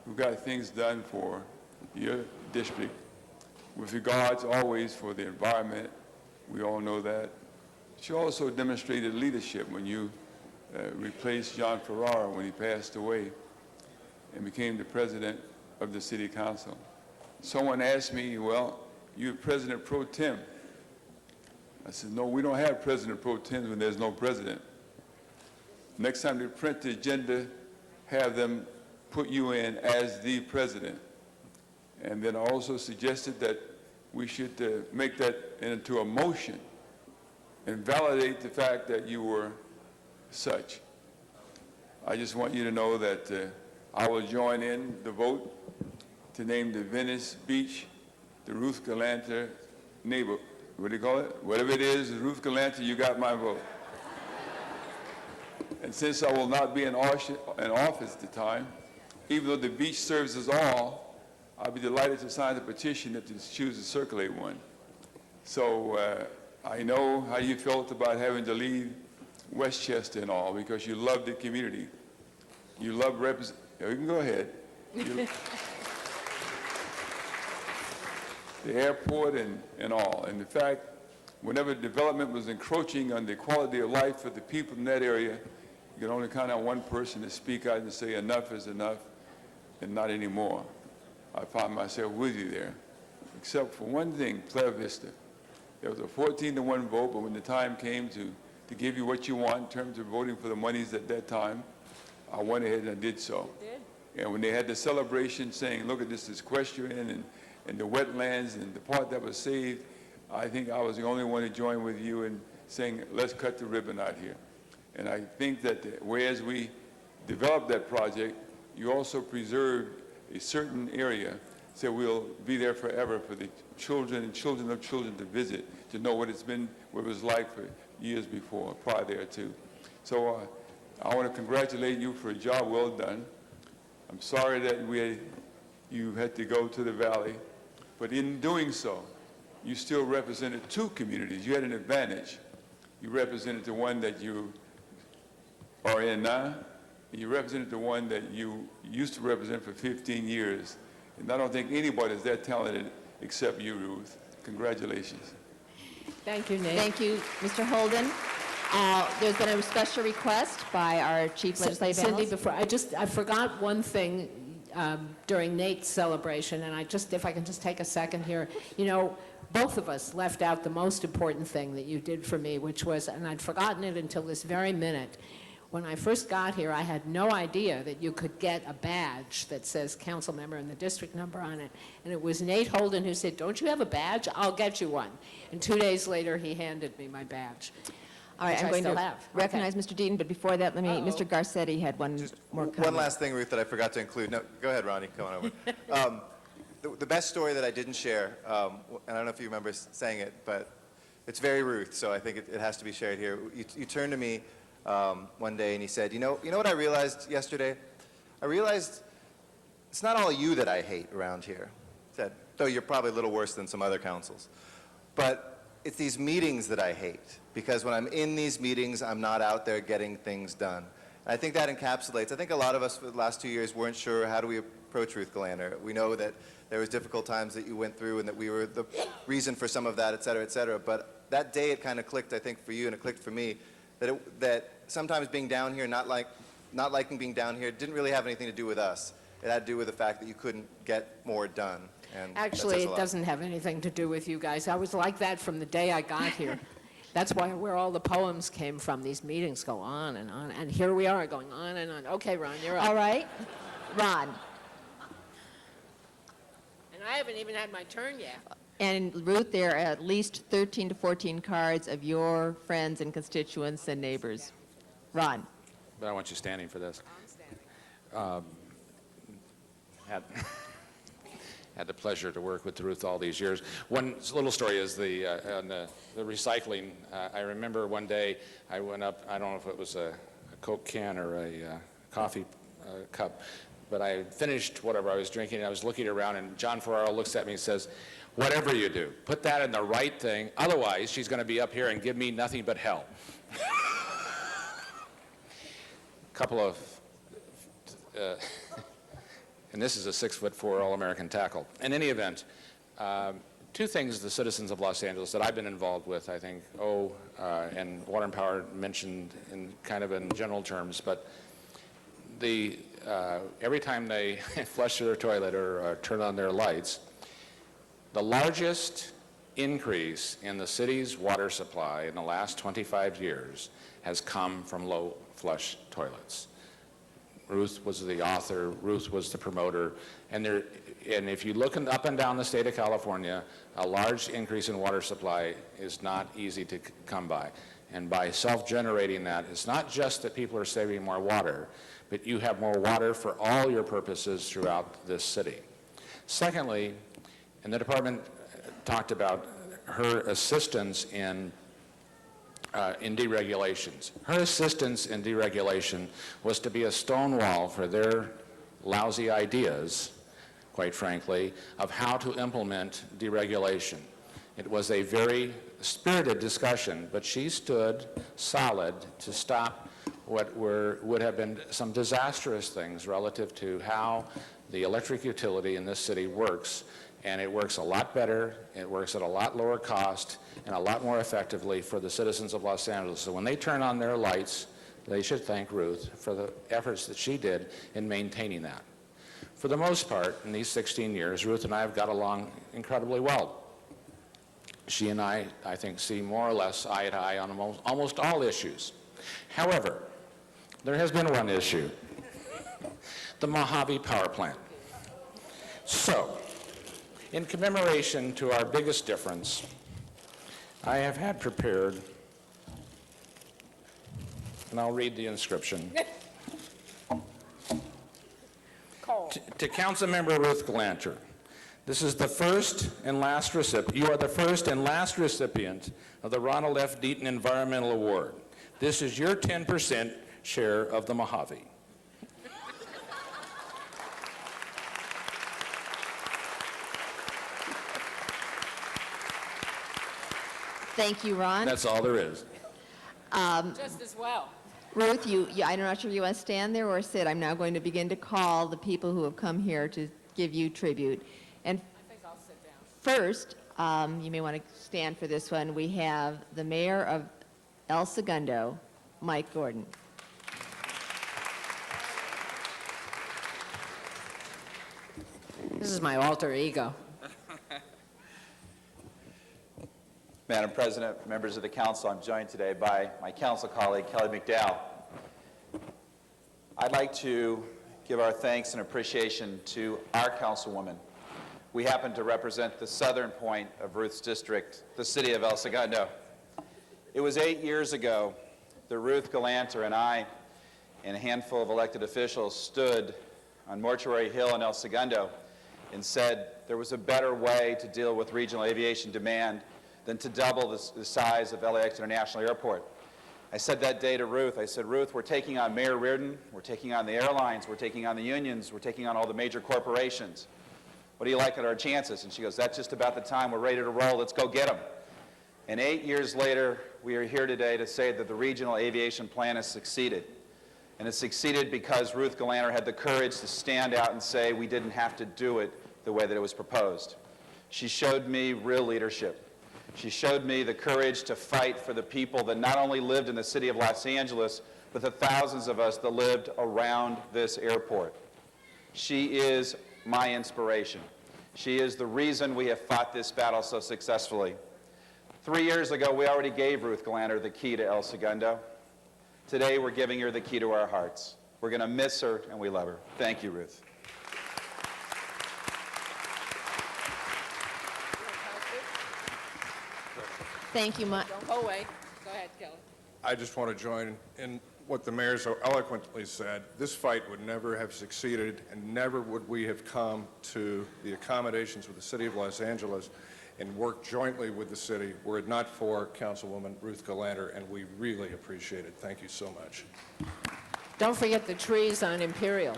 who got things done for your district, with regards always for the environment, we all know that. She also demonstrated leadership when you replaced John Ferrara when he passed away and became the president of the city council. Someone asked me, well, you're president pro tem. I said, no, we don't have president pro tem when there's no president. Next time they print the agenda, have them put you in as the president. And then I also suggested that we should make that into a motion and validate the fact that you were such. I just want you to know that I will join in the vote to name the Venice Beach the Ruth Galanter neighbor. What do you call it? Whatever it is, Ruth Galanter, you got my vote. And since I will not be in office at the time, even though the beach serves us all, I'll be delighted to sign the petition if you choose to circulate one. So I know how you felt about having to leave Westchester and all, because you love the community. You love you can go ahead. The airport and all. And in fact, whenever development was encroaching on the quality of life for the people in that area, you could only count on one person to speak out and say enough is enough and not anymore. I found myself with you there, except for one thing, Playa Vista. There was a 14-to-1 vote, but when the time came to give you what you want in terms of voting for the monies at that time, I went ahead and I did so. And when they had the celebration saying, look at this equestrian and the wetlands and the part that was saved, I think I was the only one to join with you in saying, let's cut the ribbon out here. And I think that whereas we developed that project, you also preserved a certain area, so we'll be there forever for the children and children of children to visit, to know what it was like for years before, prior there too. So I want to congratulate you for a job well done. I'm sorry that you had to go to the Valley, but in doing so, you still represented two communities. You had an advantage. You represented the one that you are in now, and you represented the one that you used to represent for 15 years. And I don't think anybody is that talented except you, Ruth. Congratulations. Thank you, Nate. Thank you, Mr. Holden. There's been a special request by our chief legislative Cindy, analyst. I forgot one thing during Nate's celebration, and if I can just take a second here. You know, both of us left out the most important thing that you did for me, which was, and I'd forgotten it until this very minute, when I first got here, I had no idea that you could get a badge that says council member and the district number on it. And it was Nate Holden who said, don't you have a badge? I'll get you one. And 2 days later, he handed me my badge. All right, which I'm I going still to have. recognize Mr. Deaton, but before that, Mr. Garcetti had one more comment. One last thing, Ruth, that I forgot to include. No, go ahead, Ronnie. Come on over. The best story that I didn't share, and I don't know if you remember saying it, but it's very Ruth, so I think it has to be shared here. You turned to me one day and you said, you know what I realized yesterday? I realized it's not all you that I hate around here, said, though you're probably a little worse than some other councils. But it's these meetings that I hate, because when I'm in these meetings, I'm not out there getting things done. And I think that encapsulates, I think a lot of us for the last 2 years weren't sure how do we approach Ruth Galander. We know that there was difficult times that you went through and that we were the reason for some of that, et cetera, et cetera. But that day it kind of clicked, I think, for you, and it clicked for me, that sometimes being down here, not liking being down here, didn't really have anything to do with us. It had to do with the fact that you couldn't get more done. And actually, it doesn't have anything to do with you guys. I was like that from the day I got here. That's where all the poems came from. These meetings go on, and here we are going on and on. Okay, Ron, you're up. All right. Ron. And I haven't even had my turn yet. And Ruth, there are at least 13 to 14 cards of your friends and constituents and neighbors. Ron. But I want you standing for this. I'm standing. Had the pleasure to work with Ruth all these years. One little story is on the recycling. I remember one day I went up, I don't know if it was a Coke can or a coffee cup, but I finished whatever I was drinking, and I was looking around, and John Ferraro looks at me and says, whatever you do, put that in the right thing, otherwise she's going to be up here and give me nothing but hell. Couple of... and this is a 6'4" All-American tackle. In any event, two things the citizens of Los Angeles that I've been involved with, I think, and Water and Power mentioned in kind of in general terms, but every time they flush their toilet or turn on their lights, the largest increase in the city's water supply in the last 25 years has come from low flush toilets. Ruth was the author, Ruth was the promoter, and if you look up and down the state of California, a large increase in water supply is not easy to come by. And by self-generating that, it's not just that people are saving more water, but you have more water for all your purposes throughout this city. Secondly, and the department talked about her assistance in deregulations. Her assistance in deregulation was to be a stonewall for their lousy ideas, quite frankly, of how to implement deregulation. It was a very spirited discussion, but she stood solid to stop what would have been some disastrous things relative to how the electric utility in this city works. And it works a lot better, it works at a lot lower cost, and a lot more effectively for the citizens of Los Angeles. So when they turn on their lights, they should thank Ruth for the efforts that she did in maintaining that. For the most part, in these 16 years, Ruth and I have got along incredibly well. She and I think, see more or less eye to eye on almost all issues. However, there has been one issue, the Mojave Power Plant. So, in commemoration to our biggest difference, I have had prepared, and I'll read the inscription. To Councilmember Ruth Galanter, this is the first and last recipient. You are the first and last recipient of the Ronald F. Deaton Environmental Award. This is your 10% share of the Mojave. Thank you, Ron. That's all there is. Just as well. Ruth, I'm not sure you want to stand there or sit. I'm now going to begin to call the people who have come here to give you tribute. And I think I'll sit down. first, you may want to stand for this one, we have the mayor of El Segundo, Mike Gordon. This is my alter ego. Madam President, members of the council, I'm joined today by my council colleague, Kelly McDowell. I'd like to give our thanks and appreciation to our councilwoman. We happen to represent the southern point of Ruth's district, the city of El Segundo. It was 8 years ago that Ruth Galanter and I and a handful of elected officials stood on Mortuary Hill in El Segundo and said there was a better way to deal with regional aviation demand than to double the size of LAX International Airport. I said that day to Ruth, I said, Ruth, we're taking on Mayor Reardon, we're taking on the airlines, we're taking on the unions, we're taking on all the major corporations. What do you like at our chances? And she goes, that's just about the time we're ready to roll, let's go get them. And 8 years later, we are here today to say that the regional aviation plan has succeeded. And it succeeded because Ruth Galanter had the courage to stand out and say we didn't have to do it the way that it was proposed. She showed me real leadership. She showed me the courage to fight for the people that not only lived in the city of Los Angeles, but the thousands of us that lived around this airport. She is my inspiration. She is the reason we have fought this battle so successfully. 3 years ago, we already gave Ruth Galanter the key to El Segundo. Today, we're giving her the key to our hearts. We're going to miss her, and we love her. Thank you, Ruth. Thank you, Don't go away. Go ahead, Kelly. I just want to join in what the mayor so eloquently said. This fight would never have succeeded, and never would we have come to the accommodations with the city of Los Angeles and worked jointly with the city were it not for Councilwoman Ruth Galanter, and we really appreciate it. Thank you so much. Don't forget the trees on Imperial.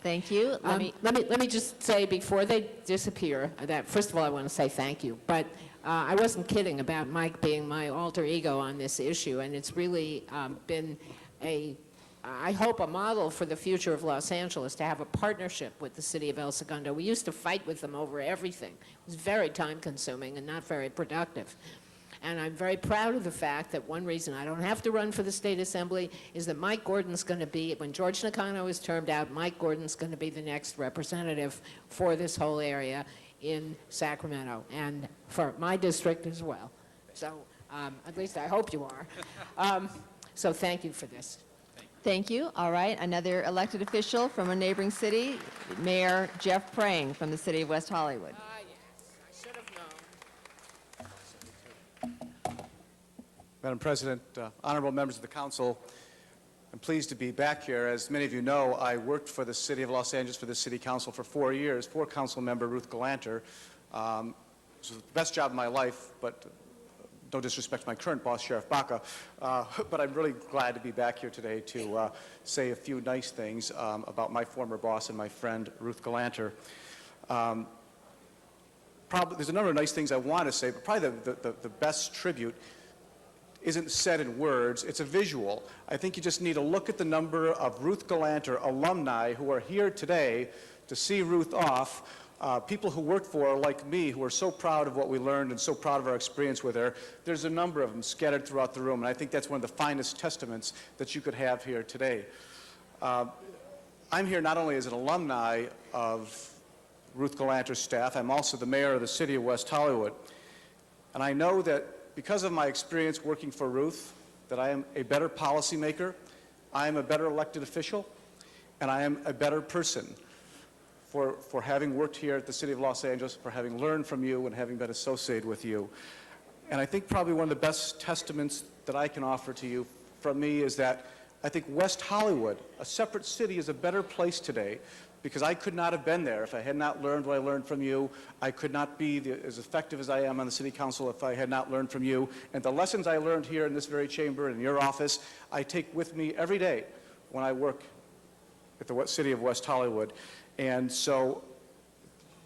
Thank you. Let me just say before they disappear that first of all I want to say thank you, but I wasn't kidding about Mike being my alter ego on this issue, and it's really been I hope a model for the future of Los Angeles to have a partnership with the city of El Segundo. We used to fight with them over everything. It was very time-consuming and not very productive. And I'm very proud of the fact that one reason I don't have to run for the state assembly is that Mike Gordon's going to be, when George Nakano is termed out, Mike Gordon's going to be the next representative for this whole area in Sacramento and for my district as well. So at least I hope you are. So thank you for this. Thank you. All right, another elected official from a neighboring city, Mayor Jeff Prang from the city of West Hollywood. Yes, I should have known. Madam President, honorable members of the council, I'm pleased to be back here. As many of you know, I worked for the city of Los Angeles for the city council for 4 years for council member Ruth Galanter. It was the best job of my life, but no disrespect to my current boss, Sheriff Baca, but I'm really glad to be back here today to say a few nice things about my former boss and my friend, Ruth Galanter. There's a number of nice things I want to say, but probably the best tribute isn't said in words, it's a visual. I think you just need to look at the number of Ruth Galanter alumni who are here today to see Ruth off. People who worked for her, like me, who are so proud of what we learned and so proud of our experience with her. There's a number of them scattered throughout the room, and I think that's one of the finest testaments that you could have here today. I'm here not only as an alumni of Ruth Galanter's staff, I'm also the mayor of the city of West Hollywood. And I know that because of my experience working for Ruth, that I am a better policymaker, I am a better elected official, and I am a better person for having worked here at the City of Los Angeles, for having learned from you and having been associated with you. And I think probably one of the best testaments that I can offer to you from me is that I think West Hollywood, a separate city, is a better place today because I could not have been there if I had not learned what I learned from you. I could not be as effective as I am on the City Council if I had not learned from you. And the lessons I learned here in this very chamber, in your office, I take with me every day when I work at the City of West Hollywood. And so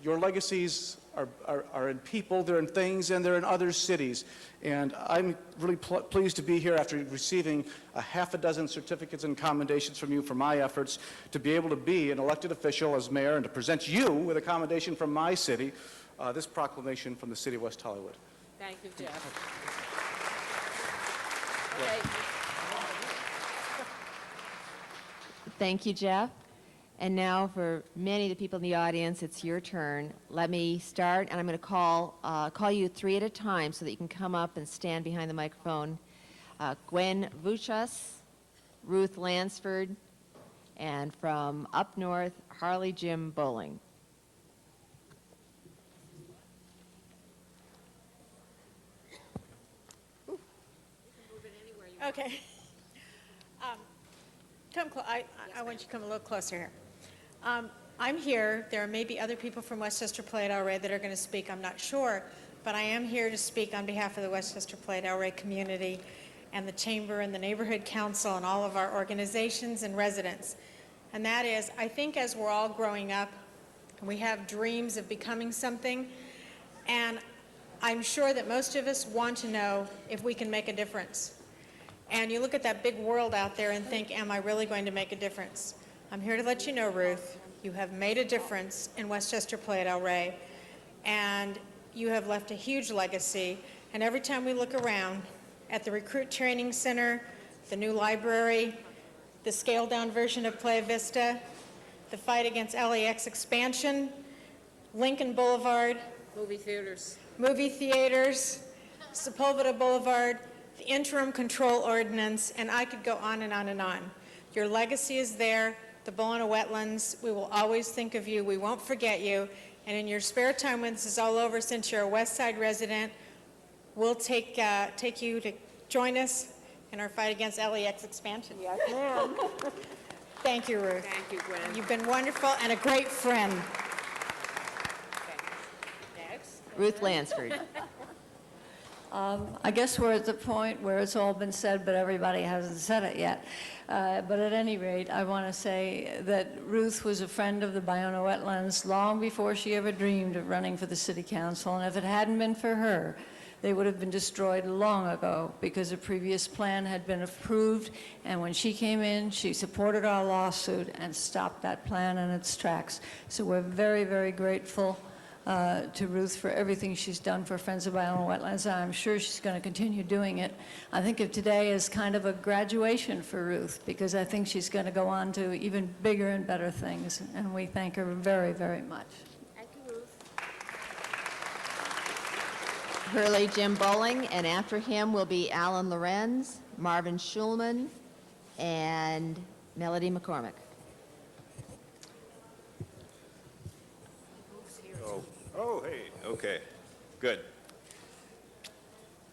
your legacies are in people, they're in things, and they're in other cities. And I'm really pleased to be here after receiving a half a dozen certificates and commendations from you for my efforts to be able to be an elected official as mayor and to present you with a commendation from my city, this proclamation from the City of West Hollywood. Thank you, Jeff. Thank you, Jeff. And now for many of the people in the audience, it's your turn. Let me start, and I'm going to call you three at a time so that you can come up and stand behind the microphone. Gwen Vuchas, Ruth Lansford, and from up north, Harley Jim Bowling. Okay. I want you to come a little closer here. I'm here. There may be other people from Westchester Pallado already that are going to speak. I'm not sure. but I am here to speak on behalf of the Westchester Plate El Rey community and the Chamber and the Neighborhood Council and all of our organizations and residents. And that is, I think as we're all growing up, we have dreams of becoming something, and I'm sure that most of us want to know if we can make a difference. And you look at that big world out there and think, am I really going to make a difference? I'm here to let you know, Ruth, you have made a difference in Westchester Plate El Rey, and you have left a huge legacy. And every time we look around at the Recruit Training Center, the new library, the scaled-down version of Playa Vista, the fight against LAX expansion, Lincoln Boulevard, Movie theaters. movie theaters, Sepulveda Boulevard, the interim control ordinance, and I could go on and on and on. Your legacy is there, the Bolena Wetlands. We will always think of you. We won't forget you. And in your spare time, when this is all over, since you're a West Side resident, we'll take you to join us in our fight against LAX expansion. Yes, ma'am. Thank you, Ruth. Thank you, Gwen. You've been wonderful and a great friend. Next. Ruth Lansford. I guess we're at the point where it's all been said, but everybody hasn't said it yet. But at any rate, I want to say that Ruth was a friend of the Ballona Wetlands long before she ever dreamed of running for the city council. And if it hadn't been for her, they would have been destroyed long ago because a previous plan had been approved. And when she came in, she supported our lawsuit and stopped that plan in its tracks. So we're very, very grateful to Ruth for everything she's done for Friends of Ballona Wetlands, and I'm sure she's going to continue doing it. I think of today as kind of a graduation for Ruth, because I think she's going to go on to even bigger and better things, and we thank her very, very much. Thank you, Ruth. Hurley Jim Bowling, and after him will be Alan Lorenz, Marvin Schulman, and Melody McCormick. Oh, hey, okay, good.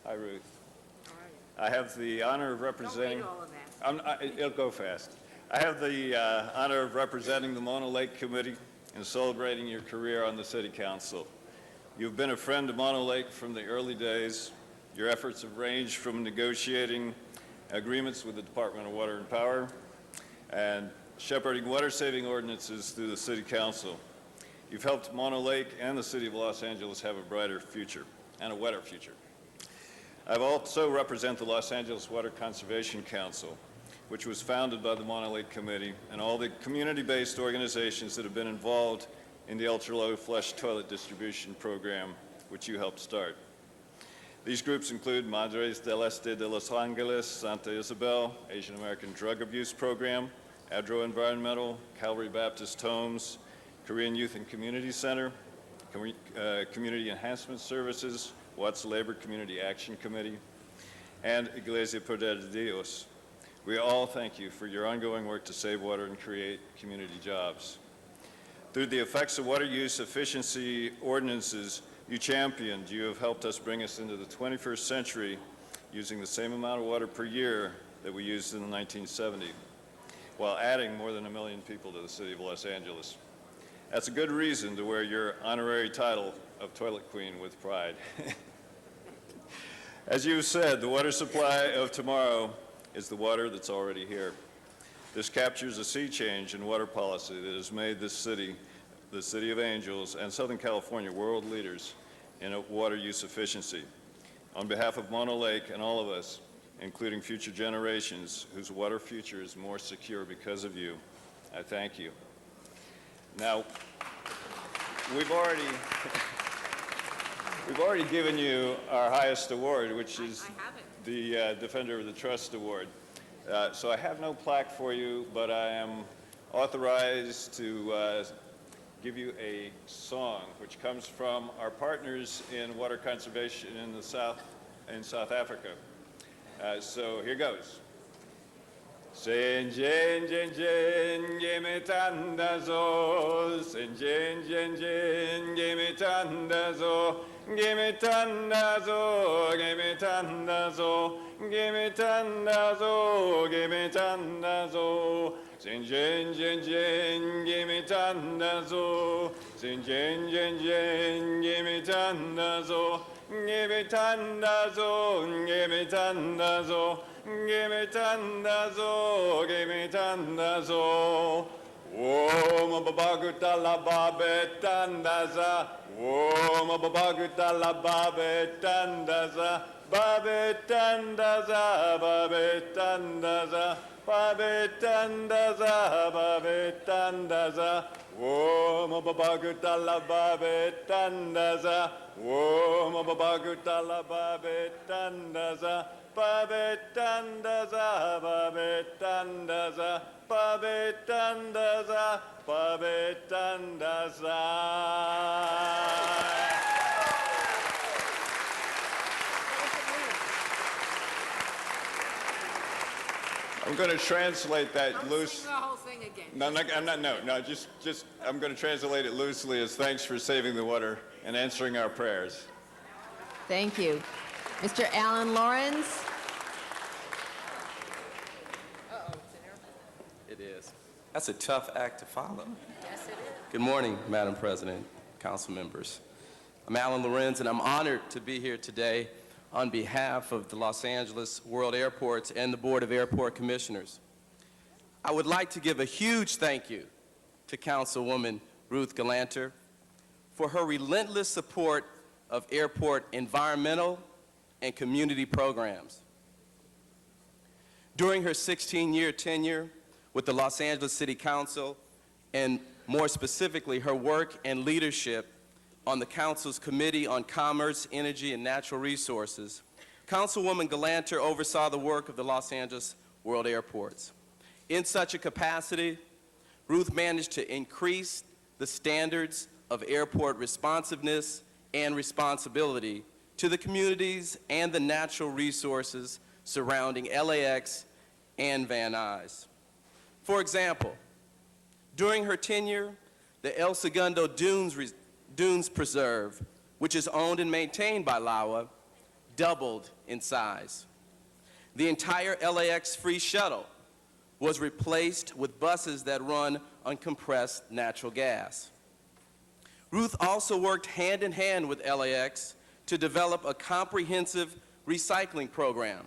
Hi, Ruth. I have the honor of representing... Don't read all of that. It'll go fast. I have the honor of representing the Mono Lake Committee and celebrating your career on the City Council. You've been a friend of Mono Lake from the early days. Your efforts have ranged from negotiating agreements with the Department of Water and Power and shepherding water-saving ordinances through the City Council. You've helped Mono Lake and the City of Los Angeles have a brighter future and a wetter future. I've also represent the Los Angeles Water Conservation Council, which was founded by the Mono Lake Committee and all the community-based organizations that have been involved in the ultra-low flush toilet distribution program, which you helped start. These groups include Madres del Este de Los Angeles, Santa Isabel, Asian American Drug Abuse Program, Adro Environmental, Calvary Baptist Homes, Korean Youth and Community Center, Community Enhancement Services, Watts Labor Community Action Committee, and Iglesia Poder de Dios. We all thank you for your ongoing work to save water and create community jobs. Through the effects of water use efficiency ordinances you championed, you have helped us bring us into the 21st century using the same amount of water per year that we used in the 1970s, while adding more than 1 million people to the city of Los Angeles. That's a good reason to wear your honorary title of Toilet Queen with pride. As you said, the water supply of tomorrow is the water that's already here. This captures a sea change in water policy that has made this city, the City of Angels, and Southern California world leaders in water use efficiency. On behalf of Mono Lake and all of us, including future generations whose water future is more secure because of you, I thank you. Now, we've already given you our highest award, which is the Defender of the Trust Award. So I have no plaque for you, but I am authorized to give you a song, which comes from our partners in water conservation in South Africa. So here goes. Sen jen jen jen gemetandazo, sen jen jen jen gemetandazo, gemetandazo, gemetandazo, gemetandazo, gemetandazo, Zin jen jen jen, gimme tandazo. Zin jen jen jen, gimme tandazo. Gimme tandazo, gimme tandazo. Gimme tandazo, gimme tandazo. Om babaguta la babe tandaza. Om babaguta la babe tandaza. Babe tandaza, babe tandaza. Babe tandaza, babe tandaza. Om babaguta la babe tandaza. Om babaguta la babe tandaza. Babe tandaza, babe tandaza. Babe tandaza, babe tandaza. I'm going to translate that loose. Sing the whole thing again. No, just, I'm going to translate it loosely as thanks for saving the water and answering our prayers. Thank you. Mr. Alan Lawrence? It is. That's a tough act to follow. Yes, it is. Good morning, Madam President, council members. I'm Alan Lorenz, and I'm honored to be here today on behalf of the Los Angeles World Airports and the Board of Airport Commissioners. I would like to give a huge thank you to Councilwoman Ruth Galanter for her relentless support of airport environmental and community programs. During her 16-year tenure with the Los Angeles City Council, and more specifically her work and leadership on the Council's Committee on Commerce, Energy, and Natural Resources, Councilwoman Galanter oversaw the work of the Los Angeles World Airports. In such a capacity, Ruth managed to increase the standards of airport responsiveness and responsibility to the communities and the natural resources surrounding LAX and Van Nuys. For example, during her tenure, the El Segundo Dunes Preserve, which is owned and maintained by LAWA, doubled in size. The entire LAX free shuttle was replaced with buses that run on compressed natural gas. Ruth also worked hand in hand with LAX to develop a comprehensive recycling program,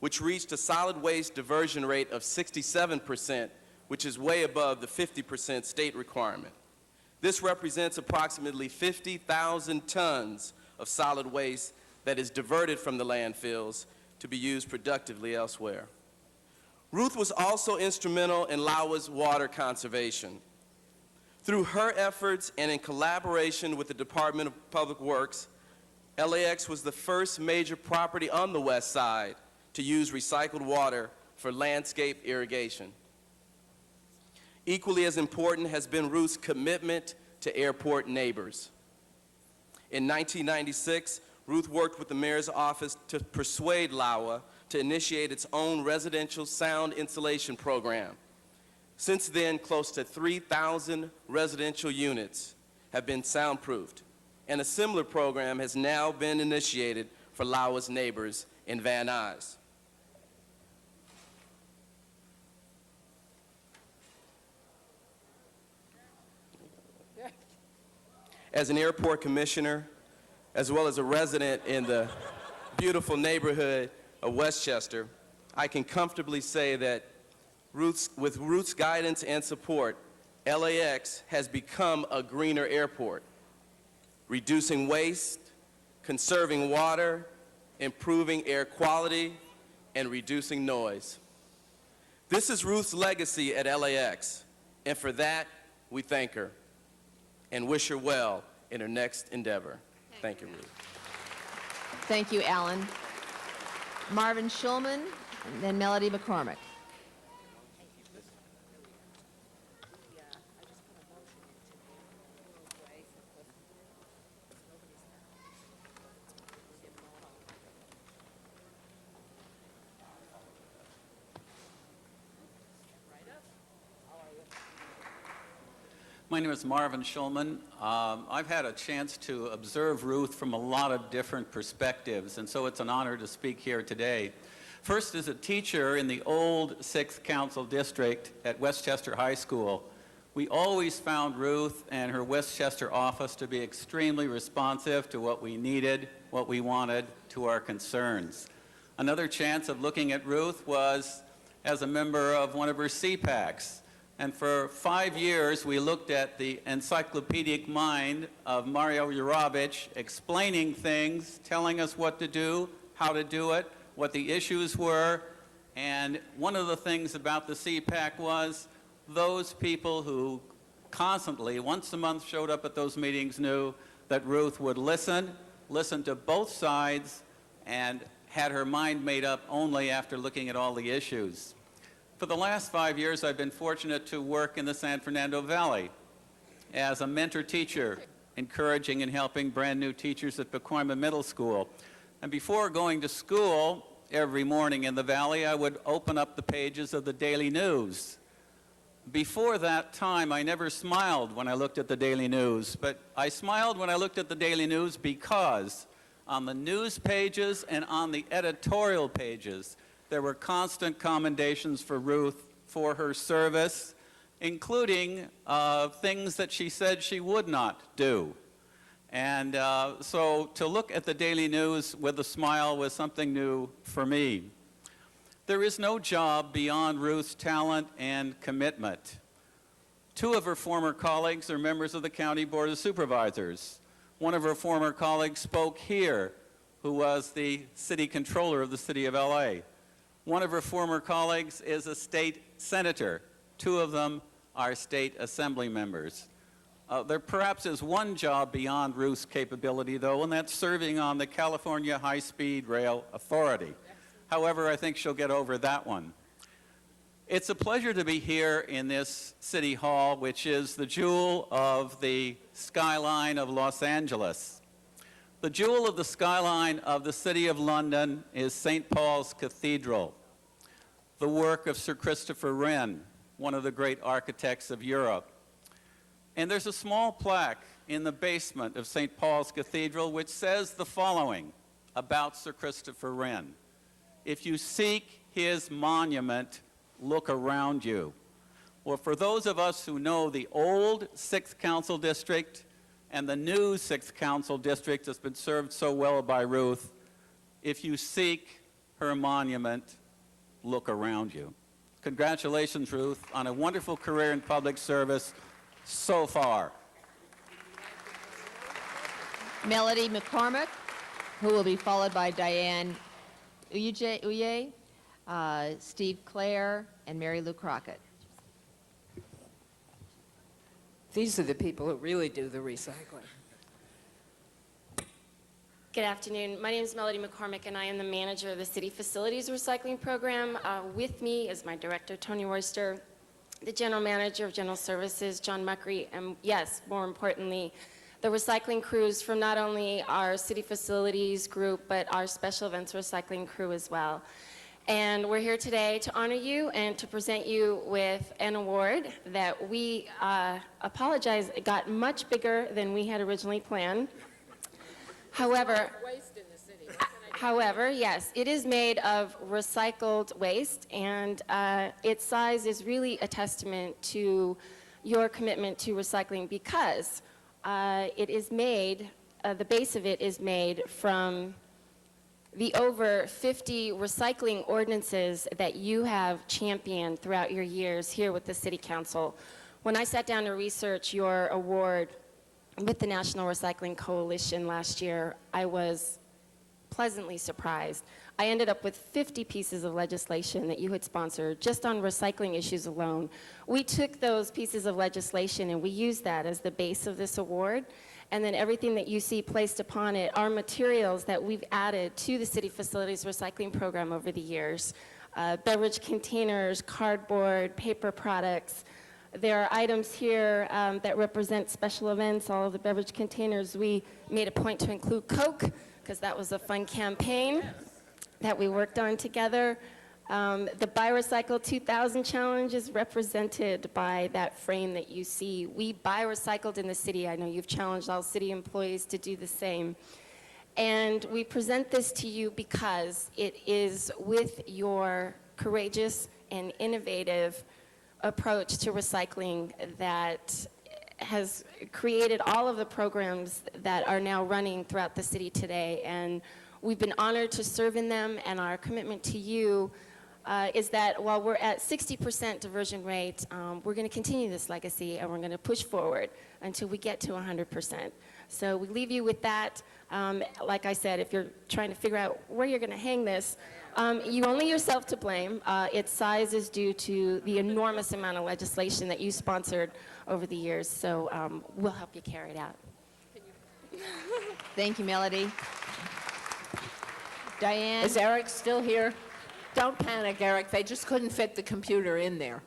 which reached a solid waste diversion rate of 67%, which is way above the 50% state requirement. This represents approximately 50,000 tons of solid waste that is diverted from the landfills to be used productively elsewhere. Ruth was also instrumental in LAWA's water conservation. Through her efforts and in collaboration with the Department of Public Works, LAX was the first major property on the west side to use recycled water for landscape irrigation. Equally as important has been Ruth's commitment to airport neighbors. In 1996, Ruth worked with the mayor's office to persuade LAWA to initiate its own residential sound insulation program. Since then, close to 3,000 residential units have been soundproofed, and a similar program has now been initiated for LAWA's neighbors in Van Nuys. As an airport commissioner, as well as a resident in the beautiful neighborhood of Westchester, I can comfortably say that with Ruth's guidance and support, LAX has become a greener airport, reducing waste, conserving water, improving air quality, and reducing noise. This is Ruth's legacy at LAX, and for that, we thank her and wish her well in her next endeavor. Thank you, Ruth. Thank you, Alan. Marvin Schulman, and then Melody McCormick. My name is Marvin Schulman. I've had a chance to observe Ruth from a lot of different perspectives, and so it's an honor to speak here today. First, as a teacher in the old 6th Council District at Westchester High School, we always found Ruth and her Westchester office to be extremely responsive to what we needed, what we wanted, to our concerns. Another chance of looking at Ruth was as a member of one of her CPACs. And for 5 years, we looked at the encyclopedic mind of Mario Yurabich, explaining things, telling us what to do, how to do it, what the issues were. And one of the things about the CPAC was those people who constantly, once a month, showed up at those meetings knew that Ruth would listen to both sides, and had her mind made up only after looking at all the issues. For the last 5 years, I've been fortunate to work in the San Fernando Valley as a mentor teacher, encouraging and helping brand new teachers at Pacoima Middle School. And before going to school every morning in the Valley, I would open up the pages of the Daily News. Before that time, I never smiled when I looked at the Daily News, but I smiled when I looked at the Daily News because on the news pages and on the editorial pages, there were constant commendations for Ruth for her service, including things that she said she would not do. And so to look at the Daily News with a smile was something new for me. There is no job beyond Ruth's talent and commitment. 2 of her former colleagues are members of the County Board of Supervisors. One of her former colleagues spoke here, who was the city controller of the city of LA. One of her former colleagues is a state senator. 2 of them are state assembly members. There perhaps is one job beyond Ruth's capability, though, and that's serving on the California High-Speed Rail Authority. However, I think she'll get over that one. It's a pleasure to be here in this City Hall, which is the jewel of the skyline of Los Angeles. The jewel of the skyline of the City of London is St. Paul's Cathedral, the work of Sir Christopher Wren, one of the great architects of Europe. And there's a small plaque in the basement of St. Paul's Cathedral which says the following about Sir Christopher Wren: "If you seek his monument, look around you." Well, for those of us who know the old 6th Council District and the new 6th Council District that's been served so well by Ruth, if you seek her monument, look around you. Congratulations, Ruth, on a wonderful career in public service so far. Melody McCormick, who will be followed by Diane Uye, Steve Clare, and Mary Lou Crockett. These are the people who really do the recycling. Good afternoon. My name is Melody McCormick, and I am the manager of the City Facilities Recycling Program. With me is my director, Tony Royster, the general manager of General Services, John Muckery, and yes, more importantly, the recycling crews from not only our city facilities group, but our special events recycling crew as well. And we're here today to honor you and to present you with an award that we apologize, it got much bigger than we had originally planned. However, yes, it is made of recycled waste, and its size is really a testament to your commitment to recycling, because it is made, the base of it is made from the over 50 recycling ordinances that you have championed throughout your years here with the City Council. When I sat down to research your award with the National Recycling Coalition last year, I was pleasantly surprised. I ended up with 50 pieces of legislation that you had sponsored just on recycling issues alone. We took those pieces of legislation and we used that as the base of this award, and then everything that you see placed upon it are materials that we've added to the City Facilities Recycling Program over the years. Beverage containers, cardboard, paper products. There are items here that represent special events, all of the beverage containers. We made a point to include Coke, because that was a fun campaign that we worked on together. The Buy Recycle 2000 Challenge is represented by that frame that you see. We buy recycled in the city. I know you've challenged all city employees to do the same. And we present this to you because it is with your courageous and innovative approach to recycling that has created all of the programs that are now running throughout the city today. And we've been honored to serve in them, and our commitment to you is that while we're at 60% diversion rate, we're going to continue this legacy, and we're going to push forward until we get to 100%. So we leave you with that. Like I said, if you're trying to figure out where you're going to hang this, you only yourself to blame. Its size is due to the enormous amount of legislation that you sponsored over the years. So we'll help you carry it out. Thank you, Melody. Diane? Is Eric still here? Don't panic, Eric. They just couldn't fit the computer in there.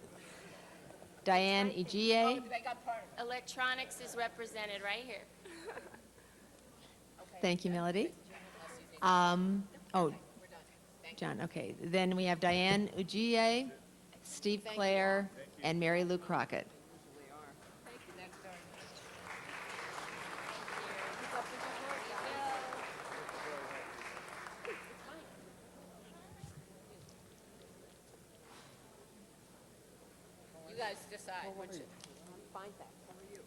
Diane Egie? Electronics is represented right here. Thank you, Melody. John, okay. Then we have Diane Ugie, Steve Clare, and Mary Lou Crockett. You guys decide. Fine, thanks. How are you?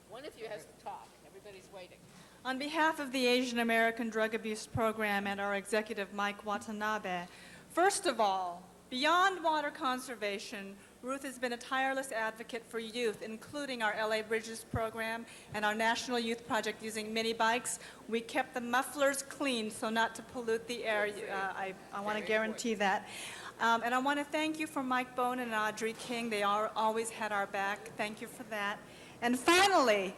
One of you has to talk. Everybody's waiting. On behalf of the Asian American Drug Abuse Program and our executive, Mike Watanabe, first of all, beyond water conservation, Ruth has been a tireless advocate for youth, including our LA Bridges program and our National Youth Project using mini bikes. We kept the mufflers clean so not to pollute the air. I want to guarantee that. And I want to thank you for Mike Bone and Audrey King. They always had our back. Thank you for that. And finally,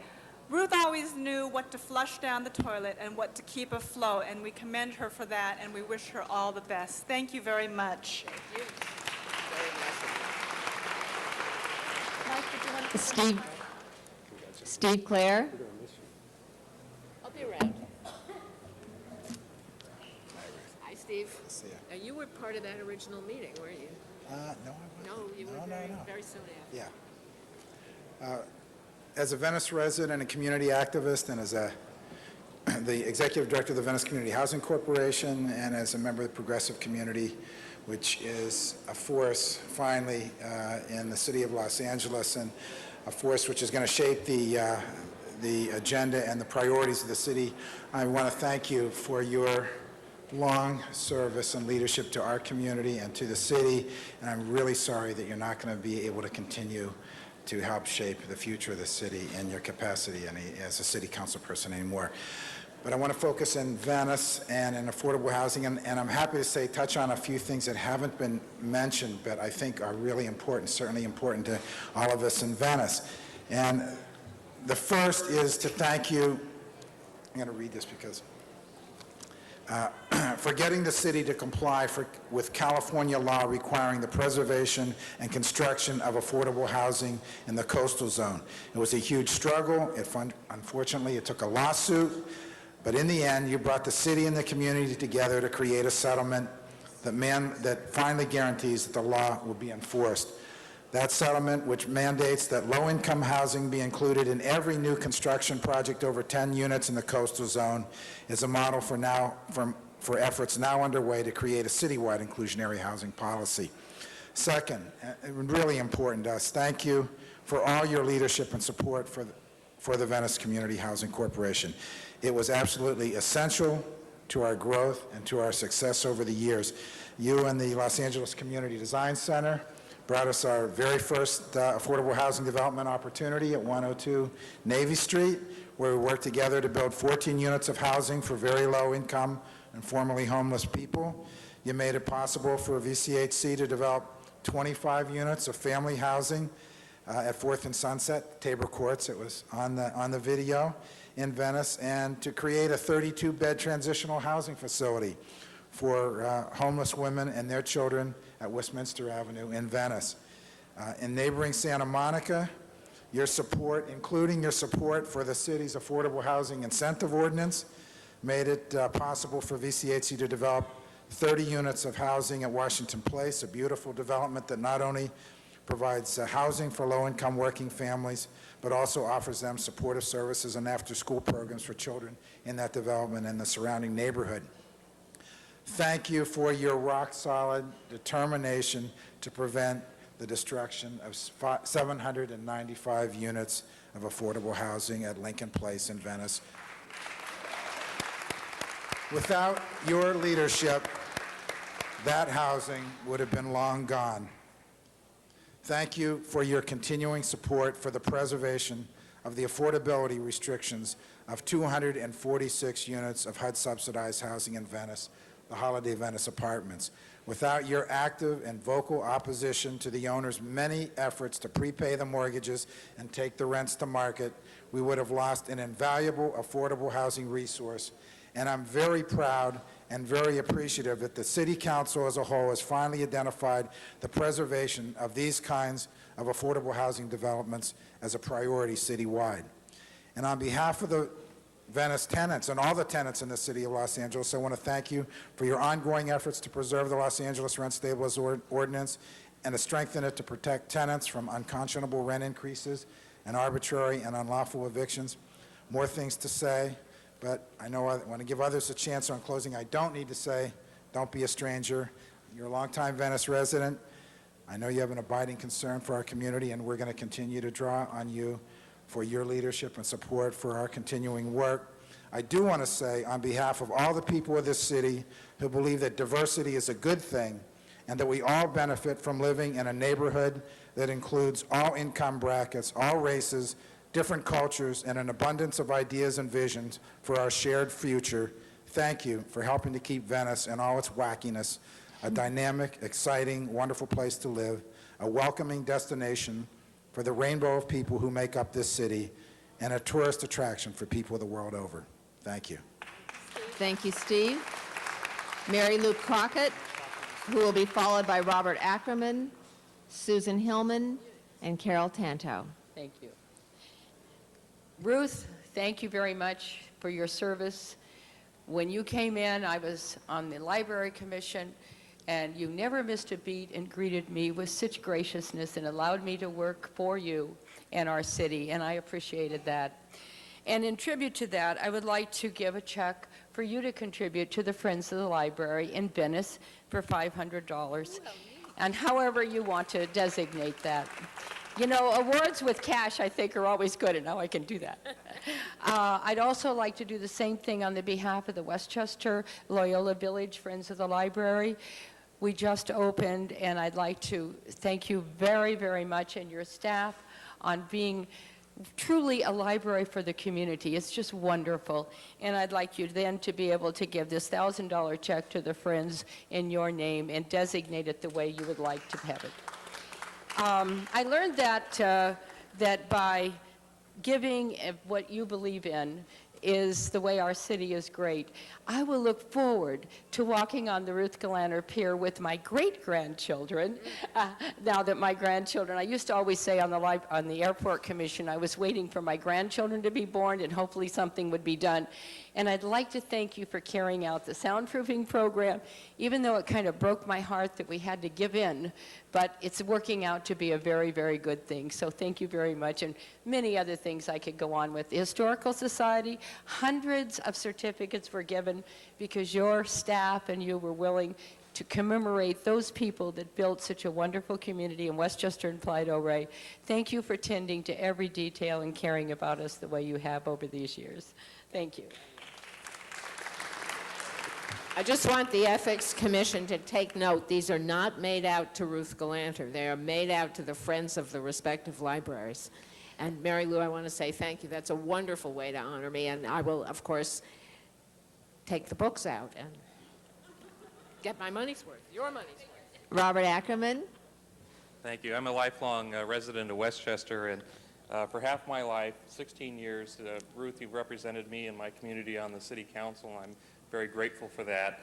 Ruth always knew what to flush down the toilet and what to keep afloat, and we commend her for that, and we wish her all the best. Thank you very much. Thank you. Steve Clare? I'll be around. Hi, Steve. Now, you were part of that original meeting, weren't you? No, I wasn't. No, you were very soon after. Yeah. As a Venice resident and community activist, and as the executive director of the Venice Community Housing Corporation, and as a member of the progressive community, which is a force finally in the city of Los Angeles, and a force which is going to shape the agenda and the priorities of the city, I want to thank you for your long service and leadership to our community and to the city, and I'm really sorry that you're not going to be able to continue to help shape the future of the city in your capacity as a city council person anymore. But I want to focus in Venice and in affordable housing, and I'm happy to say, touch on a few things that haven't been mentioned, but I think are really important, certainly important to all of us in Venice. And the first is to thank you, I'm going to read this because, for getting the city to comply with California law requiring the preservation and construction of affordable housing in the coastal zone. It was a huge struggle. Unfortunately, it took a lawsuit, but in the end, you brought the city and the community together to create a settlement that finally guarantees that the law will be enforced. That settlement, which mandates that low-income housing be included in every new construction project over 10 units in the coastal zone, is a model for efforts now underway to create a citywide inclusionary housing policy. Second, and really important to us, thank you for all your leadership and support for the Venice Community Housing Corporation. It was absolutely essential to our growth and to our success over the years. You and the Los Angeles Community Design Center brought us our very first affordable housing development opportunity at 102 Navy Street, where we worked together to build 14 units of housing for very low income and formerly homeless people. You made it possible for VCHC to develop 25 units of family housing at 4th and Sunset, Tabor Courts, it was on the video, in Venice, and to create a 32-bed transitional housing facility for homeless women and their children at Westminster Avenue in Venice. In neighboring Santa Monica, your support, including your support for the city's Affordable Housing Incentive Ordinance, made it possible for VCHC to develop 30 units of housing at Washington Place, a beautiful development that not only provides housing for low-income working families, but also offers them supportive services and after-school programs for children in that development and the surrounding neighborhood. Thank you for your rock-solid determination to prevent the destruction of 795 units of affordable housing at Lincoln Place in Venice. Without your leadership, that housing would have been long gone. Thank you for your continuing support for the preservation of the affordability restrictions of 246 units of HUD-subsidized housing in Venice, the Holiday Venice Apartments. Without your active and vocal opposition to the owners' many efforts to prepay the mortgages and take the rents to market, we would have lost an invaluable affordable housing resource. And I'm very proud and very appreciative that the City Council as a whole has finally identified the preservation of these kinds of affordable housing developments as a priority citywide. And on behalf of the Venice tenants and all the tenants in the City of Los Angeles, I want to thank you for your ongoing efforts to preserve the Los Angeles Rent Stabilization Ordinance and to strengthen it to protect tenants from unconscionable rent increases and arbitrary and unlawful evictions. More things to say, but I know I want to give others a chance. So in closing, I don't need to say, don't be a stranger. You're a longtime Venice resident. I know you have an abiding concern for our community, and we're going to continue to draw on you for your leadership and support for our continuing work. I do want to say, on behalf of all the people of this city who believe that diversity is a good thing and that we all benefit from living in a neighborhood that includes all income brackets, all races, different cultures, and an abundance of ideas and visions for our shared future, thank you for helping to keep Venice and all its wackiness a dynamic, exciting, wonderful place to live, a welcoming destination for the rainbow of people who make up this city, and a tourist attraction for people the world over. Thank you. Thank you, Steve. Mary Lou Crockett, who will be followed by Robert Ackerman, Susan Hillman, and Carol Tanto. Thank you. Ruth, thank you very much for your service. When you came in, I was on the Library Commission, and you never missed a beat and greeted me with such graciousness and allowed me to work for you and our city, and I appreciated that. And in tribute to that, I would like to give a check for you to contribute to the Friends of the Library in Venice for $500, and however you want to designate that. You know, awards with cash, I think, are always good, and now I can do that. I'd also like to do the same thing on the behalf of the Westchester Loyola Village Friends of the Library. We just opened, and I'd like to thank you very, very much and your staff on being truly a library for the community. It's just wonderful. And I'd like you then to be able to give this $1,000 check to the Friends in your name and designate it the way you would like to have it. I learned that, that by giving what you believe in is the way our city is great. I will look forward to walking on the Ruth Galanter Pier with my great-grandchildren. Now that my grandchildren, I used to always say on the Airport Commission, I was waiting for my grandchildren to be born and hopefully something would be done. And I'd like to thank you for carrying out the soundproofing program, even though it kind of broke my heart that we had to give in, but it's working out to be a very, very good thing. So thank you very much, and many other things I could go on with. The Historical Society, hundreds of certificates were given because your staff and you were willing to commemorate those people that built such a wonderful community in Westchester and Palo Rey. Thank you for tending to every detail and caring about us the way you have over these years. Thank you. I just want the Ethics Commission to take note. These are not made out to Ruth Galanter. They are made out to the friends of the respective libraries. And Mary Lou, I want to say thank you. That's a wonderful way to honor me. And I will, of course, take the books out and get my money's worth, your money's worth. Robert Ackerman. Thank you. I'm a lifelong resident of Westchester, and for half my life, 16 years, Ruth, you've represented me and my community on the City Council. I'm very grateful for that.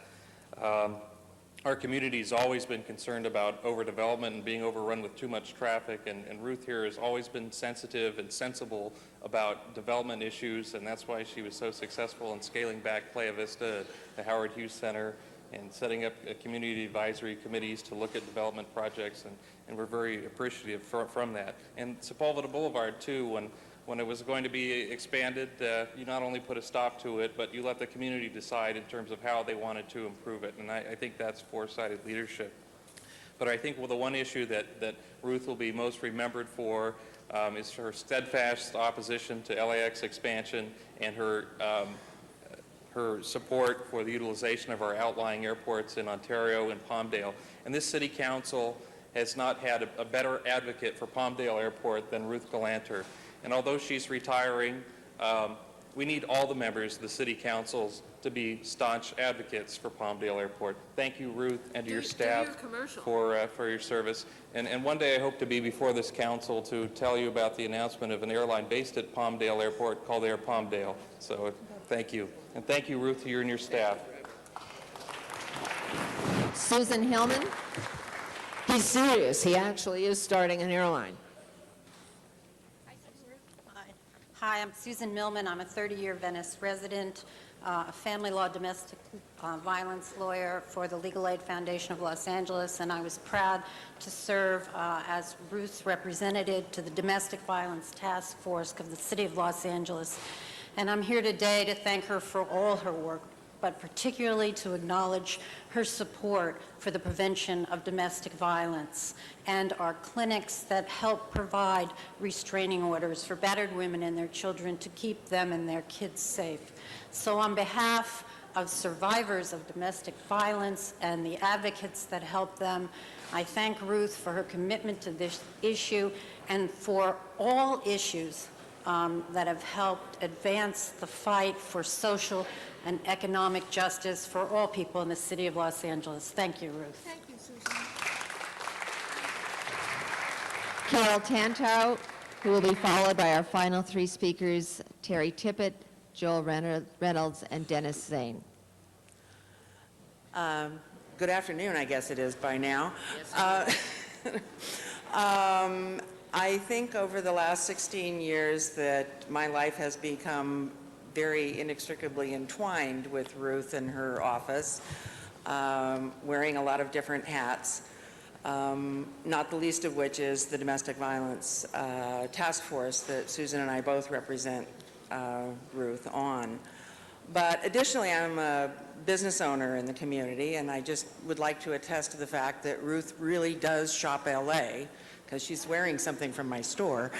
Our community's always been concerned about overdevelopment and being overrun with too much traffic, and Ruth here has always been sensitive and sensible about development issues, and that's why she was so successful in scaling back Playa Vista, the Howard Hughes Center, and setting up community advisory committees to look at development projects, and we're very appreciative from that. And Sepulveda Boulevard, too, when it was going to be expanded, you not only put a stop to it, but you let the community decide in terms of how they wanted to improve it, and I think that's foresighted leadership. But I think the one issue that Ruth will be most remembered for is her steadfast opposition to LAX expansion and her support for the utilization of our outlying airports in Ontario and Palmdale. And this City Council has not had a better advocate for Palmdale Airport than Ruth Galanter. And although she's retiring, we need all the members of the City Councils to be staunch advocates for Palmdale Airport. Thank you, Ruth, and to your staff for your service. And one day I hope to be before this council to tell you about the announcement of an airline based at Palmdale Airport called Air Palmdale. So thank you. And thank you, Ruth, to you and your staff. Susan Hillman. He's serious. He actually is starting an airline. Hi, I'm Susan Millman. I'm a 30-year Venice resident, a family law domestic violence lawyer for the Legal Aid Foundation of Los Angeles, and I was proud to serve as Ruth's representative to the Domestic Violence Task Force of the City of Los Angeles. And I'm here today to thank her for all her work, but particularly to acknowledge her support for the prevention of domestic violence and our clinics that help provide restraining orders for battered women and their children to keep them and their kids safe. So on behalf of survivors of domestic violence and the advocates that help them, I thank Ruth for her commitment to this issue and for all issues that have helped advance the fight for social and economic justice for all people in the City of Los Angeles. Thank you, Ruth. Thank you, Susan. Carol Tantow, who will be followed by our final three speakers, Terry Tippett, Joel Reynolds, and Dennis Zane. Good afternoon, I guess it is by now. I think over the last 16 years that my life has become very inextricably entwined with Ruth and her office, wearing a lot of different hats, not the least of which is the Domestic Violence Task Force that Susan and I both represent Ruth on. But additionally, I'm a business owner in the community, and I just would like to attest to the fact that Ruth really does shop LA, because she's wearing something from my store.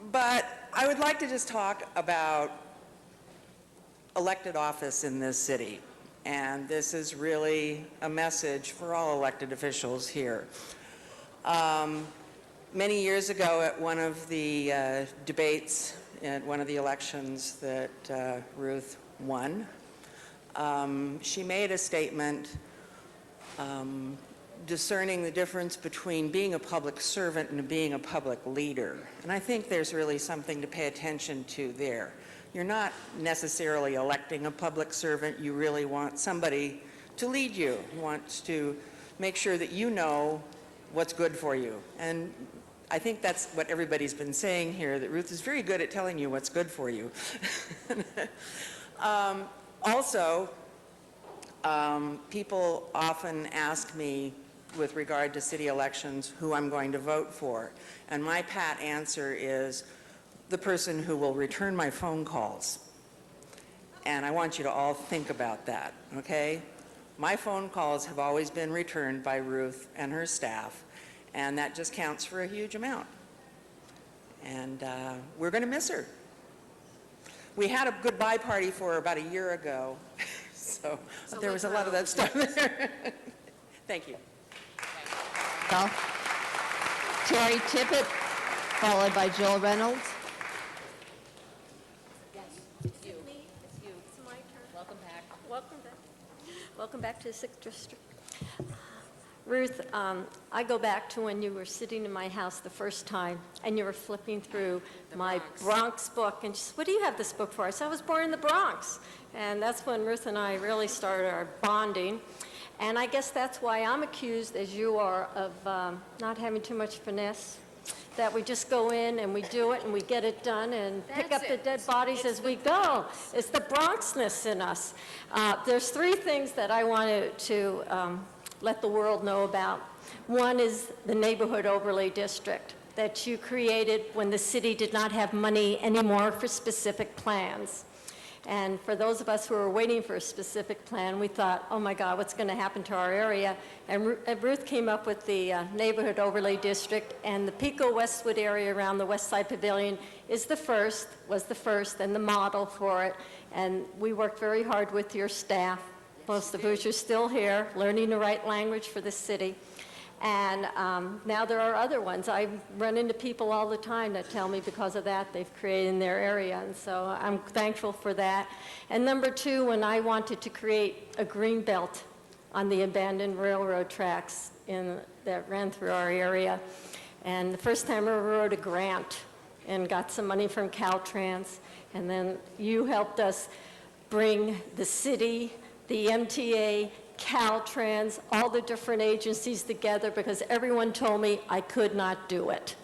But I would like to just talk about elected office in this city. And this is really a message for all elected officials here. Many years ago at one of the debates at one of the elections that Ruth won, she made a statement discerning the difference between being a public servant and being a public leader. And I think there's really something to pay attention to there. You're not necessarily electing a public servant. You really want somebody to lead you. You want to make sure that you know what's good for you. And I think that's what everybody's been saying here, that Ruth is very good at telling you what's good for you. Also, people often ask me, with regard to city elections, who I'm going to vote for. And my pat answer is the person who will return my phone calls. And I want you to all think about that, okay? My phone calls have always been returned by Ruth and her staff, and that just counts for a huge amount. And we're going to miss her. We had a goodbye party for her about a year ago, so there was a lot of that stuff there. Thank you. Terry Tippett, followed by Joel Reynolds. Yes, it's you. It's you. It's my turn. Welcome back. Welcome back. Welcome back to the 6th District. Ruth, I go back to when you were sitting in my house the first time and you were flipping through my Bronx book. And she said, what do you have this book for? I said, I was born in the Bronx. And that's when Ruth and I really started our bonding. And I guess that's why I'm accused, as you are, of not having too much finesse. that we just go in and we do it and we get it done and pick up the dead bodies as we go. It's the Bronxness in us. There's three things that I wanted to let the world know about. One is the Neighborhood Overlay District that you created when the city did not have money anymore for specific plans. And for those of us who were waiting for a specific plan, we thought, oh my God, what's going to happen to our area? And Ruth came up with the Neighborhood Overlay District, and the Pico Westwood area around the West Side Pavilion was the first, and the model for it. And we worked very hard with your staff. Most of which are still here, learning the right language for the city. And now there are other ones. I run into people all the time that tell me because of that they've created in their area, and so I'm thankful for that. And number two, when I wanted to create a green belt on the abandoned railroad tracks that ran through our area, and the first time I wrote a grant and got some money from Caltrans, and then you helped us bring the city, the MTA, Caltrans, all the different agencies together because everyone told me I could not do it,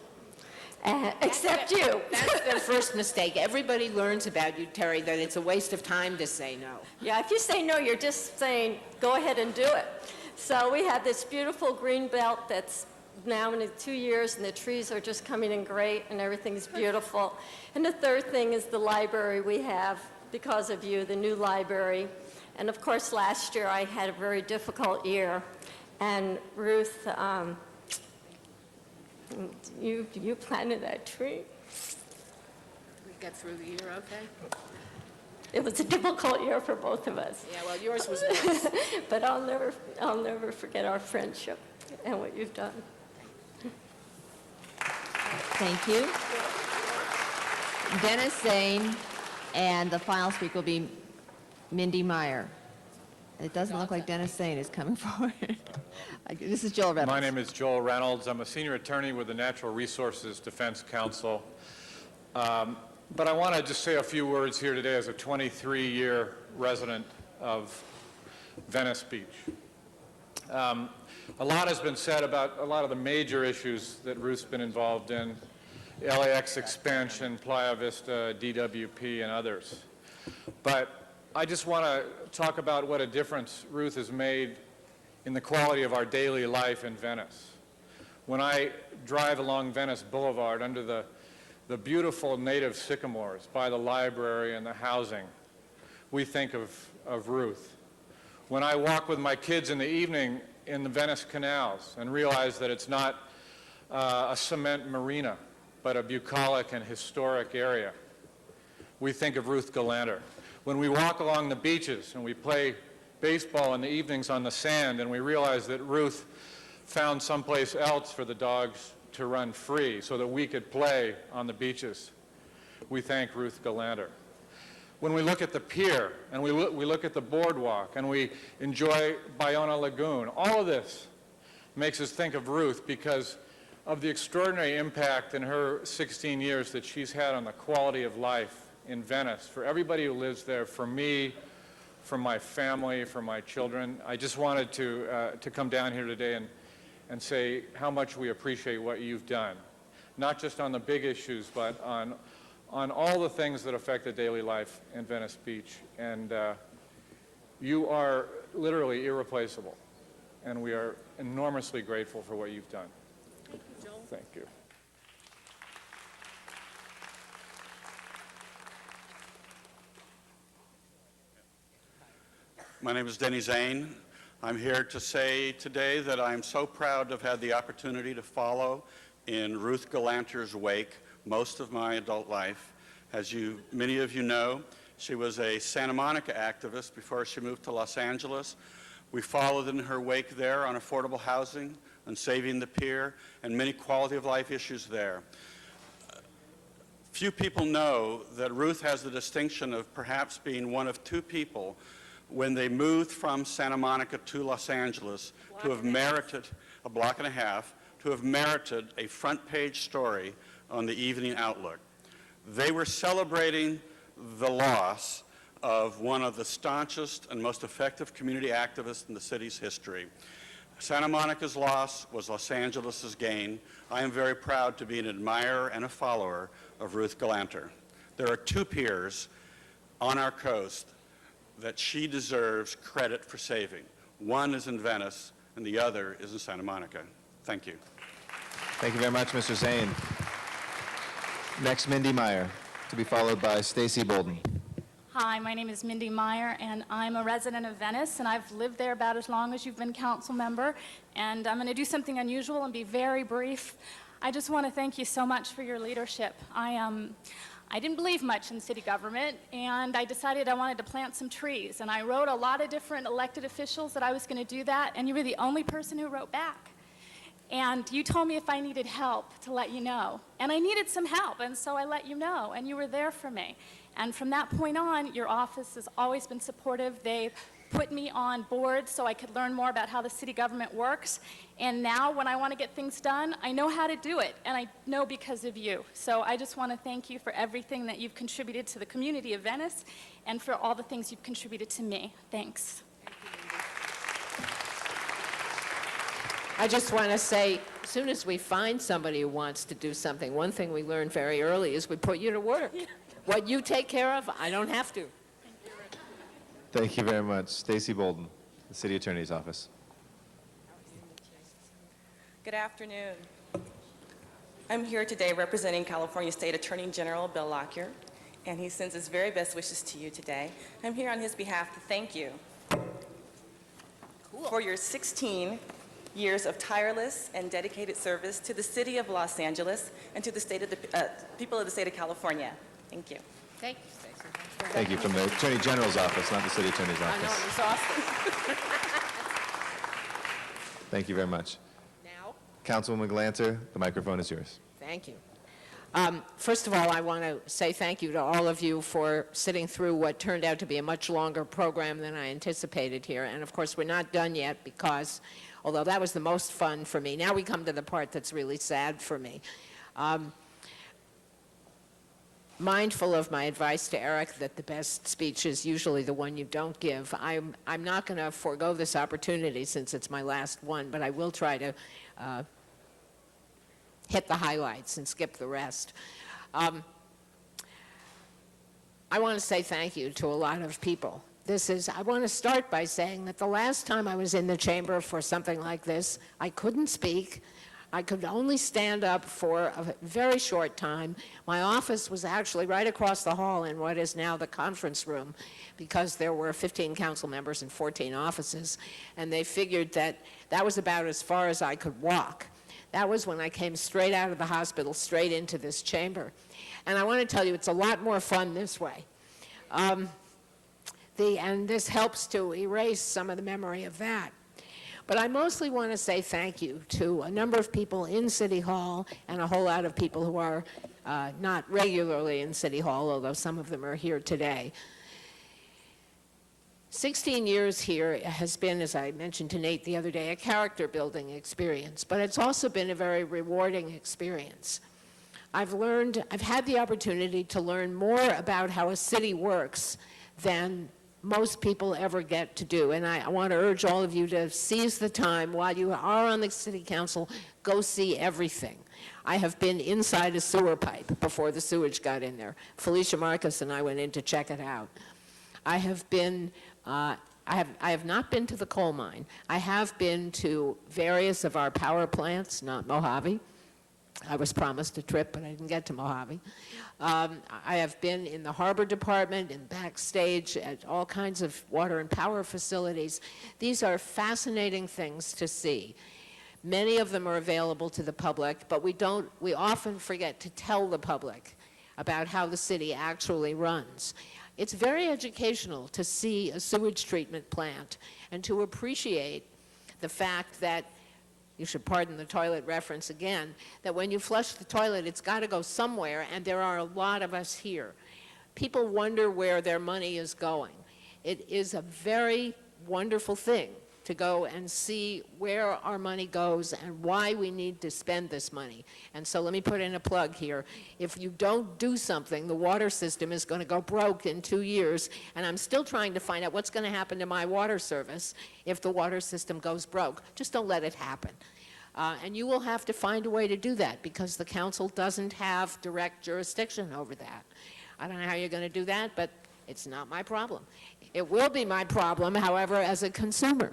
except you. That's their first mistake. Everybody learns about you, Terry, that it's a waste of time to say no. Yeah, if you say no, you're just saying, go ahead and do it. So we have this beautiful green belt that's now in 2 years, and the trees are just coming in great, and everything's beautiful. And the third thing is the library we have, because of you, the new library. And of course, last year I had a very difficult year. And Ruth, you planted that tree. We got through the year okay? It was a difficult year for both of us. Yeah, well, yours was nice. But I'll never forget our friendship and what you've done. Thank you. Dennis Zane, and the final speaker will be Mindy Meyer. It doesn't look like Dennis Zane is coming forward. This is Joel Reynolds. My name is Joel Reynolds. I'm a senior attorney with the Natural Resources Defense Council. But I want to just say a few words here today as a 23-year resident of Venice Beach. A lot has been said about a lot of the major issues that Ruth's been involved in, LAX expansion, Playa Vista, DWP, and others. But I just want to talk about what a difference Ruth has made in the quality of our daily life in Venice. When I drive along Venice Boulevard under the beautiful native sycamores by the library and the housing, we think of Ruth. When I walk with my kids in the evening in the Venice canals and realize that it's not a cement marina, but a bucolic and historic area, we think of Ruth Galanter. When we walk along the beaches and we play baseball in the evenings on the sand and we realize that Ruth found someplace else for the dogs to run free so that we could play on the beaches, we thank Ruth Galanter. When we look at the pier and we look at the boardwalk and we enjoy Bayona Lagoon, all of this makes us think of Ruth because of the extraordinary impact in her 16 years that she's had on the quality of life in Venice, for everybody who lives there, for me, for my family, for my children. I just wanted to come down here today and say how much we appreciate what you've done, not just on the big issues, but on all the things that affect the daily life in Venice Beach. And you are literally irreplaceable, and we are enormously grateful for what you've done. Thank you, Joel. Thank you. My name is Denny Zane. I'm here to say today that I'm so proud to have had the opportunity to follow in Ruth Galanter's wake most of my adult life. As many of you know, she was a Santa Monica activist before she moved to Los Angeles. We followed in her wake there on affordable housing, on saving the pier, and many quality of life issues there. Few people know that Ruth has the distinction of perhaps being one of two people when they moved from Santa Monica to Los Angeles to have merited a block and a half, to have merited a front page story on the Evening Outlook. They were celebrating the loss of one of the staunchest and most effective community activists in the city's history. Santa Monica's loss was Los Angeles' gain. I am very proud to be an admirer and a follower of Ruth Galanter. There are two piers on our coast that she deserves credit for saving. One is in Venice, and the other is in Santa Monica. Thank you. Thank you very much, Mr. Zane. Next, Mindy Meyer, to be followed by Stacy Bolden. Hi, my name is Mindy Meyer, and I'm a resident of Venice, and I've lived there about as long as you've been council member, and I'm going to do something unusual and be very brief. I just want to thank you so much for your leadership. I didn't believe much in city government, and I decided I wanted to plant some trees, and I wrote a lot of different elected officials that I was going to do that, and you were the only person who wrote back. And you told me if I needed help to let you know. And I needed some help, and so I let you know, and you were there for me. And from that point on, your office has always been supportive. They've put me on board so I could learn more about how the city government works. And now when I want to get things done, I know how to do it, and I know because of you. So I just want to thank you for everything that you've contributed to the community of Venice and for all the things you've contributed to me. Thanks. I just want to say, as soon as we find somebody who wants to do something, one thing we learned very early is we put you to work. What you take care of, I don't have to. Thank you very much. Stacy Bolden, the City Attorney's Office. Good afternoon. I'm here today representing California State Attorney General Bill Lockyer, and he sends his very best wishes to you today. I'm here on his behalf to thank you for your 16 years of tireless and dedicated service to the city of Los Angeles and to the people of the state of California. Thank you. Thank you, Stacey. Thank you, from the Attorney General's office, not the City Attorney's I know, office. I'm exhausted. Thank you very much. Now? Councilwoman Galanter, the microphone is yours. Thank you. First of all, I want to say thank you to all of you for sitting through what turned out to be a much longer program than I anticipated here. And of course, we're not done yet because, although that was the most fun for me, now we come to the part that's really sad for me. Mindful of my advice to Eric that the best speech is usually the one you don't give, I'm not going to forego this opportunity since it's my last one, but I will try to hit the highlights and skip the rest. I want to say thank you to a lot of people. I want to start by saying that the last time I was in the chamber for something like this, I couldn't speak. I could only stand up for a very short time. My office was actually right across the hall in what is now the conference room because there were 15 council members and 14 offices, and they figured that that was about as far as I could walk. That was when I came straight out of the hospital, straight into this chamber. And I want to tell you, it's a lot more fun this way. And this helps to erase some of the memory of that. But I mostly want to say thank you to a number of people in City Hall and a whole lot of people who are not regularly in City Hall, although some of them are here today. 16 years here has been, as I mentioned to Nate the other day, a character-building experience, but it's also been a very rewarding experience. I've had the opportunity to learn more about how a city works than most people ever get to do. And I want to urge all of you to seize the time while you are on the city council, go see everything. I have been inside a sewer pipe before the sewage got in there. Felicia Marcus and I went in to check it out. I have not been to the coal mine. I have been to various of our power plants, not Mojave. I was promised a trip, but I didn't get to Mojave. I have been in the harbor department and backstage at all kinds of water and power facilities. These are fascinating things to see. Many of them are available to the public, but we often forget to tell the public about how the city actually runs. It's very educational to see a sewage treatment plant and to appreciate the fact that, you should pardon the toilet reference again, that when you flush the toilet, it's got to go somewhere, and there are a lot of us here. People wonder where their money is going. It is a very wonderful thing to go and see where our money goes and why we need to spend this money. And so let me put in a plug here. If you don't do something, the water system is going to go broke in 2 years, and I'm still trying to find out what's going to happen to my water service if the water system goes broke. Just don't let it happen. And you will have to find a way to do that because the council doesn't have direct jurisdiction over that. I don't know how you're going to do that, but it's not my problem. It will be my problem, however, as a consumer.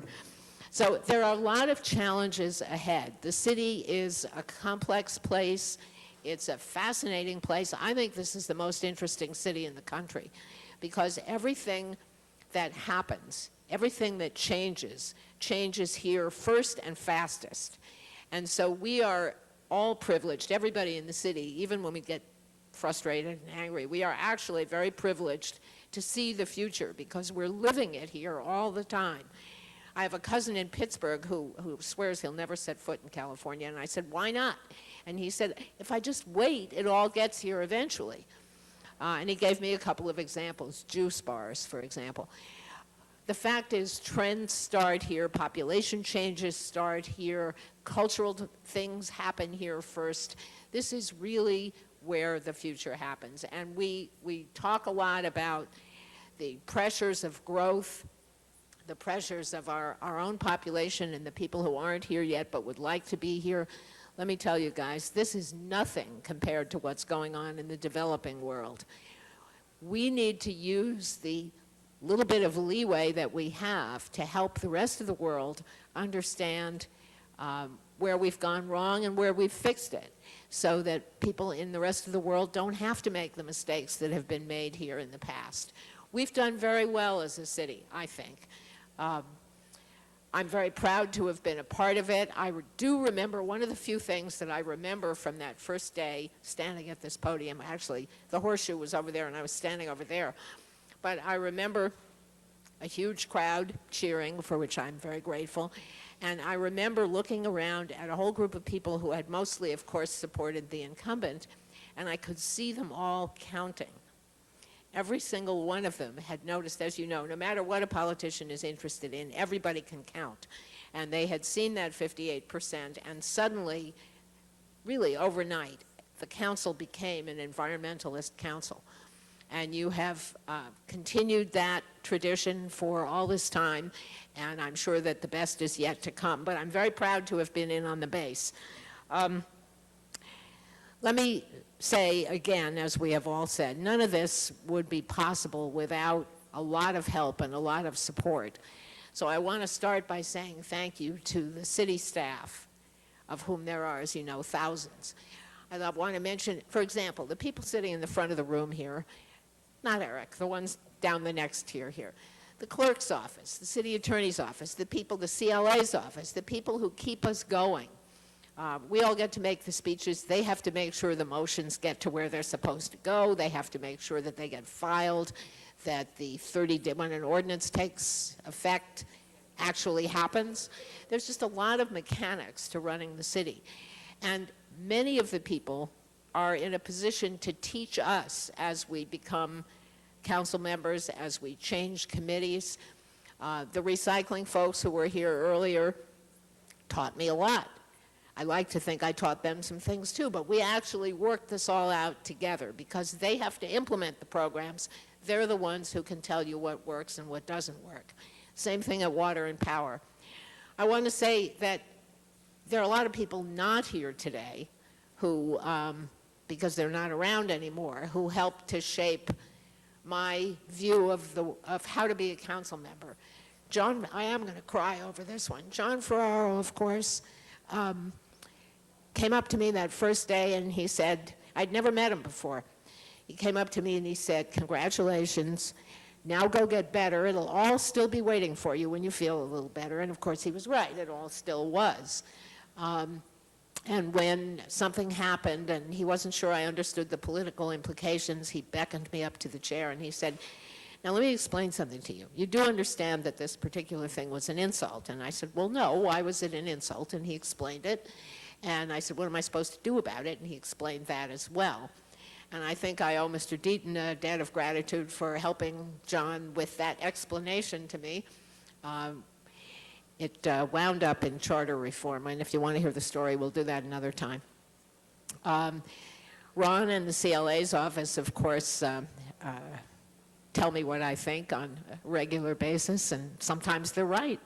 So there are a lot of challenges ahead. The city is a complex place. It's a fascinating place. I think this is the most interesting city in the country because everything that happens, everything that changes here first and fastest. And so we are all privileged, everybody in the city, even when we get frustrated and angry, we are actually very privileged to see the future because we're living it here all the time. I have a cousin in Pittsburgh who swears he'll never set foot in California, and I said, why not? And he said, if I just wait, it all gets here eventually. And he gave me a couple of examples, juice bars, for example. The fact is, trends start here, population changes start here, cultural things happen here first. This is really where the future happens. And we talk a lot about the pressures of growth, the pressures of our own population and the people who aren't here yet but would like to be here. Let me tell you guys, this is nothing compared to what's going on in the developing world. We need to use the little bit of leeway that we have to help the rest of the world understand where we've gone wrong and where we've fixed it, so that people in the rest of the world don't have to make the mistakes that have been made here in the past. We've done very well as a city, I think. I'm very proud to have been a part of it. I do remember one of the few things that I remember from that first day standing at this podium. Actually, the horseshoe was over there and I was standing over there. But I remember a huge crowd cheering, for which I'm very grateful. And I remember looking around at a whole group of people who had mostly, of course, supported the incumbent, and I could see them all counting. Every single one of them had noticed, as you know, no matter what a politician is interested in, everybody can count. And they had seen that 58%, and suddenly, really overnight, the council became an environmentalist council. And you have continued that tradition for all this time, and I'm sure that the best is yet to come. But I'm very proud to have been in on the base. Let me say again, as we have all said, none of this would be possible without a lot of help and a lot of support. So I want to start by saying thank you to the city staff, of whom there are, as you know, thousands. And I want to mention, for example, the people sitting in the front of the room here, not Eric, the ones down the next tier here, the clerk's office, the city attorney's office, the people, the CLA's office, the people who keep us going. We all get to make the speeches. They have to make sure the motions get to where they're supposed to go. They have to make sure that they get filed, that the 30-day, when an ordinance takes effect, actually happens. There's just a lot of mechanics to running the city. And many of the people are in a position to teach us as we become council members, as we change committees. The recycling folks who were here earlier taught me a lot. I like to think I taught them some things too, but we actually worked this all out together because they have to implement the programs. They're the ones who can tell you what works and what doesn't work. Same thing at Water and Power. I want to say that there are a lot of people not here today who, because they're not around anymore, who helped to shape my view of how to be a council member. John, I am going to cry over this one. John Ferraro, of course, came up to me that first day and he said, I'd never met him before. He came up to me and he said, congratulations, now go get better. It'll all still be waiting for you when you feel a little better. And of course he was right, it all still was. And when something happened and he wasn't sure I understood the political implications, he beckoned me up to the chair and he said, now let me explain something to you. You do understand that this particular thing was an insult. And I said, well, no, why was it an insult? And he explained it. And I said, what am I supposed to do about it? And he explained that as well. And I think I owe Mr. Deaton a debt of gratitude for helping John with that explanation to me. It wound up in charter reform, and if you want to hear the story, we'll do that another time. Ron and the CLA's office, of course, tell me what I think on a regular basis, and sometimes they're right.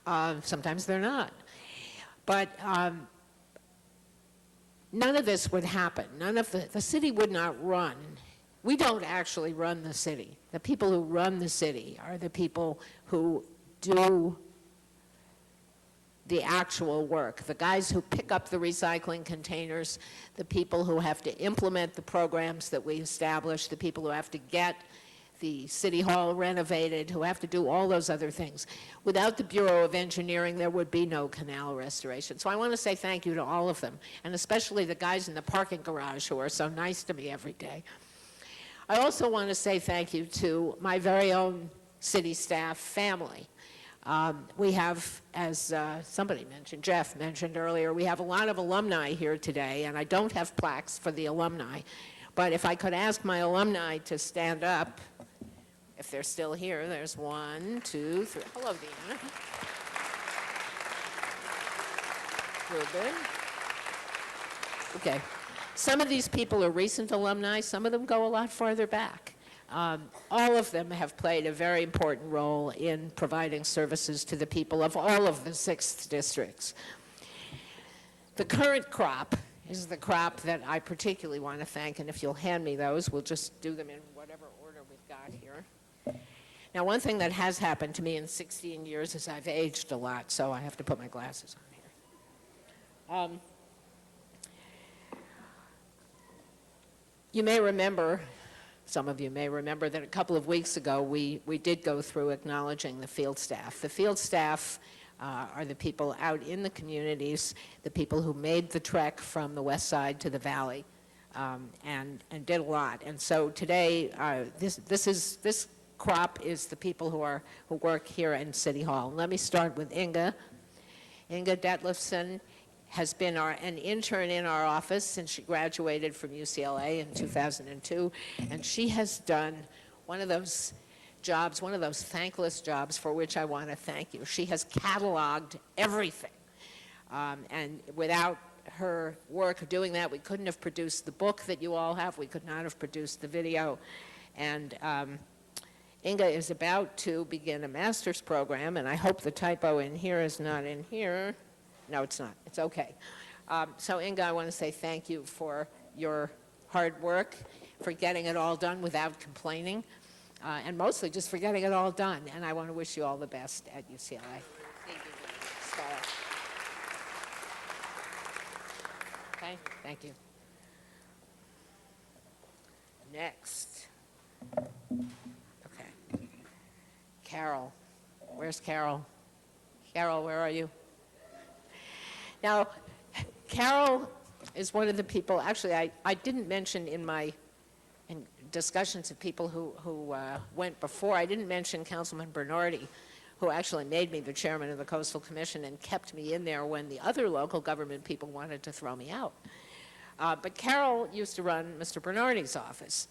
Sometimes they're not. But none of this would happen. None of the city would not run. We don't actually run the city. The people who run the city are the people who do the actual work, the guys who pick up the recycling containers, the people who have to implement the programs that we establish, the people who have to get the city hall renovated, who have to do all those other things. Without the Bureau of Engineering, there would be no canal restoration. So I want to say thank you to all of them, and especially the guys in the parking garage who are so nice to me every day. I also want to say thank you to my very own city staff family. We have, as somebody mentioned, Jeff mentioned earlier, we have a lot of alumni here today, and I don't have plaques for the alumni, but if I could ask my alumni to stand up, if they're still here. There's 1, 2, 3. Hello, Deanna. Real good. Okay. Some of these people are recent alumni. Some of them go a lot farther back. All of them have played a very important role in providing services to the people of all of the 6 districts. The current crop is the crop that I particularly want to thank, and if you'll hand me those, we'll just do them in whatever order we've got here. Now, one thing that has happened to me in 16 years is I've aged a lot, so I have to put my glasses on here. You may remember, some of you may remember, that a couple of weeks ago we did go through acknowledging the field staff. The field staff are the people out in the communities, the people who made the trek from the west side to the valley, and did a lot. And so today, this crop is the people who work here in City Hall. Let me start with Inga. Inga Detlefsen has been an intern in our office since she graduated from UCLA in 2002, and she has done one of those jobs, one of those thankless jobs for which I want to thank you. She has cataloged everything, and without her work doing that, we couldn't have produced the book that you all have. We could not have produced the video, and Inga is about to begin a master's program, and I hope the typo in here is not in here. No, it's not. It's okay. So, Inga, I want to say thank you for your hard work, for getting it all done without complaining, and mostly just for getting it all done. And I want to wish you all the best at UCLA. Thank you. Stella. Okay, thank you. Next. Okay. Carol. Where's Carol? Carol, where are you? Now, Carol is one of the people, actually, I didn't mention in discussions of people who went before, I didn't mention Councilman Bernardi, who actually made me the chairman of the Coastal Commission and kept me in there when the other local government people wanted to throw me out. But Carol used to run Mr. Bernardi's office,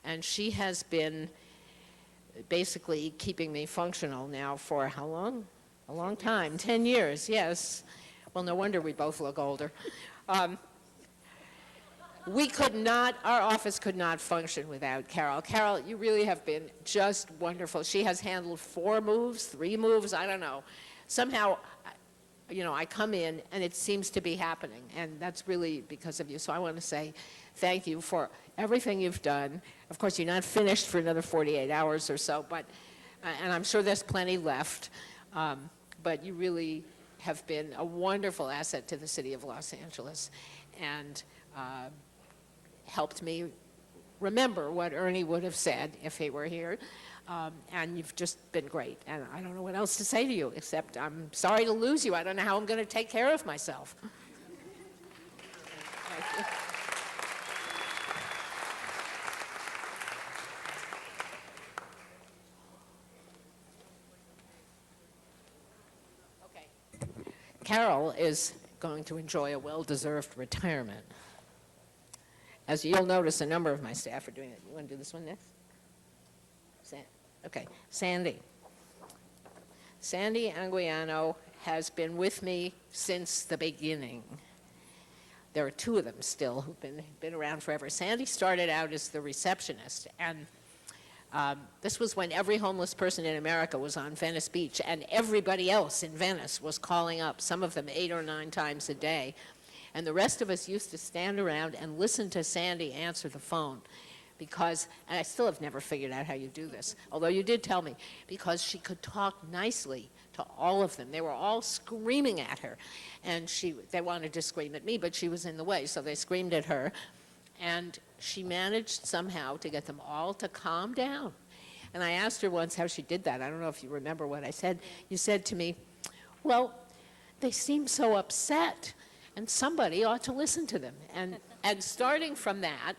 and she has been basically keeping me functional now for how long? A long time, 10 years, yes. Well, no wonder we both look older. Our office could not function without Carol. Carol, you really have been just wonderful. She has handled 4 moves, 3 moves, I don't know. Somehow, I come in and it seems to be happening, and that's really because of you. So I want to say thank you for everything you've done. Of course, you're not finished for another 48 hours or so, but, and I'm sure there's plenty left, but you really have been a wonderful asset to the city of Los Angeles, and helped me remember what Ernie would have said if he were here, and you've just been great, and I don't know what else to say to you, except I'm sorry to lose you. I don't know how I'm going to take care of myself. Thank you. Carol is going to enjoy a well-deserved retirement. As you'll notice, a number of my staff are doing it. You want to do this one next? Okay. Sandy. Sandy Anguiano has been with me since the beginning. There are two of them still who've been around forever. Sandy started out as the receptionist, and this was when every homeless person in America was on Venice Beach, and everybody else in Venice was calling up, some of them 8 or 9 times a day. And the rest of us used to stand around and listen to Sandy answer the phone. Because, and I still have never figured out how you do this, although you did tell me, because she could talk nicely to all of them. They were all screaming at her, and they wanted to scream at me, but she was in the way, so they screamed at her. And she managed somehow to get them all to calm down. And I asked her once how she did that. I don't know if you remember what I said. You said to me, well, they seem so upset, and somebody ought to listen to them. And starting from that,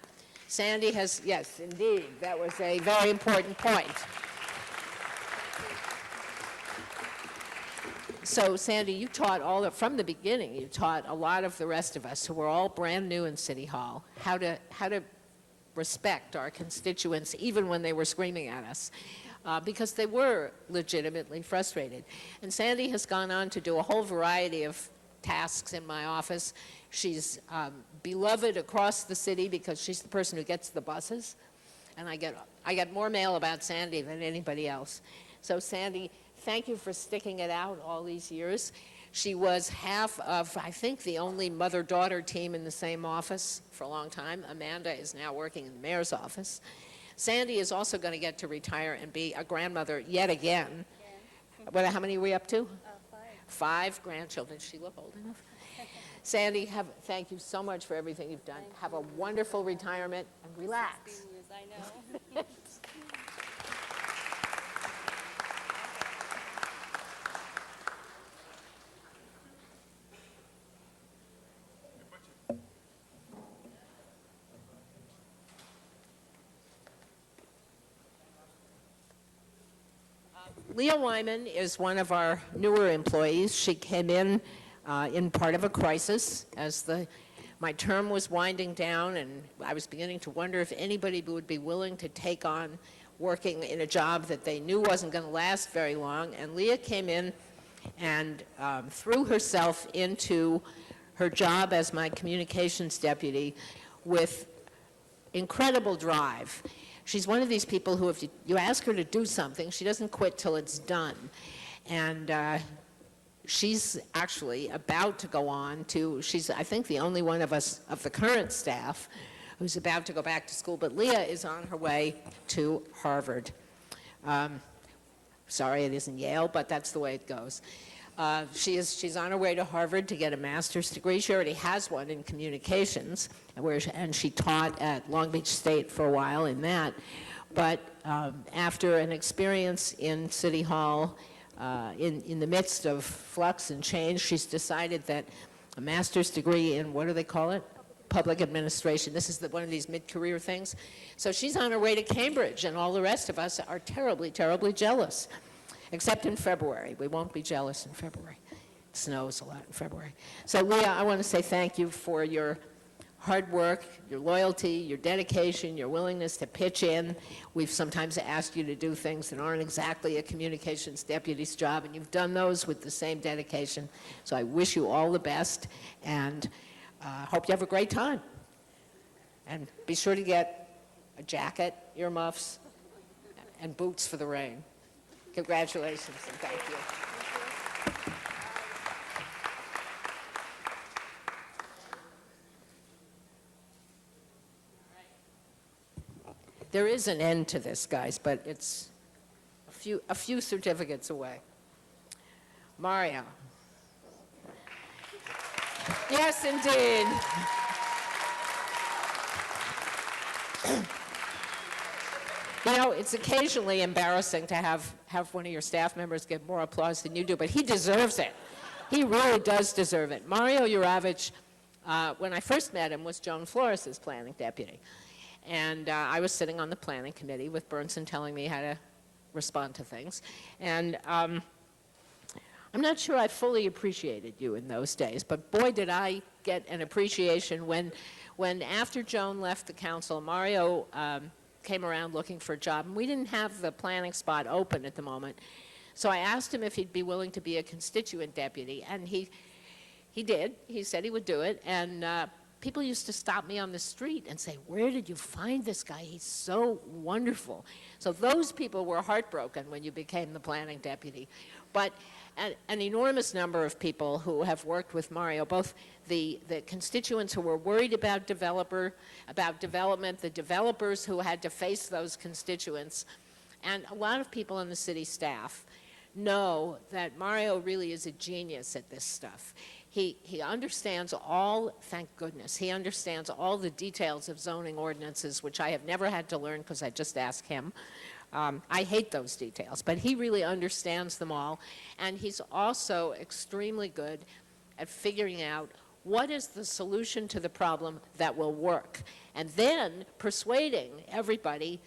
Sandy has, yes, indeed, that was a very important point. So, Sandy, you taught from the beginning, you taught a lot of the rest of us who were all brand new in City Hall how to respect our constituents even when they were screaming at us. Because they were legitimately frustrated. And Sandy has gone on to do a whole variety of tasks in my office. She's beloved across the city because she's the person who gets the buses. And I get more mail about Sandy than anybody else. So Sandy, thank you for sticking it out all these years. She was half of, I think, the only mother-daughter team in the same office for a long time. Amanda is now working in the mayor's office. Sandy is also going to get to retire and be a grandmother yet again. Yeah. How many are we up to? 5. 5 grandchildren. Does she look old enough? Sandy, thank you so much for everything you've done. Have a wonderful retirement and relax. I know. Leah Wyman is one of our newer employees. She came in part of a crisis as my term was winding down, and I was beginning to wonder if anybody would be willing to take on working in a job that they knew wasn't going to last very long. And Leah came in and threw herself into her job as my communications deputy with incredible drive. She's one of these people who, if you ask her to do something, she doesn't quit till it's done. And she's actually about to go on to, she's, I think, the only one of us, of the current staff, who's about to go back to school. But Leah is on her way to Harvard. Sorry, it isn't Yale, but that's the way it goes. She's on her way to Harvard to get a master's degree. She already has one in communications, and she taught at Long Beach State for a while in that. But after an experience in City Hall, in the midst of flux and change, she's decided that a master's degree in, what do they call it? Public administration. This is one of these mid-career things. So she's on her way to Cambridge, and all the rest of us are terribly, terribly jealous. Except in February. We won't be jealous in February. It snows a lot in February. So Leah, I want to say thank you for your hard work, your loyalty, your dedication, your willingness to pitch in. We've sometimes asked you to do things that aren't exactly a communications deputy's job, and you've done those with the same dedication. So I wish you all the best, and hope you have a great time. And be sure to get a jacket, earmuffs, and boots for the rain. Congratulations, and thank you. There is an end to this, guys, but it's a few certificates away. Mario. Yes, indeed. You know, it's occasionally embarrassing to have one of your staff members get more applause than you do, but he deserves it. He really does deserve it. Mario Yuravich, when I first met him, was Joan Flores' planning deputy. And I was sitting on the planning committee with Bernsen telling me how to respond to things. And I'm not sure I fully appreciated you in those days, but boy, did I get an appreciation when after Joan left the council, Mario came around looking for a job, and we didn't have the planning spot open at the moment. So I asked him if he'd be willing to be a constituent deputy, and he did. He said he would do it, and people used to stop me on the street and say, "Where did you find this guy? He's so wonderful." So those people were heartbroken when you became the planning deputy. But an enormous number of people who have worked with Mario, both the constituents who were worried about development, the developers who had to face those constituents, and a lot of people in the city staff know that Mario really is a genius at this stuff. He understands all, thank goodness, he understands all the details of zoning ordinances, which I have never had to learn because I just ask him. I hate those details, but he really understands them all. And he's also extremely good at figuring out what is the solution to the problem that will work, and then persuading everybody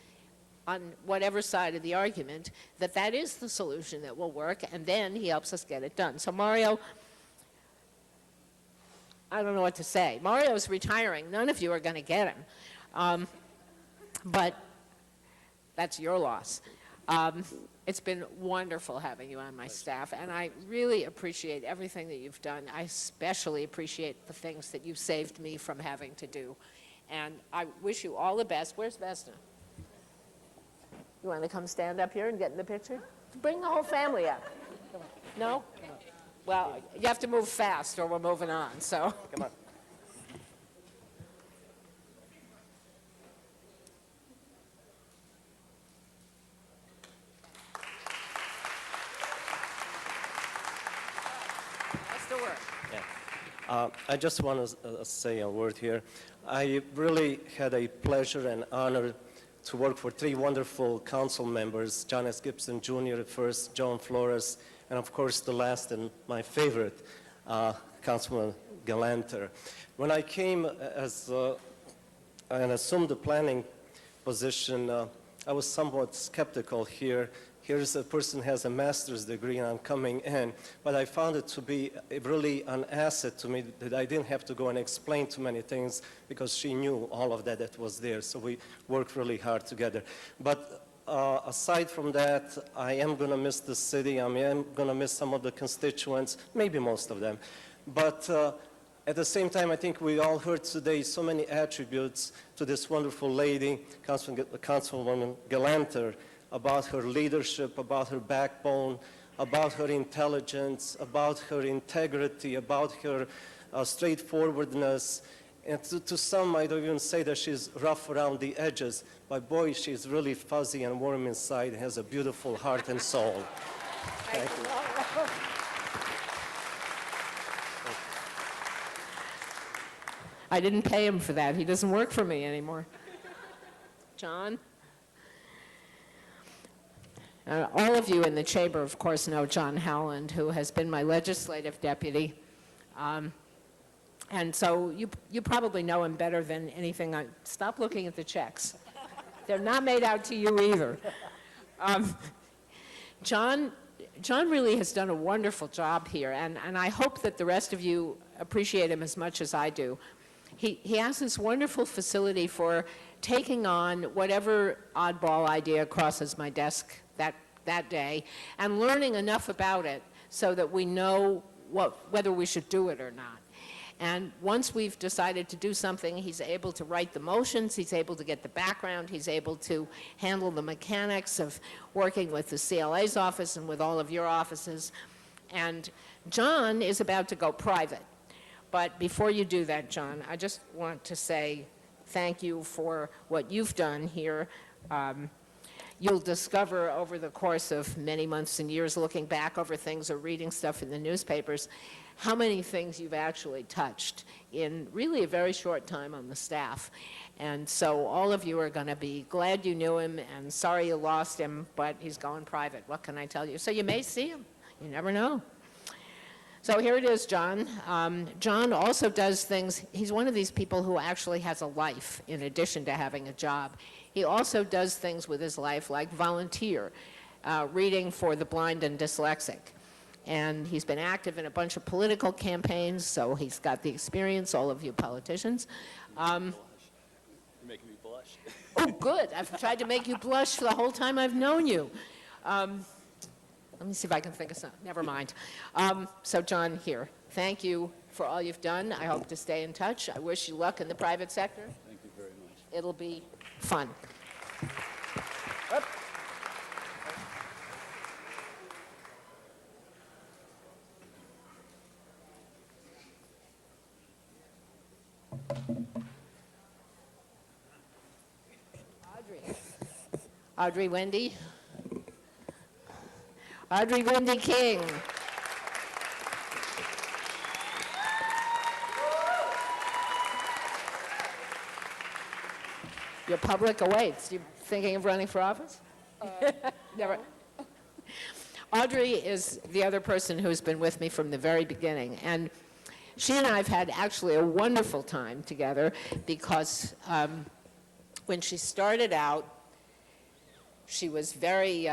on whatever side of the argument that that is the solution that will work, and then he helps us get it done. So Mario, I don't know what to say. Mario's retiring. None of you are going to get him. But that's your loss. It's been wonderful having you on my staff, and I really appreciate everything that you've done. I especially appreciate the things that you've saved me from having to do. And I wish you all the best. Where's Vesna? You want to come stand up here and get in the picture? Bring the whole family up. No? Well, you have to move fast or we're moving on, so. Come on. I just want to say a word here. I really had a pleasure and honor to work for three wonderful council members, John S. Gibson Jr. first, John Flores, and of course the last and my favorite, Councilman Galanter. When I came and assumed the planning position, I was somewhat skeptical here. Here's a person who has a master's degree and I'm coming in, but I found it to be really an asset to me that I didn't have to go and explain too many things because she knew all of that was there, so we worked really hard together. But aside from that, I am going to miss the city, I am going to miss some of the constituents, maybe most of them. But at the same time, I think we all heard today so many attributes to this wonderful lady, Councilwoman Galanter, about her leadership, about her backbone, about her intelligence, about her integrity, about her straightforwardness. And to some, I don't even say that she's rough around the edges, but boy, she's really fuzzy and warm inside and has a beautiful heart and soul. Thank you. I didn't pay him for that. He doesn't work for me anymore. John? All of you in the chamber, of course, know John Howland, who has been my legislative deputy. And so you probably know him better than anything. Stop looking at the checks. They're not made out to you either. John really has done a wonderful job here, and I hope that the rest of you appreciate him as much as I do. He has this wonderful facility for taking on whatever oddball idea crosses my desk that day and learning enough about it so that we know whether we should do it or not. And once we've decided to do something, he's able to write the motions, he's able to get the background, he's able to handle the mechanics of working with the CLA's office and with all of your offices. And John is about to go private. But before you do that, John, I just want to say thank you for what you've done here. You'll discover over the course of many months and years looking back over things or reading stuff in the newspapers how many things you've actually touched in really a very short time on the staff. And so all of you are going to be glad you knew him and sorry you lost him, but he's going private. What can I tell you? So you may see him. You never know. So here it is, John. John also does things. He's one of these people who actually has a life in addition to having a job. He also does things with his life like volunteer, reading for the blind and dyslexic. And he's been active in a bunch of political campaigns, so he's got the experience, all of you politicians. You're making me blush. Oh, good. I've tried to make you blush for the whole time I've known you. Let me see if I can think of something. Never mind. So John, here, thank you for all you've done. I hope to stay in touch. I wish you luck in the private sector. Thank you very much. It'll be fun. Oop. Audrey Wendy. Audrey Wendy King. Your public awaits. You thinking of running for office? Never. Audrey is the other person who's been with me from the very beginning, and she and I have had actually a wonderful time together because when she started out, she was very,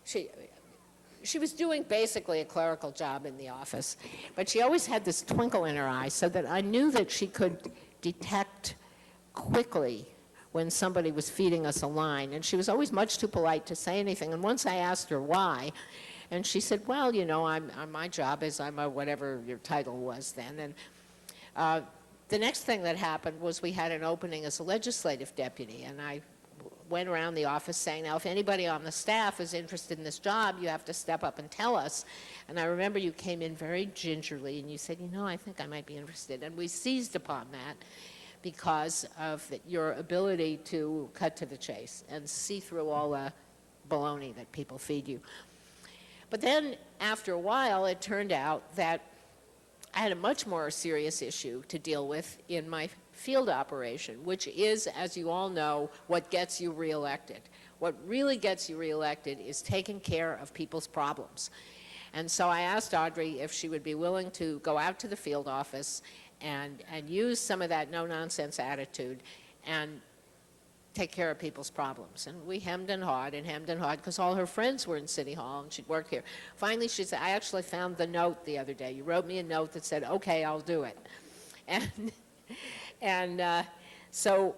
she was doing basically a clerical job in the office, but she always had this twinkle in her eye so that I knew that she could detect quickly when somebody was feeding us a line, and she was always much too polite to say anything. And once I asked her why, and she said, well, you know, my job is I'm a whatever your title was then. And the next thing that happened was we had an opening as a legislative deputy, and I went around the office saying, now, if anybody on the staff is interested in this job, you have to step up and tell us. And I remember you came in very gingerly, and you said, you know, I think I might be interested. And we seized upon that because of your ability to cut to the chase and see through all the baloney that people feed you. But then, after a while, it turned out that I had a much more serious issue to deal with in my field operation, which is, as you all know, what gets you reelected. What really gets you reelected is taking care of people's problems. And so I asked Audrey if she would be willing to go out to the field office and use some of that no-nonsense attitude and take care of people's problems. And we hemmed and hawed because all her friends were in City Hall and she'd work here. Finally, she said, I actually found the note the other day. You wrote me a note that said, okay, I'll do it. And so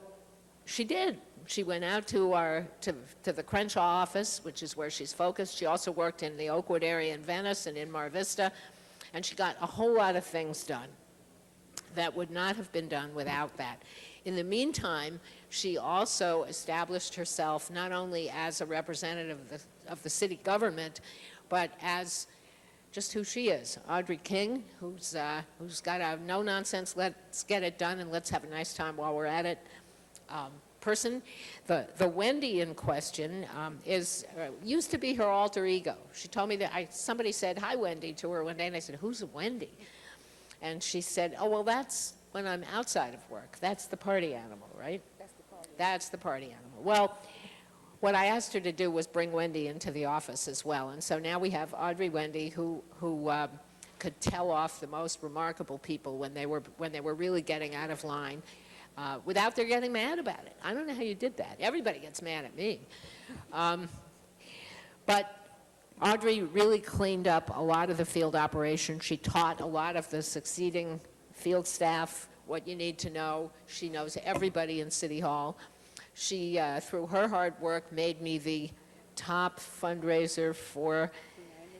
she did. She went out to the Crenshaw office, which is where she's focused. She also worked in the Oakwood area in Venice and in Mar Vista, and she got a whole lot of things done that would not have been done without that. In the meantime, she also established herself not only as a representative of the city government, but as just who she is, Audrey King, who's got a no-nonsense, let's get it done and let's have a nice time while we're at it person. The Wendy in question used to be her alter ego. She told me that somebody said, hi, Wendy, to her one day, and I said, who's Wendy? And she said, oh, well, that's when I'm outside of work. That's the party animal, right? That's the party animal. Well, what I asked her to do was bring Wendy into the office as well. And so now we have Audrey Wendy, who could tell off the most remarkable people when they were really getting out of line without their getting mad about it. I don't know how you did that. Everybody gets mad at me. But Audrey really cleaned up a lot of the field operation. She taught a lot of the succeeding field staff what you need to know. She knows everybody in City Hall. She, through her hard work, made me the top fundraiser for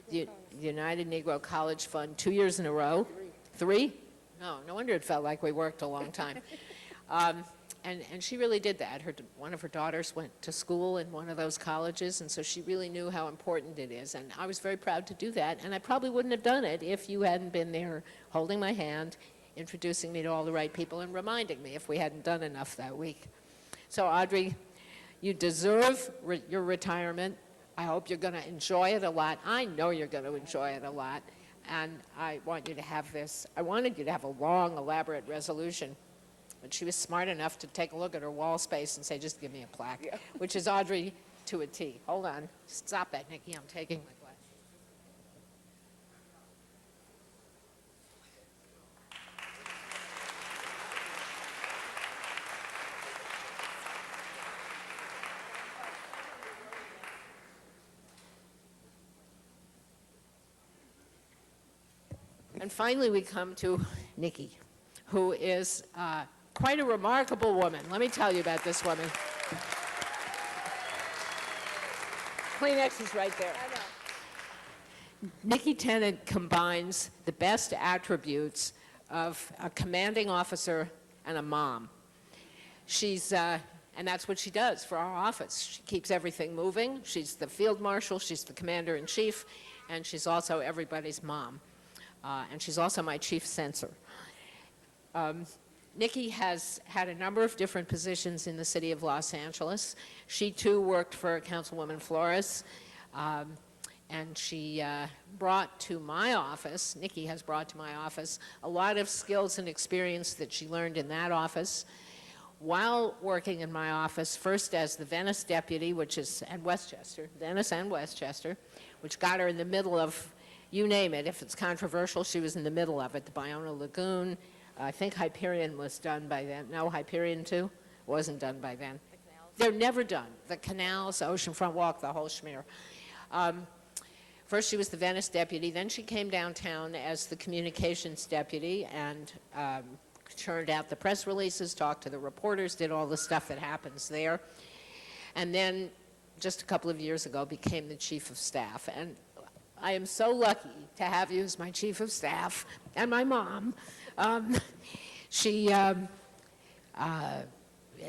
the United Negro College Fund 2 years in a row. Three? No wonder it felt like we worked a long time. And she really did that. One of her daughters went to school in one of those colleges, and so she really knew how important it is. And I was very proud to do that, and I probably wouldn't have done it if you hadn't been there holding my hand, introducing me to all the right people, and reminding me if we hadn't done enough that week. So Audrey, you deserve your retirement. I hope you're going to enjoy it a lot. I know you're going to enjoy it a lot, and I want you to have this. I wanted you to have a long, elaborate resolution. But she was smart enough to take a look at her wall space and say, just give me a plaque, which is Audrey to a T. Hold on. Stop that, Nikki. I'm taking my glasses. And finally, we come to Nikki, who is quite a remarkable woman. Let me tell you about this woman. Kleenex is right there. Nikki Tennant combines the best attributes of a commanding officer and a mom. She's, and that's what she does for our office. She keeps everything moving. She's the field marshal, she's the commander-in-chief, and she's also everybody's mom. And she's also my chief censor. Nikki has had a number of different positions in the city of Los Angeles. She too worked for Councilwoman Flores, and she brought to my office, Nikki has brought to my office, a lot of skills and experience that she learned in that office while working in my office, first as the Venice deputy, which is at Westchester, Venice and Westchester, which got her in the middle of, you name it, if it's controversial, she was in the middle of it, the Biono Lagoon. I think Hyperion was done by then. No, Hyperion too wasn't done by then. They're never done. The canals, Oceanfront Walk, the whole schmear. First she was the Venice deputy, then she came downtown as the communications deputy and churned out the press releases, talked to the reporters, did all the stuff that happens there. And then just a couple of years ago became the chief of staff. And I am so lucky to have you as my chief of staff and my mom.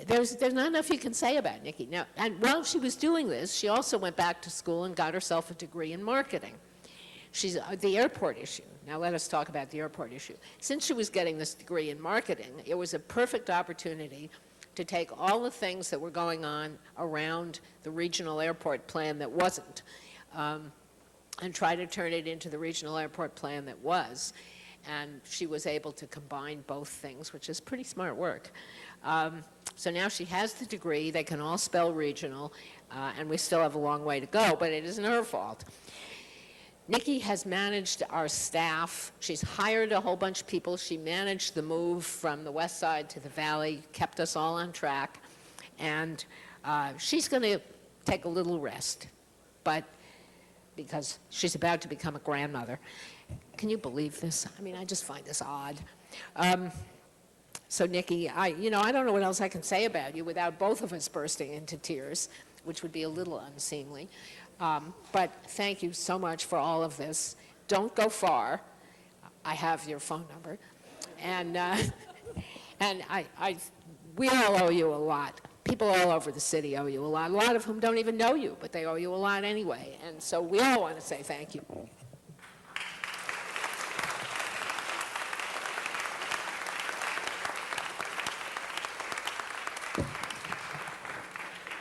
There's not enough you can say about Nikki. Now, and while she was doing this, she also went back to school and got herself a degree in marketing. She's the airport issue. Now let us talk about the airport issue. Since she was getting this degree in marketing, it was a perfect opportunity to take all the things that were going on around the regional airport plan that wasn't, and try to turn it into the regional airport plan that was. And she was able to combine both things, which is pretty smart work. So now she has the degree, they can all spell regional, and we still have a long way to go, but it isn't her fault. Nikki has managed our staff. She's hired a whole bunch of people. She managed the move from the west side to the valley, kept us all on track, and she's going to take a little rest, but because she's about to become a grandmother. Can you believe this? I mean, I just find this odd. So Nikki, I don't know what else I can say about you without both of us bursting into tears, which would be a little unseemly. But thank you so much for all of this. Don't go far. I have your phone number. And we all owe you a lot. People all over the city owe you a lot of whom don't even know you, but they owe you a lot anyway. And so we all want to say thank you.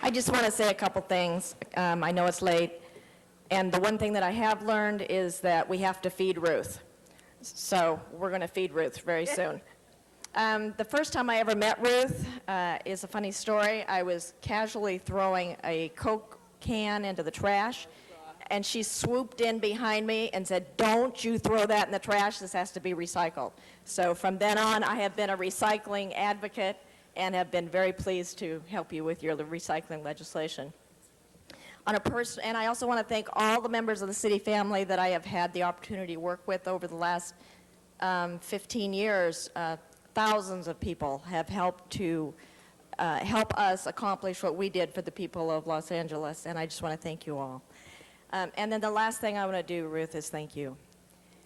I just want to say a couple things. I know it's late, and the one thing that I have learned is that we have to feed Ruth. So we're going to feed Ruth very soon. The first time I ever met Ruth is a funny story. I was casually throwing a Coke can into the trash, and she swooped in behind me and said, "Don't you throw that in the trash. This has to be recycled." So from then on, I have been a recycling advocate and have been very pleased to help you with your recycling legislation. And I also want to thank all the members of the city family that I have had the opportunity to work with over the last 15 years. Thousands of people have helped to help us accomplish what we did for the people of Los Angeles, and I just want to thank you all. And then the last thing I want to do, Ruth, is thank you.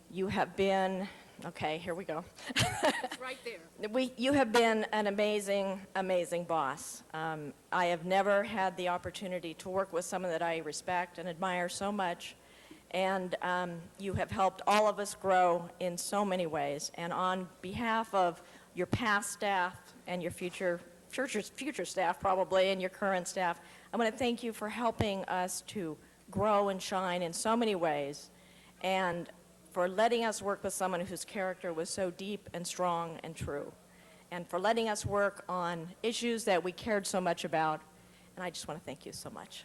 You have been, okay, here we go. Right there. You have been an amazing, amazing boss. I have never had the opportunity to work with someone that I respect and admire so much, and you have helped all of us grow in so many ways. And on behalf of your past staff and your future staff probably, and your current staff, I want to thank you for helping us to grow and shine in so many ways, and for letting us work with someone whose character was so deep and strong and true, and for letting us work on issues that we cared so much about. And I just want to thank you so much.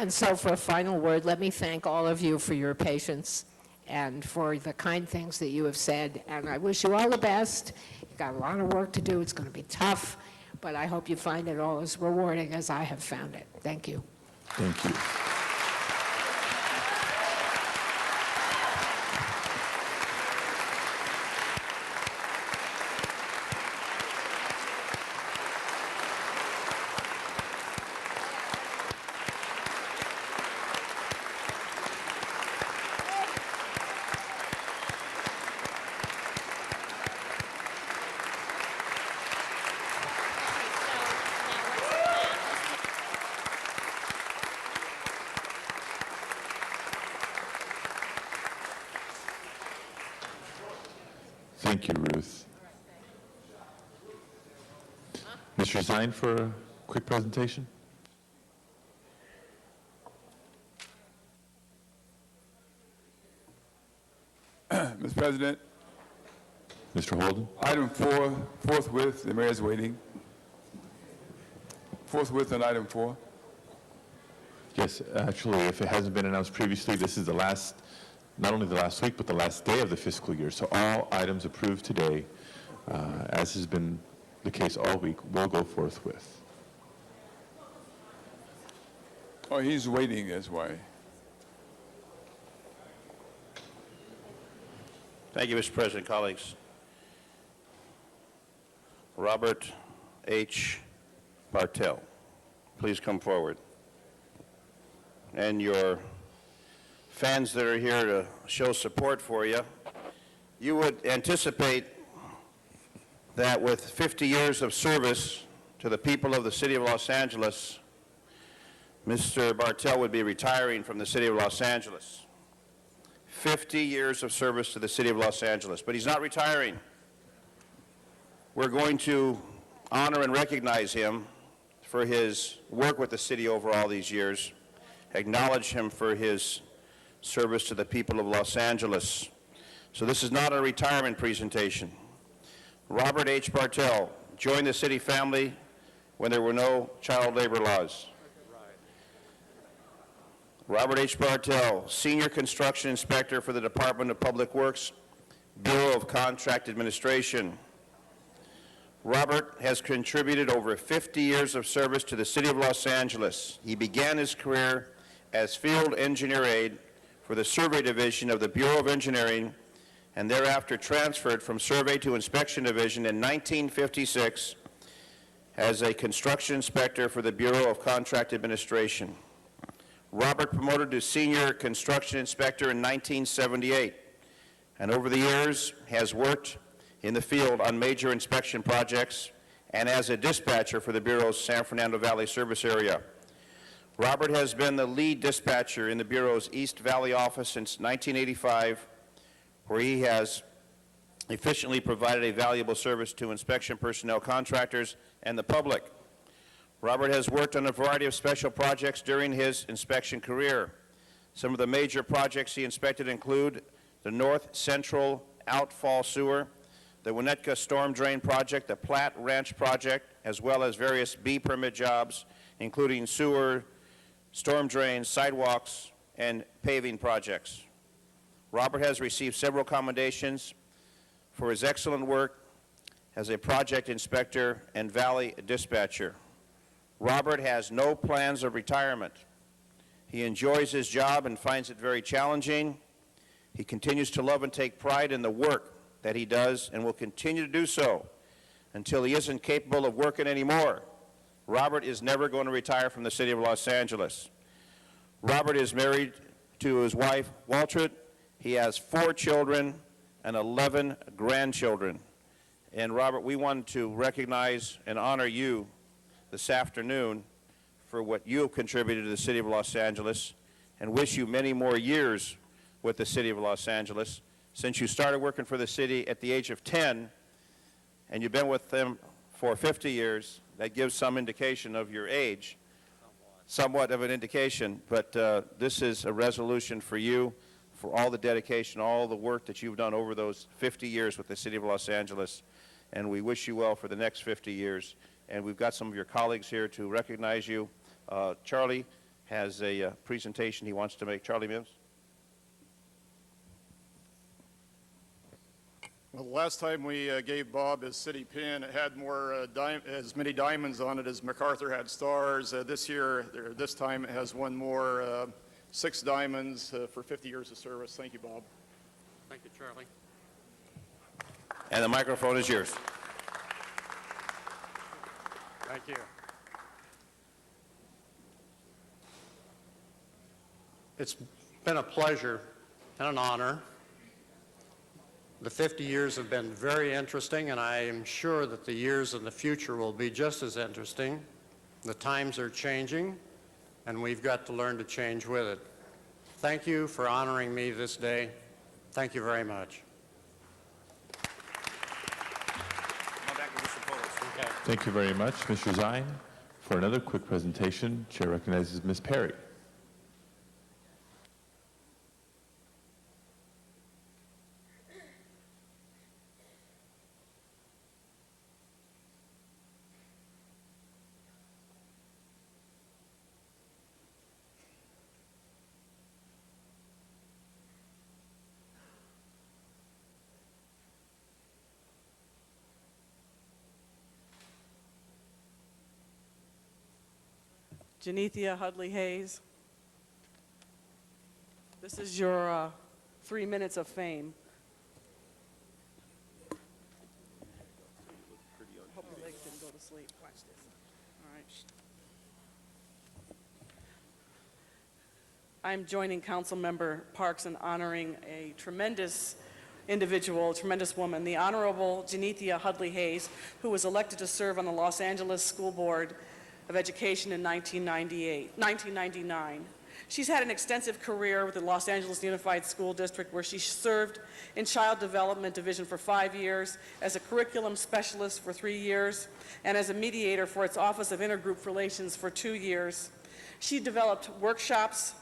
And so for a final word, let me thank all of you for your patience and for the kind things that you have said. And I wish you all the best. You've got a lot of work to do. It's going to be tough, but I hope you find it all as rewarding as I have found it. Thank you. Thank you. Thank you, Ruth. Mr. Zine for a quick presentation. Mr. President. Mr. Holden. Item 4, forthwith, the mayor is waiting. Forthwith on item 4. Yes, actually, if it hasn't been announced previously, this is the last, not only the last week, but the last day of the fiscal year. So all items approved today, as has been the case all week, will go forthwith. Oh, he's waiting, that's why. Thank you, Mr. President, colleagues. Robert H. Bartel, please come forward. And your fans that are here to show support for you, you would anticipate that with 50 years of service to the people of the city of Los Angeles, Mr. Bartel would be retiring from the city of Los Angeles. 50 years of service to the city of Los Angeles, but he's not retiring. We're going to honor and recognize him for his work with the city over all these years, acknowledge him for his service to the people of Los Angeles. So this is not a retirement presentation. Robert H. Bartel joined the city family when there were no child labor laws. Robert H. Bartel, Senior Construction Inspector for the Department of Public Works, Bureau of Contract Administration. Robert has contributed over 50 years of service to the city of Los Angeles. He began his career as field engineer aide for the Survey Division of the Bureau of Engineering, and thereafter transferred from Survey to Inspection Division in 1956 as a construction inspector for the Bureau of Contract Administration. Robert promoted to Senior Construction Inspector in 1978, and over the years has worked in the field on major inspection projects and as a dispatcher for the Bureau's San Fernando Valley service area. Robert has been the lead dispatcher in the Bureau's East Valley office since 1985, where he has efficiently provided a valuable service to inspection personnel, contractors, and the public. Robert has worked on a variety of special projects during his inspection career. Some of the major projects he inspected include the North Central Outfall Sewer, the Winnetka Storm Drain Project, the Platt Ranch Project, as well as various B permit jobs, including sewer, storm drains, sidewalks, and paving projects. Robert has received several commendations for his excellent work as a project inspector and valley dispatcher. Robert has no plans of retirement. He enjoys his job and finds it very challenging. He continues to love and take pride in the work that he does and will continue to do so until he isn't capable of working anymore. Robert is never going to retire from the city of Los Angeles. Robert is married to his wife, Waltrid. He has 4 children and 11 grandchildren. And Robert, we want to recognize and honor you this afternoon for what you have contributed to the city of Los Angeles and wish you many more years with the city of Los Angeles. Since you started working for the city at the age of 10 and you've been with them for 50 years, that gives some indication of your age, somewhat of an indication, but this is a resolution for you, for all the dedication, all the work that you've done over those 50 years with the city of Los Angeles, and we wish you well for the next 50 years. And we've got some of your colleagues here to recognize you. Charlie has a presentation he wants to make. Charlie Mims. Well, the last time we gave Bob his city pin, it had more as many diamonds on it as MacArthur had stars. This time it has one more, 6 diamonds for 50 years of service. Thank you, Bob. Thank you, Charlie. And the microphone is yours. Thank you. It's been a pleasure and an honor. The 50 years have been very interesting, and I am sure that the years in the future will be just as interesting. The times are changing, and we've got to learn to change with it. Thank you for honoring me this day. Thank you very much. Thank you very much, Mr. Zine. For another quick presentation, Chair recognizes Ms. Perry. Janethia Hudley Hayes. This is your 3 minutes of fame. Hope your legs didn't go to sleep. Watch this. All right. I'm joining Councilmember Parks in honoring a tremendous individual, tremendous woman, the Honorable Janethia Hudley Hayes, who was elected to serve on the Los Angeles School Board of Education in 1999. She's had an extensive career with the Los Angeles Unified School District, where she served in Child Development Division for 5 years, as a curriculum specialist for 3 years, and as a mediator for its Office of Intergroup Relations for 2 years. She developed workshops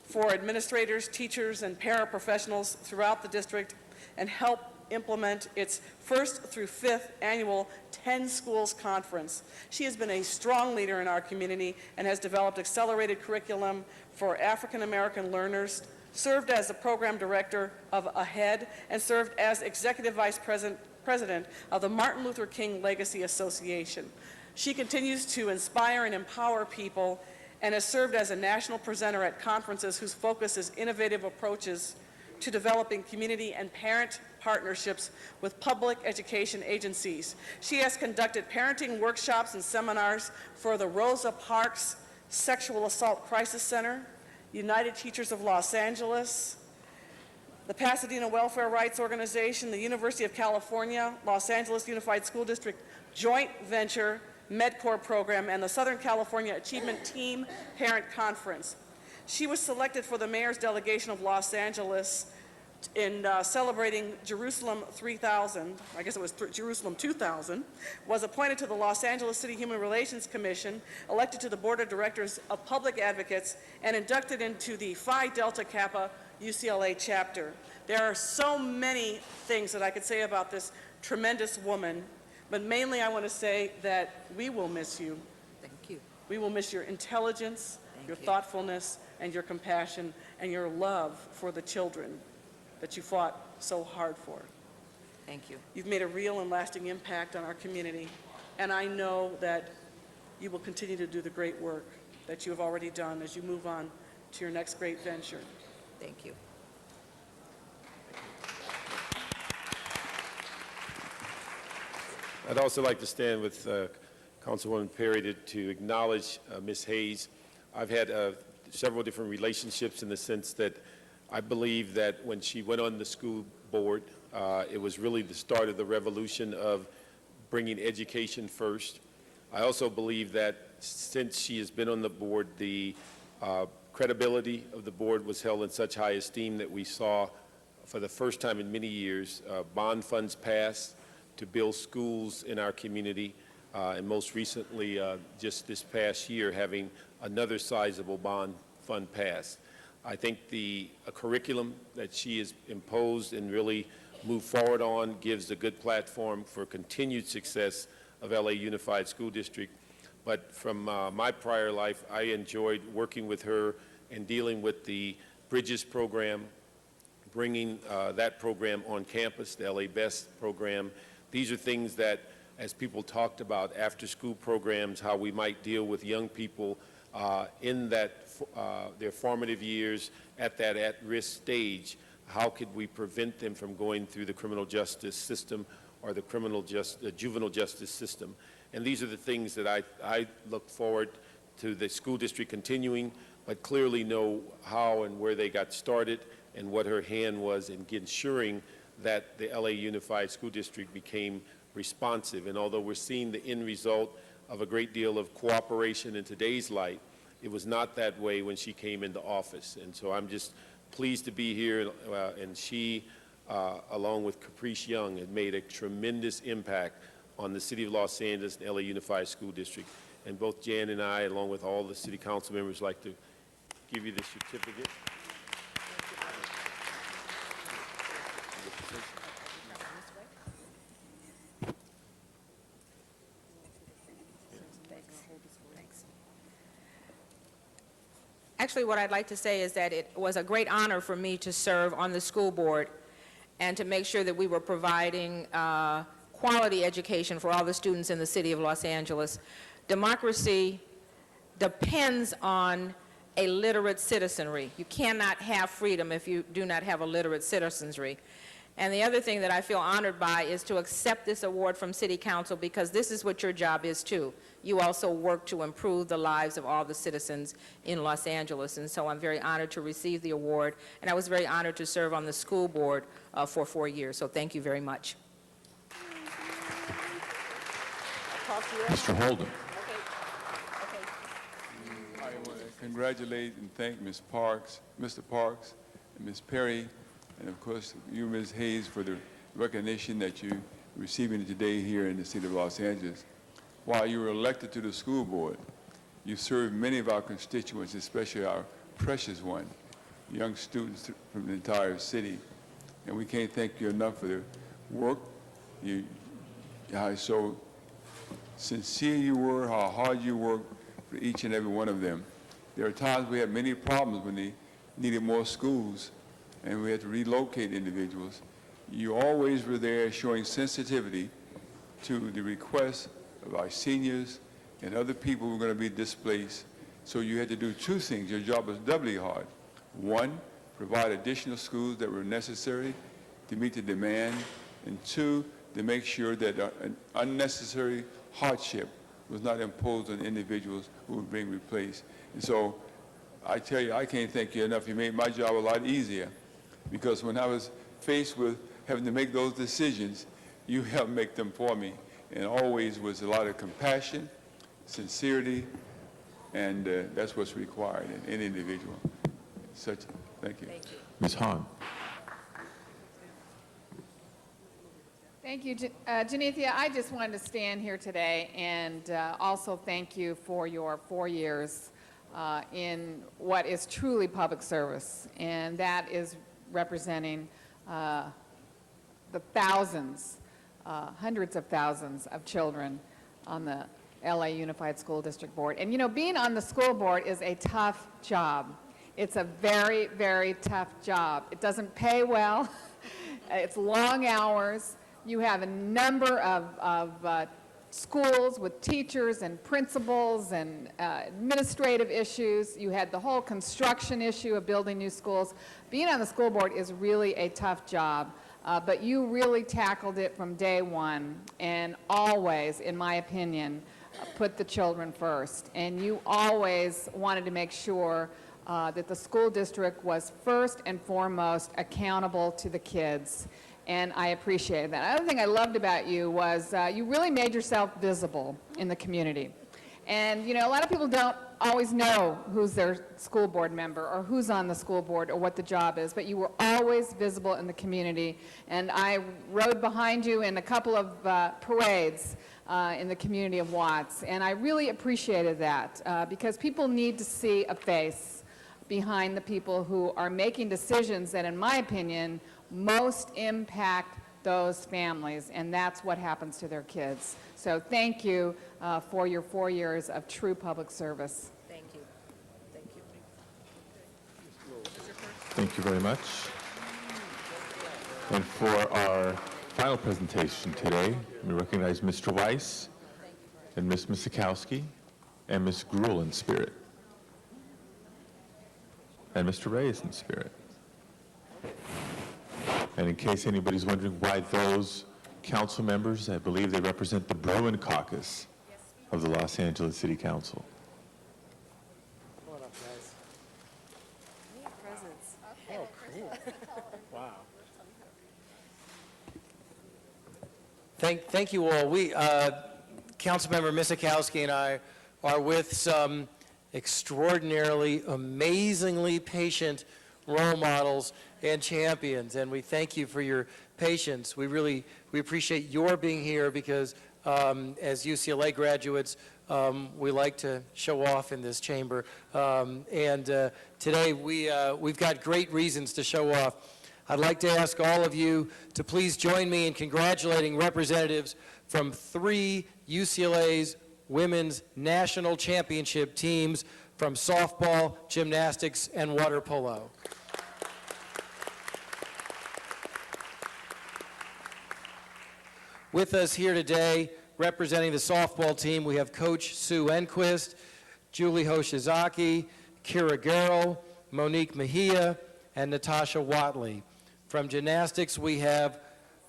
for administrators, teachers, and paraprofessionals throughout the district and helped implement its 1st through 5th annual 10 Schools Conference. She has been a strong leader in our community and has developed accelerated curriculum for African American learners, served as the program director of AHEAD, and served as executive vice president of the Martin Luther King Legacy Association. She continues to inspire and empower people and has served as a national presenter at conferences whose focus is innovative approaches to developing community and parent partnerships with public education agencies. She has conducted parenting workshops and seminars for the Rosa Parks Sexual Assault Crisis Center, United Teachers of Los Angeles, the Pasadena Welfare Rights Organization, the University of California, Los Angeles Unified School District Joint Venture MedCorps program, and the Southern California Achievement Team Parent Conference. She was selected for the mayor's delegation of Los Angeles in celebrating Jerusalem 3000, I guess it was Jerusalem 2000, was appointed to the Los Angeles City Human Relations Commission, elected to the Board of Directors of Public Advocates, and inducted into the Phi Delta Kappa UCLA chapter. There are so many things that I could say about this tremendous woman, but mainly I want to say that we will miss you. Thank you. We will miss your intelligence, your thoughtfulness, and your compassion, and your love for the children that you fought so hard for. Thank you. You've made a real and lasting impact on our community, and I know that you will continue to do the great work that you have already done as you move on to your next great venture. Thank you. I'd also like to stand with Councilwoman Perry to acknowledge Ms. Hayes. I've had several different relationships in the sense that I believe that when she went on the school board, it was really the start of the revolution of bringing education first. I also believe that since she has been on the board, the credibility of the board was held in such high esteem that we saw for the first time in many years bond funds passed to build schools in our community, and most recently, just this past year, having another sizable bond fund passed. I think the curriculum that she has imposed and really moved forward on gives a good platform for continued success of LA Unified School District. But from my prior life, I enjoyed working with her and dealing with the Bridges program, bringing that program on campus, the LA Best program. These are things that, as people talked about after-school programs, how we might deal with young people in their formative years at that at-risk stage. How could we prevent them from going through the criminal justice system or the juvenile justice system? And these are the things that I look forward to the school district continuing, but clearly know how and where they got started and what her hand was in ensuring that the LA Unified School District became responsive. And although we're seeing the end result of a great deal of cooperation in today's light, it was not that way when she came into office. And so I'm just pleased to be here, and she, along with Caprice Young, had made a tremendous impact on the City of Los Angeles and LA Unified School District. And both Jan and I, along with all the city council members, like to give you this certificate. Actually, what I'd like to say is that it was a great honor for me to serve on the school board and to make sure that we were providing quality education for all the students in the city of Los Angeles. Democracy depends on a literate citizenry. You cannot have freedom if you do not have a literate citizenry. And the other thing that I feel honored by is to accept this award from City Council, because this is what your job is too. You also work to improve the lives of all the citizens in Los Angeles, and so I'm very honored to receive the award, and I was very honored to serve on the school board for 4 years, so thank you very much. Mr. Holden. I want to congratulate and thank Ms. Parks, Mr. Parks, and Ms. Perry, and of course you, Ms. Hayes, for the recognition that you're receiving today here in the city of Los Angeles. While you were elected to the school board, you served many of our constituents, especially our precious one, young students from the entire city. And we can't thank you enough for the work, how so sincere you were, how hard you worked for each and every one of them. There are times we had many problems when they needed more schools and we had to relocate individuals. You always were there showing sensitivity to the requests of our seniors and other people who were going to be displaced. So you had to do two things. Your job was doubly hard. One, provide additional schools that were necessary to meet the demand, and two, to make sure that an unnecessary hardship was not imposed on individuals who were being replaced. And so I tell you, I can't thank you enough. You made my job a lot easier, because when I was faced with having to make those decisions, you helped make them for me. And always was a lot of compassion, sincerity, and that's what's required in any individual. Thank you. Ms. Hahn. Thank you, Janethia. I just wanted to stand here today and also thank you for your 4 years in what is truly public service, and that is representing the thousands, hundreds of thousands of children on the LA Unified School District Board. And you know, being on the school board is a tough job. It's a very, very tough job. It doesn't pay well. It's long hours. You have a number of schools with teachers and principals and administrative issues. You had the whole construction issue of building new schools. Being on the school board is really a tough job, but you really tackled it from day one, and always, in my opinion, put the children first. And you always wanted to make sure that the school district was first and foremost accountable to the kids. And I appreciate that. Another thing I loved about you was you really made yourself visible in the community. And, you know, a lot of people don't always know who's their school board member or who's on the school board or what the job is, but you were always visible in the community. And I rode behind you in a couple of parades in the community of Watts, and I really appreciated that because people need to see a face behind the people who are making decisions that, in my opinion, most impact those families, and that's what happens to their kids. So thank you for your 4 years of true public service. Thank you. Thank you. Thank you very much. And for our final presentation today, we recognize Mr. Weiss and Ms. Misikowski and Ms. Gruel in spirit. And Mr. Ray is in spirit. And in case anybody's wondering why those council members, I believe they represent the Bruin Caucus of the Los Angeles City Council. Come on up, guys. Presents. Oh, cool. Wow. Thank you all. We, Councilmember Misikowski and I are with some extraordinarily, amazingly patient role models and champions, and we thank you for your patience. We appreciate your being here because As UCLA graduates, we like to show off in this chamber. Today, we've got great reasons to show off. I'd like to ask all of you to please join me in congratulating representatives from 3 UCLA's women's national championship teams from softball, gymnastics, and water polo. With us here today, representing the softball team, we have Coach Sue Enquist, Julie Hoshizaki, Kira Garrell, Monique Mejia, and Natasha Watley. From gymnastics, we have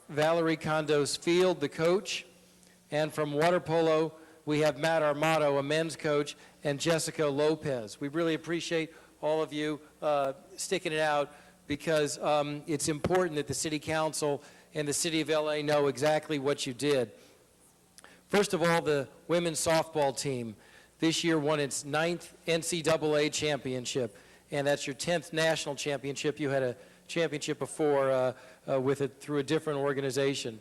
Valerie Condos Field, the coach. And from water polo, we have Matt Armato, a men's coach, and Jessica Lopez. We really appreciate all of you sticking it out because it's important that the City Council and the City of LA know exactly what you did. First of all, the women's softball team this year won its 9th NCAA championship, and that's your 10th national championship. You had a championship before with it through a different organization.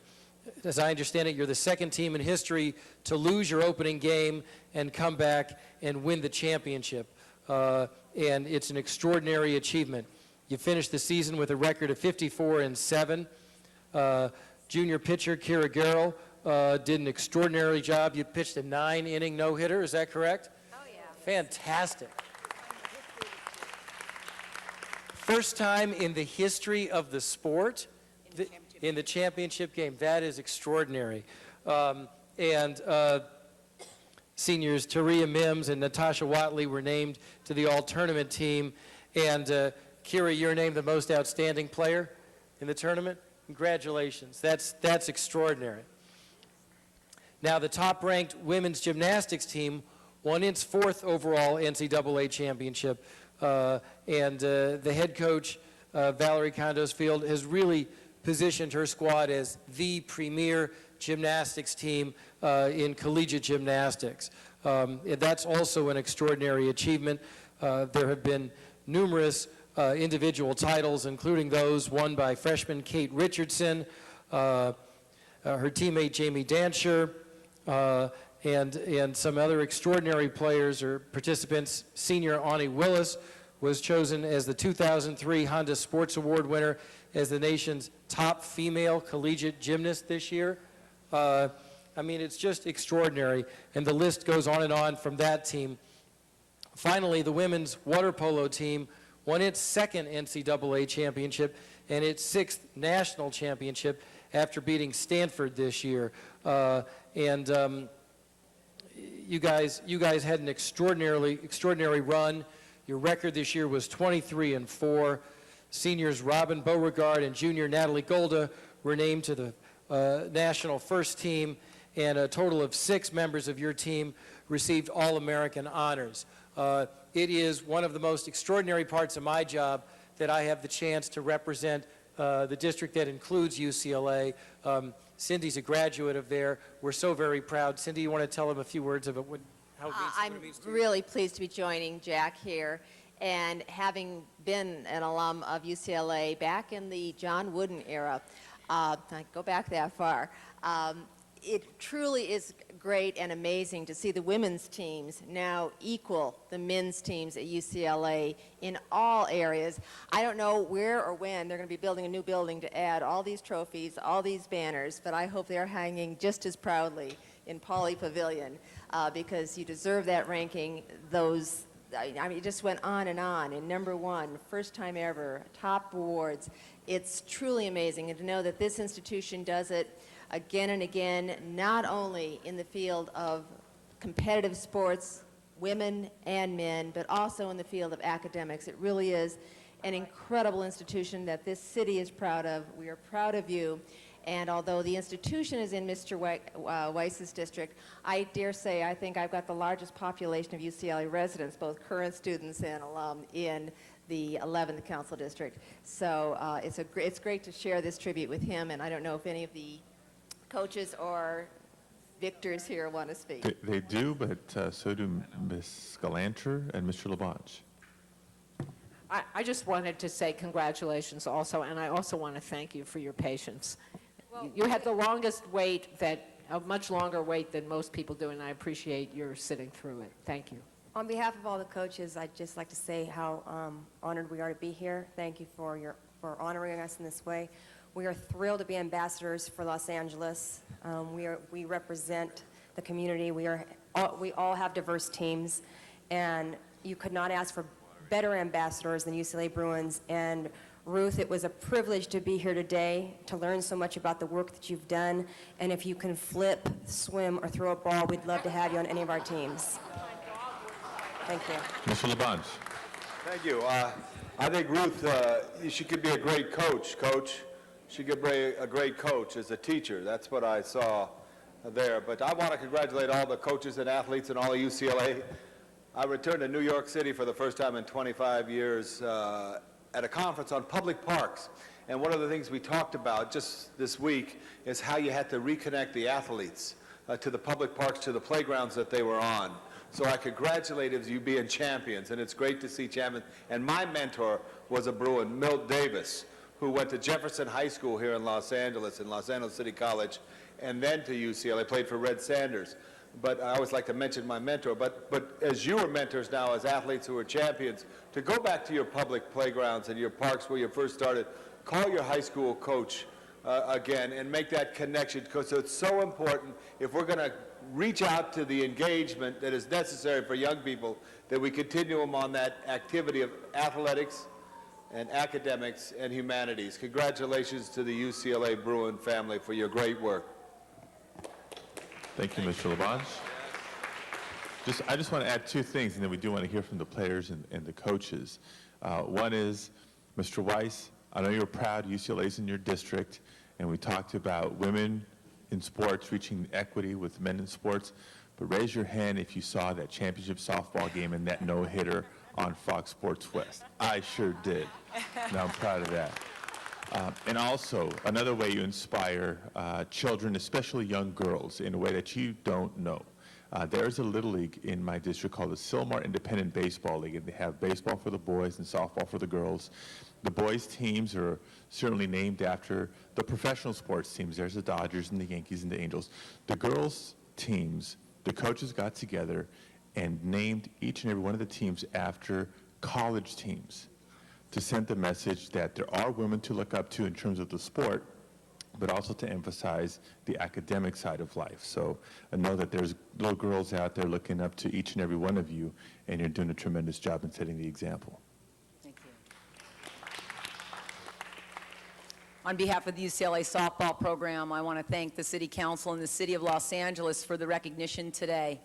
As I understand it, you're the second team in history to lose your opening game and come back and win the championship. And it's an extraordinary achievement. You finished the season with a record of 54-7. Junior pitcher Kira Garrell did an extraordinary job. You pitched a 9-inning no-hitter, is that correct? Oh, yeah. Fantastic. First time in the history of the sport in the championship game. That is extraordinary. Seniors Taria Mims and Natasha Watley were named to the all-tournament team. And Kira, you're named the most outstanding player in the tournament. Congratulations. That's extraordinary. Now, the top-ranked women's gymnastics team won its 4th overall NCAA championship. The head coach, Valerie Condos Field, has really positioned her squad as the premier gymnastics team in collegiate gymnastics. That's also an extraordinary achievement. There have been numerous individual titles, including those won by freshman Kate Richardson, her teammate Jamie Dancher, and some other extraordinary players or participants. Senior Ani Willis was chosen as the 2003 Honda Sports Award winner as the nation's top female collegiate gymnast this year. I mean, it's just extraordinary, and the list goes on and on from that team. Finally, the women's water polo team won its 2nd NCAA championship and its 6th national championship after beating Stanford this year. You guys had an extraordinary run. Your record this year was 23-4. Seniors Robin Beauregard and junior Natalie Golda were named to the national first team, and a total of 6 members of your team received All-American honors. It is one of the most extraordinary parts of my job that I have the chance to represent the district that includes UCLA. Cindy's a graduate of there. We're so very proud. Cindy, you want to tell them a few words about how it means, I'm really pleased to be joining Jack here. And having been an alum of UCLA back in the John Wooden era, I go back that far, it truly is great and amazing to see the women's teams now equal the men's teams at UCLA in all areas. I don't know where or when they're going to be building a new building to add all these trophies, all these banners, but I hope they're hanging just as proudly in Pauley Pavilion because you deserve that ranking. I mean, it just went on and on. And #1, first time ever, top awards. It's truly amazing. And to know that this institution does it again and again, not only in the field of competitive sports, women and men, but also in the field of academics. It really is an incredible institution that this city is proud of. We are proud of you. And although the institution is in Mr. Weiss's district, I dare say I think I've got the largest population of UCLA residents, both current students and alum, in the 11th Council District. So it's great to share this tribute with him, and I don't know if any of the coaches or victors here want to speak. They do, but so do Ms. Galanter and Mr. Labange. I just wanted to say congratulations also, and I also want to thank you for your patience. You had the longest wait that a much longer wait than most people do, and I appreciate your sitting through it. Thank you. On behalf of all the coaches, I'd just like to say how honored we are to be here. Thank you for honoring us in this way. We are thrilled to be ambassadors for Los Angeles. We represent the community. We all have diverse teams, and you could not ask for better ambassadors than UCLA Bruins. And Ruth, it was a privilege to be here today, to learn so much about the work that you've done. And if you can flip, swim, or throw a ball, we'd love to have you on any of our teams. Thank you. Mr. Labange. Thank you. I think Ruth, she could be a great coach, Coach. She could be a great coach as a teacher. That's what I saw there. But I want to congratulate all the coaches and athletes and all of UCLA. I returned to New York City for the first time in 25 years at a conference on public parks. And one of the things we talked about just this week is how you had to reconnect the athletes to the public parks, to the playgrounds that they were on. So I congratulate you being champions, and it's great to see champions. And my mentor was a Bruin, Milt Davis, who went to Jefferson High School here in Los Angeles City College, and then to UCLA, played for Red Sanders. But I always like to mention my mentor. But as you are mentors now, as athletes who are champions, to go back to your public playgrounds and your parks where you first started, call your high school coach again and make that connection, because it's so important if we're going to reach out to the engagement that is necessary for young people, that we continue them on that activity of athletics and academics and humanities. Congratulations to the UCLA Bruin family for your great work. Thank you, Mr. Labange. I just want to add two things, and then we do want to hear from the players and the coaches. One is, Mr. Weiss, I know you're proud UCLA's in your district, and we talked about women in sports reaching equity with men in sports, but raise your hand if you saw that championship softball game and that no-hitter on Fox Sports West. I sure did. Now I'm proud of that. And also, another way you inspire children, especially young girls, in a way that you don't know. There's a little league in my district called the Sylmar Independent Baseball League, and they have baseball for the boys and softball for the girls. The boys' teams are certainly named after the professional sports teams. There's the Dodgers and the Yankees and the Angels. The girls' teams, the coaches got together and named each and every one of the teams after college teams to send the message that there are women to look up to in terms of the sport, but also to emphasize the academic side of life. So I know that there's little girls out there looking up to each and every one of you, and you're doing a tremendous job in setting the example. On behalf of the UCLA softball program, I want to thank the City Council and the City of Los Angeles for the recognition today.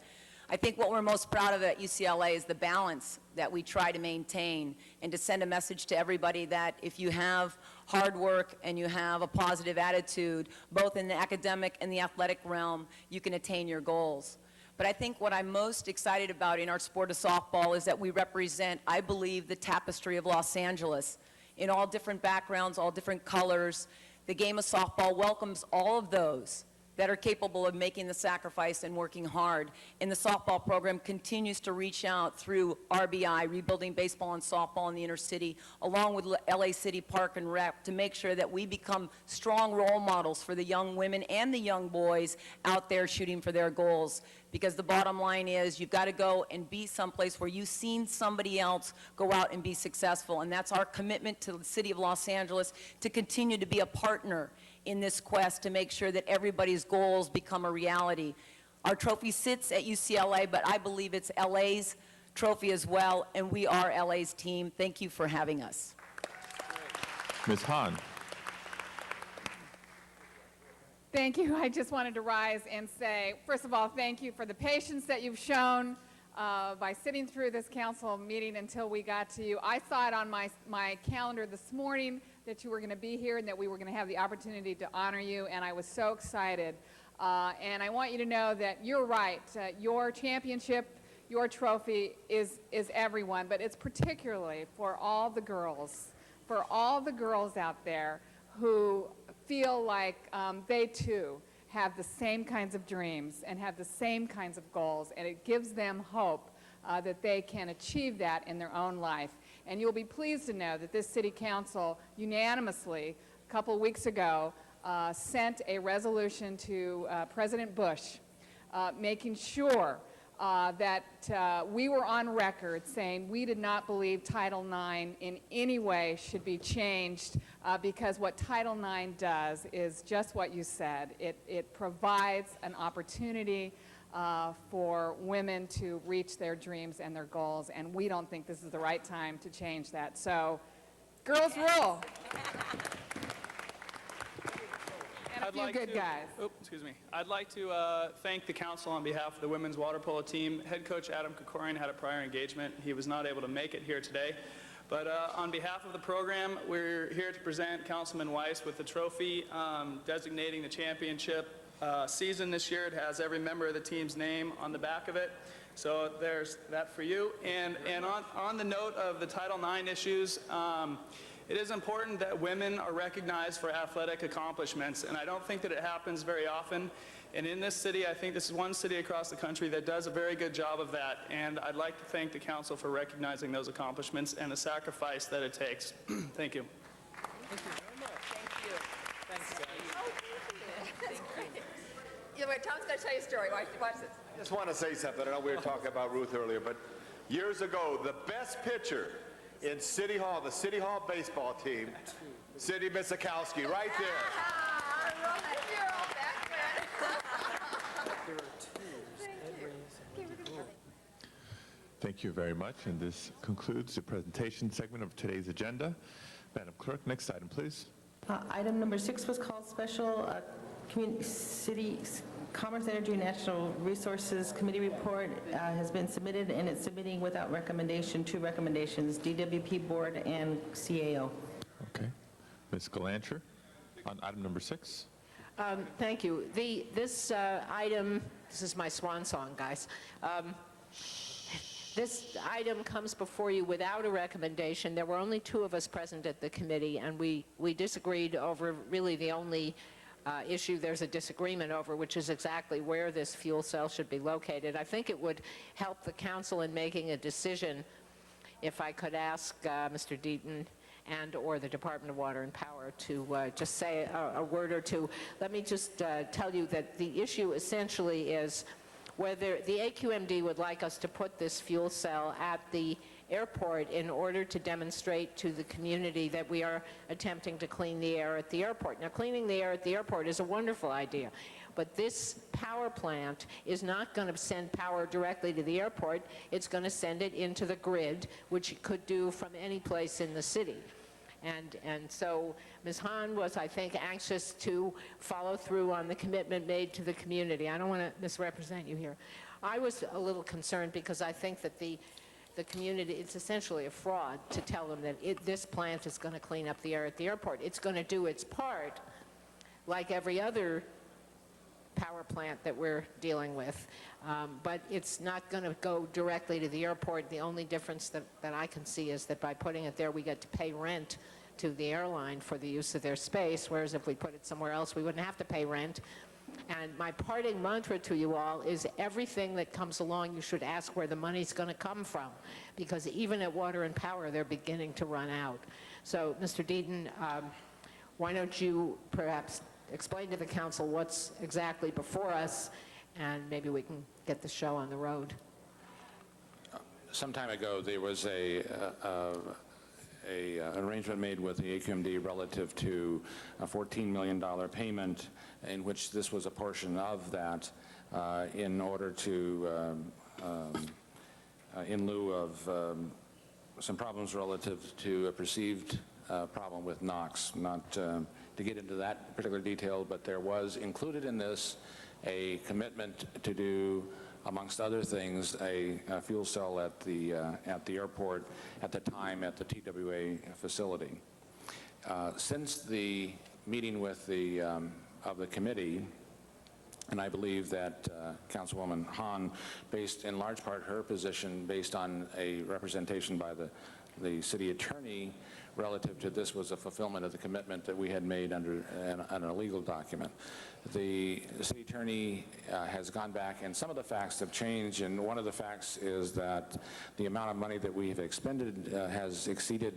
I think what we're most proud of at UCLA is the balance that we try to maintain, and to send a message to everybody that if you have hard work and you have a positive attitude, both in the academic and the athletic realm, you can attain your goals. But I think what I'm most excited about in our sport of softball is that we represent, I believe, the tapestry of Los Angeles. In all different backgrounds, all different colors, the game of softball welcomes all of those that are capable of making the sacrifice and working hard. And the softball program continues to reach out through RBI, Rebuilding Baseball and Softball in the Inner City, along with LA City Park and Rec, to make sure that we become strong role models for the young women and the young boys out there shooting for their goals. Because the bottom line is, you've got to go and be someplace where you've seen somebody else go out and be successful. And that's our commitment to the City of Los Angeles, to continue to be a partner in this quest to make sure that everybody's goals become a reality. Our trophy sits at UCLA, but I believe it's LA's trophy as well, and we are LA's team. Thank you for having us. Ms. Hahn. Thank you. I just wanted to rise and say, first of all, thank you for the patience that you've shown by sitting through this council meeting until we got to you. I saw it on my calendar this morning that you were going to be here and that we were going to have the opportunity to honor you, and I was so excited. And I want you to know that you're right. Your championship, your trophy is everyone, but it's particularly for all the girls out there who feel like they too have the same kinds of dreams and have the same kinds of goals, and it gives them hope that they can achieve that in their own life. And you'll be pleased to know that this City Council unanimously, a couple weeks ago, sent a resolution to President Bush making sure that we were on record saying we did not believe Title IX in any way should be changed because what Title IX does is just what you said. It provides an opportunity for women to reach their dreams and their goals, and we don't think this is the right time to change that. So, girls rule. And a few good guys. I'd like to thank the council on behalf of the women's water polo team. Head coach Adam Kokorian had a prior engagement. He was not able to make it here today. But on behalf of the program, we're here to present Councilman Weiss with the trophy designating the championship season this year. It has every member of the team's name on the back of it. So there's that for you. And on the note of the Title IX issues, it is important that women are recognized for athletic accomplishments, and I don't think that it happens very often. And in this city, I think this is one city across the country that does a very good job of that, and I'd like to thank the council for recognizing those accomplishments and the sacrifice that it takes. Thank you. Thank you very much. Thank you. Thanks. Yeah, wait, Tom's going to tell you a story. Watch this. I just want to say something. I know we were talking about Ruth earlier, but years ago, the best pitcher in City Hall, the City Hall baseball team, Cindy Misakowski, right there. Thank you very much, and this concludes the presentation segment of today's agenda. Madam Clerk, next item, please. Item number 6 was called Special City Commerce, Energy, and Natural Resources Committee Report has been submitted, and it's submitting without recommendation 2 recommendations, DWP Board and CAO. Okay. Ms. Galanter, on item number 6. Thank you. This item, this is my swan song, guys. This item comes before you without a recommendation. There were only 2 of us present at the committee, and we disagreed over really the only issue there's a disagreement over, which is exactly where this fuel cell should be located. I think it would help the council in making a decision if I could ask Mr. Deaton and or the Department of Water and Power to just say a word or two. Let me just tell you that the issue essentially is whether the AQMD would like us to put this fuel cell at the airport in order to demonstrate to the community that we are attempting to clean the air at the airport. Now, cleaning the air at the airport is a wonderful idea, but this power plant is not going to send power directly to the airport. It's going to send it into the grid, which it could do from any place in the city. And so Ms. Hahn was, I think, anxious to follow through on the commitment made to the community. I don't want to misrepresent you here. I was a little concerned because I think that the community, it's essentially a fraud to tell them that this plant is going to clean up the air at the airport. It's going to do its part like every other power plant that we're dealing with, but it's not going to go directly to the airport. The only difference that I can see is that by putting it there, we get to pay rent to the airline for the use of their space, whereas if we put it somewhere else, we wouldn't have to pay rent. And my parting mantra to you all is everything that comes along, you should ask where the money's going to come from, because even at Water and Power, they're beginning to run out. So, Mr. Deaton, why don't you perhaps explain to the council what's exactly before us, and maybe we can get the show on the road. Some time ago, there was an arrangement made with the AQMD relative to a $14 million payment, in which this was a portion of that, in order to, in lieu of some problems relative to a perceived problem with NOx. Not to get into that particular detail, but there was included in this a commitment to do, amongst other things, a fuel cell at the airport, at the time at the TWA facility. Since the meeting with of the committee, and I believe that Councilwoman Hahn, based in large part her position based on a representation by the city attorney, relative to this was a fulfillment of the commitment that we had made under a legal document. The city attorney has gone back, and some of the facts have changed, and one of the facts is that the amount of money that we have expended has exceeded,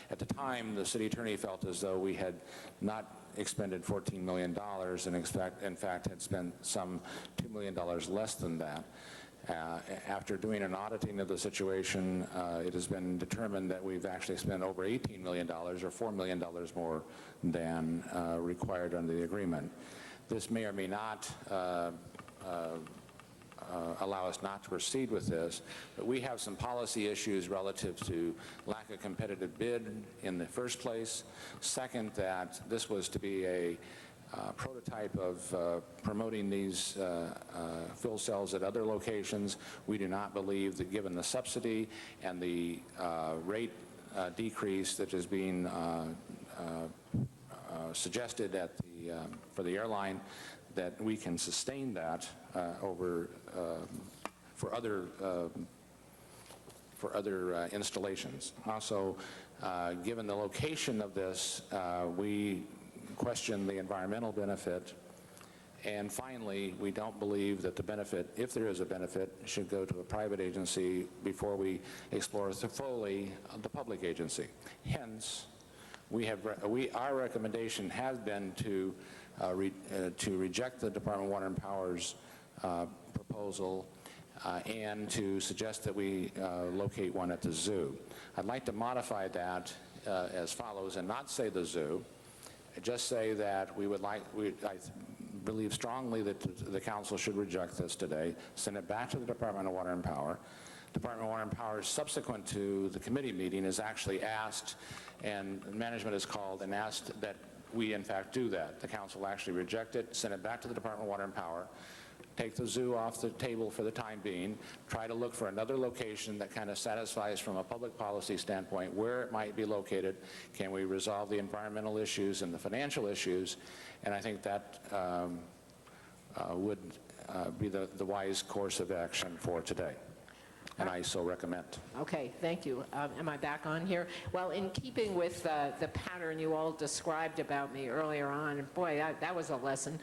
at the time, the city attorney felt as though we had not expended $14 million, and in fact had spent some $2 million less than that. After doing an auditing of the situation, it has been determined that we've actually spent over $18 million, or $4 million more than required under the agreement. This may or may not allow us not to proceed with this, but we have some policy issues relative to lack of competitive bid in the first place. Second, that this was to be a prototype of promoting these fuel cells at other locations. We do not believe that, given the subsidy and the rate decrease that is being suggested at for the airline, that we can sustain that for other installations. Also, given the location of this, we question the environmental benefit. And finally, we don't believe that the benefit, if there is a benefit, should go to a private agency before we explore fully the public agency. Hence, our recommendation has been to reject the Department of Water and Power's proposal and to suggest that we locate one at the zoo. I'd like to modify that as follows, and not say the zoo, just say that I believe strongly that the council should reject this today, send it back to the Department of Water and Power. Department of Water and Power, subsequent to the committee meeting, has actually asked, and management has called and asked that we in fact do that. The council actually reject it, send it back to the Department of Water and Power, take the zoo off the table for the time being, try to look for another location that kind of satisfies from a public policy standpoint where it might be located. Can we resolve the environmental issues and the financial issues? And I think that would be the wise course of action for today. And I so recommend. Okay, thank you. Am I back on here? Well, in keeping with the pattern you all described about me earlier on, and boy, that was a lesson,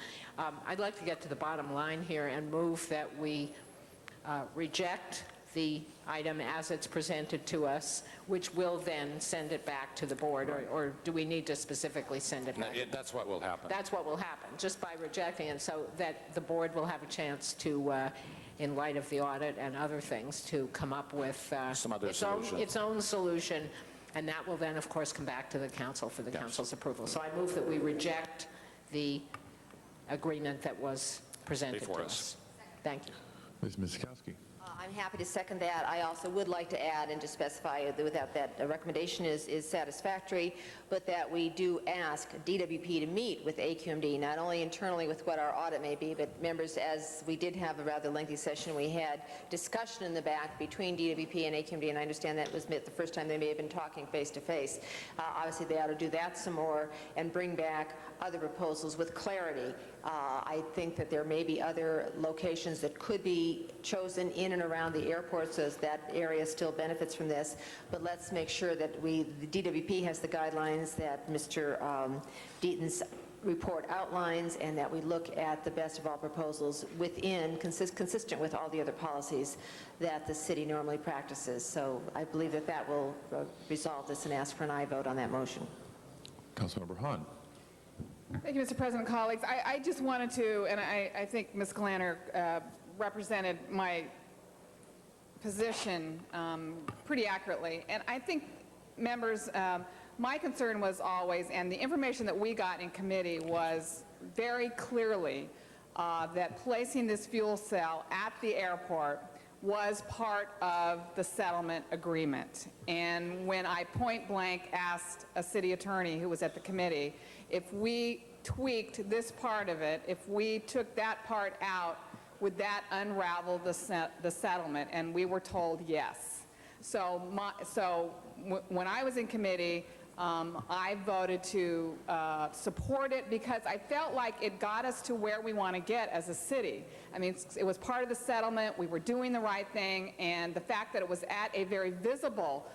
I'd like to get to the bottom line here and move that we reject the item as it's presented to us, which will then send it back to the board, or do we need to specifically send it back? That's what will happen. That's what will happen, just by rejecting it, so that the board will have a chance to, in light of the audit and other things, to come up with its own solution, and that will then, of course, come back to the council for the council's approval. So I move that we reject the agreement that was presented to us. Thank you. Ms. Miskowski. I'm happy to second that. I also would like to add and to specify that the recommendation is satisfactory, but that we do ask DWP to meet with AQMD, not only internally with what our audit may be, but members, as we did have a rather lengthy session, we had discussion in the back between DWP and AQMD, and I understand that was the first time they may have been talking face to face. Obviously, they ought to do that some more and bring back other proposals with clarity. I think that there may be other locations that could be chosen in and around the airport, so that area still benefits from this. But let's make sure that the DWP has the guidelines that Mr. Deaton's report outlines, and that we look at the best of all proposals within, consistent with all the other policies that the city normally practices. So I believe that that will resolve this, and ask for an aye vote on that motion. Councilmember Hahn. Thank you, Mr. President, colleagues. I just wanted to, and I think Ms. Glanner represented my position pretty accurately. And I think, members, my concern was always, and the information that we got in committee was very clearly that placing this fuel cell at the airport was part of the settlement agreement. And when I point blank asked a city attorney who was at the committee, if we tweaked this part of it, if we took that part out, would that unravel the settlement? And we were told yes. So when I was in committee, I voted to support it because I felt like it got us to where we want to get as a city. I mean, it was part of the settlement, we were doing the right thing, and the fact that it was at a very visible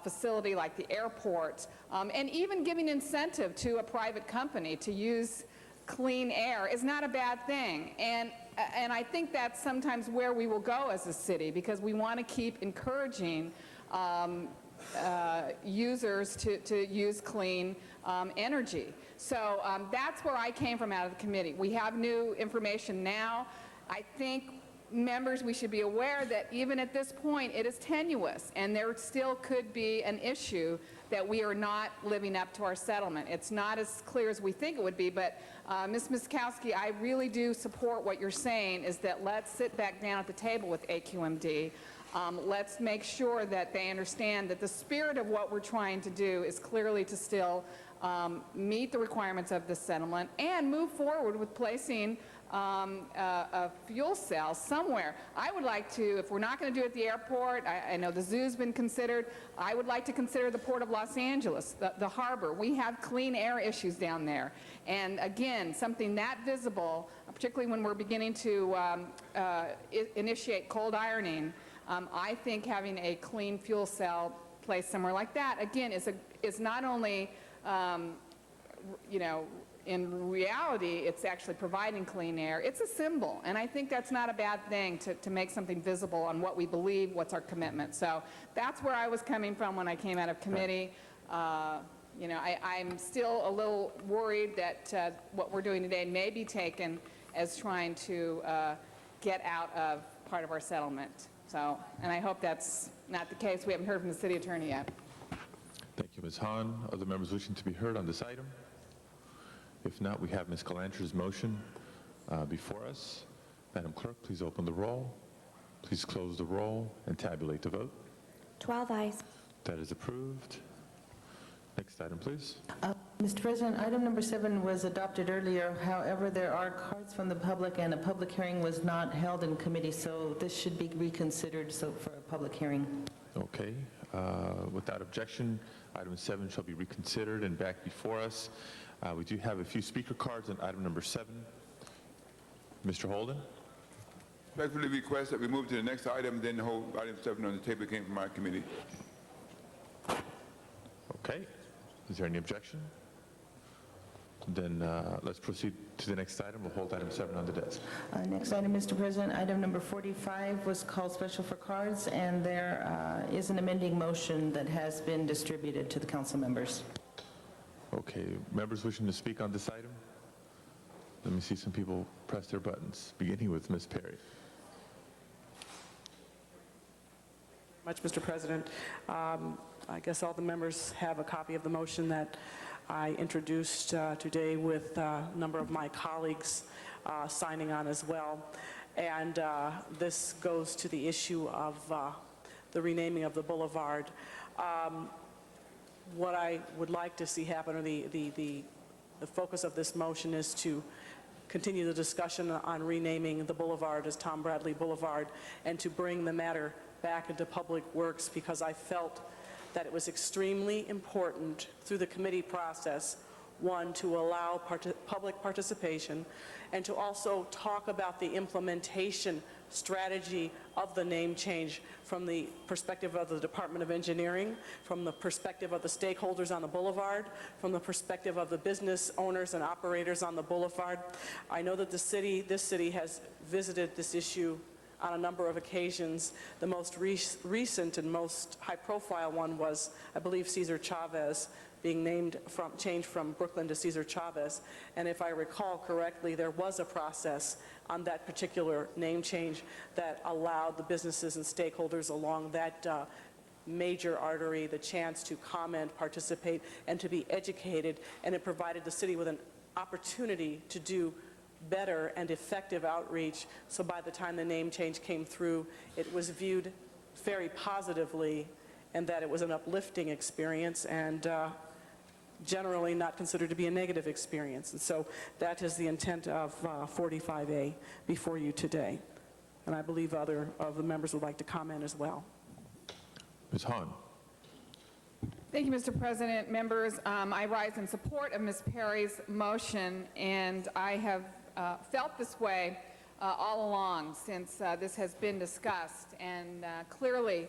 facility like the airport, and even giving incentive to a private company to use clean air is not a bad thing. And I think that's sometimes where we will go as a city, because we want to keep encouraging users to use clean energy. So that's where I came from out of the committee. We have new information now. I think, members, we should be aware that even at this point, it is tenuous, and there still could be an issue that we are not living up to our settlement. It's not as clear as we think it would be, but Ms. Miskowski, I really do support what you're saying, is that let's sit back down at the table with AQMD. Let's make sure that they understand that the spirit of what we're trying to do is clearly to still meet the requirements of this settlement and move forward with placing a fuel cell somewhere. I would like to, if we're not going to do it at the airport, I know the zoo's been considered, I would like to consider the Port of Los Angeles, the harbor. We have clean air issues down there. And again, something that visible, particularly when we're beginning to initiate cold ironing, I think having a clean fuel cell placed somewhere like that, again, is not only, you know, in reality, it's actually providing clean air. It's a symbol, and I think that's not a bad thing to make something visible on what we believe, what's our commitment. So that's where I was coming from when I came out of committee. You know, I'm still a little worried that what we're doing today may be taken as trying to get out of part of our settlement. So, and I hope that's not the case. We haven't heard from the city attorney yet. Thank you, Ms. Hahn. Other members wishing to be heard on this item? If not, we have Ms. Calantra's motion before us. Madam Clerk, please open the roll. Please close the roll and tabulate the vote. 12 ayes. That is approved. Next item, please. Mr. President, item number 7 was adopted earlier. However, there are cards from the public, and a public hearing was not held in committee, so this should be reconsidered for a public hearing. Okay. Without objection, item 7 shall be reconsidered and back before us. We do have a few speaker cards on item number 7. Mr. Holden? Respectfully request that we move to the next item, then hold item 7 on the table. It came from our committee. Okay. Is there any objection? Then let's proceed to the next item. We'll hold item 7 on the desk. Next item, Mr. President, item number 45 was called special for cards, and there is an amending motion that has been distributed to the council members. Okay. Members wishing to speak on this item? Let me see some people press their buttons, beginning with Ms. Perry. Much, Mr. President. I guess all the members have a copy of the motion that I introduced today, with a number of my colleagues signing on as well. And this goes to the issue of the renaming of the boulevard. What I would like to see happen, or the focus of this motion, is to continue the discussion on renaming the boulevard as Tom Bradley Boulevard, and to bring the matter back into Public Works, because I felt that it was extremely important through the committee process, one, to allow public participation, and to also talk about the implementation strategy of the name change from the perspective of the Department of Engineering, from the perspective of the stakeholders on the boulevard, from the perspective of the business owners and operators on the boulevard. I know that this city has visited this issue on a number of occasions. The most recent and most high-profile one was, I believe, Cesar Chavez being changed from Brooklyn to Cesar Chavez. And if I recall correctly, there was a process on that particular name change that allowed the businesses and stakeholders along that major artery the chance to comment, participate, and to be educated. And it provided the city with an opportunity to do better and effective outreach, so by the time the name change came through, it was viewed very positively, and that it was an uplifting experience, and generally not considered to be a negative experience. And so that is the intent of 45A before you today. And I believe other of the members would like to comment as well. Ms. Hahn. Thank you, Mr. President. Members, I rise in support of Ms. Perry's motion, and I have felt this way all along since this has been discussed. And clearly,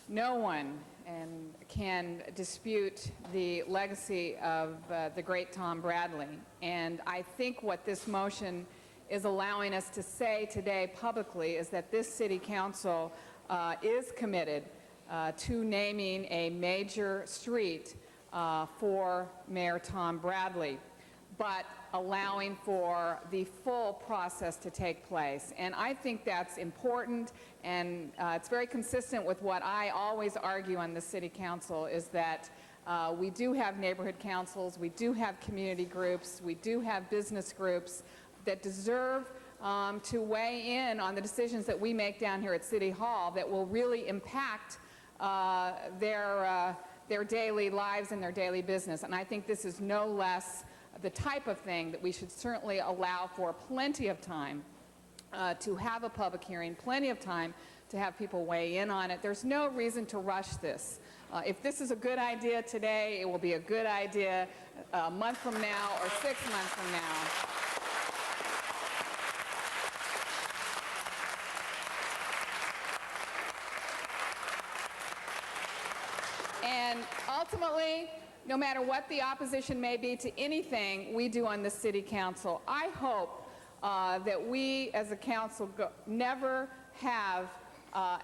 no one can dispute the legacy of the great Tom Bradley. And I think what this motion is allowing us to say today publicly is that this city council is committed to naming a major street for Mayor Tom Bradley, but allowing for the full process to take place. And I think that's important, and it's very consistent with what I always argue on the city council, is that we do have neighborhood councils, we do have community groups, we do have business groups that deserve to weigh in on the decisions that we make down here at City Hall that will really impact their daily lives and their daily business. And I think this is no less the type of thing that we should certainly allow for plenty of time to have a public hearing, plenty of time to have people weigh in on it. There's no reason to rush this. If this is a good idea today, it will be a good idea a month from now or 6 months from now. And ultimately, no matter what the opposition may be to anything we do on the city council, I hope that we as a council never have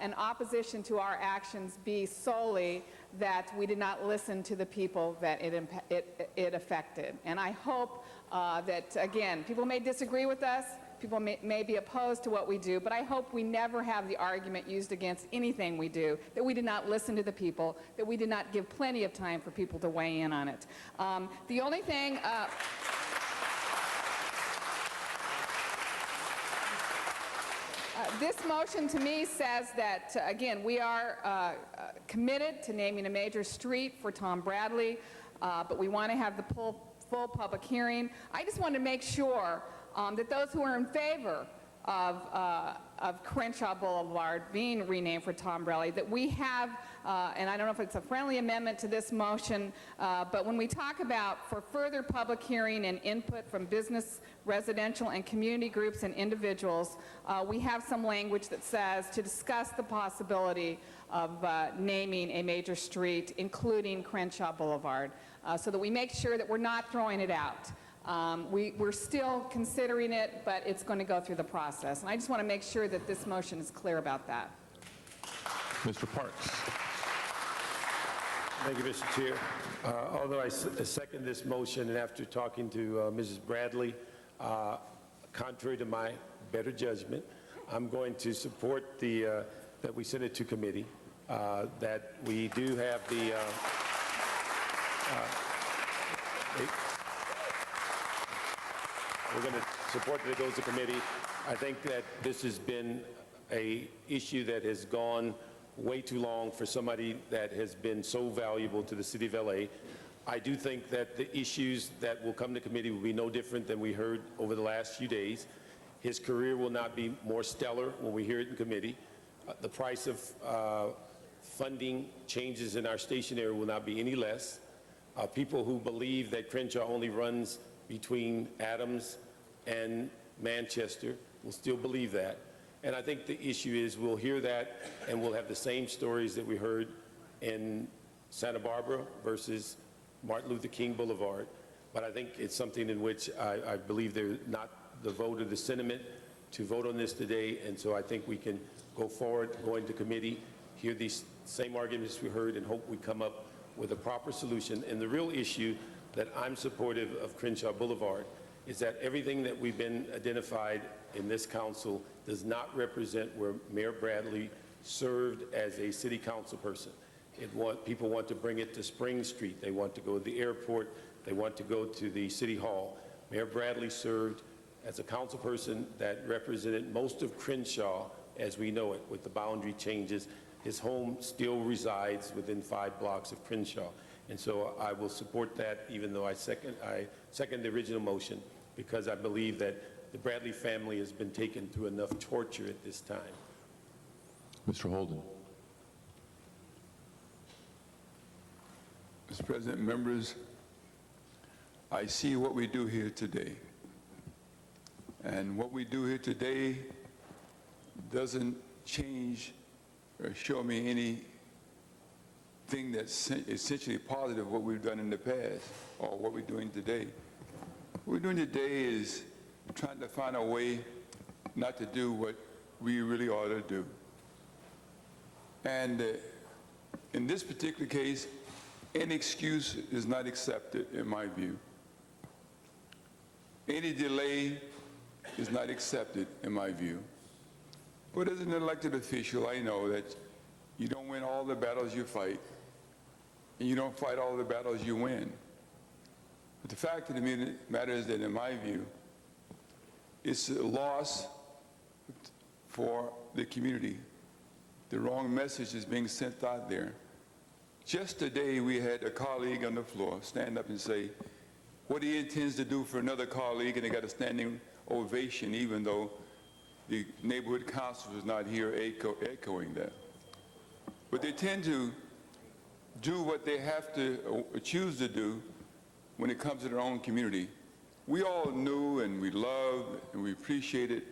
an opposition to our actions be solely that we did not listen to the people that it affected. And I hope that, again, people may disagree with us, people may be opposed to what we do, but I hope we never have the argument used against anything we do, that we did not listen to the people, that we did not give plenty of time for people to weigh in on it. The only thing... this motion to me says that, again, we are committed to naming a major street for Tom Bradley, but we want to have the full public hearing. I just want to make sure that those who are in favor of Crenshaw Boulevard being renamed for Tom Bradley, that we have, and I don't know if it's a friendly amendment to this motion, but when we talk about for further public hearing and input from business, residential, and community groups and individuals, we have some language that says to discuss the possibility of naming a major street, including Crenshaw Boulevard, so that we make sure that we're not throwing it out. We're still considering it, but it's going to go through the process. And I just want to make sure that this motion is clear about that. Mr. Parks. Thank you, Mr. Chair. Although I second this motion, and after talking to Mrs. Bradley, contrary to my better judgment, I'm going to support that we send it to committee, that we do have the we're going to support that it goes to committee. I think that this has been an issue that has gone way too long for somebody that has been so valuable to the city of LA. I do think that the issues that will come to committee will be no different than we heard over the last few days. His career will not be more stellar when we hear it in committee. The price of funding changes in our station area will not be any less. People who believe that Crenshaw only runs between Adams and Manchester will still believe that. And I think the issue is we'll hear that and we'll have the same stories that we heard in Santa Barbara versus Martin Luther King Boulevard. But I think it's something in which I believe they're not the vote or the sentiment to vote on this today. And so I think we can go forward, go into committee, hear these same arguments we heard, and hope we come up with a proper solution. And the real issue that I'm supportive of Crenshaw Boulevard is that everything that we've been identified in this council does not represent where Mayor Bradley served as a city council person. People want to bring it to Spring Street. They want to go to the airport. They want to go to the city hall. Mayor Bradley served as a council person that represented most of Crenshaw as we know it, with the boundary changes. His home still resides within 5 blocks of Crenshaw. And so I will support that, even though I second the original motion, because I believe that the Bradley family has been taken through enough torture at this time. Mr. Holden. Mr. President, members, I see what we do here today. And what we do here today doesn't change or show me any thing that's essentially positive what we've done in the past or what we're doing today. What we're doing today is trying to find a way not to do what we really ought to do. And in this particular case, any excuse is not accepted, in my view. Any delay is not accepted, in my view. But as an elected official, I know that you don't win all the battles you fight, and you don't fight all the battles you win. But the fact of the matter is that, in my view, it's a loss for the community. The wrong message is being sent out there. Just today, we had a colleague on the floor stand up and say what he intends to do for another colleague, and they got a standing ovation, even though the neighborhood council was not here echoing that. But they tend to do what they have to choose to do when it comes to their own community. We all knew and we loved and we appreciated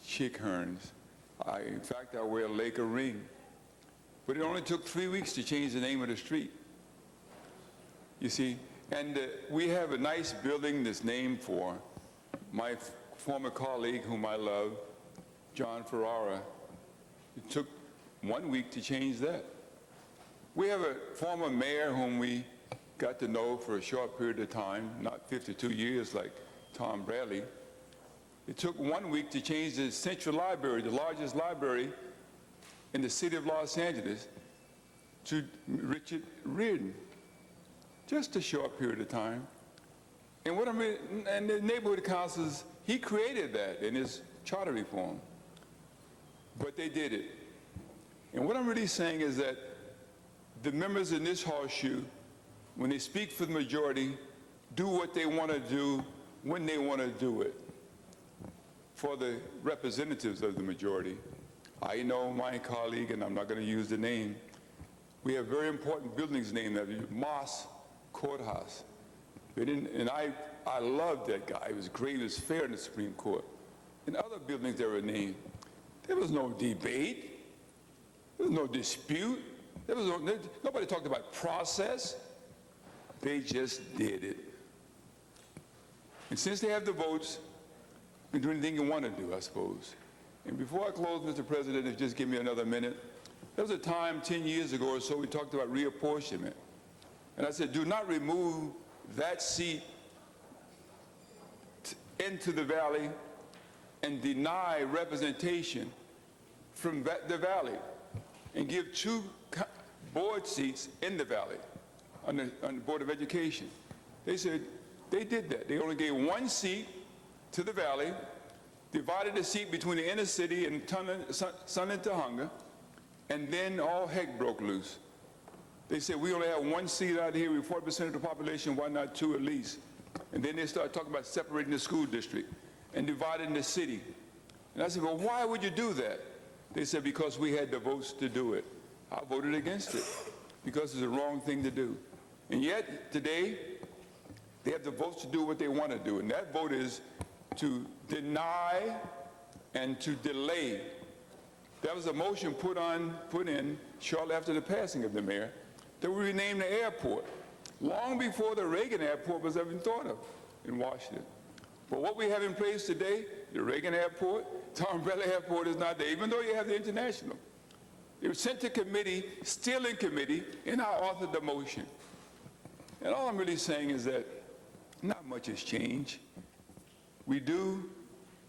Chick Hearns. In fact, I wear a Laker ring. But it only took 3 weeks to change the name of the street. You see, and we have a nice building that's named for my former colleague whom I love, John Ferrara. It took 1 week to change that. We have a former mayor whom we got to know for a short period of time, not 52 years like Tom Bradley. It took 1 week to change the Central Library, the largest library in the city of Los Angeles, to Richard Reardon. Just a short period of time. And and the neighborhood councils, he created that in his charter reform. But they did it. And what I'm really saying is that the members in this horseshoe, when they speak for the majority, do what they want to do when they want to do it. For the representatives of the majority, I know my colleague, and I'm not going to use the name, we have very important buildings named after you, Moss Courthouse. And I loved that guy. He was great. He was fair in the Supreme Court. And other buildings that were named, there was no debate. There was no dispute. Nobody talked about process. They just did it. And since they have the votes, you can do anything you want to do, I suppose. And before I close, Mr. President, if you just give me another minute, there was a time 10 years ago or so we talked about reapportionment. And I said, do not remove that seat into the valley and deny representation from the valley and give 2 board seats in the valley on the Board of Education. They said they did that. They only gave 1 seat to the valley, divided the seat between the inner city and Sun and Tujunga, and then all heck broke loose. They said, we only have 1 seat out here, we're 40% of the population, why not 2 at least? And then they started talking about separating the school district and dividing the city. And I said, well, why would you do that? They said, because we had the votes to do it. I voted against it because it's the wrong thing to do. And yet, today, they have the votes to do what they want to do. And that vote is to deny and to delay. That was a motion put in shortly after the passing of the mayor that we rename the airport, long before the Reagan Airport was ever thought of in Washington. But what we have in place today, the Reagan Airport, Tom Bradley Airport is not there, even though you have the International. It was sent to committee, still in committee, and I authored the motion. And all I'm really saying is that not much has changed. We do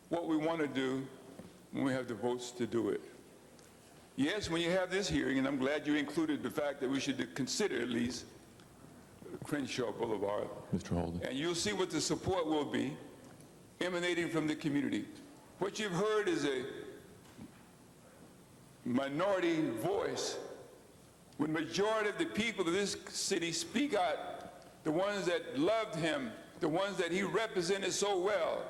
what we want to do when we have the votes to do it. Yes, when you have this hearing, and I'm glad you included the fact that we should consider at least Crenshaw Boulevard. Mr. Holden. And you'll see what the support will be emanating from the community. What you've heard is a minority voice. When the majority of the people of this city speak out, the ones that loved him, the ones that he represented so well,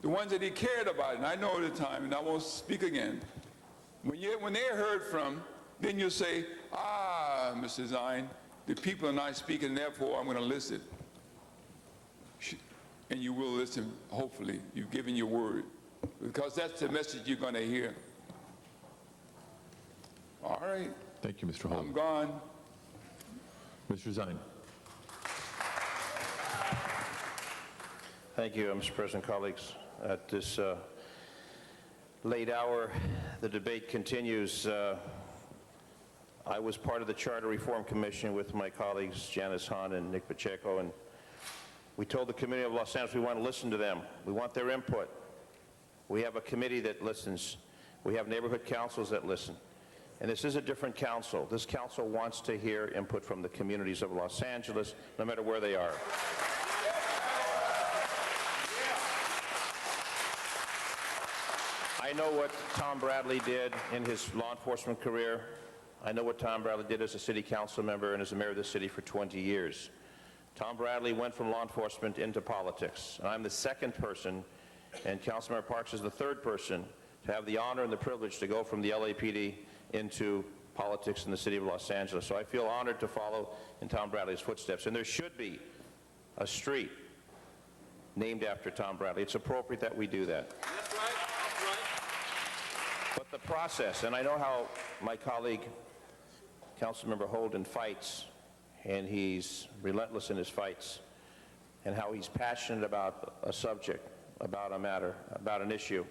the ones that he cared about, and I know at the time, and I won't speak again. When they're heard from, then you'll say, Mr. Zine, the people are not speaking, therefore I'm going to listen. And you will listen, hopefully. You've given your word. Because that's the message you're going to hear. All right. Thank you, Mr. Holden. I'm gone. Mr. Zine. Thank you, Mr. President, colleagues. At this late hour, the debate continues. I was part of the Charter Reform Commission with my colleagues Janice Hahn and Nick Pacheco, and we told the community of Los Angeles we want to listen to them. We want their input. We have a committee that listens. We have neighborhood councils that listen. And this is a different council. This council wants to hear input from the communities of Los Angeles, no matter where they are. I know what Tom Bradley did in his law enforcement career. I know what Tom Bradley did as a city council member and as a mayor of the city for 20 years. Tom Bradley went from law enforcement into politics. And I'm the second person, and Councilmember Parks is the third person, to have the honor and the privilege to go from the LAPD into politics in the city of Los Angeles. So I feel honored to follow in Tom Bradley's footsteps. And there should be a street named after Tom Bradley. It's appropriate that we do that. That's right. That's right. But the process, and I know how my colleague, Councilmember Holden, fights, and he's relentless in his fights, and how he's passionate about a subject, about a matter, about an issue.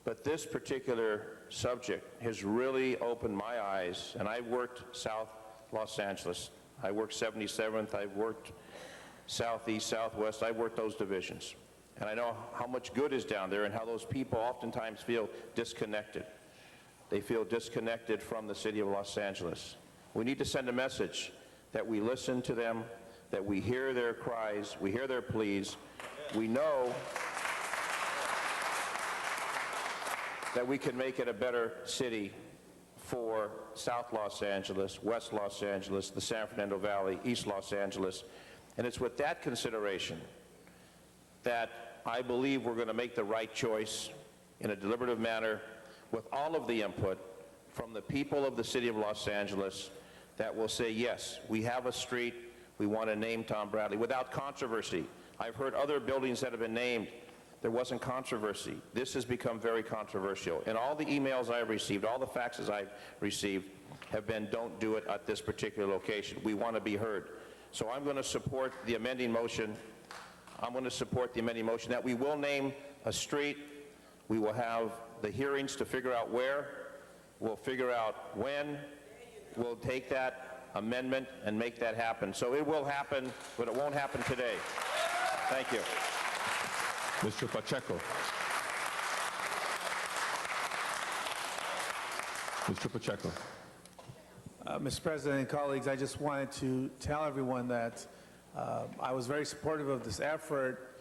But this particular subject has really opened my eyes, and I worked South Los Angeles. I worked 77th, I worked Southeast, Southwest, I worked those divisions. And I know how much good is down there and how those people oftentimes feel disconnected. They feel disconnected from the city of Los Angeles. We need to send a message that we listen to them, that we hear their cries, we hear their pleas. We know that we can make it a better city for South Los Angeles, West Los Angeles, the San Fernando Valley, East Los Angeles. And it's with that consideration that I believe we're going to make the right choice in a deliberative manner with all of the input from the people of the city of Los Angeles that will say, yes, we have a street, we want to name Tom Bradley without controversy. I've heard other buildings that have been named. There wasn't controversy. This has become very controversial. And all the emails I've received, all the faxes I've received have been, don't do it at this particular location. We want to be heard. So I'm going to support the amending motion. I'm going to support the amending motion that we will name a street. We will have the hearings to figure out where. We'll figure out when. We'll take that amendment and make that happen. So it will happen, but it won't happen today. Thank you. Mr. Pacheco. Mr. Pacheco. Mr. President and colleagues, I just wanted to tell everyone that I was very supportive of this effort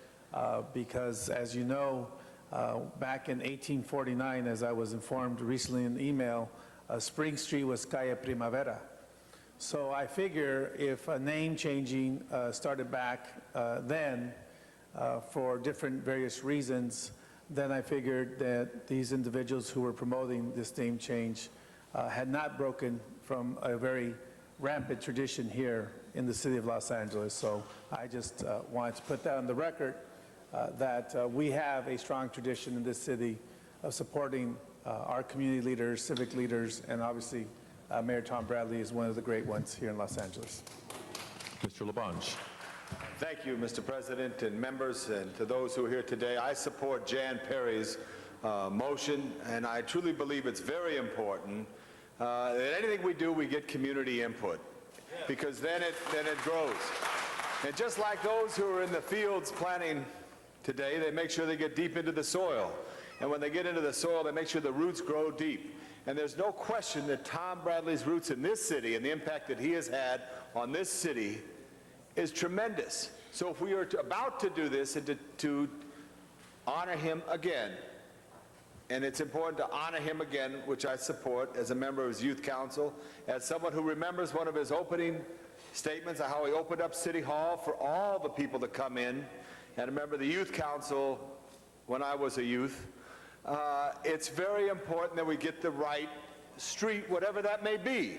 because, as you know, back in 1849, as I was informed recently in email, Spring Street was Calle Primavera. So I figure if a name changing started back then for different various reasons, then I figured that these individuals who were promoting this name change had not broken from a very rampant tradition here in the city of Los Angeles. So I just wanted to put that on the record that we have a strong tradition in this city of supporting our community leaders, civic leaders, and obviously Mayor Tom Bradley is one of the great ones here in Los Angeles. Mr. LaBonge. Thank you, Mr. President and members, and to those who are here today. I support Jan Perry's motion, and I truly believe it's very important that anything we do, we get community input, because then it grows. And just like those who are in the fields planting today, they make sure they get deep into the soil. And when they get into the soil, they make sure the roots grow deep. And there's no question that Tom Bradley's roots in this city and the impact that he has had on this city is tremendous. So if we are about to do this and to honor him again, and it's important to honor him again, which I support as a member of his youth council, as someone who remembers one of his opening statements of how he opened up City Hall for all the people to come in, and a member of the youth council when I was a youth. It's very important that we get the right street, whatever that may be.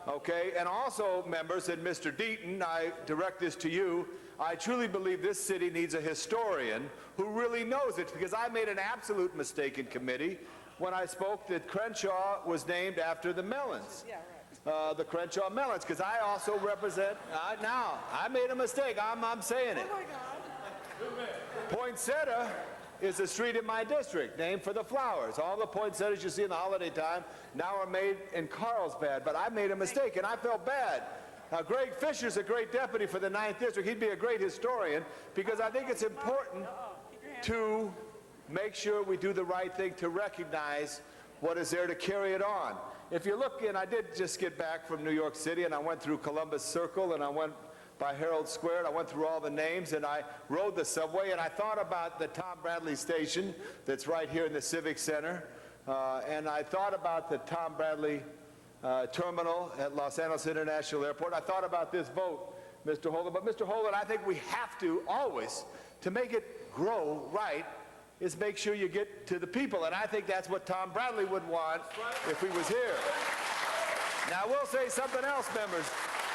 Okay, and also, members, and Mr. Deaton, I direct this to you, I truly believe this city needs a historian who really knows it, because I made an absolute mistake in committee when I spoke that Crenshaw was named after the Mellons. Yeah, right. the Crenshaw Melons, because I also represent, now, I made a mistake, I'm saying it. Poinsettia is a street in my district, named for the flowers. All the poinsettias you see in the holiday time now are made in Carlsbad, but I made a mistake, and I felt bad. Greg Fisher's a great deputy for the 9th District. He'd be a great historian, because I think it's important to make sure we do the right thing to recognize what is there to carry it on. If you look, and I did just get back from New York City, and I went through Columbus Circle, and I went by Herald Square, and I went through all the names, and I rode the subway, and I thought about the Tom Bradley Station that's right here in the Civic Center, and I thought about the Tom Bradley terminal at Los Angeles International Airport. I thought about this vote, Mr. Holden, but Mr. Holden, I think we have to always, to make it grow right, is make sure you get to the people, and I think that's what Tom Bradley would want if he was here. Now, I will say something else, members.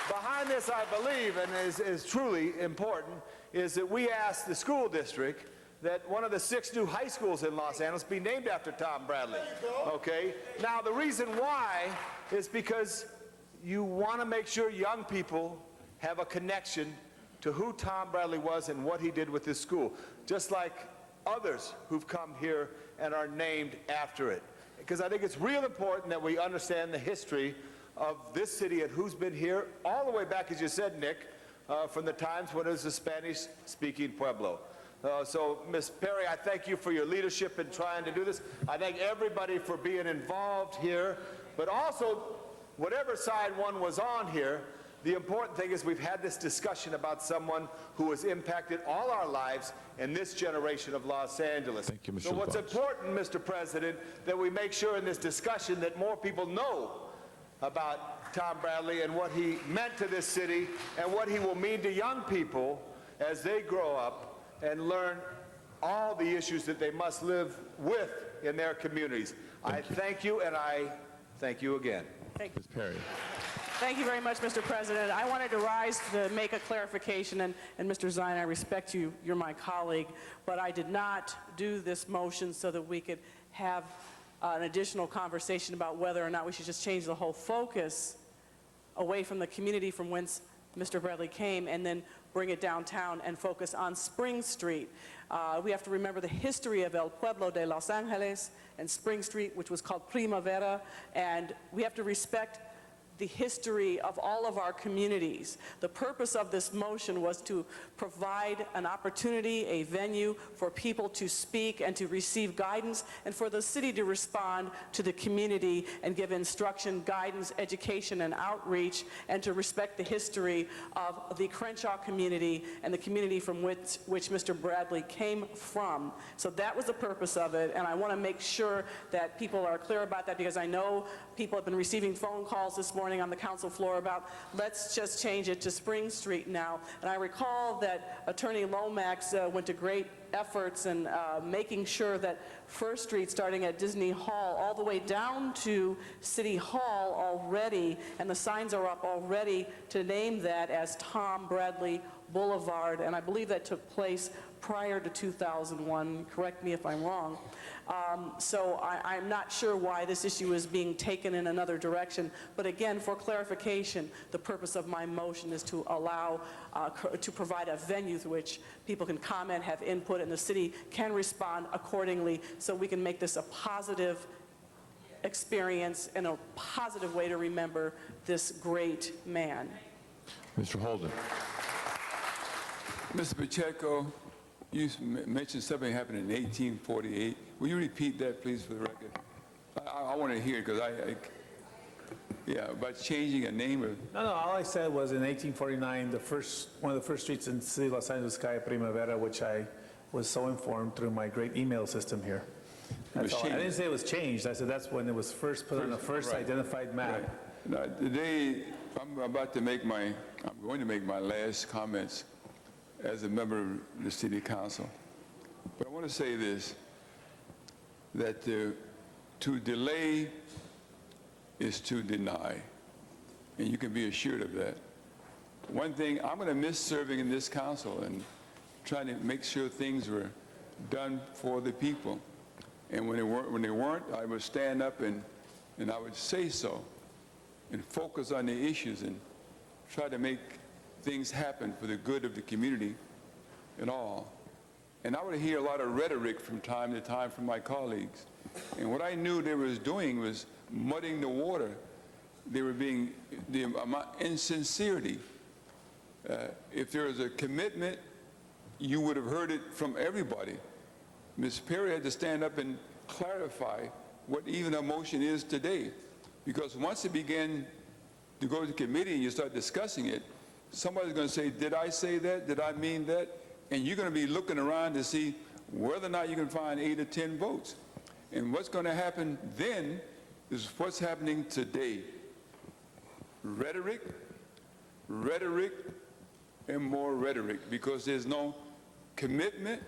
Behind this, I believe, and is truly important, is that we asked the school district that one of the 6 new high schools in Los Angeles be named after Tom Bradley. Okay? Now, the reason why is because you want to make sure young people have a connection to who Tom Bradley was and what he did with his school, just like others who've come here and are named after it. Because I think it's real important that we understand the history of this city and who's been here all the way back, as you said, Nick, from the times when it was a Spanish-speaking pueblo. So, Ms. Perry, I thank you for your leadership in trying to do this. I thank everybody for being involved here, but also, whatever side one was on here, the important thing is we've had this discussion about someone who has impacted all our lives in this generation of Los Angeles. Thank you, Mr. So what's LaFosse. important, Mr. President, that we make sure in this discussion that more people know about Tom Bradley and what he meant to this city and what he will mean to young people as they grow up and learn all the issues that they must live with in their communities. I thank you, and I thank you again. Thank you. Ms. Perry. Thank you very much, Mr. President. I wanted to rise to make a clarification, and Mr. Zine, I respect you, you're my colleague, but I did not do this motion so that we could have an additional conversation about whether or not we should just change the whole focus away from the community from whence Mr. Bradley came and then bring it downtown and focus on Spring Street. We have to remember the history of El Pueblo de Los Angeles and Spring Street, which was called Primavera, and we have to respect the history of all of our communities. The purpose of this motion was to provide an opportunity, a venue for people to speak and to receive guidance, and for the city to respond to the community and give instruction, guidance, education, and outreach, and to respect the history of the Crenshaw community and the community from which Mr. Bradley came from. So that was the purpose of it, and I want to make sure that people are clear about that, because I know people have been receiving phone calls this morning on the council floor about, let's just change it to Spring Street now. And I recall that Attorney Lomax went to great efforts in making sure that First Street, starting at Disney Hall, all the way down to City Hall already, and the signs are up already to name that as Tom Bradley Boulevard, and I believe that took place prior to 2001. Correct me if I'm wrong. So I'm not sure why this issue is being taken in another direction. But again, for clarification, the purpose of my motion is to allow, to provide a venue through which people can comment, have input, and the city can respond accordingly, so we can make this a positive experience and a positive way to remember this great man. Mr. Holden. Mr. Pacheco, you mentioned something happened in 1848. Will you repeat that, please, for the record? I want to hear it, because yeah, about changing a name of... No, all I said was in 1849, one of the first streets in the city of Los Angeles, Calle Primavera, which I was so informed through my great email system here. That's all. I didn't say it was changed. I said that's when it was first put on the first identified map. Right. Now, today, I'm going to make my last comments as a member of the City Council. But I want to say this, that to delay is to deny, and you can be assured of that. One thing, I'm going to miss serving in this council and trying to make sure things were done for the people. And when they weren't, I would stand up and I would say so. and focus on the issues and try to make things happen for the good of the community and all. And I would hear a lot of rhetoric from time to time from my colleagues. And what I knew they was doing was muddying the water. They were being the insincerity. If there was a commitment, you would have heard it from everybody. Ms. Perry had to stand up and clarify what even a motion is today. Because once it began to go to committee and you start discussing it, somebody's going to say, did I say that? Did I mean that? And you're going to be looking around to see whether or not you can find 8 or 10 votes. And what's going to happen then is what's happening today. Rhetoric, rhetoric, and more rhetoric, because there's no commitment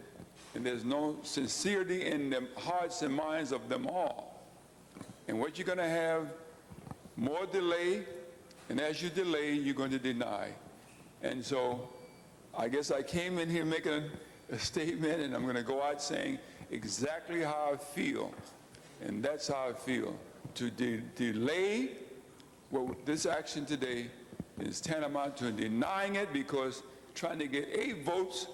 and there's no sincerity in the hearts and minds of them all. And what you're going to have, more delay, and as you delay, you're going to deny. And so I guess I came in here making a statement, and I'm going to go out saying exactly how I feel. And that's how I feel. To delay this action today is tantamount to denying it, because trying to get 8 votes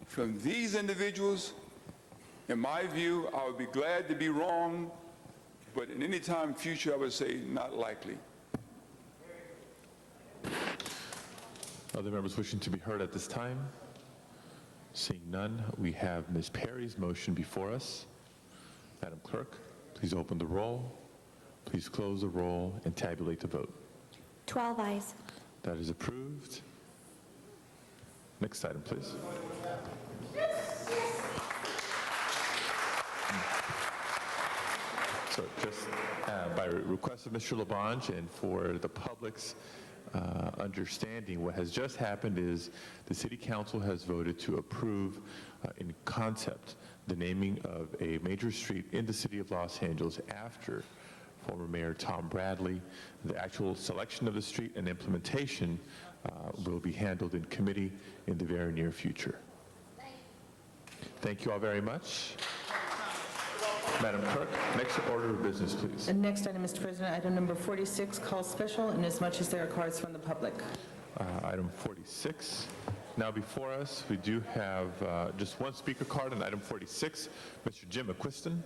from these individuals, in my view, I would be glad to be wrong, but in any time future, I would say not likely. Other members wishing to be heard at this time? Seeing none, we have Ms. Perry's motion before us. Madam Clerk, please open the roll, please close the roll, and tabulate the vote. 12 ayes. That is approved. Next item, please. So just by request of Mr. Labange and for the public's understanding, what has just happened is the City Council has voted to approve in concept the naming of a major street in the City of Los Angeles after former Mayor Tom Bradley. The actual selection of the street and implementation will be handled in committee in the very near future. Thank you all very much. Madam Clerk, next order of business, please. The next item, Mr. President, item number 46, called special, inasmuch as there are cards from the public. Item 46. Now before us, we do have just one speaker card on item 46, Mr. Jim McQuiston.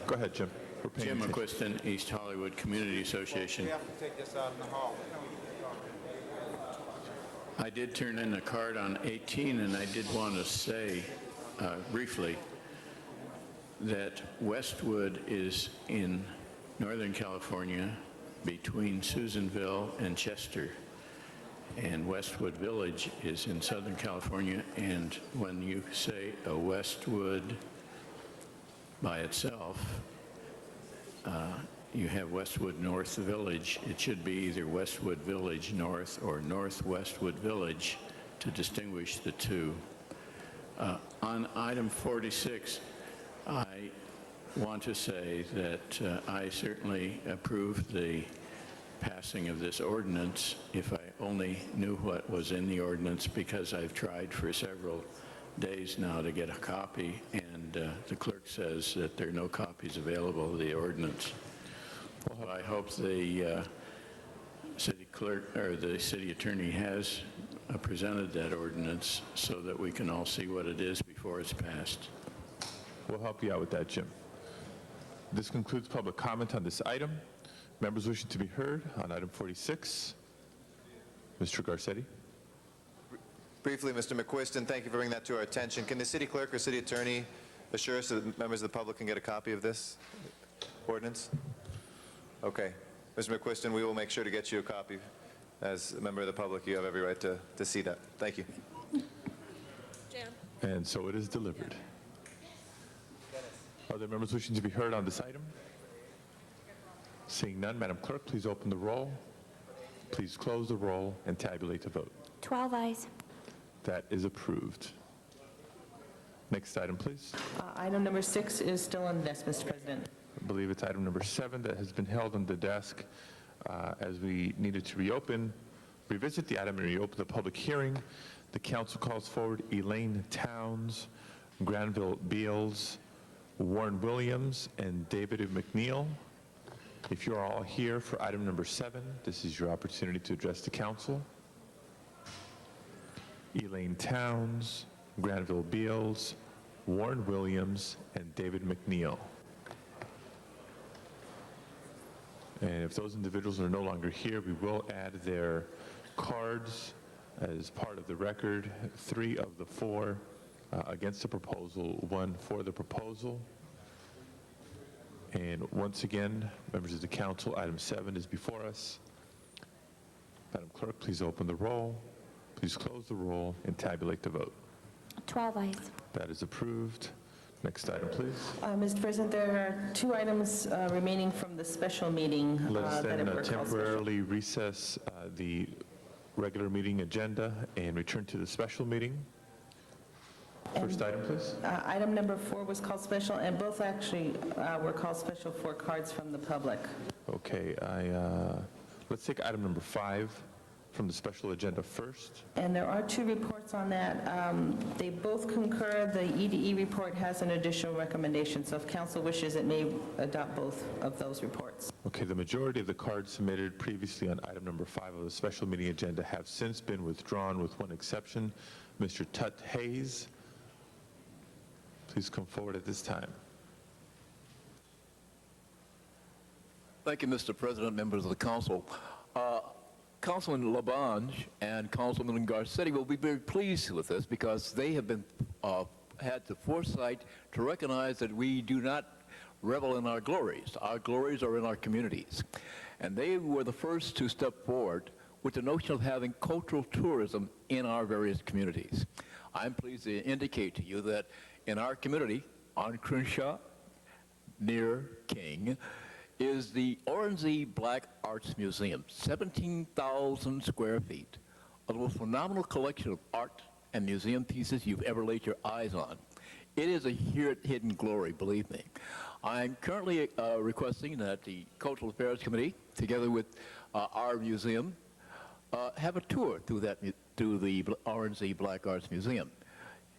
Go ahead, Jim. We're paying Jim attention. McQuiston, East Hollywood Community Association. We have to take this out in the hall. I did turn in a card on 18, and I did want to say briefly that Westwood is in Northern California between Susanville and Chester, and Westwood Village is in Southern California. And when you say a Westwood by itself, you have Westwood North Village. It should be either Westwood Village North or North Westwood Village to distinguish the two. On item 46, I want to say that I certainly approve the passing of this ordinance if I only knew what was in the ordinance, because I've tried for several days now to get a copy, and the clerk says that there are no copies available of the ordinance. Well, I hope the city clerk or the city attorney has presented that ordinance so that we can all see what it is before it's passed. We'll help you out with that, Jim. This concludes public comment on this item. Members wishing to be heard on item 46. Mr. Garcetti. Briefly, Mr. McQuiston, thank you for bringing that to our attention. Can the city clerk or city attorney assure us that members of the public can get a copy of this ordinance? Okay. Mr. McQuiston, we will make sure to get you a copy. As a member of the public, you have every right to see that. Thank you. And so it is delivered. Are there members wishing to be heard on this item? Seeing none, Madam Clerk, please open the roll. Please close the roll and tabulate the vote. 12 ayes. That is approved. Next item, please. Item number 6 is still on the desk, Mr. President. I believe it's item number 7 that has been held on the desk as we needed to revisit the item and reopen the public hearing. The council calls forward Elaine Towns, Granville Beals, Warren Williams, and David McNeil. If you're all here for item number 7, this is your opportunity to address the council. Elaine Towns, Granville Beals, Warren Williams, and David McNeil. And if those individuals are no longer here, we will add their cards as part of the record. 3 of the 4 against the proposal, 1 for the proposal. And once again, members of the council, item 7 is before us. Madam Clerk, please open the roll. Please close the roll and tabulate the vote. 12 ayes. That is approved. Next item, please. Mr. President, there are 2 items remaining from the special meeting. Let us that then were called special. temporarily recess the regular meeting agenda and return to the special meeting. First item, please. Item number 4 was called special, and both actually were called special for cards from the public. Okay, let's take item number 5 from the special agenda first. And there are 2 reports on that. They both concur. The EDE report has an additional recommendation, so if council wishes, it may adopt both of those reports. Okay, the majority of the cards submitted previously on item number 5 of the special meeting agenda have since been withdrawn with one exception. Mr. Tut Hayes, please come forward at this time. Thank you, Mr. President, members of the council. Councilman Labange and Councilman Garcetti will be very pleased with this because they have been had the foresight to recognize that we do not revel in our glories. Our glories are in our communities. And they were the first to step forward with the notion of having cultural tourism in our various communities. I'm pleased to indicate to you that in our community, on Crenshaw, near King, is the Orensey Black Arts Museum, 17,000 square feet, of the most phenomenal collection of art and museum pieces you've ever laid your eyes on. It is a hidden glory, believe me. I'm currently requesting that the Cultural Affairs Committee, together with our museum, have a tour through the Orensey Black Arts Museum.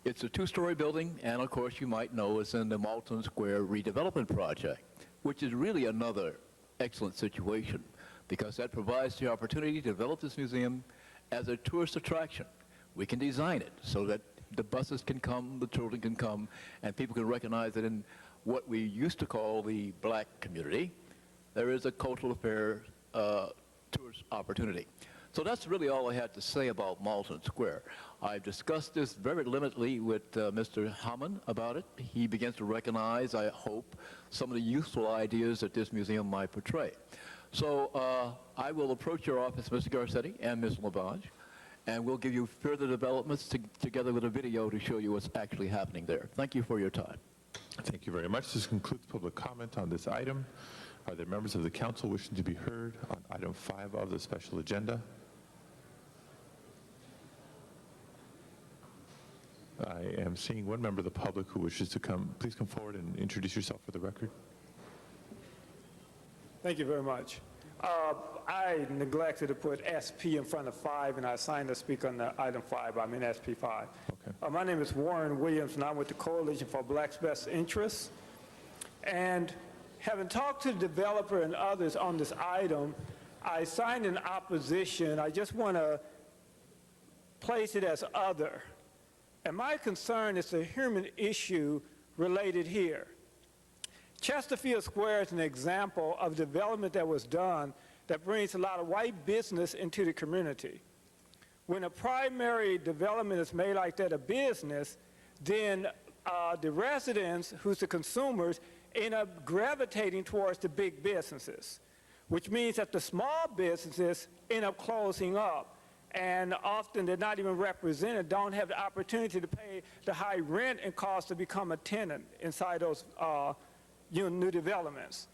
It's a 2-story building, and of course you might know it's in the Malton Square redevelopment project, which is really another excellent situation because that provides the opportunity to develop this museum as a tourist attraction. We can design it so that the buses can come, the children can come, and people can recognize that in what we used to call the black community, there is a cultural affairs tourist opportunity. So that's really all I had to say about Malton Square. I've discussed this very limitedly with Mr. Hammond about it. He begins to recognize, I hope, some of the useful ideas that this museum might portray. So I will approach your office, Mr. Garcetti and Ms. Labange, and we'll give you further developments together with a video to show you what's actually happening there. Thank you for your time. Thank you very much. This concludes public comment on this item. Are there members of the council wishing to be heard on item 5 of the special agenda? I am seeing one member of the public who wishes to come. Please come forward and introduce yourself for the record. Thank you very much. I neglected to put SP in front of 5, and I signed to speak on the item 5. I'm in SP 5. Okay. My name is Warren Williams, and I'm with the Coalition for Blacks' Best Interests. And having talked to the developer and others on this item, I signed in opposition. I just want to place it as other. And my concern is the human issue related here. Chesterfield Square is an example of development that was done that brings a lot of white business into the community. When a primary development is made like that, a business, then the residents, who's the consumers, end up gravitating towards the big businesses, which means that the small businesses end up closing up. And often they're not even represented, don't have the opportunity to pay the high rent and cost to become a tenant inside those new developments.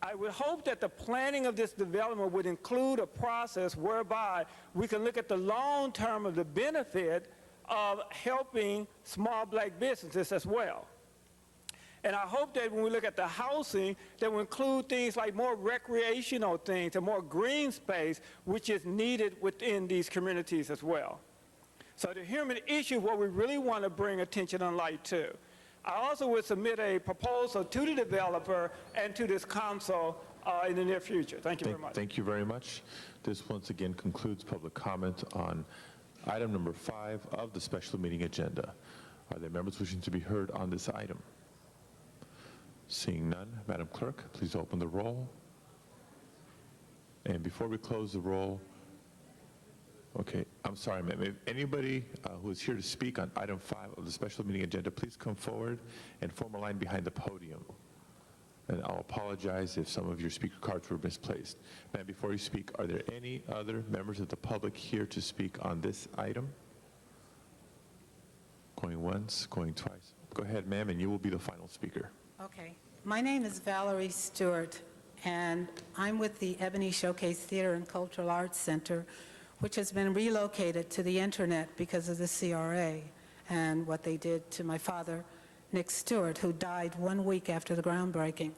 I would hope that the planning of this development would include a process whereby we can look at the long term of the benefit of helping small black businesses as well. And I hope that when we look at the housing, that will include things like more recreational things and more green space, which is needed within these communities as well. So the human issue is what we really want to bring attention and light to. I also would submit a proposal to the developer and to this council in the near future. Thank you very much. Thank you very much. This once again concludes public comment on item number 5 of the special meeting agenda. Are there members wishing to be heard on this item? Seeing none, Madam Clerk, please open the roll. And before we close the roll, okay, I'm sorry, ma'am. If anybody who is here to speak on item 5 of the special meeting agenda, please come forward and form a line behind the podium. And I'll apologize if some of your speaker cards were misplaced. Ma'am, before you speak, are there any other members of the public here to speak on this item? Going once, going twice. Go ahead, ma'am, and you will be the final speaker. Okay. My name is Valerie Stewart, and I'm with the Ebony Showcase Theater and Cultural Arts Center, which has been relocated to the internet because of the CRA and what they did to my father, Nick Stewart, who died 1 week after the groundbreaking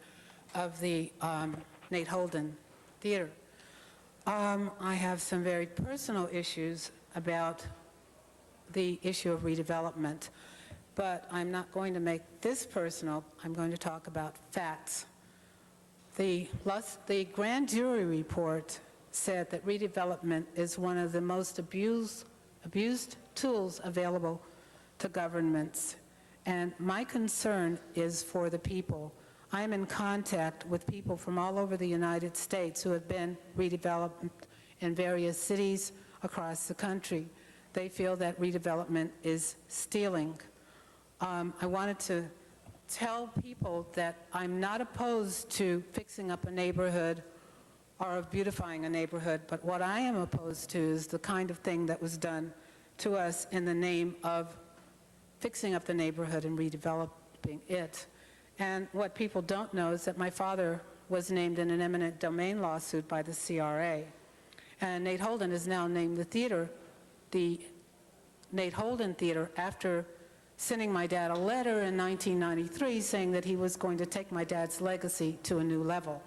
of the Nate Holden Theater. I have some very personal issues about the issue of redevelopment, but I'm not going to make this personal. I'm going to talk about facts. The grand jury report said that redevelopment is one of the most abused tools available to governments. And my concern is for the people. I'm in contact with people from all over the United States who have been redeveloped in various cities across the country. They feel that redevelopment is stealing. I wanted to tell people that I'm not opposed to fixing up a neighborhood or of beautifying a neighborhood, but what I am opposed to is the kind of thing that was done to us in the name of fixing up the neighborhood and redeveloping it. And what people don't know is that my father was named in an eminent domain lawsuit by the CRA. And Nate Holden has now named the theater the Nate Holden Theater after sending my dad a letter in 1993 saying that he was going to take my dad's legacy to a new level.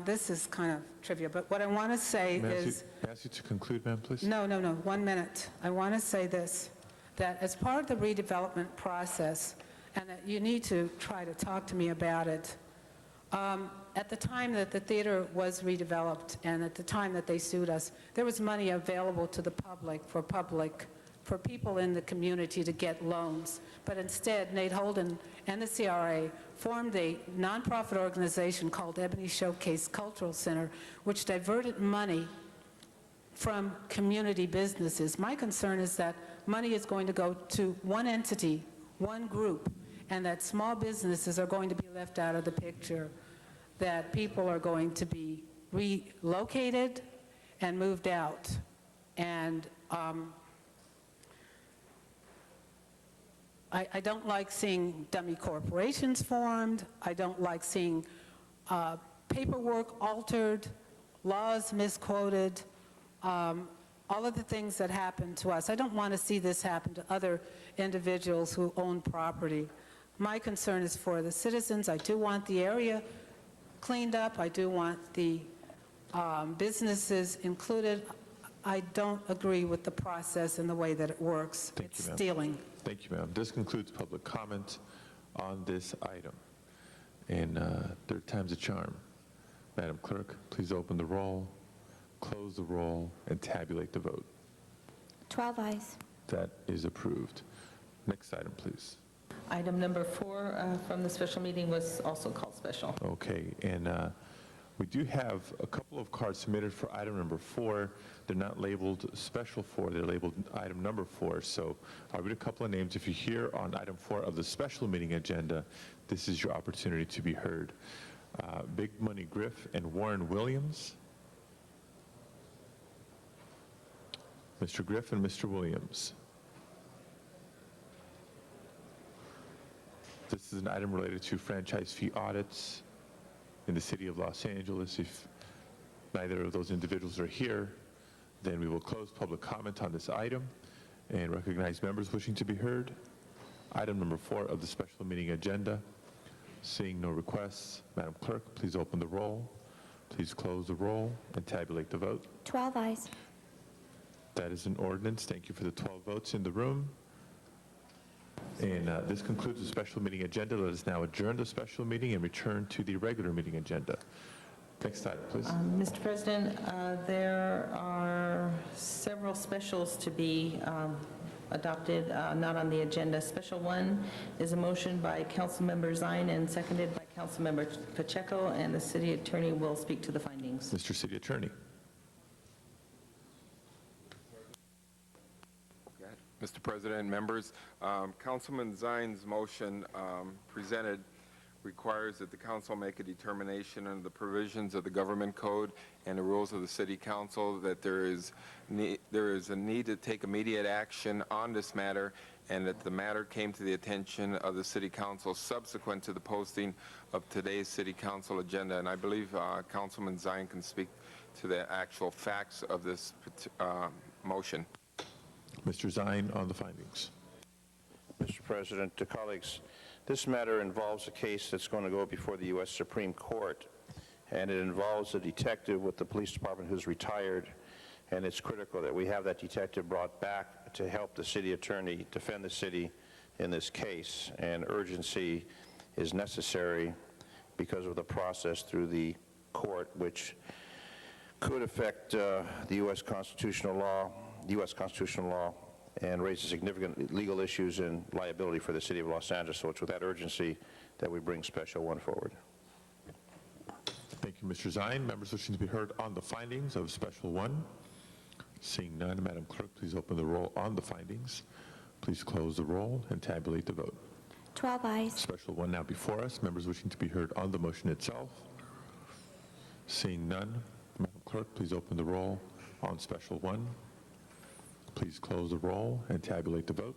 This is kind of trivia, but what I want to say is... May I ask you to conclude, ma'am, please? No, 1 minute. I want to say this, that as part of the redevelopment process, and that you need to try to talk to me about it, at the time that the theater was redeveloped and at the time that they sued us, there was money available to the public, for people in the community to get loans. But instead, Nate Holden and the CRA formed a nonprofit organization called Ebony Showcase Cultural Center, which diverted money from community businesses. My concern is that money is going to go to one entity, one group, and that small businesses are going to be left out of the picture, that people are going to be relocated and moved out. And I don't like seeing dummy corporations formed. I don't like seeing paperwork altered, laws misquoted, all of the things that happen to us. I don't want to see this happen to other individuals who own property. My concern is for the citizens. I do want the area cleaned up. I do want the businesses included. I don't agree with the process and the way that it works. It's stealing. Thank you, ma'am. This concludes public comment on this item. And third time's a charm. Madam Clerk, please open the roll, close the roll, and tabulate the vote. 12 ayes. That is approved. Next item, please. Item number 4 from the special meeting was also called special. Okay, and we do have a couple of cards submitted for item number 4. They're not labeled special 4, they're labeled item number 4. So I'll read a couple of names. If you're here on item 4 of the special meeting agenda, this is your opportunity to be heard. Big Money Griff and Warren Williams. Mr. Griff and Mr. Williams. This is an item related to franchise fee audits in the city of Los Angeles. If neither of those individuals are here, then we will close public comment on this item and recognize members wishing to be heard. Item number 4 of the special meeting agenda, Seeing no requests, Madam Clerk, please open the roll, please close the roll, and tabulate the vote. 12 eyes. That is an ordinance. Thank you for the 12 votes in the room. And this concludes the special meeting agenda. Let us now adjourn the special meeting and return to the regular meeting agenda. Next item, please. Mr. President, there are several specials to be adopted, not on the agenda. Special 1 is a motion by Councilmember Zine and seconded by Councilmember Pacheco, and the city attorney will speak to the findings. Mr. City Attorney. Mr. President, members, Councilman Zine's motion presented requires that the council make a determination under the provisions of the government code and the rules of the city council that there is a need to take immediate action on this matter, and that the matter came to the attention of the city council subsequent to the posting of today's city council agenda. And I believe Councilman Zine can speak to the actual facts of this motion. Mr. Zine on the findings. Mr. President, to colleagues, this matter involves a case that's going to go before the U.S. Supreme Court, and it involves a detective with the police department who's retired, and it's critical that we have that detective brought back to help the city attorney defend the city in this case, and urgency is necessary because of the process through the court, which could affect the U.S. constitutional law, and raises significant legal issues and liability for the city of Los Angeles. So it's with that urgency that we bring Special 1 forward. Thank you, Mr. Zine. Members wishing to be heard on the findings of Special 1. Seeing none, Madam Clerk, please open the roll on the findings. Please close the roll and tabulate the vote. 12 eyes. Special 1 now before us. Members wishing to be heard on the motion itself. Seeing none, Madam Clerk, please open the roll on Special 1. Please close the roll and tabulate the vote.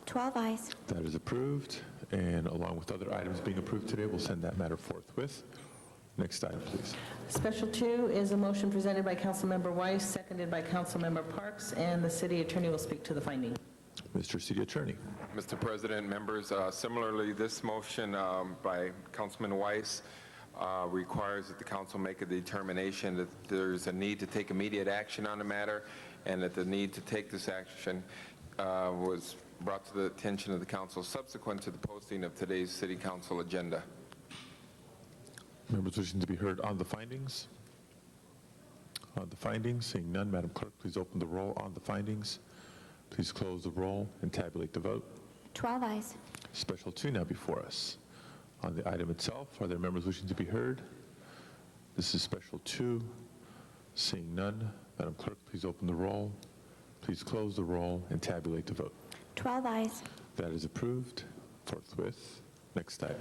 12 eyes. That is approved, and along with other items being approved today, we'll send that matter forthwith. Next item, please. Special 2 is a motion presented by Councilmember Weiss, seconded by Councilmember Parks, and the city attorney will speak to the finding. Mr. City Attorney. Mr. President, members, similarly, this motion by Councilman Weiss requires that the council make a determination that there's a need to take immediate action on the matter, and that the need to take this action was brought to the attention of the council subsequent to the posting of today's city council agenda. Members wishing to be heard on the findings? On the findings, seeing none, Madam Clerk, please open the roll on the findings. Please close the roll and tabulate the vote. 12 eyes. Special 2 now before us. On the item itself, are there members wishing to be heard? This is Special 2. Seeing none, Madam Clerk, please open the roll. Please close the roll and tabulate the vote. 12 eyes. That is approved forthwith. Next item.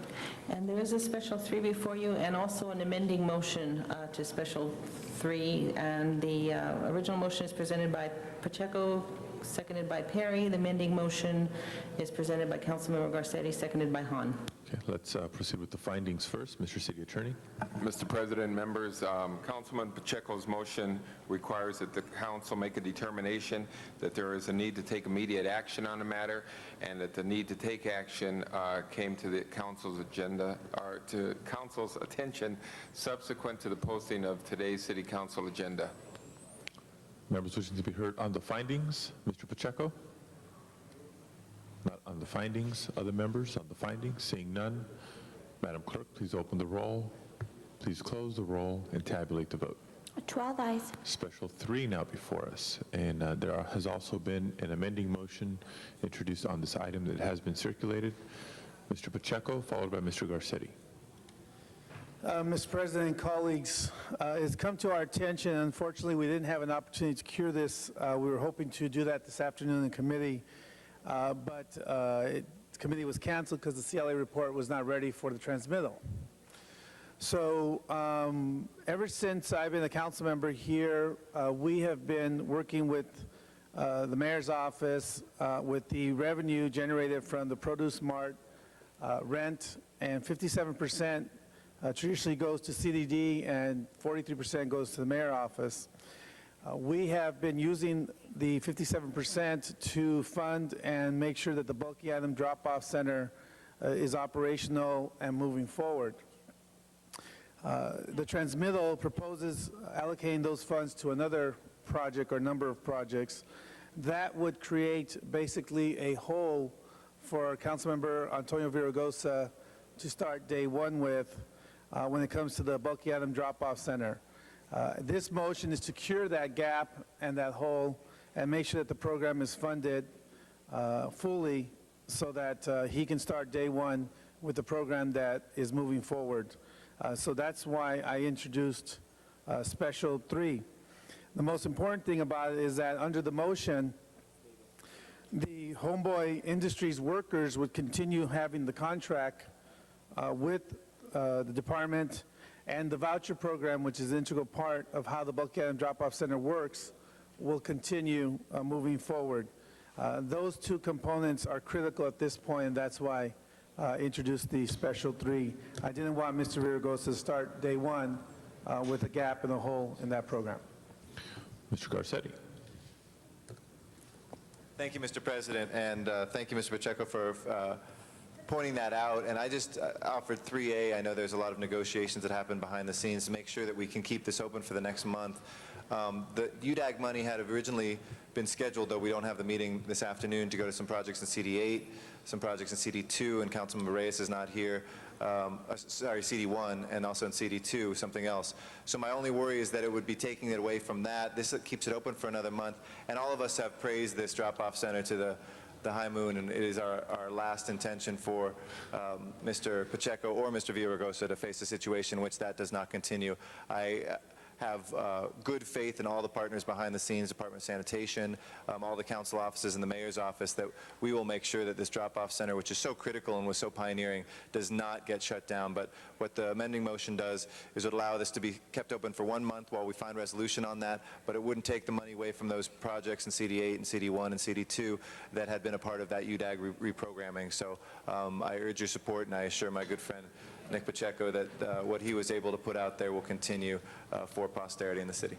And there is a Special 3 before you, and also an amending motion to Special 3. And the original motion is presented by Pacheco, seconded by Perry. The amending motion is presented by Councilmember Garcetti, seconded by Hahn. Okay, let's proceed with the findings first. Mr. City Attorney. Mr. President, members, Councilman Pacheco's motion requires that the council make a determination that there is a need to take immediate action on the matter, and that the need to take action came to the council's agenda, or to council's attention subsequent to the posting of today's city council agenda. Members wishing to be heard on the findings. Mr. Pacheco? Not on the findings. Other members on the findings? Seeing none, Madam Clerk, please open the roll. Please close the roll and tabulate the vote. 12 eyes. Special 3 now before us, and there has also been an amending motion introduced on this item that has been circulated. Mr. Pacheco, followed by Mr. Garcetti. Mr. President and colleagues, it's come to our attention, unfortunately, we didn't have an opportunity to cure this. We were hoping to do that this afternoon in committee, but the committee was canceled because the CLA report was not ready for the transmittal. So ever since I've been a council member here, we have been working with the mayor's office with the revenue generated from the Produce Mart rent, and 57% traditionally goes to CDD and 43% goes to the mayor's office. We have been using the 57% to fund and make sure that the bulky item drop-off center is operational and moving forward. The transmittal proposes allocating those funds to another project or number of projects. That would create basically a hole for Councilmember Antonio Villaraigosa to start day one with when it comes to the Bulky Item Drop-Off Center. This motion is to cure that gap and that hole and make sure that the program is funded fully so that he can start day one with the program that is moving forward. So that's why I introduced Special 3. The most important thing about it is that under the motion, the Homeboy Industries workers would continue having the contract with the department, and the voucher program, which is an integral part of how the Bulky Item Drop-Off Center works, will continue moving forward. Those two components are critical at this point, and that's why I introduced the Special 3. I didn't want Mr. Villaraigosa to start day one with a gap and a hole in that program. Mr. Garcetti. Thank you, Mr. President, and thank you, Mr. Pacheco, for pointing that out. And I just offered 3A. I know there's a lot of negotiations that happen behind the scenes to make sure that we can keep this open for the next month. The UDAG money had originally been scheduled, though we don't have the meeting this afternoon, to go to some projects in CD8, some projects in CD2, and Councilman Reyes is not here. Sorry, CD1, and also in CD2, something else. So my only worry is that it would be taking it away from that. This keeps it open for another month, and all of us have praised this drop-off center to the High Moon, and it is our last intention for Mr. Pacheco or Mr. Villaraigosa to face a situation in which that does not continue. I have good faith in all the partners behind the scenes, Department of Sanitation, all the council offices and the mayor's office, that we will make sure that this drop-off center, which is so critical and was so pioneering, does not get shut down. But what the amending motion does is it allow this to be kept open for 1 month while we find resolution on that, but it wouldn't take the money away from those projects in CD8 and CD1 and CD2 that had been a part of that UDAG reprogramming. So I urge your support, and I assure my good friend Nick Pacheco that what he was able to put out there will continue for posterity in the city.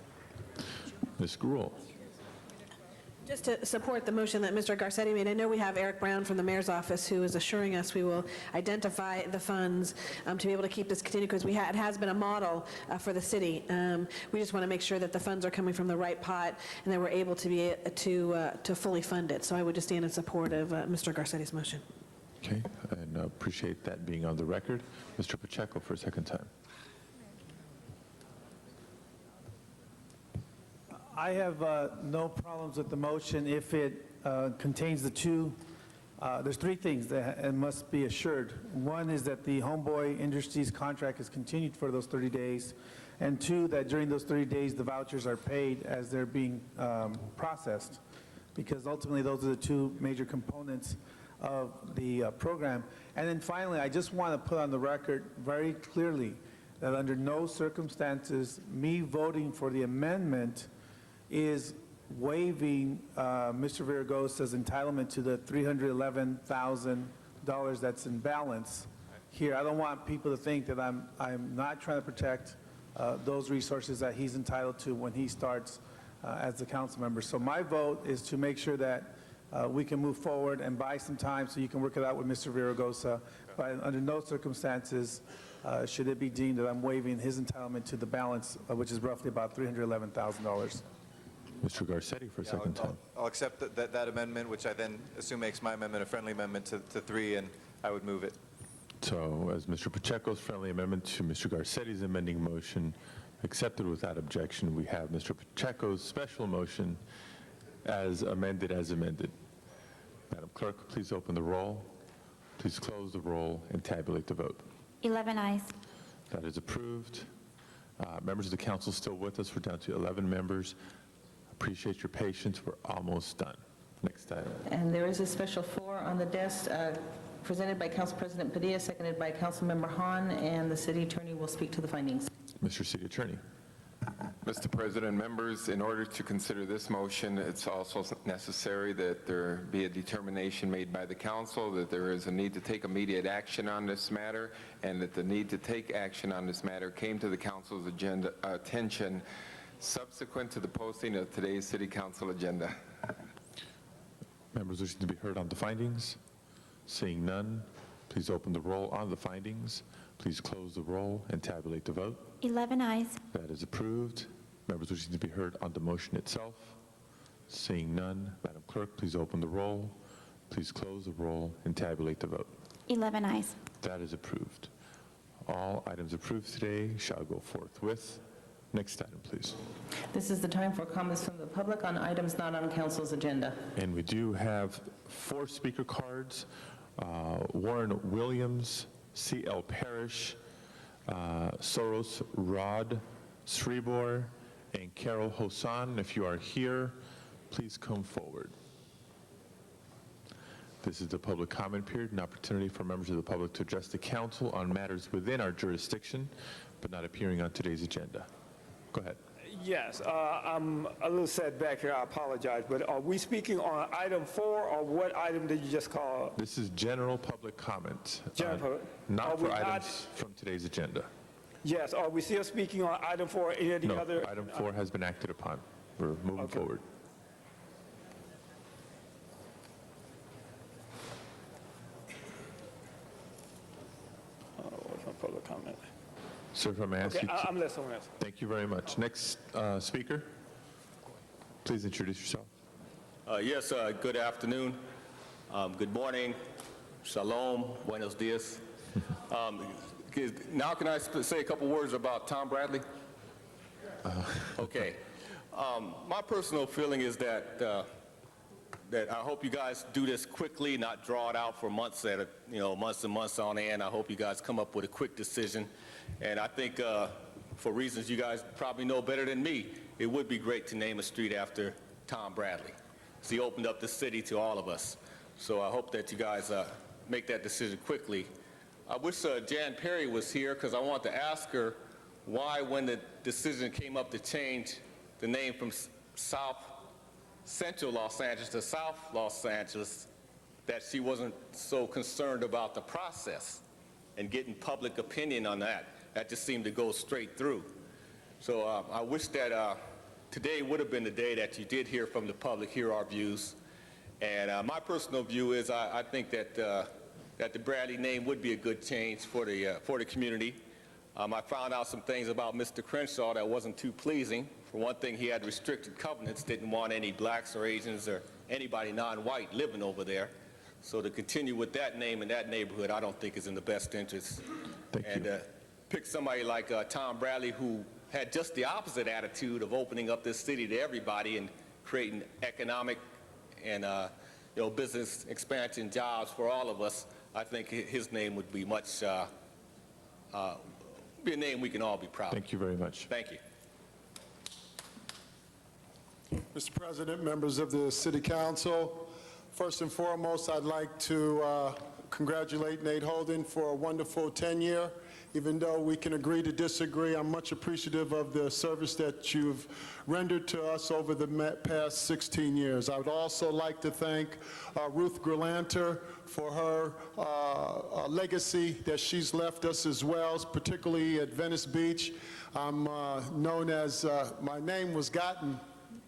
Ms. Gruhl. Just to support the motion that Mr. Garcetti made, I know we have Eric Brown from the mayor's office who is assuring us we will identify the funds to be able to keep this continued, because it has been a model for the city. We just want to make sure that the funds are coming from the right pot and that we're able to be to fully fund it. So I would just stand in support of Mr. Garcetti's motion. Okay, and appreciate that being on the record. Mr. Pacheco for a second time. I have no problems with the motion if it contains the two. There's three things that must be assured. One is that the Homeboy Industries contract is continued for those 30 days. And two, that during those 30 days, the vouchers are paid as they're being processed. Because ultimately, those are the two major components of the program. And then finally, I just want to put on the record very clearly that under no circumstances, me voting for the amendment is waiving Mr. Villaraigosa's entitlement to the $311,000 that's in balance here. I don't want people to think that I'm not trying to protect those resources that he's entitled to when he starts as the council member. So my vote is to make sure that we can move forward and buy some time so you can work it out with Mr. Villaraigosa. But under no circumstances should it be deemed that I'm waiving his entitlement to the balance, which is roughly about $311,000. Mr. Garcetti for a second time. I'll accept that amendment, which I then assume makes my amendment a friendly amendment to 3, and I would move it. So as Mr. Pacheco's friendly amendment to Mr. Garcetti's amending motion accepted without objection, we have Mr. Pacheco's special motion as amended. Madam Clerk, please open the roll. Please close the roll and tabulate the vote. 11 ayes. That is approved. Members of the council still with us. We're down to 11 members. Appreciate your patience. We're almost done. Next item. And there is a Special 4 on the desk presented by Council President Padilla, seconded by Councilmember Hahn, and the city attorney will speak to the findings. Mr. City Attorney. Mr. President, members, in order to consider this motion, it's also necessary that there be a determination made by the council that there is a need to take immediate action on this matter, and that the need to take action on this matter came to the council's attention subsequent to the posting of today's city council agenda. Members wishing to be heard on the findings? Seeing none, Please open the roll on the findings. Please close the roll and tabulate the vote. 11 eyes. That is approved. Members wishing to be heard on the motion itself? Seeing none, Madam Clerk, please open the roll. Please close the roll and tabulate the vote. 11 eyes. That is approved. All items approved today shall go forthwith. Next item, please. This is the time for comments from the public on items not on council's agenda. And we do have 4 speaker cards. Warren Williams, C.L. Parrish, Soros Rod Sribor, and Carol Hosan. If you are here, please come forward. This is the public comment period, an opportunity for members of the public to address the council on matters within our jurisdiction, but not appearing on today's agenda. Go ahead. Yes, I'm a little set back here, I apologize, but are we speaking on item 4, or what item did you just call? This is general public comment. General, not are for we not- items from today's agenda. Yes, are we still speaking on item 4 or any of the No, other? item 4 has been acted upon. We're moving forward. What's my public comment? Sir, if I may ask Okay, you to- I'm letting someone else. Thank you very much. Next speaker, please introduce yourself. Yes, good afternoon, good morning, shalom, buenos dias. Now can I say a couple words about Tom Bradley? Okay. My personal feeling is that I hope you guys do this quickly, not draw it out for months months and months on end. I hope you guys come up with a quick decision. And I think for reasons you guys probably know better than me, it would be great to name a street after Tom Bradley. So he opened up the city to all of us. So I hope that you guys make that decision quickly. I wish Jan Perry was here because I want to ask her why, when the decision came up to change the name from South Central Los Angeles to South Los Angeles, that she wasn't so concerned about the process and getting public opinion on that. That just seemed to go straight through. So I wish that today would have been the day that you did hear from the public, hear our views. And my personal view is I think that the Bradley name would be a good change for the community. I found out some things about Mr. Crenshaw that wasn't too pleasing. For one thing, he had restricted covenants, didn't want any blacks or Asians or anybody non-white living over there. So to continue with that name in that neighborhood, I don't think is in the best interest. And pick somebody like Tom Bradley, who had just the opposite attitude of opening up this city to everybody and creating economic and business expansion, jobs for all of us. I think his name would be much be a name we can all be proud of. Thank you very much. Thank you. Mr. President, members of the City Council, first and foremost, I'd like to congratulate Nate Holden for a wonderful tenure. Even though we can agree to disagree, I'm much appreciative of the service that you've rendered to us over the past 16 years. I would also like to thank Ruth Gerlanter for her legacy that she's left us as well, particularly at Venice Beach. I'm known as, my name was gotten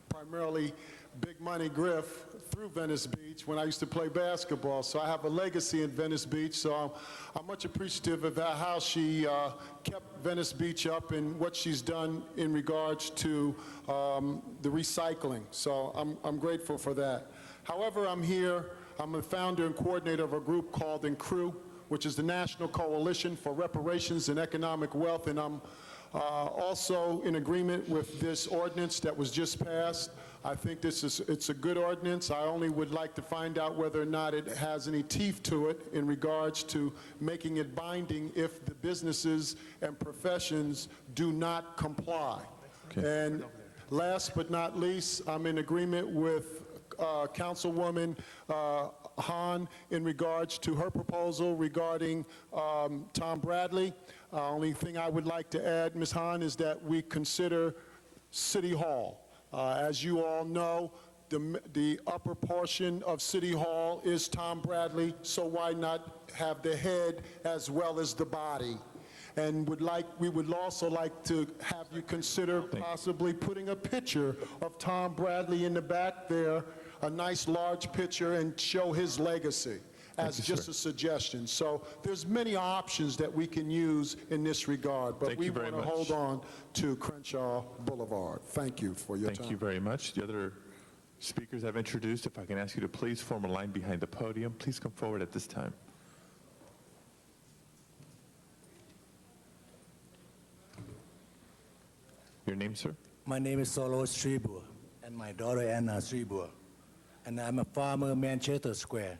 primarily Big Money Griff through Venice Beach when I used to play basketball. So I have a legacy in Venice Beach. So I'm much appreciative of how she kept Venice Beach up and what she's done in regards to the recycling. So I'm grateful for that. However, I'm here. I'm a founder and coordinator of a group called NCREW, which is the National Coalition for Reparations and Economic Wealth. And I'm also in agreement with this ordinance that was just passed. I think it's a good ordinance. I only would like to find out whether or not it has any teeth to it in regards to making it binding if the businesses and professions do not comply. Okay. And last but not least, I'm in agreement with Councilwoman Hahn in regards to her proposal regarding Tom Bradley. Only thing I would like to add, Ms. Hahn, is that we consider City Hall. As you all know, the upper portion of City Hall is Tom Bradley, so why not have the head as well as the body? And we would also like to have you consider possibly putting a picture of Tom Bradley in the back there, a nice large picture, and show his legacy. as just a suggestion. So there's many options that we can use in this regard, but Thank we you very want to much. hold on to Crenshaw Boulevard. Thank you for your time. Thank you very much. The other speakers I've introduced, if I can ask you to please form a line behind the podium, please come forward at this time. Your name, sir? My name is Solo Sribur, and my daughter Anna Sribur. And I'm a farmer, Manchester Square.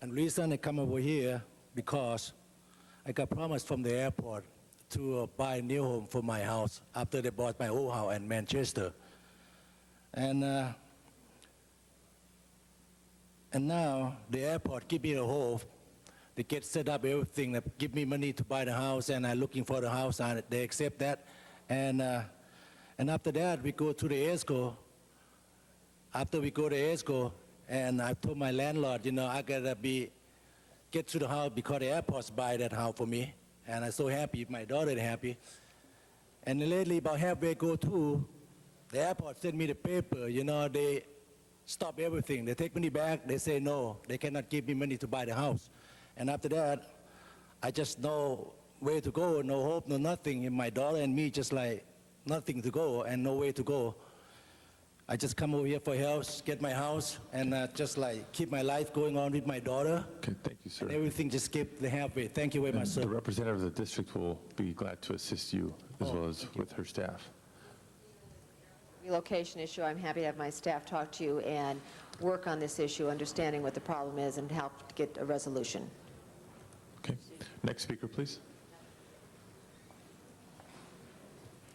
And reason I come over here because I got promised from the airport to buy a new home for my house after they bought my old house in Manchester. And now the airport give me a home. They get set up everything. They give me money to buy the house, and I'm looking for the house, and they accept that. And after that, we go to the ESCO. After we go to ESCO, and I told my landlord, I gotta get to the house because the airport's buy that house for me. And I'm so happy, my daughter is happy. And lately, about halfway go through, the airport sent me the paper, they stop everything. They take money back, they say no, they cannot give me money to buy the house. And after that, I just know where to go, no hope, no nothing. And my daughter and me just like nothing to go and no way to go. I just come over here for help, get my house, and just like keep my life going on with my daughter. Okay, thank you, sir. And everything just keep the halfway. Thank you very much, sir. The representative of the district will be glad to assist you as well as with her staff. Relocation issue, I'm happy to have my staff talk to you and work on this issue, understanding what the problem is and help to get a resolution. Okay, next speaker, please.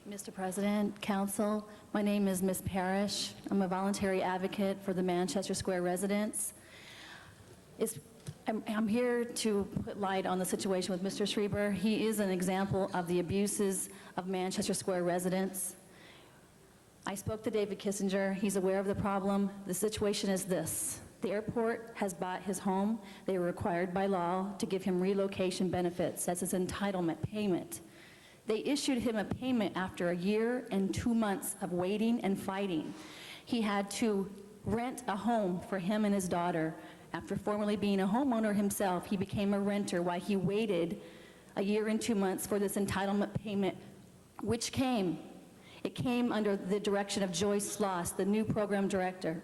Mr. President, Council, my name is Ms. Parrish. I'm a voluntary advocate for the Manchester Square residents. I'm here to put light on the situation with Mr. Schreiber. He is an example of the abuses of Manchester Square residents. I spoke to David Kissinger. He's aware of the problem. The situation is this. The airport has bought his home. They were required by law to give him relocation benefits. That's his entitlement payment. They issued him a payment after a year and 2 months of waiting and fighting. He had to rent a home for him and his daughter. After formerly being a homeowner himself, he became a renter while he waited a year and 2 months for this entitlement payment, which came. It came under the direction of Joyce Sloss, the new program director.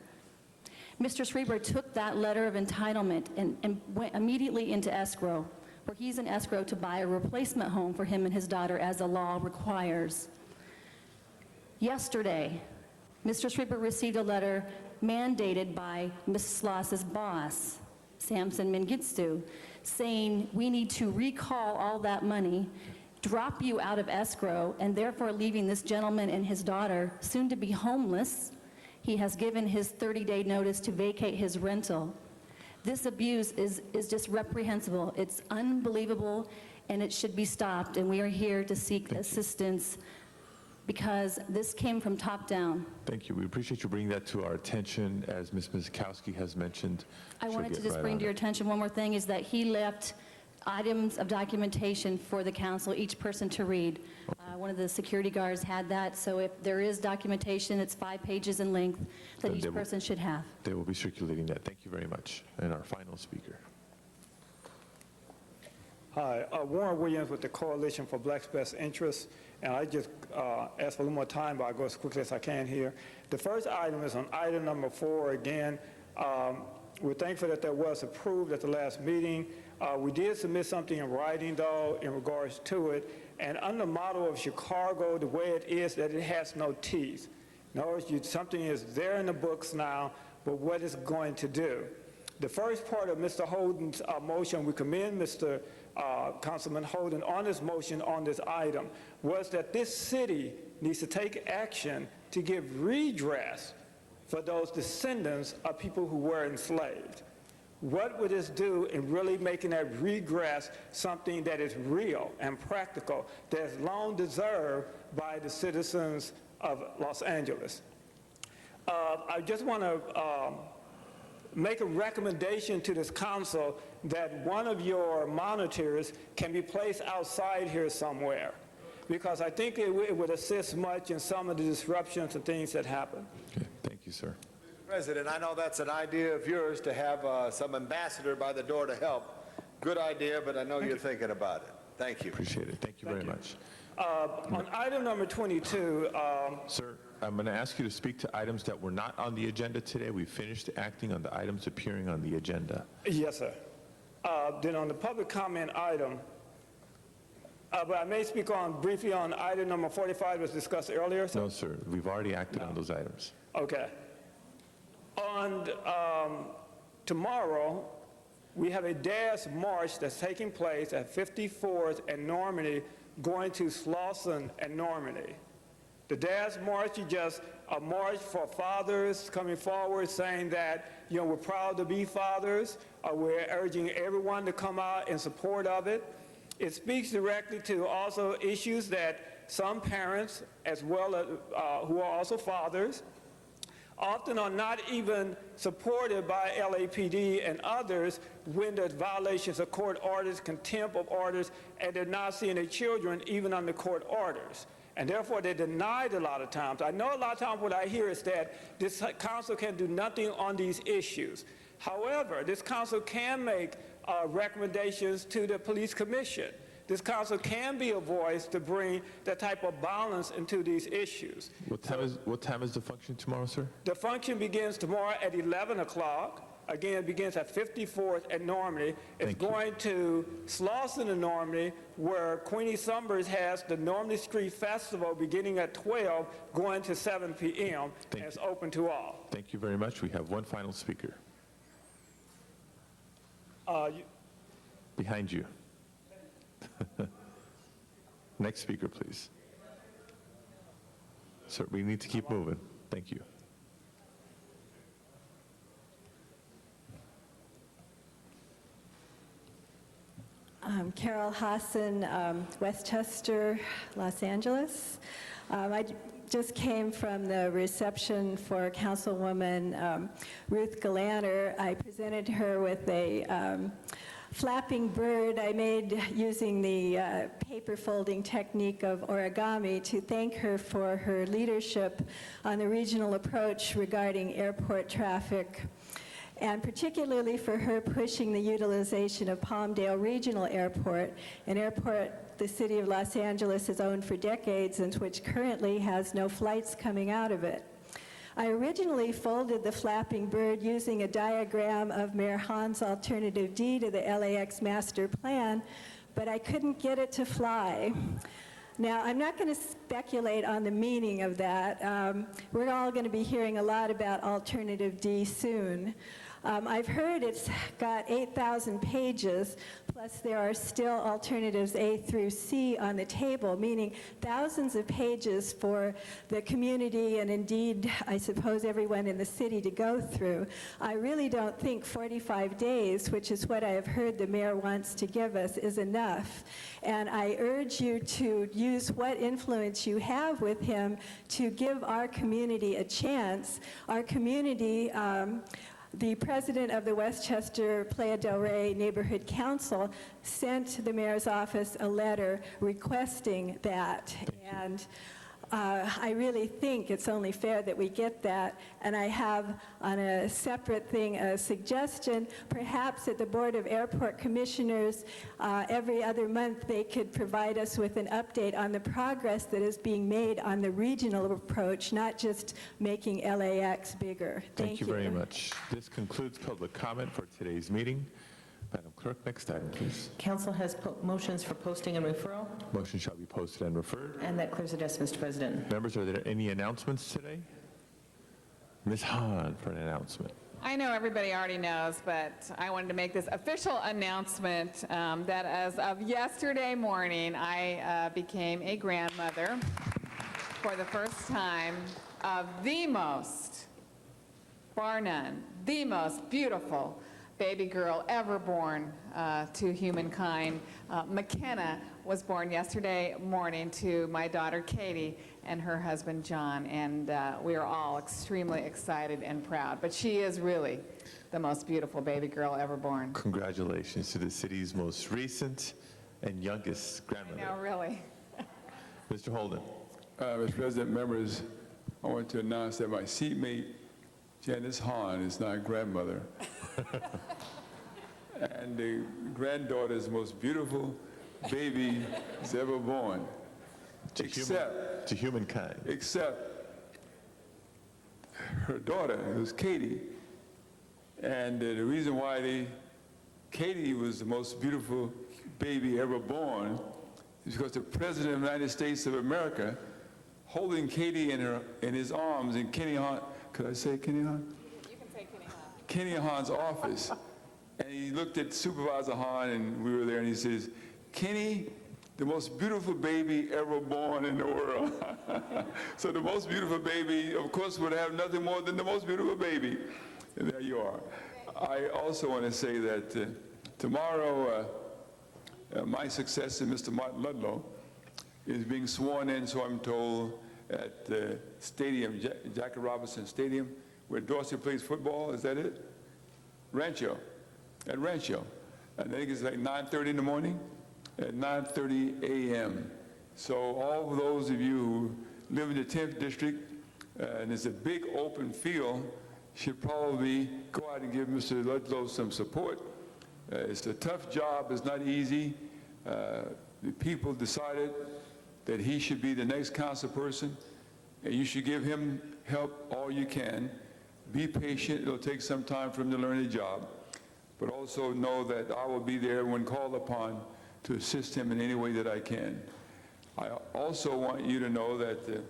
Mr. Schreiber took that letter of entitlement and went immediately into escrow, where he's in escrow to buy a replacement home for him and his daughter as the law requires. Yesterday, Mr. Schreiber received a letter mandated by Ms. Sloss's boss, Samson Mengistu, saying we need to recall all that money, drop you out of escrow, and therefore leaving this gentleman and his daughter, soon to be homeless. He has given his 30-day notice to vacate his rental. This abuse is just reprehensible. It's unbelievable, and it should be stopped. And we are here to seek assistance because this came from top down. Thank you. We appreciate you bringing that to our attention. As Ms. Mizkowski has mentioned, I she'll wanted to get just right bring on to your it. attention one more thing, is that he left items of documentation for the council, each person to read. One of the security guards had that, so if there is documentation, it's 5 pages in length that Then each they will- person should have. They will be circulating that. Thank you very much. And our final speaker. Hi, Warren Williams with the Coalition for Blacks' Best Interests, and I just ask for a little more time, but I'll go as quickly as I can here. The first item is on item number 4. Again, we're thankful that that was approved at the last meeting. We did submit something in writing, though, in regards to it, and under the model of Chicago, the way it is that it has no teeth. In other words, something is there in the books now, but what it's going to do. The first part of Mr. Holden's motion, we commend Mr. Councilman Holden on his motion on this item, was that this city needs to take action to give redress for those descendants of people who were enslaved. What would this do in really making that regress something that is real and practical, that is long deserved by the citizens of Los Angeles? I just want to make a recommendation to this council that one of your monitors can be placed outside here somewhere, because I think it would assist much in some of the disruptions and things that happen. Okay, thank you, sir. President, I know that's an idea of yours to have some ambassador by the door to help. Good idea, but I know you're thinking about it. Thank you. Appreciate it. Thank you very much. On item number 22, Sir, I'm going to ask you to speak to items that were not on the agenda today. We finished acting on the items appearing on the agenda. yes, sir. Then on the public comment item, but I may speak on briefly on item number 45 was discussed earlier, sir? No, sir. We've already acted on those items. Okay. On tomorrow, we have a DAS march that's taking place at 54th and Normandy, going to Slauson and Normandy. The DAS march is just a march for fathers coming forward saying that, you know, we're proud to be fathers. We're urging everyone to come out in support of it. It speaks directly to also issues that some parents, as well as who are also fathers, often are not even supported by LAPD and others when there's violations of court orders, contempt of orders, and they're not seeing their children even under court orders. And therefore, they're denied a lot of times. I know a lot of times what I hear is that this council can do nothing on these issues. However, this council can make recommendations to the police commission. This council can be a voice to bring that type of balance into these issues. What time is the function tomorrow, sir? The function begins tomorrow at 11 o'clock. Again, it begins at 54th and Normandy. It's going to Slauson and Normandy, where Queenie Summers has the Normandy Street Festival beginning at 12, going to 7 p.m. and it's open to all. Thank you very much. We have one final speaker. Behind you. Next speaker, please. Sir, we need to keep moving. Thank you. Carol Hassan, Westchester, Los Angeles. I just came from the reception for Councilwoman Ruth Galaner. I presented her with a flapping bird I made using the paper folding technique of origami to thank her for her leadership on the regional approach regarding airport traffic, and particularly for her pushing the utilization of Palmdale Regional Airport, an airport the city of Los Angeles has owned for decades and which currently has no flights coming out of it. I originally folded the flapping bird using a diagram of Mayor Hahn's Alternative D to the LAX master plan, but I couldn't get it to fly. Now, I'm not going to speculate on the meaning of that. We're all going to be hearing a lot about Alternative D soon. I've heard it's got 8,000 pages, plus there are still alternatives A through C on the table, meaning thousands of pages for the community and indeed, I suppose, everyone in the city to go through. I really don't think 45 days, which is what I have heard the mayor wants to give us, is enough. And I urge you to use what influence you have with him to give our community a chance. Our community, the president of the Westchester Playa del Rey Neighborhood Council sent the mayor's office a letter requesting that. And I really think it's only fair that we get that. And I have, on a separate thing, a suggestion. Perhaps at the Board of Airport Commissioners, every other month they could provide us with an update on the progress that is being made on the regional approach, not just making LAX bigger. Thank you very much. This concludes public comment for today's meeting. Madam Clerk, next item, please. Council has motions for posting and referral, Motion shall be posted and referred. and that clears the desk, Mr. President. Members, are there any announcements today? Ms. Hahn for an announcement. I know everybody already knows, but I wanted to make this official announcement that as of yesterday morning, I became a grandmother for the first time of the most, bar none, the most beautiful baby girl ever born to humankind. McKenna was born yesterday morning to my daughter Katie and her husband John, and we are all extremely excited and proud. But she is really the most beautiful baby girl ever born. Congratulations to the city's most recent and youngest grandmother. No, really. Mr. Holden. Mr. President, members, I want to announce that my seatmate, Janice Hahn is my grandmother. And the granddaughter is the most beautiful baby that's ever born. To humankind. Except her daughter, who's Katie. And the reason why Katie was the most beautiful baby ever born is because the President of the United States of America, holding Katie in his arms in Kenny Hahn, could I say Kenny Hahn? You can say Kenny Hahn. Kenny Hahn's office. And he looked at Supervisor Hahn, and we were there, and he says, Kenny, the most beautiful baby ever born in the world. So the most beautiful baby, of course, would have nothing more than the most beautiful baby. And there you are. I also want to say that tomorrow, my successor, Mr. Martin Ludlow, is being sworn in, so I'm told, at the stadium, Jackie Robinson Stadium, where Dorsey plays football. Is that it? Rancho. At Rancho. And I think it's like 9:30 in the morning, at 9:30 a.m. So all of those of you who live in the 10th District, and it's a big open field, should probably go out and give Mr. Ludlow some support. It's a tough job. It's not easy. The people decided that he should be the next council person, and you should give him help all you can. Be patient. It'll take some time for him to learn the job. But also know that I will be there when called upon to assist him in any way that I can. I also want you to know that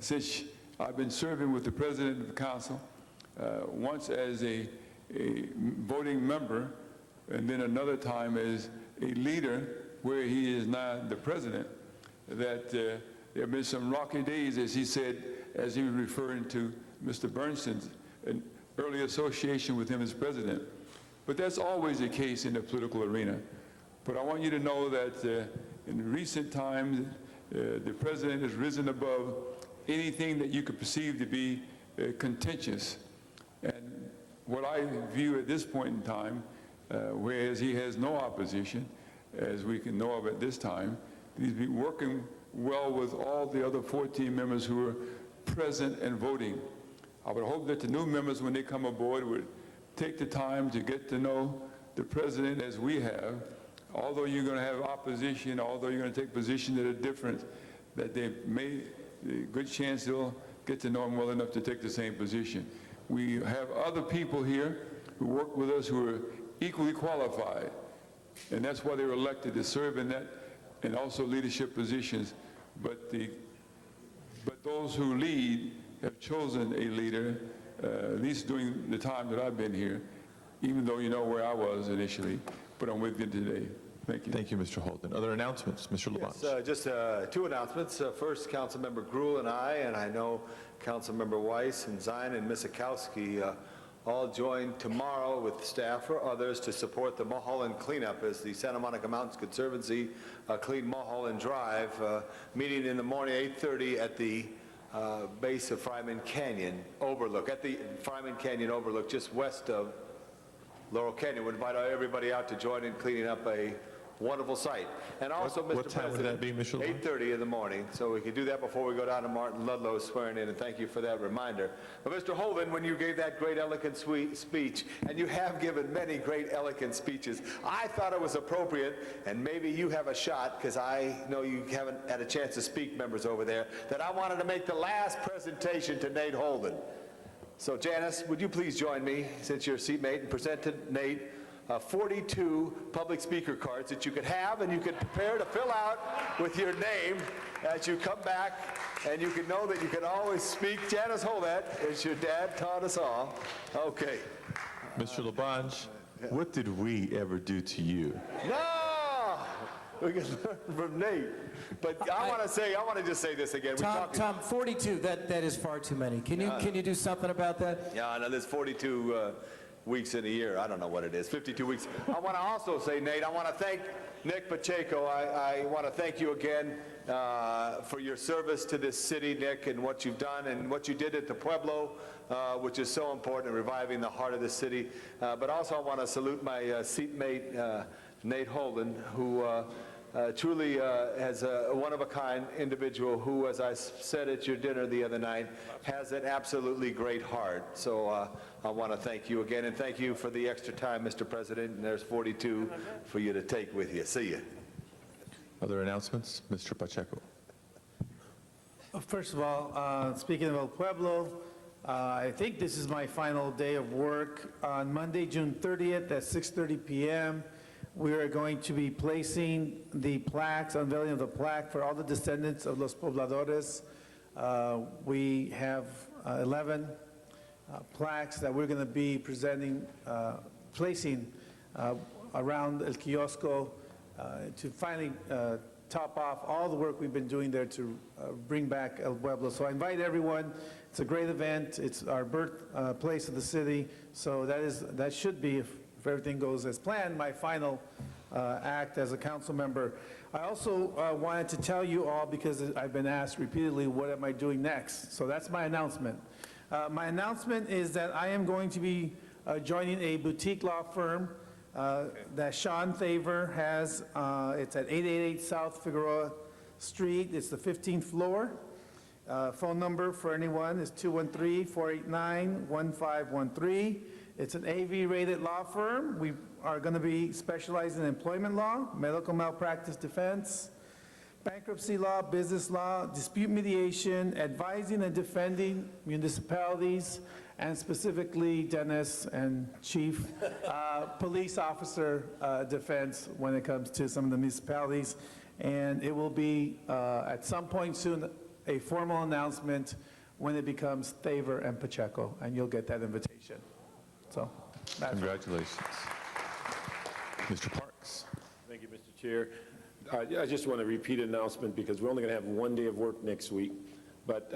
since I've been serving with the President of the Council, once as a voting member, and then another time as a leader where he is now the President, that there have been some rocky days, as he said, as he was referring to Mr. Bernstein's early association with him as President. But that's always the case in the political arena. But I want you to know that in recent times, the President has risen above anything that you could perceive to be contentious. And what I view at this point in time, whereas he has no opposition, as we can know of at this time, he's been working well with all the other 14 members who are present and voting. I would hope that the new members, when they come aboard, would take the time to get to know the President as we have. Although you're going to have opposition, although you're going to take positions that are different, that they may, a good chance they'll get to know him well enough to take the same position. We have other people here who work with us who are equally qualified, and that's why they were elected, to serve in that and also leadership positions. But those who lead have chosen a leader, at least during the time that I've been here, even though you know where I was initially, but I'm with you today. Thank you. Thank you, Mr. Holden. Other announcements? Mr. Labange. Yes, just two announcements. First, Councilmember Gruhl and I know Councilmember Weiss and Zine and Misikowski all join tomorrow with staff or others to support the Mulholland cleanup as the Santa Monica Mountains Conservancy clean Mulholland Drive, meeting in the morning, 8:30 at the base of Fryman Canyon Overlook, at the Fryman Canyon Overlook, just west of Laurel Canyon. We invite everybody out to join in cleaning up a wonderful site. And also, Mr. What time would that be, Mr. Labange? 8:30 in the morning, so we can do that before we go down to Martin Ludlow's swearing in, and thank you for that reminder. But Mr. Holden, when you gave that great eloquent speech, and you have given many great eloquent speeches, I thought it was appropriate, and maybe you have a shot, because I know you haven't had a chance to speak, members over there, that I wanted to make the last presentation to Nate Holden. So Janice, would you please join me, since you're a seatmate, and present to Nate 42 public speaker cards that you could have and you could prepare to fill out with your name as you come back, and you can know that you can always speak. Janice Holden, as your dad taught us all. Okay. Mr. Labange, what did we ever do to you? No! We can learn from Nate. But I want to just say this again. Tom, 42, that is far too many. Can you do something about that? Yeah, I know there's 42 weeks in a year. I don't know what it is, 52 weeks. I want to also say, Nate, I want to thank Nick Pacheco. I want to thank you again for your service to this city, Nick, and what you've done and what you did at the Pueblo, which is so important in reviving the heart of the city. But also I want to salute my seatmate, Nate Holden, who truly has a one-of-a-kind individual who, as I said at your dinner the other night, has an absolutely great heart. So I want to thank you again, and thank you for the extra time, Mr. President, and there's 42 for you to take with you. See you. Other announcements? Mr. Pacheco. First of all, speaking of El Pueblo, I think this is my final day of work. On Monday, June 30th at 6:30 p.m., we are going to be placing the plaques, unveiling of the plaque for all the descendants of Los Pobladores. We have 11 plaques that we're going to be placing around El Kiosco to finally top off all the work we've been doing there to bring back El Pueblo. So I invite everyone. It's a great event. It's our birthplace of the city. So that should be, if everything goes as planned, my final act as a council member. I also wanted to tell you all, because I've been asked repeatedly, what am I doing next? So that's my announcement. My announcement is that I am going to be joining a boutique law firm that Sean Thaver has. It's at 888 South Figueroa Street. It's the 15th floor. Phone number for anyone is 213-489-1513. It's an AV-rated law firm. We are going to be specializing in employment law, medical malpractice defense, bankruptcy law, business law, dispute mediation, advising and defending municipalities, and specifically, Dennis and Chief, police officer defense when it comes to some of the municipalities. And it will be, at some point soon, a formal announcement when it becomes Thaver and Pacheco, and you'll get that invitation. So, Congratulations. Mr. Parks. Thank you, Mr. Chair. I just want to repeat an announcement because we're only going to have one day of work next week. But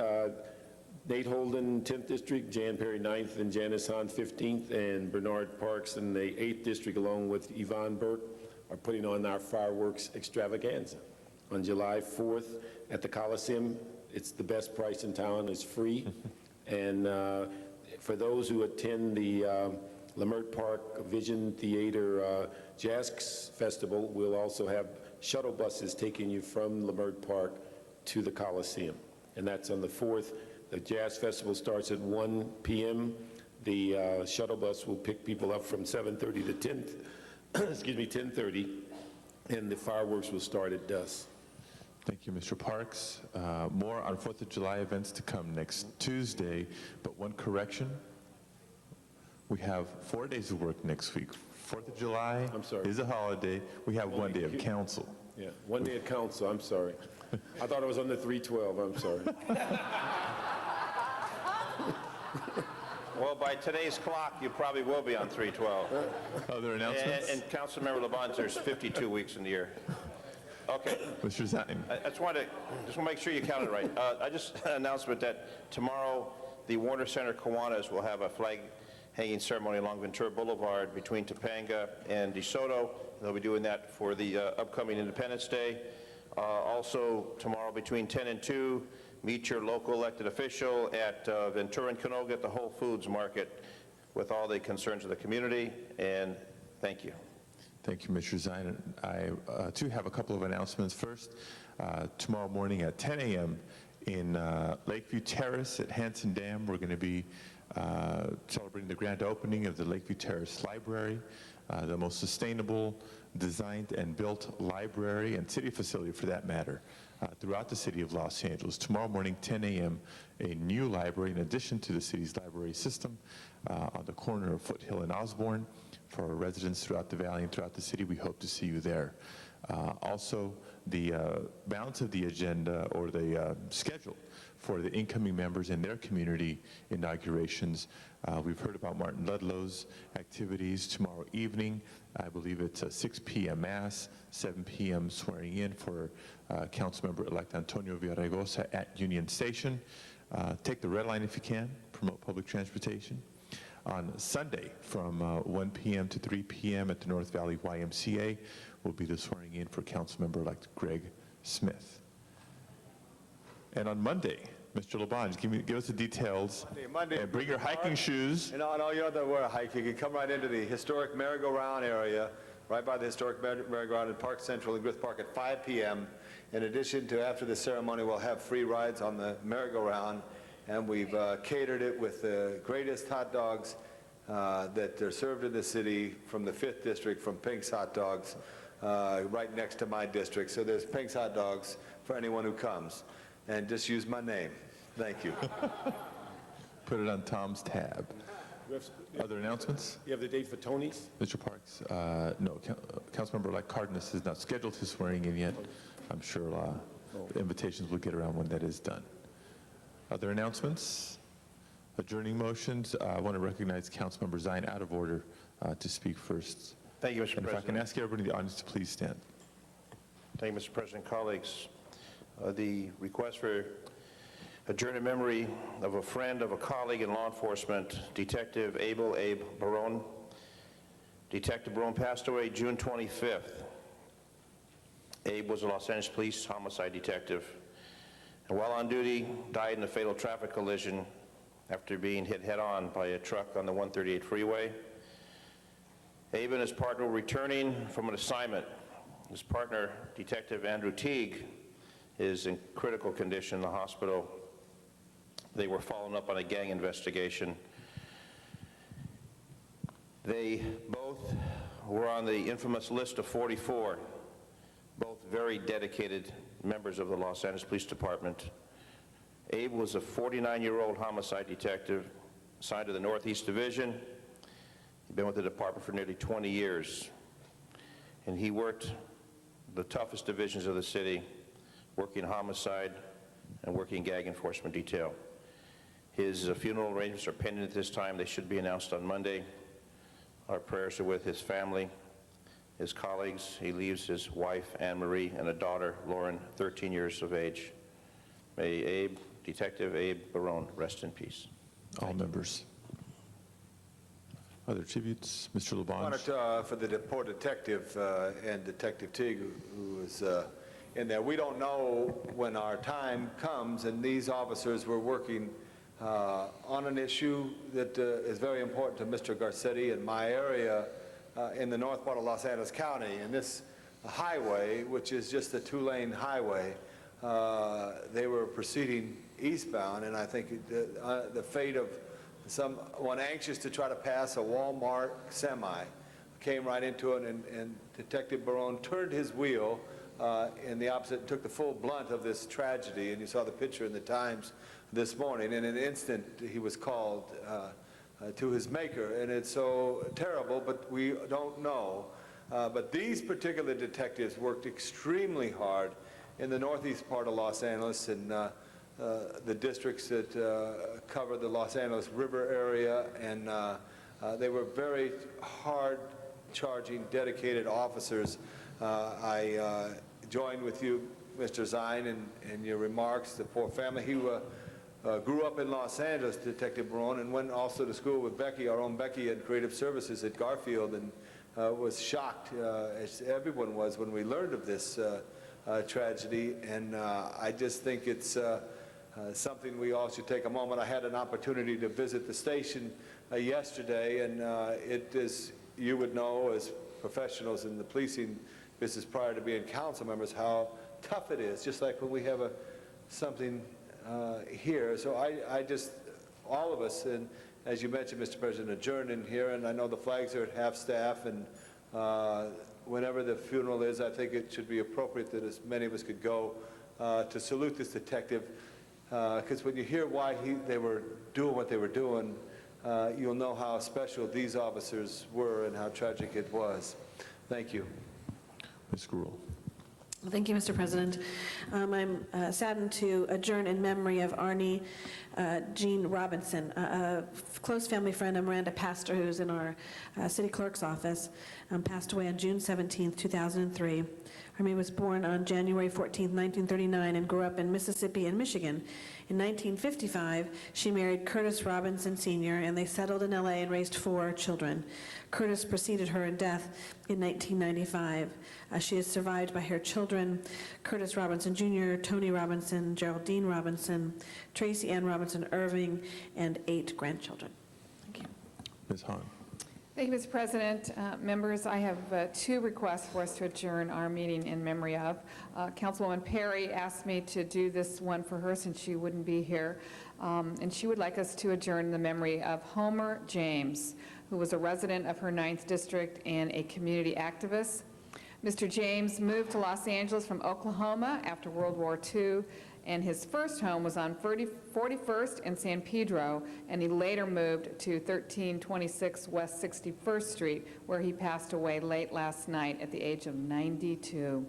Nate Holden, 10th District, Jan Perry, 9th, and Janice Hahn, 15th, and Bernard Parks in the 8th District, along with Yvonne Burke, are putting on our fireworks extravaganza on July 4th at the Coliseum. It's the best price in town. It's free. And for those who attend the Lamert Park Vision Theater Jazz Festival, we'll also have shuttle buses taking you from Lamert Park to the Coliseum. And that's on the 4th. The Jazz Festival starts at 1 p.m. The shuttle bus will pick people up from 7:30 to 10:30, and the fireworks will start at dusk. Thank you, Mr. Parks. More on 4th of July events to come next Tuesday, but one correction. We have 4 days of work next week. 4th of July is a holiday. We have one day of council. Yeah, one day of council, I'm sorry. I thought it was on the 312, I'm sorry. Well, by today's clock, you probably will be on 312. Other announcements? And Councilmember Labange, there's 52 weeks in the year. Okay. Mr. Zine. I just want to make sure you counted right. I just an announcement that tomorrow the Warner Center Kiwanis will have a flag hanging ceremony along Ventura Boulevard between Topanga and DeSoto. They'll be doing that for the upcoming Independence Day. Also tomorrow between 10 and 2, meet your local elected official at Ventura and Canoga at the Whole Foods Market with all the concerns of the community, and thank you. Thank you, Mr. Zine. I, too, have a couple of announcements. First, tomorrow morning at 10 a.m. in Lakeview Terrace at Hanson Dam, we're going to be celebrating the grand opening of the Lakeview Terrace Library, the most sustainable, designed and built library and city facility, for that matter, throughout the city of Los Angeles. Tomorrow morning, 10 a.m., a new library in addition to the city's library system on the corner of Foothill and Osborne. For our residents throughout the valley and throughout the city, we hope to see you there. Also, the balance of the agenda or the schedule for the incoming members and their community inaugurations. We've heard about Martin Ludlow's activities tomorrow evening. I believe it's a 6 p.m. Mass, 7 p.m. swearing in for Councilmember-elect Antonio Villaraigosa at Union Station. Take the red line if you can, promote public transportation. On Sunday from 1 p.m. to 3 p.m. at the North Valley YMCA will be the swearing in for Councilmember-elect Greg Smith. And on Monday, Mr. Labange, give us the details. Monday, and bring your hiking shoes. And all you know that we're hiking, you can come right into the historic merry-go-round area right by the historic merry-go-round in Park Central in Griffith Park at 5 p.m. In addition to, after the ceremony, we'll have free rides on the merry-go-round, and we've catered it with the greatest hot dogs that are served in the city from the 5th District, from Pink's Hot Dogs, right next to my district. So there's Pink's Hot Dogs for anyone who comes. And just use my name. Thank you. Put it on Tom's tab. Other announcements? You have the date for Tony's? Mr. Parks? No. Councilmember Cardenas is not scheduled to swearing in yet. I'm sure the invitations will get around when that is done. Other announcements? Adjourning motions. I want to recognize Councilmember Zine out of order to speak first. Thank you, Mr. And President. if I can ask everybody in the audience to please stand. Thank you, Mr. President. Colleagues, the request for adjourn in memory of a friend of a colleague in law enforcement, Detective Abe Barone. Detective Barone passed away June 25th. Abe was a Los Angeles Police homicide detective, and while on duty, died in a fatal traffic collision after being hit head-on by a truck on the 138 freeway. Abe and his partner were returning from an assignment. His partner, Detective Andrew Teague, is in critical condition in the hospital. They were following up on a gang investigation. They both were on the infamous list of 44, both very dedicated members of the Los Angeles Police Department. Abe was a 49-year-old homicide detective assigned to the Northeast Division. He'd been with the department for nearly 20 years. And he worked the toughest divisions of the city, working homicide and working gag enforcement detail. His funeral arrangements are pending at this time. They should be announced on Monday. Our prayers are with his family, his colleagues. He leaves his wife, Anne Marie, and a daughter, Lauren, 13 years of age. May Detective Abe Barone rest in peace. All members. Other tributes? Mr. I LaBonge. wanted for the poor detective and Detective Teague, who was in there. We don't know when our time comes, and these officers were working on an issue that is very important to Mr. Garcetti and my area in the north part of Los Angeles County. And this highway, which is just a two-lane highway, they were proceeding eastbound, and I think the fate of someone anxious to try to pass a Walmart semi came right into it, and Detective Barone turned his wheel in the opposite and took the full blunt of this tragedy. And you saw the picture in the Times this morning. In an instant, he was called to his maker. And it's so terrible, but we don't know. But these particular detectives worked extremely hard in the northeast part of Los Angeles and the districts that cover the Los Angeles River area. And they were very hard-charging, dedicated officers. I joined with you, Mr. Zine, in your remarks. The poor family. He grew up in Los Angeles, Detective Barone, and went also to school with Becky, our own Becky, at Creative Services at Garfield, and was shocked, as everyone was, when we learned of this tragedy. And I just think it's something we all should take a moment. I had an opportunity to visit the station yesterday, and it is, you would know as professionals in the policing business prior to being council members, how tough it is, just like when we have something here. So I just, all of us, and as you mentioned, Mr. President, adjourned in here, and I know the flags are at half-staff, and whenever the funeral is, I think it should be appropriate that as many of us could go to salute this detective, because when you hear why they were doing what they were doing, you'll know how special these officers were and how tragic it was. Thank you. Ms. Gruhl. Thank you, Mr. President. I'm saddened to adjourn in memory of Arnie Jean Robinson, a close family friend of Miranda Pastor, who's in our city clerk's office, passed away on June 17, 2003. Arnie was born on January 14, 1939, and grew up in Mississippi and Michigan. In 1955, she married Curtis Robinson Sr., and they settled in L.A. and raised 4 children. Curtis preceded her in death in 1995. She is survived by her children, Curtis Robinson Jr., Tony Robinson, Geraldine Robinson, Tracy Ann Robinson Irving, and 8 grandchildren. Thank you. Ms. Hahn. Thank you, Mr. President. Members, I have two requests for us to adjourn our meeting in memory of. Councilwoman Perry asked me to do this one for her since she wouldn't be here, and she would like us to adjourn in the memory of Homer James, who was a resident of her 9th district and a community activist. Mr. James moved to Los Angeles from Oklahoma after World War II, and his first home was on 41st and San Pedro, and he later moved to 1326 West 61st Street, where he passed away late last night at the age of 92.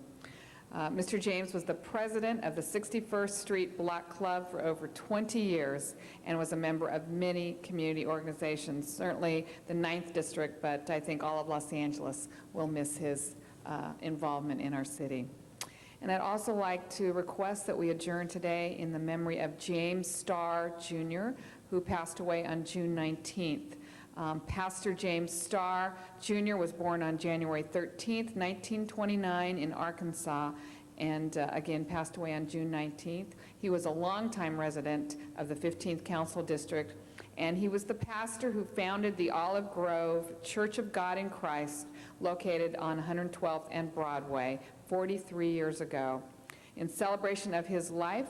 Mr. James was the president of the 61st Street Block Club for over 20 years and was a member of many community organizations, certainly the 9th District, but I think all of Los Angeles will miss his involvement in our city. And I'd also like to request that we adjourn today in the memory of James Starr, Jr., who passed away on June 19th. Pastor James Starr, Jr. was born on January 13th, 1929 in Arkansas, and again passed away on June 19th. He was a longtime resident of the 15th Council District, and he was the pastor who founded the Olive Grove Church of God in Christ, located on 112th and Broadway, 43 years ago. In celebration of his life,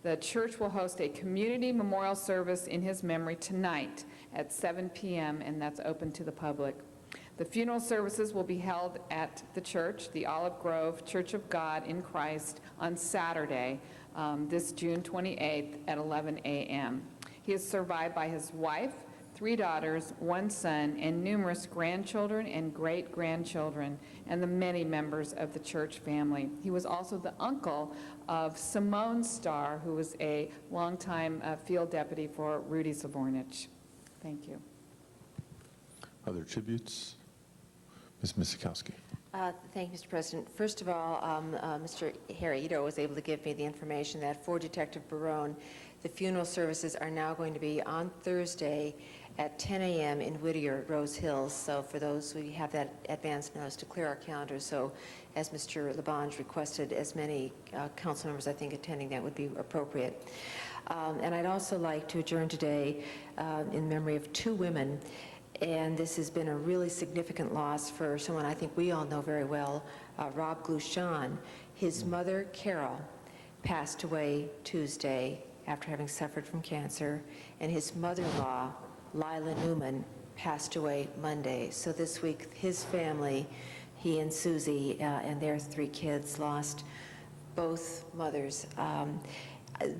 the church will host a community memorial service in his memory tonight at 7 p.m., and that's open to the public. The funeral services will be held at the church, the Olive Grove Church of God in Christ, on Saturday, this June 28th at 11 a.m. He is survived by his wife, 3 daughters, 1 son, and numerous grandchildren and great-grandchildren, and the many members of the church family. He was also the uncle of Simone Starr, who was a longtime field deputy for Rudy Zavornich. Thank you. Other tributes? Ms. Misikowski. Thank you, Mr. President. First of all, Mr. Harrido was able to give me the information that for Detective Barone, the funeral services are now going to be on Thursday at 10 a.m. in Whittier, Rose Hills. So for those, we have that advance notice to clear our calendars. So as Mr. Labange requested, as many council members, I think, attending that would be appropriate. And I'd also like to adjourn today in memory of 2 women. And this has been a really significant loss for someone I think we all know very well, Rob Glushan. His mother, Carol, passed away Tuesday after having suffered from cancer, and his mother-in-law, Lila Newman, passed away Monday. So this week, his family, he and Susie and their 3 kids, lost both mothers.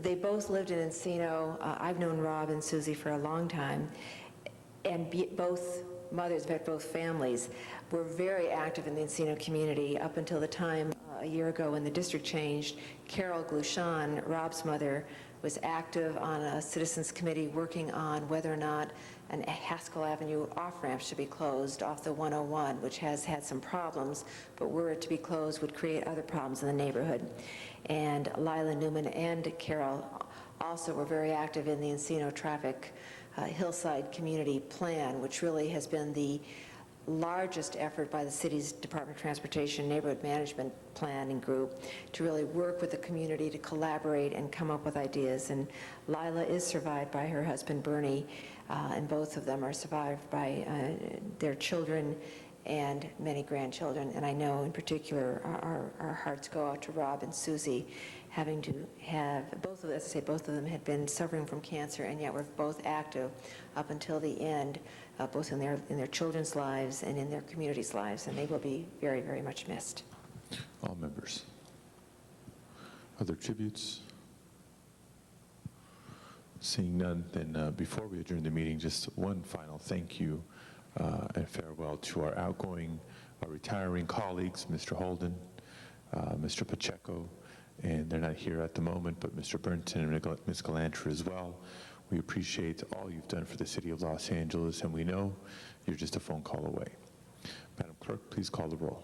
They both lived in Encino. I've known Rob and Susie for a long time, and both mothers, in fact, both families, were very active in the Encino community up until the time a year ago when the district changed. Carol Glushan, Rob's mother, was active on a citizens committee working on whether or not an Haskell Avenue off-ramp should be closed off the 101, which has had some problems, but were it to be closed would create other problems in the neighborhood. And Lila Newman and Carol also were very active in the Encino Traffic Hillside Community Plan, which really has been the largest effort by the city's Department of Transportation Neighborhood Management Planning Group to really work with the community to collaborate and come up with ideas. And Lila is survived by her husband, Bernie, and both of them are survived by their children and many grandchildren. And I know in particular our hearts go out to Rob and Susie, having to have, both of them, as I say, both of them had been suffering from cancer, and yet were both active up until the end, both in their children's lives and in their community's lives, and they will be very, very much missed. All members. Other tributes? Seeing none, then before we adjourn the meeting, just one final thank you and farewell to our outgoing, our retiring colleagues, Mr. Holden, Mr. Pacheco, and they're not here at the moment, but Mr. Burnton and Ms. Galanter as well. We appreciate all you've done for the city of Los Angeles, and we know you're just a phone call away. Madam Clerk, please call the roll.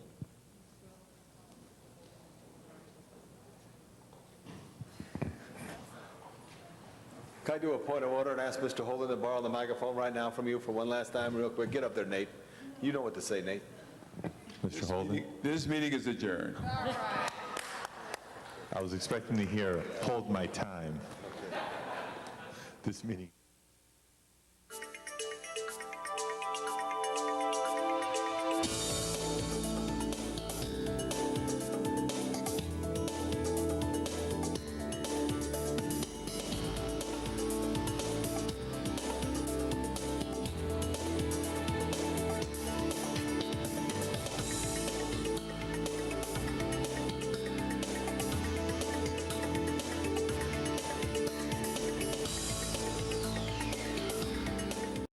Can I do a point of order and ask Mr. Holden to borrow the microphone right now from you for one last time, real quick? Get up there, Nate. You know what to say, Nate. Mr. Holden? This meeting is adjourned. I was expecting to hear, hold my time. This meeting.